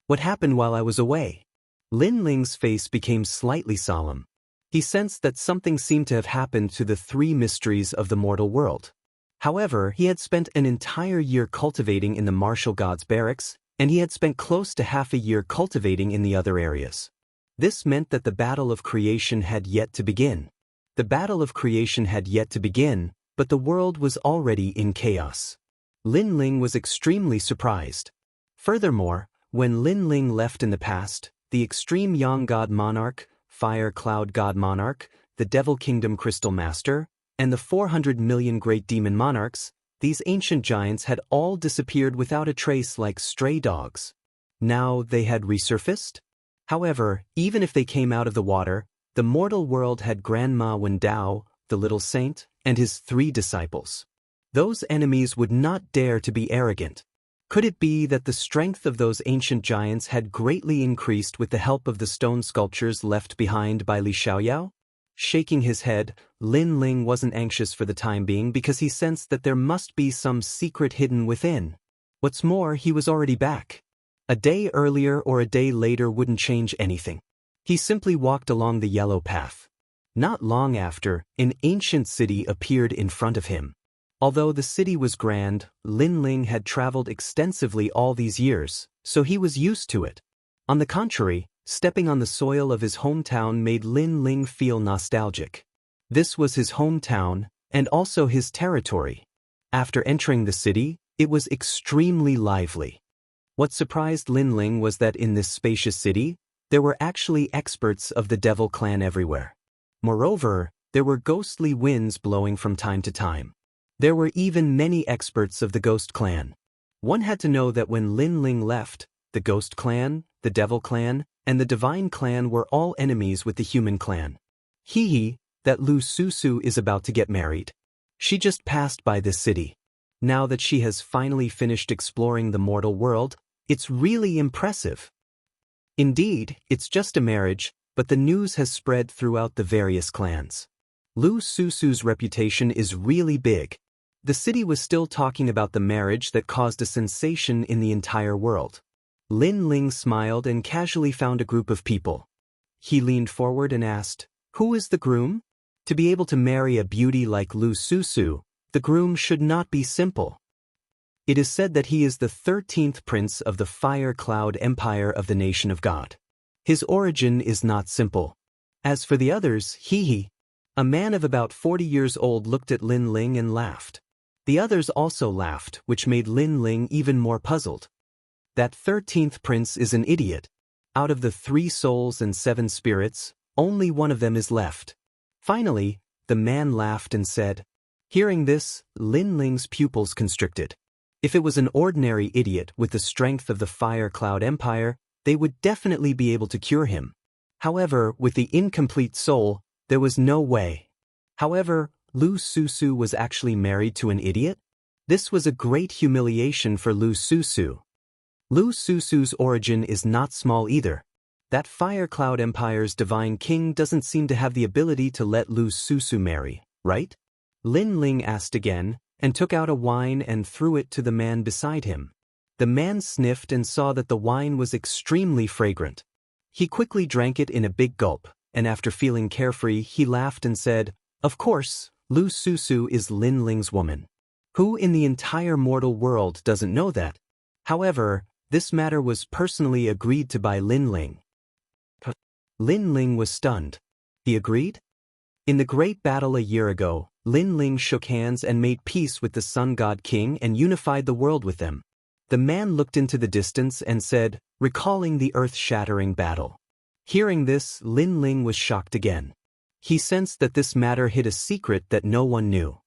Speaker 1: What happened while I was away? Lin Ling's face became slightly solemn. He sensed that something seemed to have happened to the 3 mysteries of the mortal world. However, he had spent an entire year cultivating in the martial gods' barracks, and he had spent close to half a year cultivating in the other areas. This meant that the battle of creation had yet to begin. The battle of creation had yet to begin, but the world was already in chaos. Lin Ling was extremely surprised. Furthermore, when Lin Ling left in the past, the extreme Yang God Monarch, Fire Cloud God Monarch, the Devil Kingdom Crystal Master, and the 400 million Great Demon Monarchs, these ancient giants had all disappeared without a trace like stray dogs. Now they had resurfaced? However, even if they came out of the water, the mortal world had Grandma Wen Dao, the little saint, and his 3 disciples. Those enemies would not dare to be arrogant. Could it be that the strength of those ancient giants had greatly increased with the help of the stone sculptures left behind by Li Xiaoyao? Shaking his head, Lin Ling wasn't anxious for the time being because he sensed that there must be some secret hidden within. What's more, he was already back. A day earlier or a day later wouldn't change anything. He simply walked along the yellow path. Not long after, an ancient city appeared in front of him. Although the city was grand, Lin Ling had traveled extensively all these years, so he was used to it. On the contrary, stepping on the soil of his hometown made Lin Ling feel nostalgic. This was his hometown, and also his territory. After entering the city, it was extremely lively. What surprised Lin Ling was that in this spacious city, there were actually experts of the Devil clan everywhere. Moreover, there were ghostly winds blowing from time to time. There were even many experts of the Ghost Clan. One had to know that when Lin Ling left, the Ghost Clan, the Devil Clan, and the Divine Clan were all enemies with the Human Clan. That Lu Susu is about to get married. She just passed by this city. Now that she has finally finished exploring the mortal world, it's really impressive. Indeed, it's just a marriage, but the news has spread throughout the various clans. Lu Susu's reputation is really big. The city was still talking about the marriage that caused a sensation in the entire world. Lin Ling smiled and casually found a group of people. He leaned forward and asked, "Who is the groom?" To be able to marry a beauty like Lu Susu, the groom should not be simple. It is said that he is the 13th prince of the Fire Cloud Empire of the Nation of God. His origin is not simple. As for the others, a man of about 40 years old looked at Lin Ling and laughed. The others also laughed, which made Lin Ling even more puzzled. That 13th prince is an idiot. Out of the 3 souls and 7 spirits, only one of them is left. Finally, the man laughed and said. Hearing this, Lin Ling's pupils constricted. If it was an ordinary idiot with the strength of the Fire Cloud Empire, they would definitely be able to cure him. However, with the incomplete soul, there was no way. However, Lu Susu was actually married to an idiot? This was a great humiliation for Lu Susu. Lu Susu's origin is not small either. That Fire Cloud Empire's divine king doesn't seem to have the ability to let Lu Susu marry, right? Lin Ling asked again, and took out a wine and threw it to the man beside him. The man sniffed and saw that the wine was extremely fragrant. He quickly drank it in a big gulp, and after feeling carefree, he laughed and said, "Of course, Lu Susu is Lin Ling's woman. Who in the entire mortal world doesn't know that?" However, this matter was personally agreed to by Lin Ling. Lin Ling was stunned. He agreed? In the great battle a year ago, Lin Ling shook hands and made peace with the Sun God King and unified the world with them. The man looked into the distance and said, recalling the earth-shattering battle. Hearing this, Lin Ling was shocked again. He sensed that this matter hid a secret that no one knew.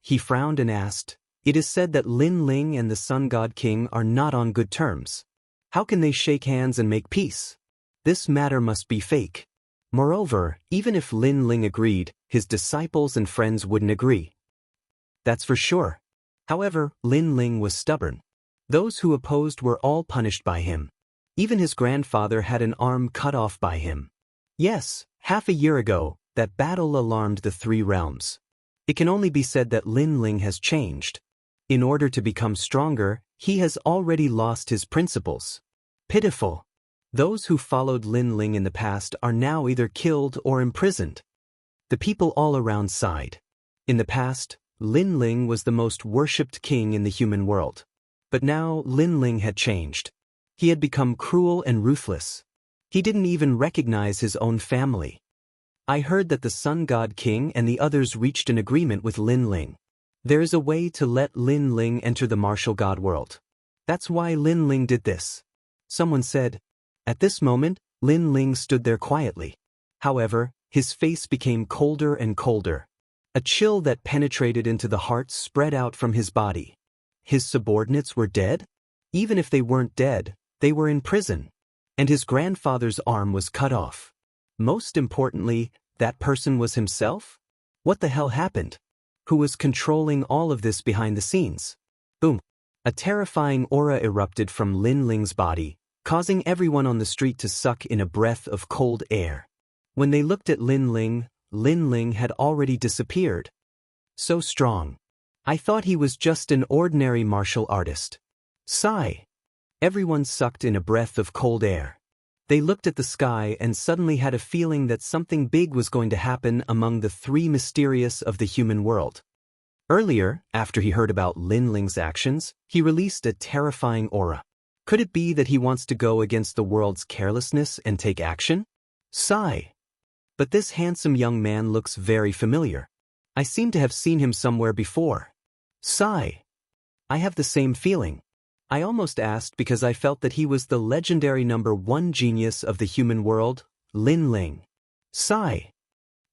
Speaker 1: He frowned and asked, "It is said that Lin Ling and the Sun God King are not on good terms. How can they shake hands and make peace? This matter must be fake." Moreover, even if Lin Ling agreed, his disciples and friends wouldn't agree. That's for sure. However, Lin Ling was stubborn. Those who opposed were all punished by him. Even his grandfather had an arm cut off by him. Yes, half a year ago, that battle alarmed the three realms. It can only be said that Lin Ling has changed. In order to become stronger, he has already lost his principles. Pitiful. Those who followed Lin Ling in the past are now either killed or imprisoned. The people all around sighed. In the past, Lin Ling was the most worshipped king in the human world. But now Lin Ling had changed. He had become cruel and ruthless. He didn't even recognize his own family. I heard that the Sun God King and the others reached an agreement with Lin Ling. There is a way to let Lin Ling enter the martial god world. That's why Lin Ling did this. Someone said. At this moment, Lin Ling stood there quietly. However, his face became colder and colder. A chill that penetrated into the heart spread out from his body. His subordinates were dead? Even if they weren't dead, they were in prison. And his grandfather's arm was cut off. Most importantly, that person was himself? What the hell happened? Who was controlling all of this behind the scenes? Boom! A terrifying aura erupted from Lin Ling's body, causing everyone on the street to suck in a breath of cold air. When they looked at Lin Ling had already disappeared. So strong. I thought he was just an ordinary martial artist. Sigh. Everyone sucked in a breath of cold air. They looked at the sky and suddenly had a feeling that something big was going to happen among the three mysterious of the human world. Earlier, after he heard about Lin Ling's actions, he released a terrifying aura. Could it be that he wants to go against the world's carelessness and take action? Sigh. But this handsome young man looks very familiar. I seem to have seen him somewhere before. Sigh. I have the same feeling. I almost asked because I felt that he was the legendary #1 genius of the human world, Lin Ling. Sigh.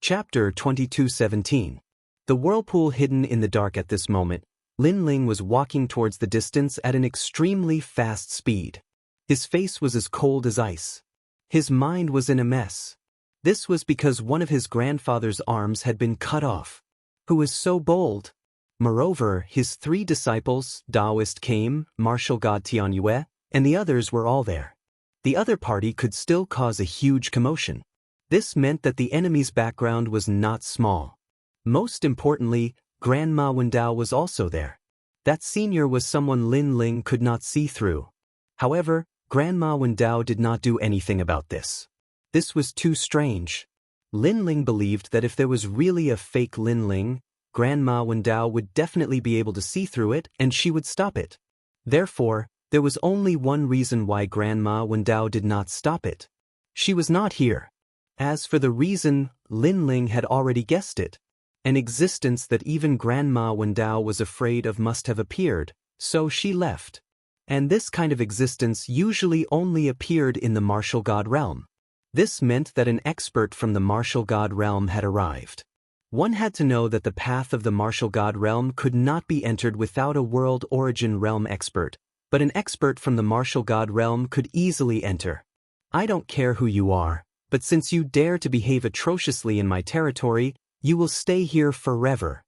Speaker 1: Chapter 22:17. The whirlpool hidden in the dark at this moment, Lin Ling was walking towards the distance at an extremely fast speed. His face was as cold as ice. His mind was in a mess. This was because one of his grandfather's arms had been cut off. Who was so bold? Moreover, his three disciples, Taoist came, martial god Tianyue, and the others were all there. The other party could still cause a huge commotion. This meant that the enemy's background was not small. Most importantly, Grandma Wendao was also there. That senior was someone Lin Ling could not see through. However, Grandma Wendao did not do anything about this. This was too strange. Lin Ling believed that if there was really a fake Lin Ling, Grandma Wendao would definitely be able to see through it and she would stop it. Therefore, there was only one reason why Grandma Wendao did not stop it. She was not here. As for the reason, Lin Ling had already guessed it. An existence that even Grandma Wendao was afraid of must have appeared, so she left. And this kind of existence usually only appeared in the martial god realm. This meant that an expert from the martial god realm had arrived. One had to know that the path of the martial god realm could not be entered without a world origin realm expert, but an expert from the martial god realm could easily enter. I don't care who you are, but since you dare to behave atrociously in my territory, you will stay here forever.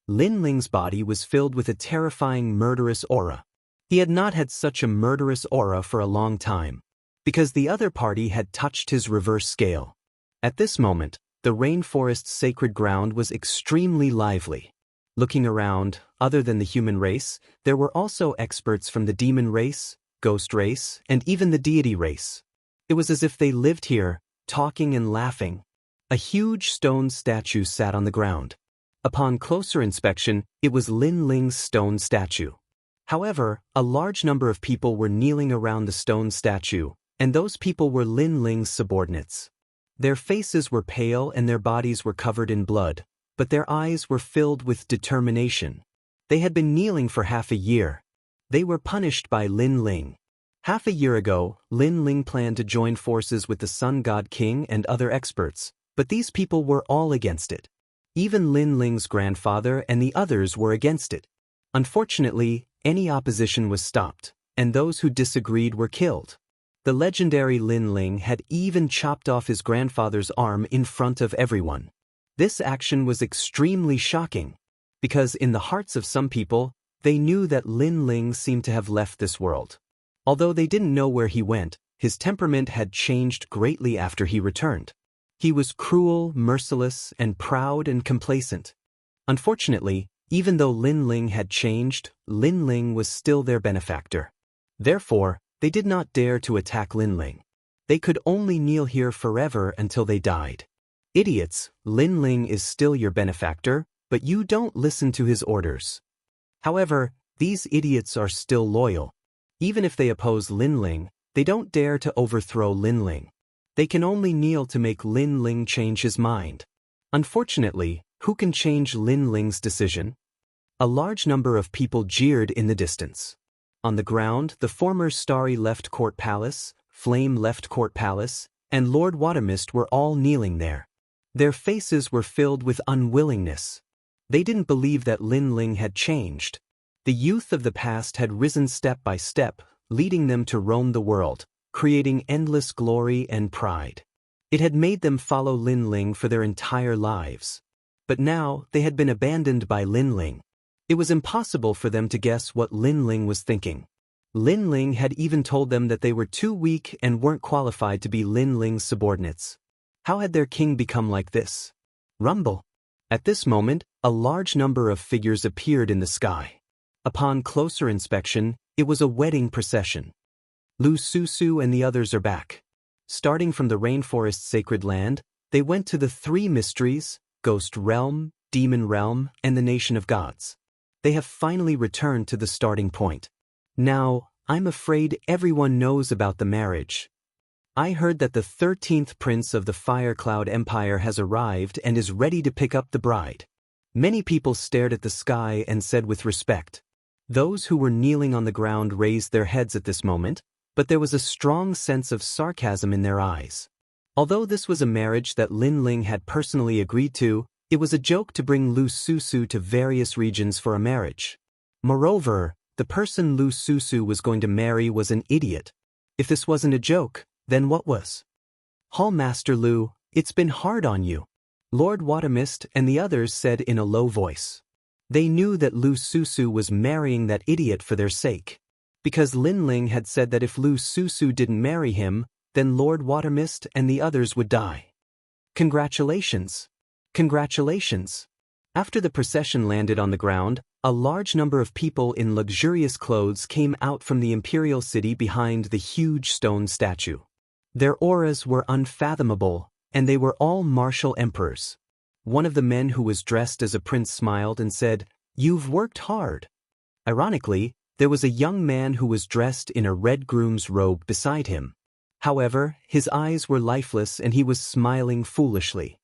Speaker 1: Lin Ling's body was filled with a terrifying murderous aura. He had not had such a murderous aura for a long time, because the other party had touched his reverse scale. At this moment, the rainforest's sacred ground was extremely lively. Looking around, other than the human race, there were also experts from the demon race, ghost race, and even the deity race. It was as if they lived here, talking and laughing. A huge stone statue sat on the ground. Upon closer inspection, it was Lin Ling's stone statue. However, a large number of people were kneeling around the stone statue, and those people were Lin Ling's subordinates. Their faces were pale and their bodies were covered in blood, but their eyes were filled with determination. They had been kneeling for half a year. They were punished by Lin Ling. Half a year ago, Lin Ling planned to join forces with the Sun God King and other experts, but these people were all against it. Even Lin Ling's grandfather and the others were against it. Unfortunately, any opposition was stopped, and those who disagreed were killed. The legendary Lin Ling had even chopped off his grandfather's arm in front of everyone. This action was extremely shocking, because in the hearts of some people, they knew that Lin Ling seemed to have left this world. Although they didn't know where he went, his temperament had changed greatly after he returned. He was cruel, merciless, and proud and complacent. Unfortunately, even though Lin Ling had changed, Lin Ling was still their benefactor. Therefore, they did not dare to attack Lin Ling. They could only kneel here forever until they died. Idiots, Lin Ling is still your benefactor, but you don't listen to his orders. However, these idiots are still loyal. Even if they oppose Lin Ling, they don't dare to overthrow Lin Ling. They can only kneel to make Lin Ling change his mind. Unfortunately, who can change Lin Ling's decision? A large number of people jeered in the distance. On the ground, the former Starry left court palace, Flame left court palace, and Lord Watermist were all kneeling there. Their faces were filled with unwillingness. They didn't believe that Lin Ling had changed. The youth of the past had risen step by step, leading them to roam the world, creating endless glory and pride. It had made them follow Lin Ling for their entire lives. But now they had been abandoned by Lin Ling. It was impossible for them to guess what Lin Ling was thinking. Lin Ling had even told them that they were too weak and weren't qualified to be Lin Ling's subordinates. How had their king become like this? Rumble. At this moment, a large number of figures appeared in the sky. Upon closer inspection, it was a wedding procession. Lu Susu and the others are back. Starting from the rainforest sacred land, they went to the three mysteries, Ghost Realm, Demon Realm, and the Nation of Gods. They have finally returned to the starting point. Now, I'm afraid everyone knows about the marriage. I heard that the 13th prince of the Fire Cloud Empire has arrived and is ready to pick up the bride. Many people stared at the sky and said with respect. Those who were kneeling on the ground raised their heads at this moment, but there was a strong sense of sarcasm in their eyes. Although this was a marriage that Lin Ling had personally agreed to, it was a joke to bring Lu Susu to various regions for a marriage. Moreover, the person Lu Susu was going to marry was an idiot. If this wasn't a joke, then what was? Hall Master Lu, it's been hard on you. Lord Watermist and the others said in a low voice. They knew that Lu Susu was marrying that idiot for their sake. Because Lin Ling had said that if Lu Susu didn't marry him, then Lord Watermist and the others would die. Congratulations. Congratulations. After the procession landed on the ground, a large number of people in luxurious clothes came out from the imperial city behind the huge stone statue. Their auras were unfathomable, and they were all martial emperors. One of the men who was dressed as a prince smiled and said, "You've worked hard." Ironically, there was a young man who was dressed in a red groom's robe beside him. However, his eyes were lifeless and he was smiling foolishly.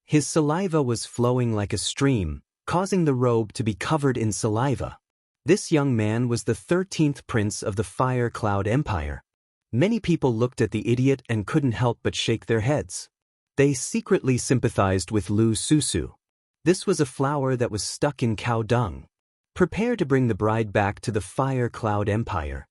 Speaker 1: His saliva was flowing like a stream, causing the robe to be covered in saliva. This young man was the 13th prince of the Fire Cloud Empire. Many people looked at the idiot and couldn't help but shake their heads. They secretly sympathized with Lu Susu. This was a flower that was stuck in cow dung. Prepare to bring the bride back to the Fire Cloud Empire.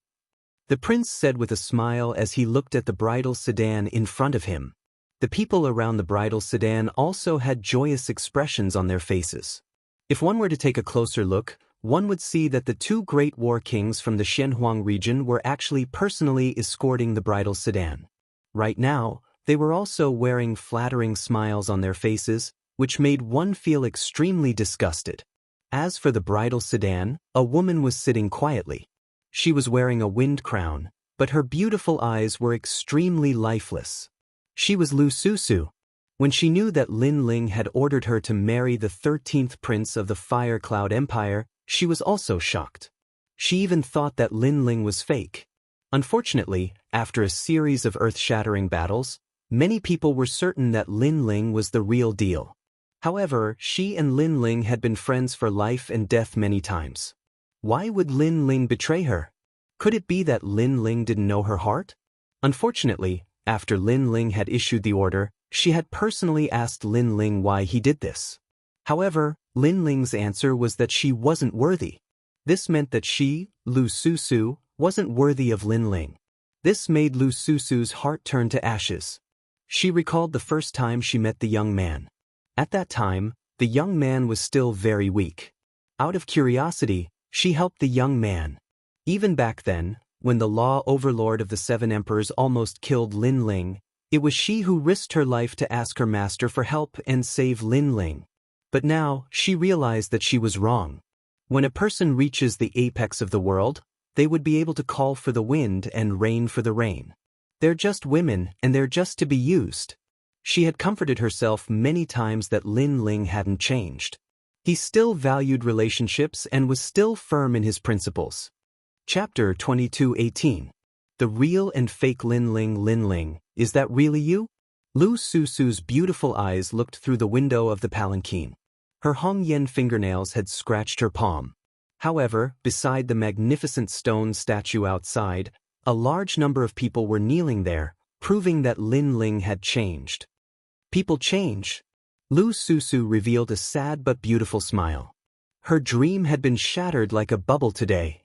Speaker 1: The prince said with a smile as he looked at the bridal sedan in front of him. The people around the bridal sedan also had joyous expressions on their faces. If one were to take a closer look, one would see that the two great war kings from the Shenhuang region were actually personally escorting the bridal sedan. Right now, they were also wearing flattering smiles on their faces, which made one feel extremely disgusted. As for the bridal sedan, a woman was sitting quietly. She was wearing a wind crown, but her beautiful eyes were extremely lifeless. She was Lu Susu. When she knew that Lin Ling had ordered her to marry the 13th prince of the Fire Cloud Empire, she was also shocked. She even thought that Lin Ling was fake. Unfortunately, after a series of earth-shattering battles, many people were certain that Lin Ling was the real deal. However, she and Lin Ling had been friends for life and death many times. Why would Lin Ling betray her? Could it be that Lin Ling didn't know her heart? Unfortunately, after Lin Ling had issued the order, she had personally asked Lin Ling why he did this. However, Lin Ling's answer was that she wasn't worthy. This meant that she, Lu Susu, wasn't worthy of Lin Ling. This made Lu Susu's heart turn to ashes. She recalled the first time she met the young man. At that time, the young man was still very weak. Out of curiosity, she helped the young man. Even back then, when the law overlord of the 7 emperors almost killed Lin Ling, it was she who risked her life to ask her master for help and save Lin Ling. But now, she realized that she was wrong. When a person reaches the apex of the world, they would be able to call for the wind and rain for the rain. They're just women and they're just to be used. She had comforted herself many times that Lin Ling hadn't changed. He still valued relationships and was still firm in his principles. Chapter 22:18. The real and fake Lin Ling. Lin Ling, is that really you? Lu Susu's beautiful eyes looked through the window of the palanquin. Her Hong Yen fingernails had scratched her palm. However, beside the magnificent stone statue outside, a large number of people were kneeling there, proving that Lin Ling had changed. People change. Lu Susu revealed a sad but beautiful smile. Her dream had been shattered like a bubble today.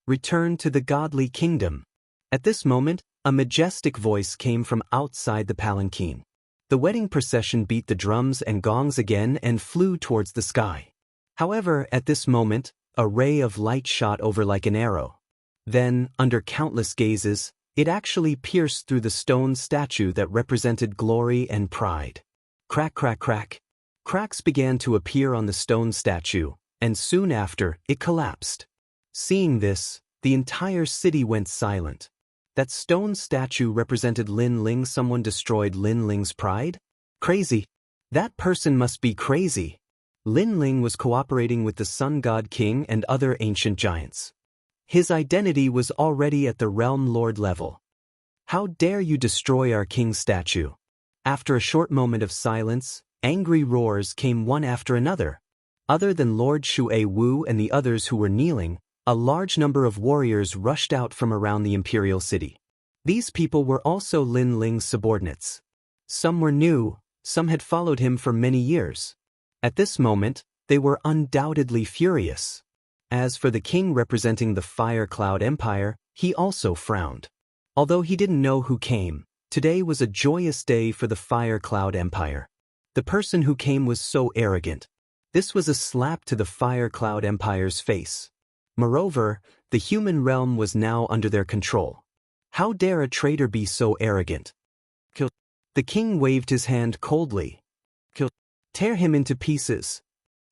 Speaker 1: Return to the godly kingdom. At this moment, a majestic voice came from outside the palanquin. The wedding procession beat the drums and gongs again and flew towards the sky. However, at this moment, a ray of light shot over like an arrow. Then, under countless gazes, it actually pierced through the stone statue that represented glory and pride. Crack, crack, crack. Cracks began to appear on the stone statue, and soon after, it collapsed. Seeing this, the entire city went silent. That stone statue represented Lin Ling. Someone destroyed Lin Ling's pride? Crazy. That person must be crazy. Lin Ling was cooperating with the Sun God King and other ancient giants. His identity was already at the Realm Lord level. How dare you destroy our king's statue? After a short moment of silence, angry roars came one after another. Other than Lord Shui Wu and the others who were kneeling, a large number of warriors rushed out from around the imperial city. These people were also Lin Ling's subordinates. Some were new, some had followed him for many years. At this moment, they were undoubtedly furious. As for the king representing the Fire Cloud Empire, he also frowned. Although he didn't know who came, today was a joyous day for the Fire Cloud Empire. The person who came was so arrogant. This was a slap to the Fire Cloud Empire's face. Moreover, the human realm was now under their control. How dare a traitor be so arrogant? Kill. The king waved his hand coldly. Kill. Tear him into pieces.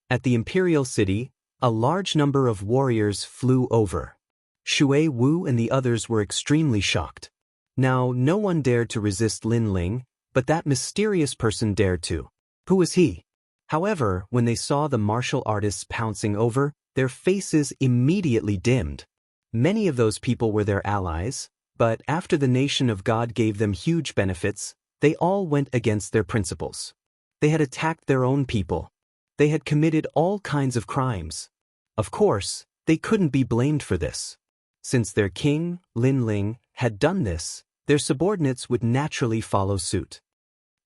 Speaker 1: At the imperial city, a large number of warriors flew over. Shui Wu and the others were extremely shocked. Now, no one dared to resist Lin Ling, but that mysterious person dared to. Who was he? However, when they saw the martial artists pouncing over, their faces immediately dimmed. Many of those people were their allies, but after the nation of God gave them huge benefits, they all went against their principles. They had attacked their own people. They had committed all kinds of crimes. Of course, they couldn't be blamed for this. Since their king, Lin Ling, had done this, their subordinates would naturally follow suit.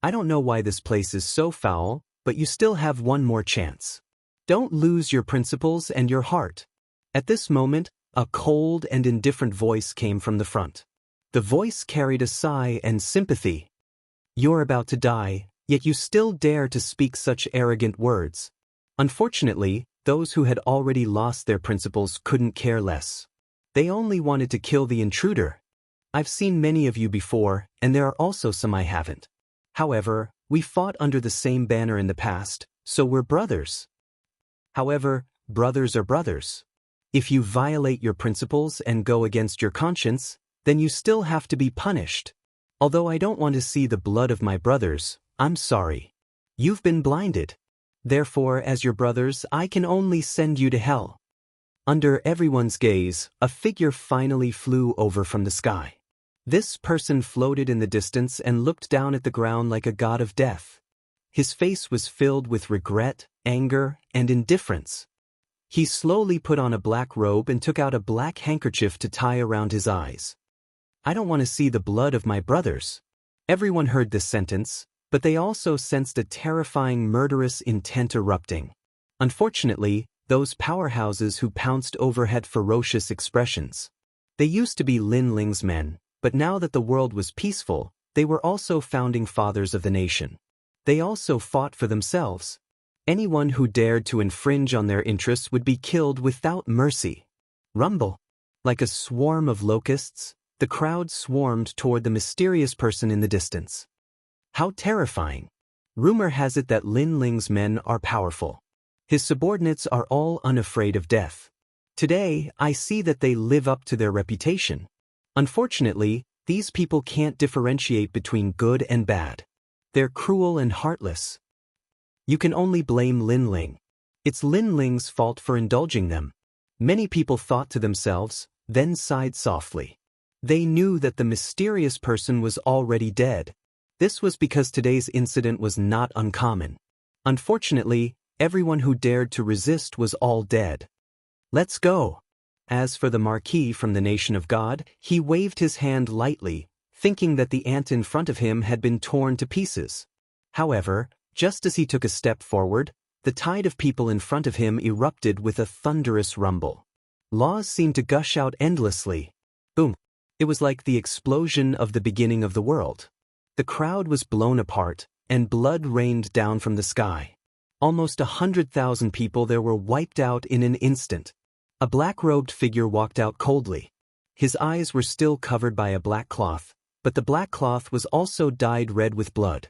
Speaker 1: I don't know why this place is so foul, but you still have one more chance. Don't lose your principles and your heart. At this moment, a cold and indifferent voice came from the front. The voice carried a sigh and sympathy. You're about to die, yet you still dare to speak such arrogant words. Unfortunately, those who had already lost their principles couldn't care less. They only wanted to kill the intruder. I've seen many of you before, and there are also some I haven't. However, we fought under the same banner in the past, so we're brothers. However, brothers are brothers. If you violate your principles and go against your conscience, then you still have to be punished. Although I don't want to see the blood of my brothers, I'm sorry. You've been blinded. Therefore, as your brothers, I can only send you to hell." Under everyone's gaze, a figure finally flew over from the sky. This person floated in the distance and looked down at the ground like a god of death. His face was filled with regret, anger, and indifference. He slowly put on a black robe and took out a black handkerchief to tie around his eyes. "I don't want to see the blood of my brothers." Everyone heard this sentence, but they also sensed a terrifying murderous intent erupting. Unfortunately, those powerhouses who pounced over had ferocious expressions. They used to be Lin Ling's men, but now that the world was peaceful, they were also founding fathers of the nation. They also fought for themselves. Anyone who dared to infringe on their interests would be killed without mercy. Rumble. Like a swarm of locusts, the crowd swarmed toward the mysterious person in the distance. How terrifying. Rumor has it that Lin Ling's men are powerful. His subordinates are all unafraid of death. Today, I see that they live up to their reputation. Unfortunately, these people can't differentiate between good and bad. They're cruel and heartless. You can only blame Lin Ling. It's Lin Ling's fault for indulging them. Many people thought to themselves, then sighed softly. They knew that the mysterious person was already dead. This was because today's incident was not uncommon. Unfortunately, everyone who dared to resist was all dead. "Let's go." As for the Marquis from the nation of God, he waved his hand lightly, thinking that the ant in front of him had been torn to pieces. However, just as he took a step forward, the tide of people in front of him erupted with a thunderous rumble. Laws seemed to gush out endlessly. Boom! It was like the explosion of the beginning of the world. The crowd was blown apart, and blood rained down from the sky. Almost 100,000 people there were wiped out in an instant. A black-robed figure walked out coldly. His eyes were still covered by a black cloth, but the black cloth was also dyed red with blood.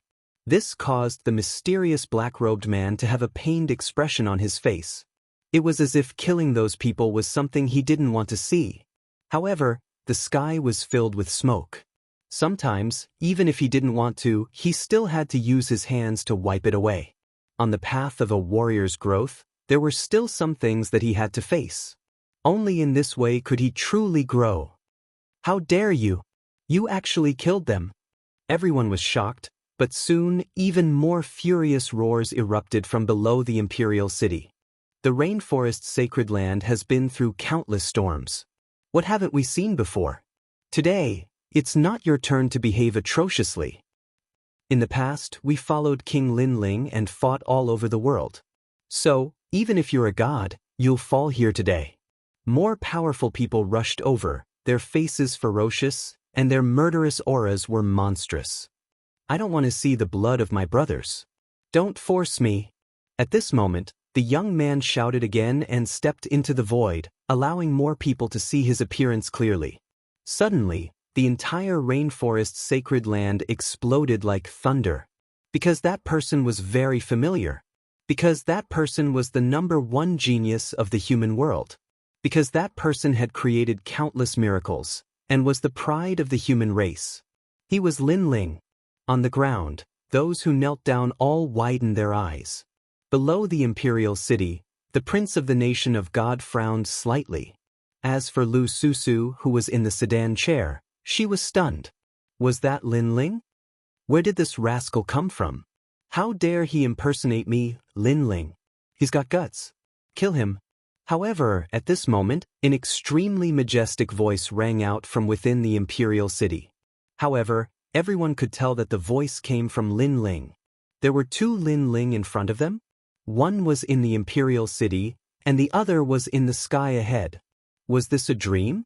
Speaker 1: This caused the mysterious black-robed man to have a pained expression on his face. It was as if killing those people was something he didn't want to see. However, the sky was filled with smoke. Sometimes, even if he didn't want to, he still had to use his hands to wipe it away. On the path of a warrior's growth, there were still some things that he had to face. Only in this way could he truly grow. "How dare you? You actually killed them." Everyone was shocked, but soon even more furious roars erupted from below the imperial city. The rainforest's sacred land has been through countless storms. What haven't we seen before? Today, it's not your turn to behave atrociously. In the past, we followed King Lin Ling and fought all over the world. So, even if you're a god, you'll fall here today. More powerful people rushed over, their faces ferocious, and their murderous auras were monstrous. "I don't want to see the blood of my brothers. Don't force me." At this moment, the young man shouted again and stepped into the void, allowing more people to see his appearance clearly. Suddenly, the entire rainforest's sacred land exploded like thunder. Because that person was very familiar. Because that person was the #1 genius of the human world. Because that person had created countless miracles, and was the pride of the human race. He was Lin Ling. On the ground, those who knelt down all widened their eyes. Below the imperial city, the prince of the nation of God frowned slightly. As for Lu Susu, who was in the sedan chair, she was stunned. Was that Lin Ling? Where did this rascal come from? How dare he impersonate me, Lin Ling? He's got guts. Kill him. However, at this moment, an extremely majestic voice rang out from within the imperial city. However, everyone could tell that the voice came from Lin Ling. There were 2 Lin Ling in front of them. One was in the imperial city, and the other was in the sky ahead. Was this a dream?